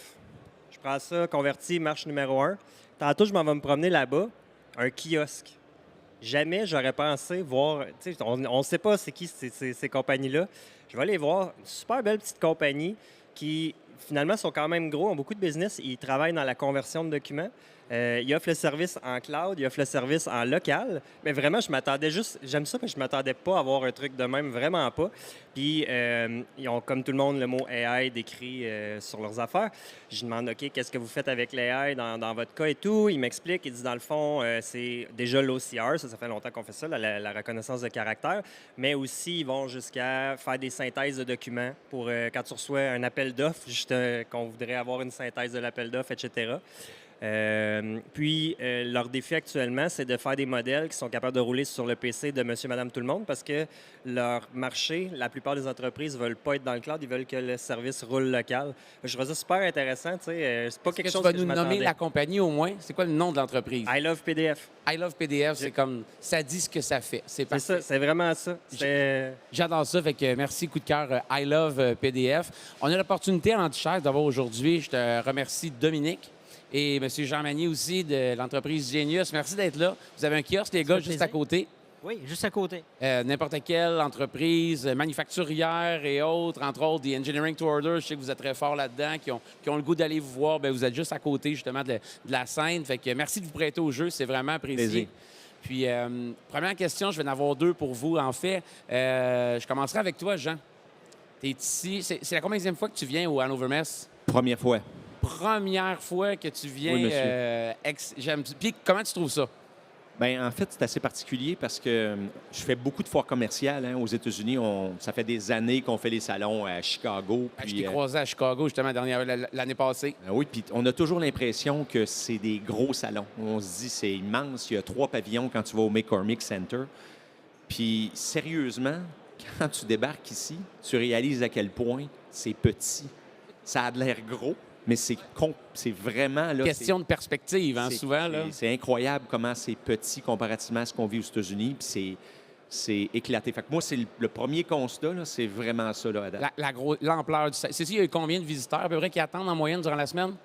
Je prends ça, converti, marche numéro 1. Tantôt, je m'en vais me promener là-bas, un kiosque. Jamais j'aurais pensé voir, tu sais, on ne sait pas c'est qui ces compagnies-là. Je vais aller voir une super belle petite compagnie qui, finalement, sont quand même gros, ont beaucoup de business. Ils travaillent dans la conversion de documents. Ils offrent le service en cloud, ils offrent le service en local. Mais vraiment, je m'attendais juste... J'aime ça, mais je ne m'attendais pas à avoir un truc de même, vraiment pas. Puis, ils ont, comme tout le monde, le mot AI décrit sur leurs affaires. Je demande, OK, qu'est-ce que vous faites avec l'AI dans votre cas et tout? Ils m'expliquent, ils disent, dans le fond, c'est déjà l'OCR, ça fait longtemps qu'on fait ça, la reconnaissance de caractère. Mais aussi, ils vont jusqu'à faire des synthèses de documents pour quand tu reçois un appel d'offres, juste qu'on voudrait avoir une synthèse de l'appel d'offres, etc. Puis, leur défi actuellement, c'est de faire des modèles qui sont capables de rouler sur le PC de monsieur, madame, tout le monde parce que leur marché, la plupart des entreprises ne veulent pas être dans le cloud, ils veulent que le service roule local. Je trouve ça super intéressant. C'est pas quelque chose que je m'attendais. Tu vas nous nommer la compagnie au moins? C'est quoi le nom de l'entreprise? I Love PDF. I Love PDF, c'est comme... Ça dit ce que ça fait. C'est ça, c'est vraiment ça. J'adore ça. Fait que merci, coup de cœur, I Love PDF. On a l'opportunité en anti-chaise d'avoir aujourd'hui, je te remercie, Dominique. Et M. Jean Magnier aussi de l'entreprise Genius. Merci d'être là. Vous avez un kiosque, les gars, juste à côté. Oui, juste à côté. N'importe quelle entreprise manufacturière et autres, entre autres, des Engineering to Order, je sais que vous êtes très forts là-dedans, qui ont le goût d'aller vous voir. Bien, vous êtes juste à côté, justement, de la scène. Fait que merci de vous prêter au jeu, c'est vraiment apprécié. Puis, première question, je vais en avoir 2 pour vous. En fait, je commencerai avec toi, Jean. Tu es ici. C'est la combienième fois que tu viens au Hannover Messe? Première fois. Première fois que tu viens. Oui, monsieur. Puis comment tu trouves ça? Bien, en fait, c'est assez particulier parce que je fais beaucoup de foires commerciales aux États-Unis. Ça fait des années qu'on fait les salons à Chicago. Je t'ai croisé à Chicago, justement, l'année passée. Oui, puis on a toujours l'impression que c'est des gros salons. On se dit c'est immense. Il y a 3 pavillons quand tu vas au McCormick Center. Puis, sérieusement, quand tu débarques ici, tu réalises à quel point c'est petit. Ça a de l'air gros. Mais c'est vraiment... Là, question de perspective, hein, souvent. C'est incroyable comment c'est petit comparativement à ce qu'on vit aux États-Unis. Puis c'est éclaté. Fait que moi, c'est le premier constat, c'est vraiment ça. Là, l'ampleur du... C'est-tu, il y a eu combien de visiteurs à peu près qui attendent en moyenne durant la semaine?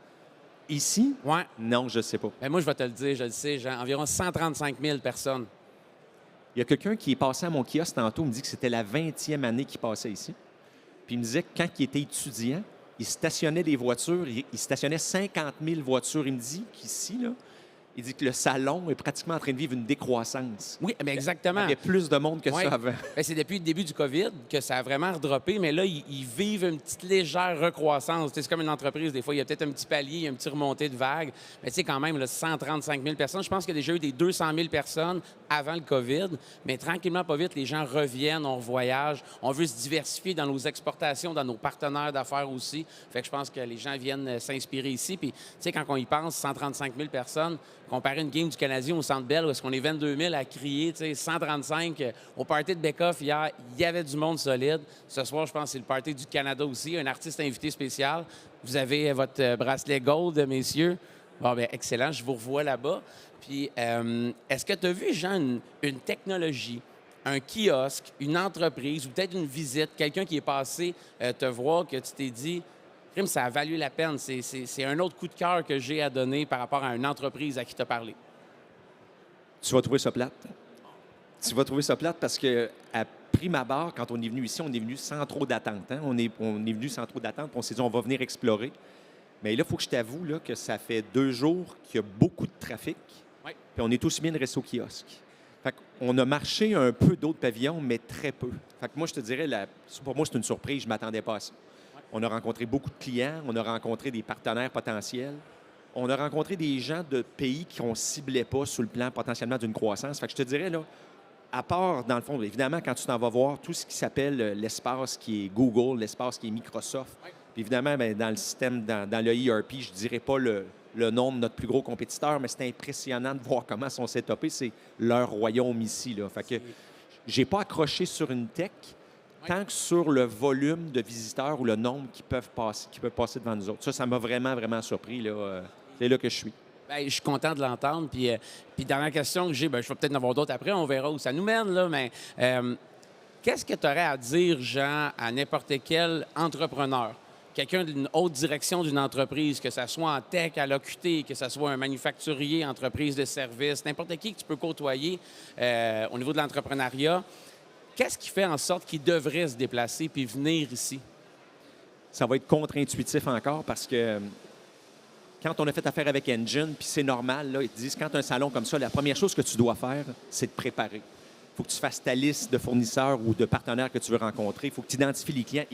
Ici? Oui. Non, je ne sais pas. Bien, moi, je vais te le dire, je le sais, Jean, environ 135 000 personnes. Il y a quelqu'un qui est passé à mon kiosque tantôt, il me dit que c'était la 20e année qu'il passait ici. Puis il me disait que quand il était étudiant, il stationnait des voitures, il stationnait 50 000 voitures. Il me dit qu'ici, là, il dit que le salon est pratiquement en train de vivre une décroissance. Oui, bien exactement. Il y a plus de monde que ça avant. Bien, c'est depuis le début du COVID que ça a vraiment redroppé, mais là, ils vivent une petite légère recroissance. C'est comme une entreprise, des fois, il y a peut-être un petit palier, une petite remontée de vague. Mais tu sais, quand même, là, 135 000 personnes. Je pense qu'il y a déjà eu des 200 000 personnes avant le COVID, mais tranquillement, pas vite, les gens reviennent, on voyage, on veut se diversifier dans nos exportations, dans nos partenaires d'affaires aussi. Fait que je pense que les gens viennent s'inspirer ici. Puis, tu sais, quand on y pense, 135 000 personnes, comparé à une game du Canadien au Centre Bell, où est-ce qu'on est 22 000 à crier, tu sais, 135. Au party de Beckoff, hier, il y avait du monde solide. Ce soir, je pense que c'est le party du Canada aussi, un artiste invité spécial. Vous avez votre bracelet gold, messieurs. Bon, bien, excellent, je vous revois là-bas. Puis, est-ce que tu as vu, Jean, une technologie, un kiosque, une entreprise ou peut-être une visite, quelqu'un qui est passé te voir, que tu t'es dit, Crime, ça a valu la peine. C'est un autre coup de cœur que j'ai à donner par rapport à une entreprise à qui tu as parlé. Tu vas trouver ça plate. Tu vas trouver ça plate parce que, à prime abord, quand on est venu ici, on est venu sans trop d'attente. Hein? On est venu sans trop d'attente, puis on s'est dit, on va venir explorer. Mais là, il faut que je t'avoue là, que ça fait 2 jours qu'il y a beaucoup de trafic. Oui. Puis on est aussi bien de rester au kiosque. Fait qu'on a marché un peu d'autres pavillons, mais très peu. Fait que moi, je te dirais, pour moi, c'est une surprise. Je ne m'attendais pas à ça. Ouais. On a rencontré beaucoup de clients. On a rencontré des partenaires potentiels. On a rencontré des gens de pays qu'on ne ciblait pas sur le plan potentiellement d'une croissance. Fait que je te dirais, là, à part, dans le fond, évidemment, quand tu t'en vas voir tout ce qui s'appelle l'espace qui est Google, l'espace qui est Microsoft, ouais. Puis évidemment, bien, dans le système, dans le ERP, je ne dirais pas le nom de notre plus gros compétiteur, mais c'est impressionnant de voir comment ils sont setupés. C'est leur royaume ici. Là. Fait que j'ai pas accroché sur une tech tant que sur le volume de visiteurs ou le nombre qui peuvent passer devant nous autres. Ça m'a vraiment, vraiment surpris. Là. C'est là que je suis. Bien, je suis content de l'entendre. Puis dernière question que j'ai, bien, je vais peut-être en avoir d'autres après, on verra où ça nous mène. Là, mais qu'est-ce que tu aurais à dire, Jean, à n'importe quel entrepreneur? Quelqu'un d'une haute direction d'une entreprise, que ce soit en tech, à l'OQT, que ce soit un manufacturier, entreprise de services, n'importe qui que tu peux côtoyer au niveau de l'entrepreneuriat, qu'est-ce qui fait en sorte qu'il devrait se déplacer puis venir ici? Ça va être contre-intuitif encore parce que quand on a fait affaire avec NGen, puis c'est normal, là, ils te disent, quand tu as un salon comme ça, la première chose que tu dois faire, c'est de préparer. Il faut que tu fasses ta liste de fournisseurs ou de partenaires que tu veux rencontrer. Il faut que tu identifies les clients.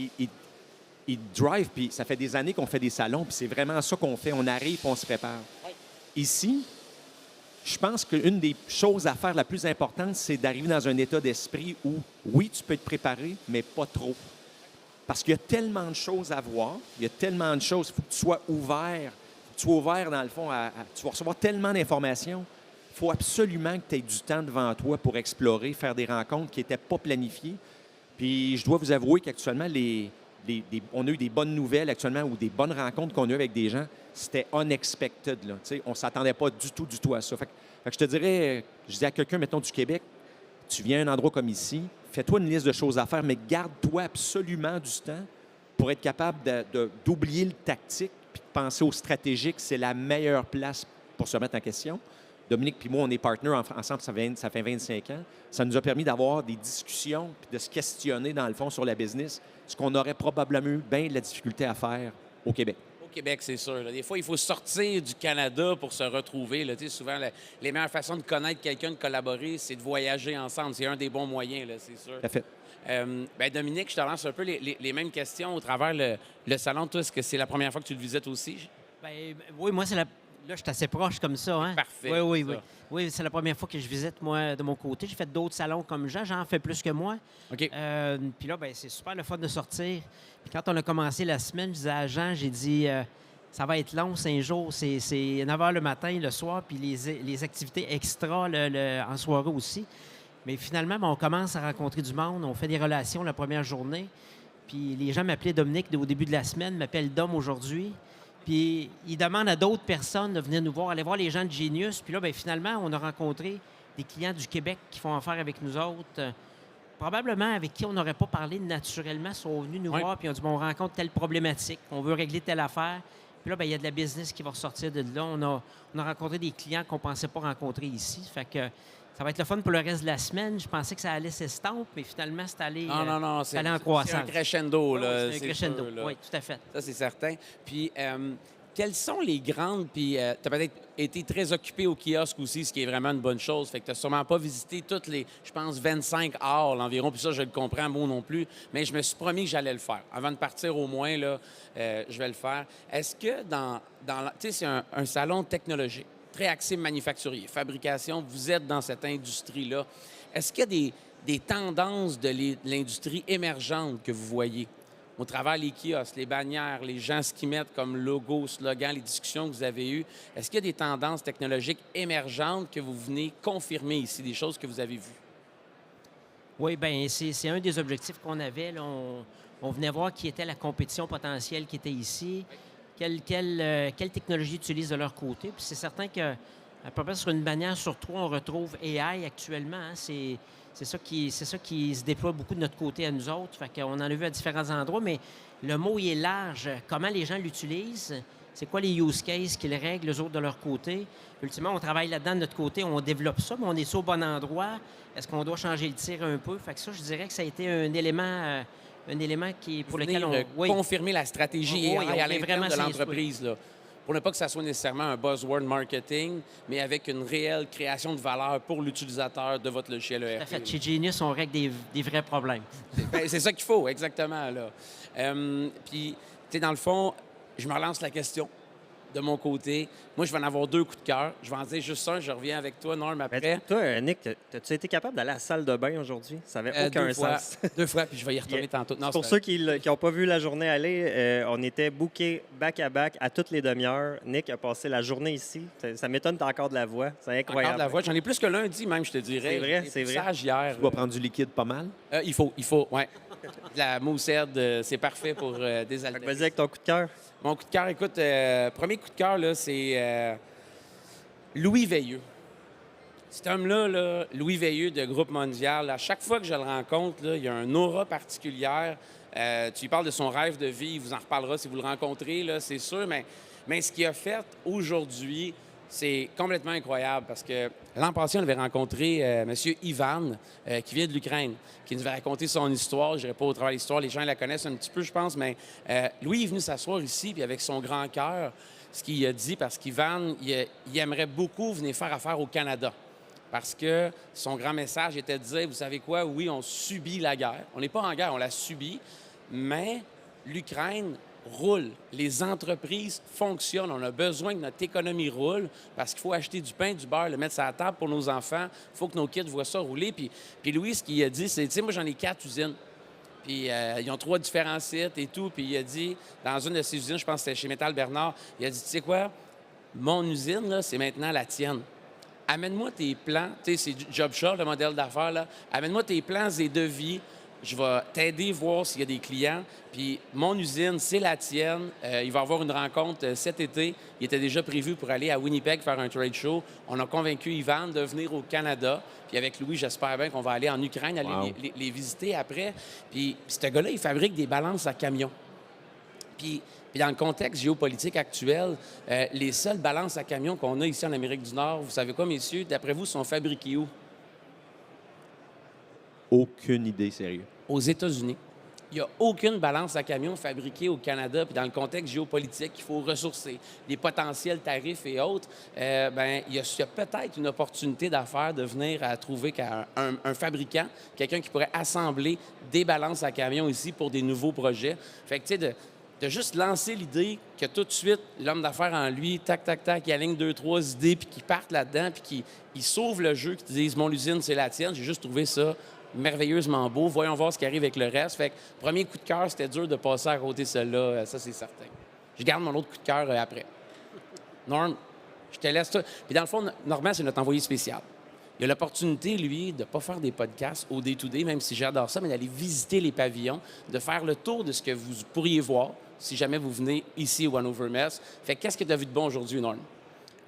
Ils drive, puis ça fait des années qu'on fait des salons, puis c'est vraiment ça qu'on fait. On arrive, puis on se prépare. Oui. Ici, je pense qu'une des choses à faire la plus importante, c'est d'arriver dans un état d'esprit où, oui, tu peux te préparer, mais pas trop. Parce qu'il y a tellement de choses à voir, il y a tellement de choses, il faut que tu sois ouvert. Tu sois ouvert, dans le fond, tu vas recevoir tellement d'informations. Il faut absolument que tu aies du temps devant toi pour explorer, faire des rencontres qui n'étaient pas planifiées. Puis je dois vous avouer qu'actuellement, on a eu des bonnes nouvelles actuellement ou des bonnes rencontres qu'on a eues avec des gens. C'était unexpected. Là, on ne s'attendait pas du tout à ça. Fait que je te dirais, je dis à quelqu'un, mettons, du Québec, tu viens à un endroit comme ici, fais-toi une liste de choses à faire, mais garde-toi absolument du temps pour être capable d'oublier le tactique puis de penser au stratégique. C'est la meilleure place pour se remettre en question. Dominique puis moi, on est partenaires ensemble, ça fait 25 ans. Ça nous a permis d'avoir des discussions puis de se questionner, dans le fond, sur la business, ce qu'on aurait probablement eu bien de la difficulté à faire au Québec. Au Québec, c'est sûr. Là. Des fois, il faut sortir du Canada pour se retrouver. Là. Souvent, les meilleures façons de connaître quelqu'un, de collaborer, c'est de voyager ensemble. C'est un des bons moyens, là, c'est sûr. Tout à fait. Bien, Dominique, je te lance un peu les mêmes questions au travers le salon. Toi, est-ce que c'est la première fois que tu le visites aussi? Bien, oui, moi, là, je suis assez proche comme ça. Hein? Parfait. Oui. Oui, c'est la première fois que je visite, moi, de mon côté. J'ai fait d'autres salons comme Jean. J'en fais plus que moi. OK. Puis là, bien, c'est super le fun de sortir. Puis quand on a commencé la semaine, je disais à Jean, j'ai dit, ça va être long, 5 jours. C'est 9 h le matin, le soir, puis les activités extra en soirée aussi. Mais finalement, on commence à rencontrer du monde. On fait des relations la première journée. Puis les gens m'appelaient Dominique au début de la semaine, m'appellent Dom aujourd'hui. Puis ils demandent à d'autres personnes de venir nous voir, aller voir les gens de Genius. Puis là, bien, finalement, on a rencontré des clients du Québec qui font affaire avec nous autres, probablement avec qui on n'aurait pas parlé naturellement, sont venus nous voir, puis on dit, bon, on rencontre telle problématique, on veut régler telle affaire. Puis là, bien, il y a de la business qui va ressortir de là. On a rencontré des clients qu'on ne pensait pas rencontrer ici. Fait que ça va être le fun pour le reste de la semaine. Je pensais que ça allait s'estomper, mais finalement, c'est allé, c'est allé en croissance. C'est un crescendo. Là, c'est un crescendo, oui, tout à fait. Ça, c'est certain. Puis, quelles sont les grandes... Puis, tu as peut-être été très occupé au kiosque aussi, ce qui est vraiment une bonne chose. Fait que tu n'as sûrement pas visité toutes les, je pense, 25 halls environ. Puis ça, je le comprends, moi non plus. Mais je me suis promis que j'allais le faire. Avant de partir au moins, là, je vais le faire. Est-ce que tu sais, c'est un salon technologique, très axé manufacturier, fabrication. Vous êtes dans cette industrie-là. Est-ce qu'il y a des tendances de l'industrie émergente que vous voyez au travers les kiosques, les bannières, les gens ce qu'ils mettent comme logo, slogan, les discussions que vous avez eues? Est-ce qu'il y a des tendances technologiques émergentes que vous venez confirmer ici, des choses que vous avez vues? Oui, bien, c'est un des objectifs qu'on avait. Là. On venait voir qui était la compétition potentielle qui était ici, quelle technologie utilisent de leur côté. Puis c'est certain que à peu près sur une bannière sur 3, on retrouve AI actuellement. Hein. C'est ça qui se déploie beaucoup de notre côté à nous autres. Fait qu'on en a vu à différents endroits, mais le mot il est large. Comment les gens l'utilisent? C'est quoi les use cases qu'ils règlent, eux autres, de leur côté? Ultimement, on travaille là-dedans de notre côté, on développe ça, mais on est au bon endroit. Est-ce qu'on doit changer le tir un peu? Fait que ça, je dirais que ça a été un élément pour lequel on... Oui. Confirmer la stratégie Oui, AI à l'intérieur de l'entreprise, là. Pour ne pas que ça soit nécessairement un buzzword marketing, mais avec une réelle création de valeur pour l'utilisateur de votre logiciel ERP. Tout à fait. Chez Genius, on règle des vrais problèmes. C'est ça qu'il faut, exactement. Là. Puis, tu sais, dans le fond, je me relance la question de mon côté. Moi, je vais en avoir 2 coups de cœur. Je vais en dire juste un. Je reviens avec toi, Norm, après. Mais toi, Nick, as-tu été capable d'aller à la salle de bain aujourd'hui? Ça n'avait aucun sens. 2 fois, puis je vais y retourner tantôt. Non, pour ceux qui n'ont pas vu la journée aller, on était bookés back-à-back à toutes les demi-heures. Nick a passé la journée ici. Ça m'étonne, tu as encore de la voix. C'est incroyable. Encore de la voix. J'en ai plus que lundi, même, je te dirais. C'est vrai, c'est vrai. Hier. Tu vas prendre du liquide pas mal? Il faut, oui. De la moussette, c'est parfait pour désaltérer. Vas-y avec ton coup de cœur. Mon coup de cœur, écoute, premier coup de cœur, là, c'est Louis Veilleux. Cet homme-là, là, Louis Veilleux de Groupe Mondial, à chaque fois que je le rencontre, là, il y a une aura particulière. Tu lui parles de son rêve de vie, il vous en reparlera si vous le rencontrez, là, c'est sûr, mais ce qu'il a fait aujourd'hui, c'est complètement incroyable parce que l'an passé, on avait rencontré M. Ivan, qui vient de l'Ukraine, qui nous avait raconté son histoire. Je n'irai pas au travers de l'histoire, les gens la connaissent un petit peu, je pense, mais Louis est venu s'asseoir ici, puis avec son grand cœur, ce qu'il a dit, parce qu'Ivan, il aimerait beaucoup venir faire affaire au Canada. Parce que son grand message était de dire, vous savez quoi, oui, on subit la guerre. On n'est pas en guerre, on la subit, mais l'Ukraine roule. Les entreprises fonctionnent. On a besoin que notre économie roule parce qu'il faut acheter du pain, du beurre, le mettre sur la table pour nos enfants. Il faut que nos kids voient ça rouler. Puis Louis, ce qu'il a dit, c'est, tu sais, moi, j'en ai 4 usines. Puis ils ont 3 différents sites et tout. Puis il a dit, dans une de ses usines, je pense que c'était chez Métal Bernard, il a dit, tu sais quoi, mon usine, là, c'est maintenant la tienne. Amène-moi tes plans. Tu sais, c'est Job Shop, le modèle d'affaires, là. Amène-moi tes plans et devis. Je vais t'aider, voir s'il y a des clients. Puis mon usine, c'est la tienne. Il va y avoir une rencontre cet été. Il était déjà prévu pour aller à Winnipeg faire un trade show. On a convaincu Ivan de venir au Canada. Puis avec Louis, j'espère bien qu'on va aller en Ukraine, aller les visiter après. Puis ce gars-là, il fabrique des balances à camions. Puis dans le contexte géopolitique actuel, les seules balances à camions qu'on a ici en Amérique du Nord, vous savez quoi, messieurs, d'après vous, sont fabriquées où? Aucune idée, sérieux. Aux États-Unis. Il n'y a aucune balance à camion fabriquée au Canada. Puis dans le contexte géopolitique, il faut ressourcer les potentiels tarifs et autres. Il y a peut-être une opportunité d'affaires de venir à trouver un fabricant, quelqu'un qui pourrait assembler des balances à camion ici pour des nouveaux projets. Fait que, tu sais, de juste lancer l'idée que tout de suite, l'homme d'affaires en lui, tac, tac, tac, il aligne 2-3 idées, puis qu'il parte là-dedans, puis qu'il sauve le jeu, qu'il dise « Mon usine, c'est la tienne ». J'ai juste trouvé ça merveilleusement beau. Voyons voir ce qui arrive avec le reste. Fait que, premier coup de cœur, c'était dur de passer à côté de celle-là. Ça, c'est certain. Je garde mon autre coup de cœur après. Norm, je te laisse ça. Puis dans le fond, Normand, c'est notre envoyé spécial. Il a l'opportunité, lui, de ne pas faire des podcasts au day-to-day, même si j'adore ça, mais d'aller visiter les pavillons, de faire le tour de ce que vous pourriez voir si jamais vous venez ici au Hannover Messe. Fait que qu'est-ce que tu as vu de bon aujourd'hui, Norm?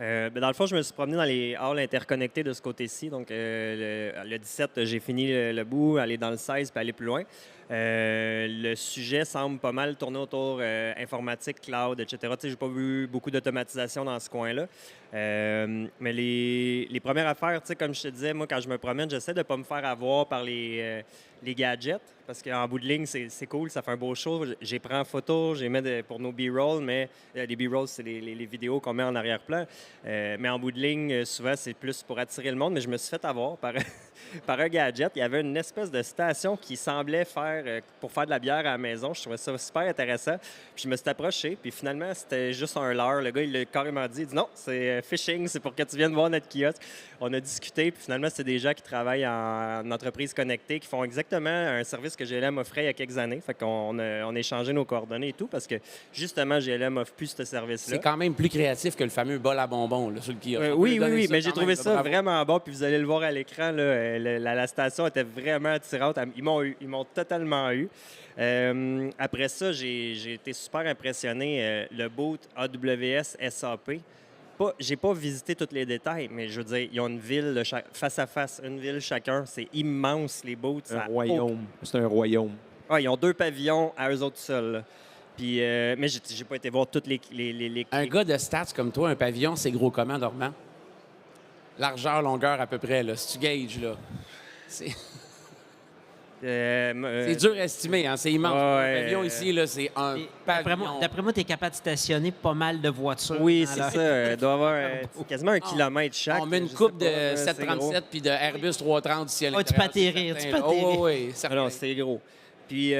Dans le fond, je me suis promené dans les halls interconnectés de ce côté-ci. Donc, le 17, j'ai fini le bout, aller dans le 16 puis aller plus loin. Le sujet semble pas mal tourner autour informatique, cloud, etc. Tu sais, j'ai pas vu beaucoup d'automatisation dans ce coin-là. Mais les premières affaires, tu sais, comme je te disais, moi, quand je me promène, j'essaie de ne pas me faire avoir par les gadgets, parce qu'en bout de ligne, c'est cool, ça fait un beau show. J'ai pris en photo, j'ai mis pour nos B-rolls, mais les B-rolls, c'est les vidéos qu'on met en arrière-plan. Mais en bout de ligne, souvent, c'est plus pour attirer le monde, mais je me suis fait avoir par par un gadget. Il y avait une espèce de station qui semblait faire pour faire de la bière à la maison. Je trouvais ça super intéressant. Puis je me suis approché, puis finalement, c'était juste un leurre. Le gars, il l'a carrément dit, non, c'est phishing, c'est pour que tu viennes voir notre kiosque. On a discuté, puis finalement, c'est des gens qui travaillent en entreprise connectée, qui font exactement un service que GLM offrait il y a quelques années. Fait qu'on a échangé nos coordonnées et tout, parce que justement, GLM offre plus ce service-là. C'est quand même plus créatif que le fameux bol à bonbons là, sur le kiosque. Oui, mais j'ai trouvé ça vraiment bon. Puis vous allez le voir à l'écran, là, la station était vraiment attirante. Ils m'ont totalement eu. Après ça, j'ai été super impressionné. Le boot AWS SAP. J'ai pas visité tous les détails, mais je veux dire, ils ont une ville face à face, une ville chacun. C'est immense, les boats. Un royaume. C'est un royaume. Ils ont 2 pavillons à eux autres seuls. Là. Puis, mais j'ai pas été voir toutes les... Un gars de stats comme toi, un pavillon, c'est gros comment, Normand? Largeur, longueur à peu près, là. Si tu gages, là. C'est dur à estimer, hein? C'est immense. Un pavillon ici, là, c'est un pavillon. D'après moi, tu es capable de stationner pas mal de voitures. Oui, c'est ça. Il doit y avoir quasiment 1 kilomètre chaque. On met une coupe de 737 puis de Airbus 330 ici à l'intérieur. Tu peux atterrir, oui, non, c'est gros. Puis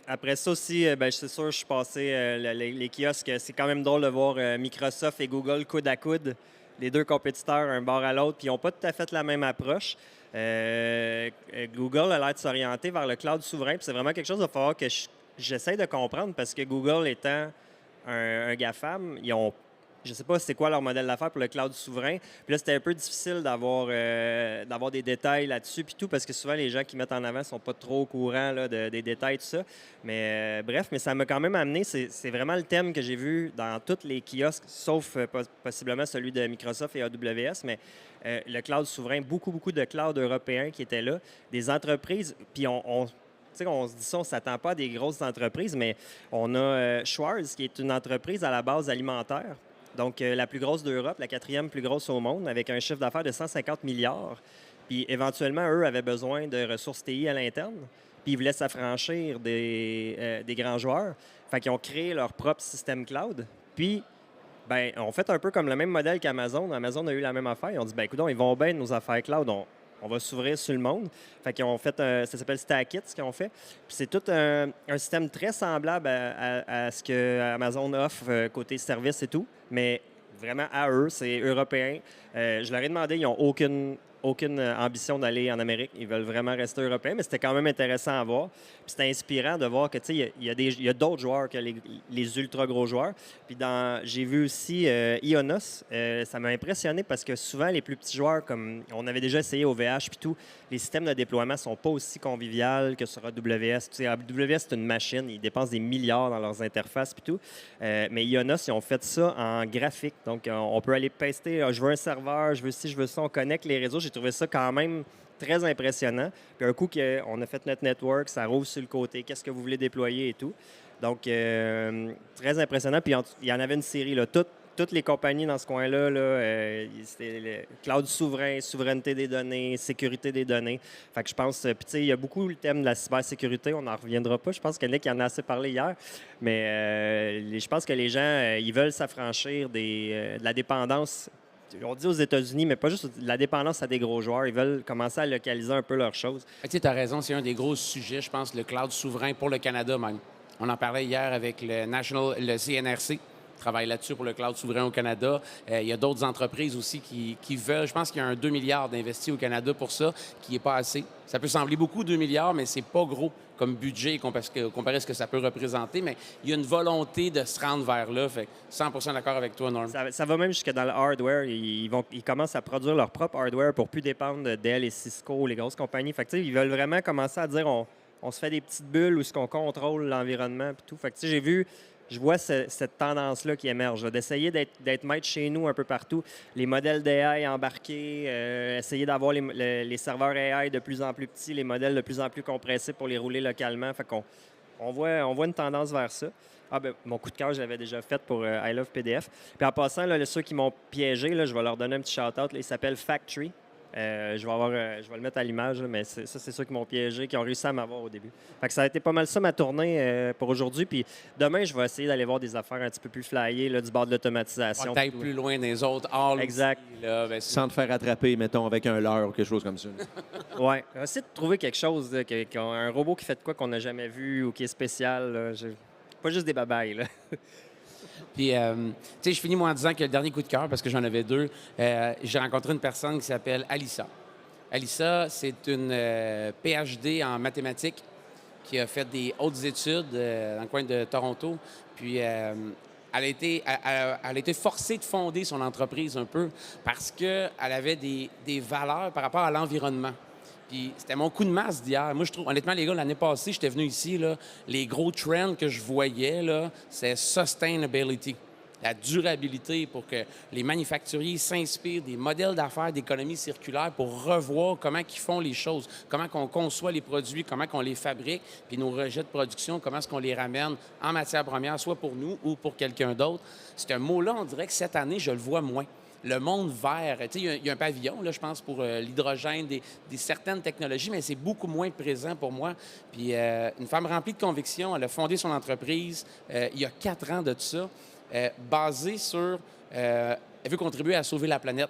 après ça aussi, c'est sûr, je suis passé les kiosques. C'est quand même drôle de voir Microsoft et Google coude à coude, les 2 compétiteurs, un bord à l'autre, puis ils n'ont pas tout à fait la même approche. Google a l'air de s'orienter vers le cloud souverain, puis c'est vraiment quelque chose qu'il va falloir que j'essaie de comprendre, parce que Google étant un GAFAM, ils ont... Je ne sais pas c'est quoi leur modèle d'affaires pour le cloud souverain. Puis là, c'était un peu difficile d'avoir des détails là-dessus, puis tout, parce que souvent, les gens qui mettent en avant ne sont pas trop au courant là, des détails, tout ça. Mais bref, mais ça m'a quand même amené, c'est vraiment le thème que j'ai vu dans tous les kiosques, sauf possiblement celui de Microsoft et AWS, mais le cloud souverain, beaucoup de clouds européens qui étaient là, des entreprises, puis on se dit ça, on ne s'attend pas à des grosses entreprises, mais on a Schwarz, qui est une entreprise à la base alimentaire. Donc, la plus grosse d'Europe, la 4e plus grosse au monde, avec un chiffre d'affaires de 150 milliards. Puis, éventuellement, eux avaient besoin de ressources TI à l'interne. Puis, ils voulaient s'affranchir des grands joueurs. Fait qu'ils ont créé leur propre système cloud. Puis, on fait un peu comme le même modèle qu'Amazon. Amazon a eu la même affaire. Ils ont dit, écoute, ils vont bien nos affaires cloud. On va s'ouvrir sur le monde. Fait qu'ils ont fait, ça s'appelle Stackit, ce qu'ils ont fait. Puis c'est tout un système très semblable à ce que Amazon offre côté service et tout, mais vraiment à eux, c'est européen. Je leur ai demandé, ils n'ont aucune ambition d'aller en Amérique. Ils veulent vraiment rester européens, mais c'était quand même intéressant à voir. Puis c'était inspirant de voir que, tu sais, il y a d'autres joueurs que les ultra gros joueurs. Puis j'ai vu aussi Ionos. Ça m'a impressionné parce que souvent, les plus petits joueurs, comme on avait déjà essayé au VH puis tout, les systèmes de déploiement sont pas aussi conviviaux que sur AWS. Tu sais, AWS, c'est une machine. Ils dépensent des milliards dans leurs interfaces puis tout. Mais Ionos, ils ont fait ça en graphique. Donc, on peut aller paster, je veux un serveur, je veux ci, je veux ça. On connecte les réseaux. J'ai trouvé ça quand même très impressionnant. Puis un coup qu'on a fait notre network, ça rouvre sur le côté. Qu'est-ce que vous voulez déployer et tout. Donc, très impressionnant. Puis il y en avait une série, là. Toutes les compagnies dans ce coin-là, c'était le cloud souverain, souveraineté des données, sécurité des données. Fait que je pense, puis tu sais, il y a beaucoup le thème de la cybersécurité, on n'en reviendra pas. Je pense que Nick en a assez parlé hier, mais je pense que les gens, ils veulent s'affranchir de la dépendance. On dit aux États-Unis, mais pas juste de la dépendance à des gros joueurs. Ils veulent commencer à localiser un peu leurs choses. Tu as raison, c'est un des gros sujets, je pense, le cloud souverain pour le Canada même. On en parlait hier avec le CNRC. Travaille là-dessus pour le cloud souverain au Canada. Il y a d'autres entreprises aussi qui veulent. Je pense qu'il y a un 2 milliards d'investis au Canada pour ça, qui n'est pas assez. Ça peut sembler beaucoup, 2 milliards, mais c'est pas gros comme budget comparé à ce que ça peut représenter. Mais il y a une volonté de se rendre vers là. Fait 100% d'accord avec toi, Norm. Ça va même jusque dans le hardware. Ils commencent à produire leur propre hardware pour plus dépendre de Dell et Cisco, les grosses compagnies. Fait que, ils veulent vraiment commencer à dire on se fait des petites bulles où on contrôle l'environnement et tout. Fait que, je vois cette tendance-là qui émerge, d'essayer d'être maître chez nous un peu partout. Les modèles d'AI embarqués, essayer d'avoir les serveurs AI de plus en plus petits, les modèles de plus en plus compressés pour les rouler localement. Fait qu'on voit une tendance vers ça. Mon coup de cœur, je l'avais déjà fait pour I Love PDF. Puis en passant, là, ceux qui m'ont piégé, là, je vais leur donner un petit shout-out. Ils s'appellent Factory. Je vais le mettre à l'image, là, mais ça, c'est ceux qui m'ont piégé, qui ont réussi à m'avoir au début. Fait que ça a été pas mal ça, ma tournée pour aujourd'hui. Puis demain, je vais essayer d'aller voir des affaires un petit peu plus flyées, là, du bord de l'automatisation. Peut-être plus loin des autres. Exact. Aussi, là, Sans te faire attraper, mettons, avec un leurre ou quelque chose comme ça. Oui. Essayer de trouver quelque chose, là, un robot qui fait de quoi qu'on n'a jamais vu ou qui est spécial. Là. Pas juste des babayes. Là. Puis, tu sais, je finis moi en disant que le dernier coup de cœur, parce que j'en avais deux, j'ai rencontré une personne qui s'appelle Alissa. Alissa, c'est une PhD en mathématiques qui a fait des hautes études dans le coin de Toronto. Puis, elle a été forcée de fonder son entreprise un peu parce qu'elle avait des valeurs par rapport à l'environnement. Puis c'était mon coup de masse d'hier. Moi, je trouve, honnêtement, les gars, l'année passée, j'étais venu ici, là, les gros trends que je voyais, là, c'est sustainability, la durabilité pour que les manufacturiers s'inspirent des modèles d'affaires d'économie circulaire pour revoir comment ils font les choses, comment on conçoit les produits, comment on les fabrique, puis nos rejets de production, comment est-ce qu'on les ramène en matière première, soit pour nous ou pour quelqu'un d'autre. C'est un mot-là, on dirait que cette année, je le vois moins. Le monde vert, tu sais, il y a un pavillon, là, je pense, pour l'hydrogène, des certaines technologies, mais c'est beaucoup moins présent pour moi. Puis une femme remplie de conviction, elle a fondé son entreprise il y a 4 ans de ça, basée sur... elle veut contribuer à sauver la planète.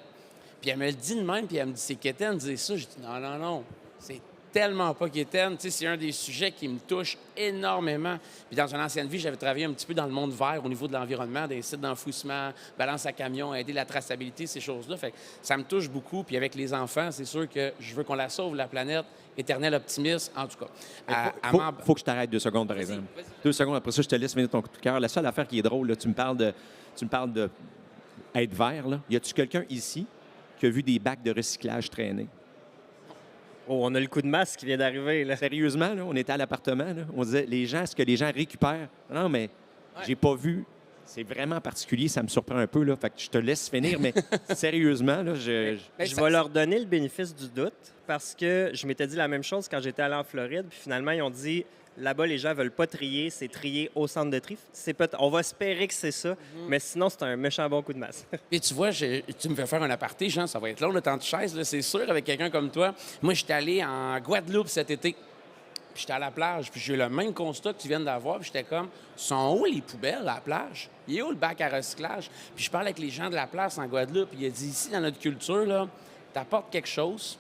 Puis elle me le dit de même, puis elle me dit, c'est qu'Étienne disait ça. Je dis, non, c'est tellement pas qu'Étienne. Tu sais, c'est un des sujets qui me touche énormément. Puis dans une ancienne vie, j'avais travaillé un petit peu dans le monde vert au niveau de l'environnement, des sites d'enfouissement, balance à camion, aider la traçabilité, ces choses-là. Fait que ça me touche beaucoup. Puis avec les enfants, c'est sûr que je veux qu'on la sauve, la planète. Éternel optimiste, en tout cas. Faut que je t'arrête 2 secondes, par exemple. 2 secondes, après ça, je te laisse finir ton coup de cœur. La seule affaire qui est drôle, là, tu me parles de être vert. Là. Y a-tu quelqu'un ici qui a vu des bacs de recyclage traîner? Oh, on a le coup de masse qui vient d'arriver. Là. Sérieusement, là, on était à l'appartement. Là, on disait, est-ce que les gens récupèrent? Non, mais j'ai pas vu. C'est vraiment particulier, ça me surprend un peu. Là. Fait que je te laisse finir, mais sérieusement, là, je vais leur donner le bénéfice du doute parce que je m'étais dit la même chose quand j'étais allé en Floride. Puis finalement, ils ont dit, là-bas, les gens veulent pas trier, c'est trier au centre de tri. On va espérer que c'est ça, mais sinon, c'est un méchant bon coup de masse. Puis tu vois, tu me fais faire un aparté, Jean, ça va être long le temps de chaise, là, c'est sûr, avec quelqu'un comme toi. Moi, j'étais allé en Guadeloupe cet été. Puis j'étais à la plage, puis j'ai eu le même constat que tu viens d'avoir, puis j'étais comme, sont où les poubelles à la plage? Il est où le bac à recyclage? Puis je parle avec les gens de la place en Guadeloupe, puis il a dit, ici, dans notre culture, là, t'apportes quelque chose,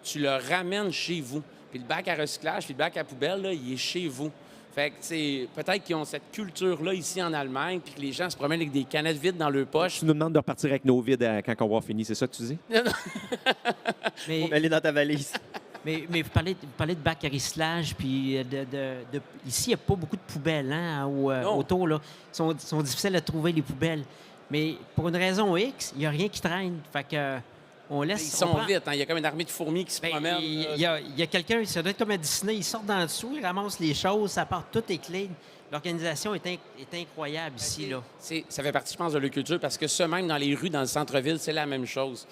tu le ramènes chez vous. Puis le bac à recyclage, puis le bac à poubelle, là, il est chez vous. Fait que, c'est peut-être qu'ils ont cette culture-là ici en Allemagne, puis que les gens se promènent avec des canettes vides dans leur poche. Tu nous demandes de repartir avec nos vides quand on va avoir fini, c'est ça que tu dis? Mais elle est dans ta valise. Mais vous parlez de bac à recyclage, puis ici, il n'y a pas beaucoup de poubelles autour. Là. Ils sont difficiles à trouver, les poubelles. Mais pour une raison X, il n'y a rien qui traîne. Fait que, on laisse... Ils sont vite. Il y a comme une armée de fourmis qui se promènent. Il y a quelqu'un, ça doit être comme à Disney, ils sortent dans dessous, ils ramassent les choses, ça part tout est clean. L'organisation est incroyable ici. Là. Ça fait partie, je pense, de leur culture, parce que ça, même dans les rues, dans le centre-ville, c'est la même chose.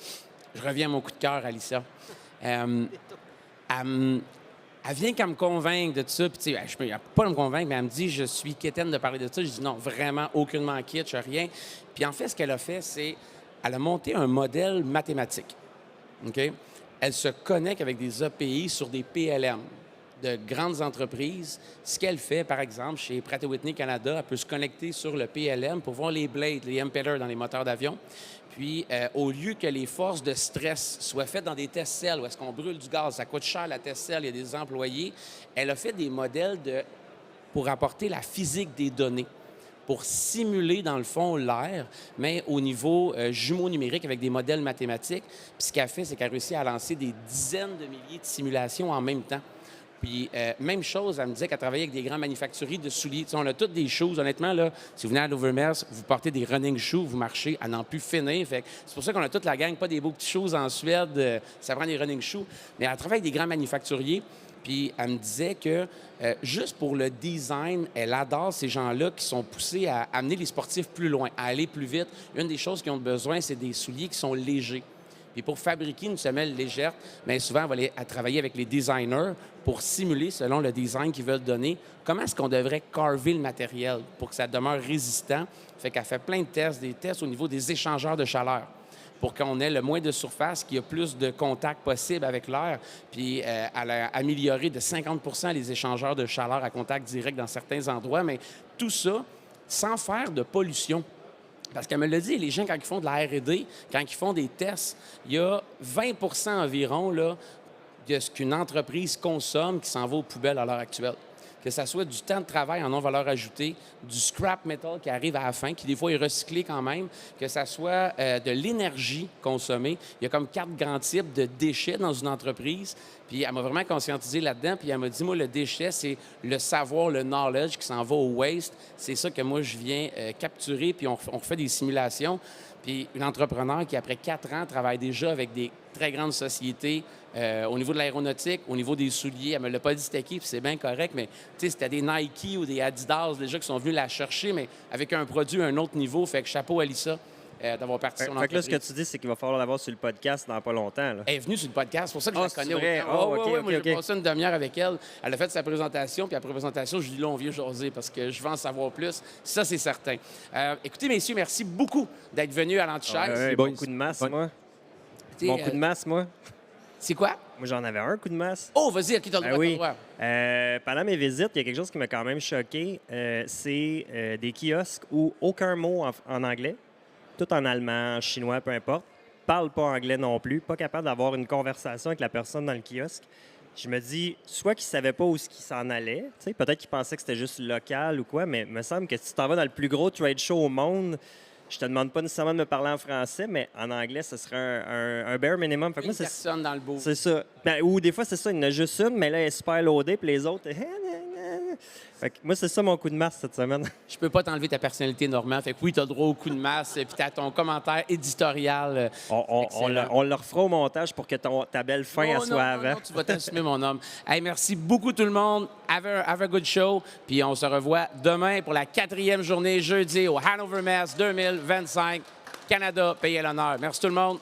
Je reviens à mon coup de cœur, Alissa. Elle vient qu'à me convaincre de tout ça. Puis, tu sais, je peux pas me convaincre, mais elle me dit, je suis quétaine de parler de ça. Je dis, non, vraiment, aucunement kitsch, rien. Puis, en fait, ce qu'elle a fait, c'est elle a monté un modèle mathématique. OK? Elle se connecte avec des API sur des PLM de grandes entreprises. Ce qu'elle fait, par exemple, chez Pratt & Whitney Canada, elle peut se connecter sur le PLM pour voir les blades, les impellers dans les moteurs d'avion. Puis, au lieu que les forces de stress soient faites dans des test cells où est-ce qu'on brûle du gaz, ça coûte cher la test cell, il y a des employés, elle a fait des modèles pour apporter la physique des données, pour simuler, dans le fond, l'air, mais au niveau jumeau numérique avec des modèles mathématiques. Puis ce qu'elle fait, c'est qu'elle a réussi à lancer des dizaines de milliers de simulations en même temps. Puis, même chose, elle me disait qu'elle travaillait avec des grands manufacturiers de souliers. T'sais, on a toutes des choses, honnêtement, là, si vous venez à l'Overmers, vous portez des running shoes, vous marchez à n'en plus finir. Fait que c'est pour ça qu'on a toute la gang, pas des beaux petits choses en Suède, ça prend des running shoes. Mais elle travaille avec des grands manufacturiers. Puis elle me disait que juste pour le design, elle adore ces gens-là qui sont poussés à amener les sportifs plus loin, à aller plus vite. Une des choses qu'ils ont besoin, c'est des souliers qui sont légers. Puis pour fabriquer une semelle légère, bien souvent, elle va aller travailler avec les designers pour simuler, selon le design qu'ils veulent donner, comment est-ce qu'on devrait carver le matériel pour que ça demeure résistant. Fait qu'elle fait plein de tests, des tests au niveau des échangeurs de chaleur pour qu'on ait le moins de surface, qu'il y ait plus de contact possible avec l'air, puis améliorer de 50 les échangeurs de chaleur à contact direct dans certains endroits, mais tout ça sans faire de pollution. Parce qu'elle me l'a dit, les gens, quand ils font de la R&D, quand ils font des tests, il y a 20 environ là, de ce qu'une entreprise consomme qui s'en va aux poubelles à l'heure actuelle. Que ce soit du temps de travail en non-valeur ajoutée, du scrap metal qui arrive à la fin, qui des fois est recyclé quand même, que ce soit de l'énergie consommée. Il y a comme 4 grands types de déchets dans une entreprise. Puis elle m'a vraiment conscientisé là-dedans. Puis elle m'a dit, moi, le déchet, c'est le savoir, le knowledge qui s'en va au waste. C'est ça que moi, je viens capturer. Puis on refait des simulations. Puis une entrepreneur qui, après 4 ans, travaille déjà avec des très grandes sociétés au niveau de l'aéronautique, au niveau des souliers. Elle ne me l'a pas dit c'était qui, puis c'est bien correct, mais c'était des Nike ou des Adidas déjà qui sont venus la chercher, mais avec un produit à un autre niveau. Fait que chapeau à Lisa d'avoir parti son entreprise. Fait que là, ce que tu dis, c'est qu'il va falloir l'avoir sur le podcast dans pas longtemps. Là. Elle est venue sur le podcast, c'est pour ça que je la connais vrai? autant. Oh, OK, moi, OK. j'ai passé une demi-heure avec elle. Elle a fait sa présentation, puis après la présentation, je lui dis là, on vient jaser parce que je veux en savoir plus. Ça, c'est certain. Écoutez, messieurs, merci beaucoup d'être venus à l'Antichaise. Bon coup de masse, moi. Bon coup de masse, moi. C'est quoi? Moi, j'en avais un coup de masse. Oh, vas-y, qui t'as le droit, oui. t'as le droit. Pendant mes visites, il y a quelque chose qui m'a quand même choqué. C'est des kiosques où aucun mot en anglais, tout en allemand, en chinois, peu importe, parle pas anglais non plus, pas capable d'avoir une conversation avec la personne dans le kiosque. Je me dis, soit qu'ils ne savaient pas où ils s'en allaient, peut-être qu'ils pensaient que c'était juste local ou quoi, mais il me semble que si tu t'en vas dans le plus gros trade show au monde, je te demande pas nécessairement de me parler en français, mais en anglais, ce serait un bare minimum. Fait que moi, personne dans le beau. C'est ça. Ou des fois, c'est ça, il y en a juste une, mais là, elle est super loadée, puis les autres... Fait que moi, c'est ça mon coup de masse cette semaine. Je peux pas t'enlever ta personnalité, Normand. Fait que oui, tu as le droit au coup de masse, puis tu as ton commentaire éditorial. On le refera au montage pour que ta belle fin soit avant. Non, tu vas t'assumer, mon homme. Hey, merci beaucoup, tout le monde. Have a good show. Puis on se revoit demain pour la 4e journée, jeudi, au Hannover Mess 2025. Canada, pays à l'honneur. Merci tout le monde.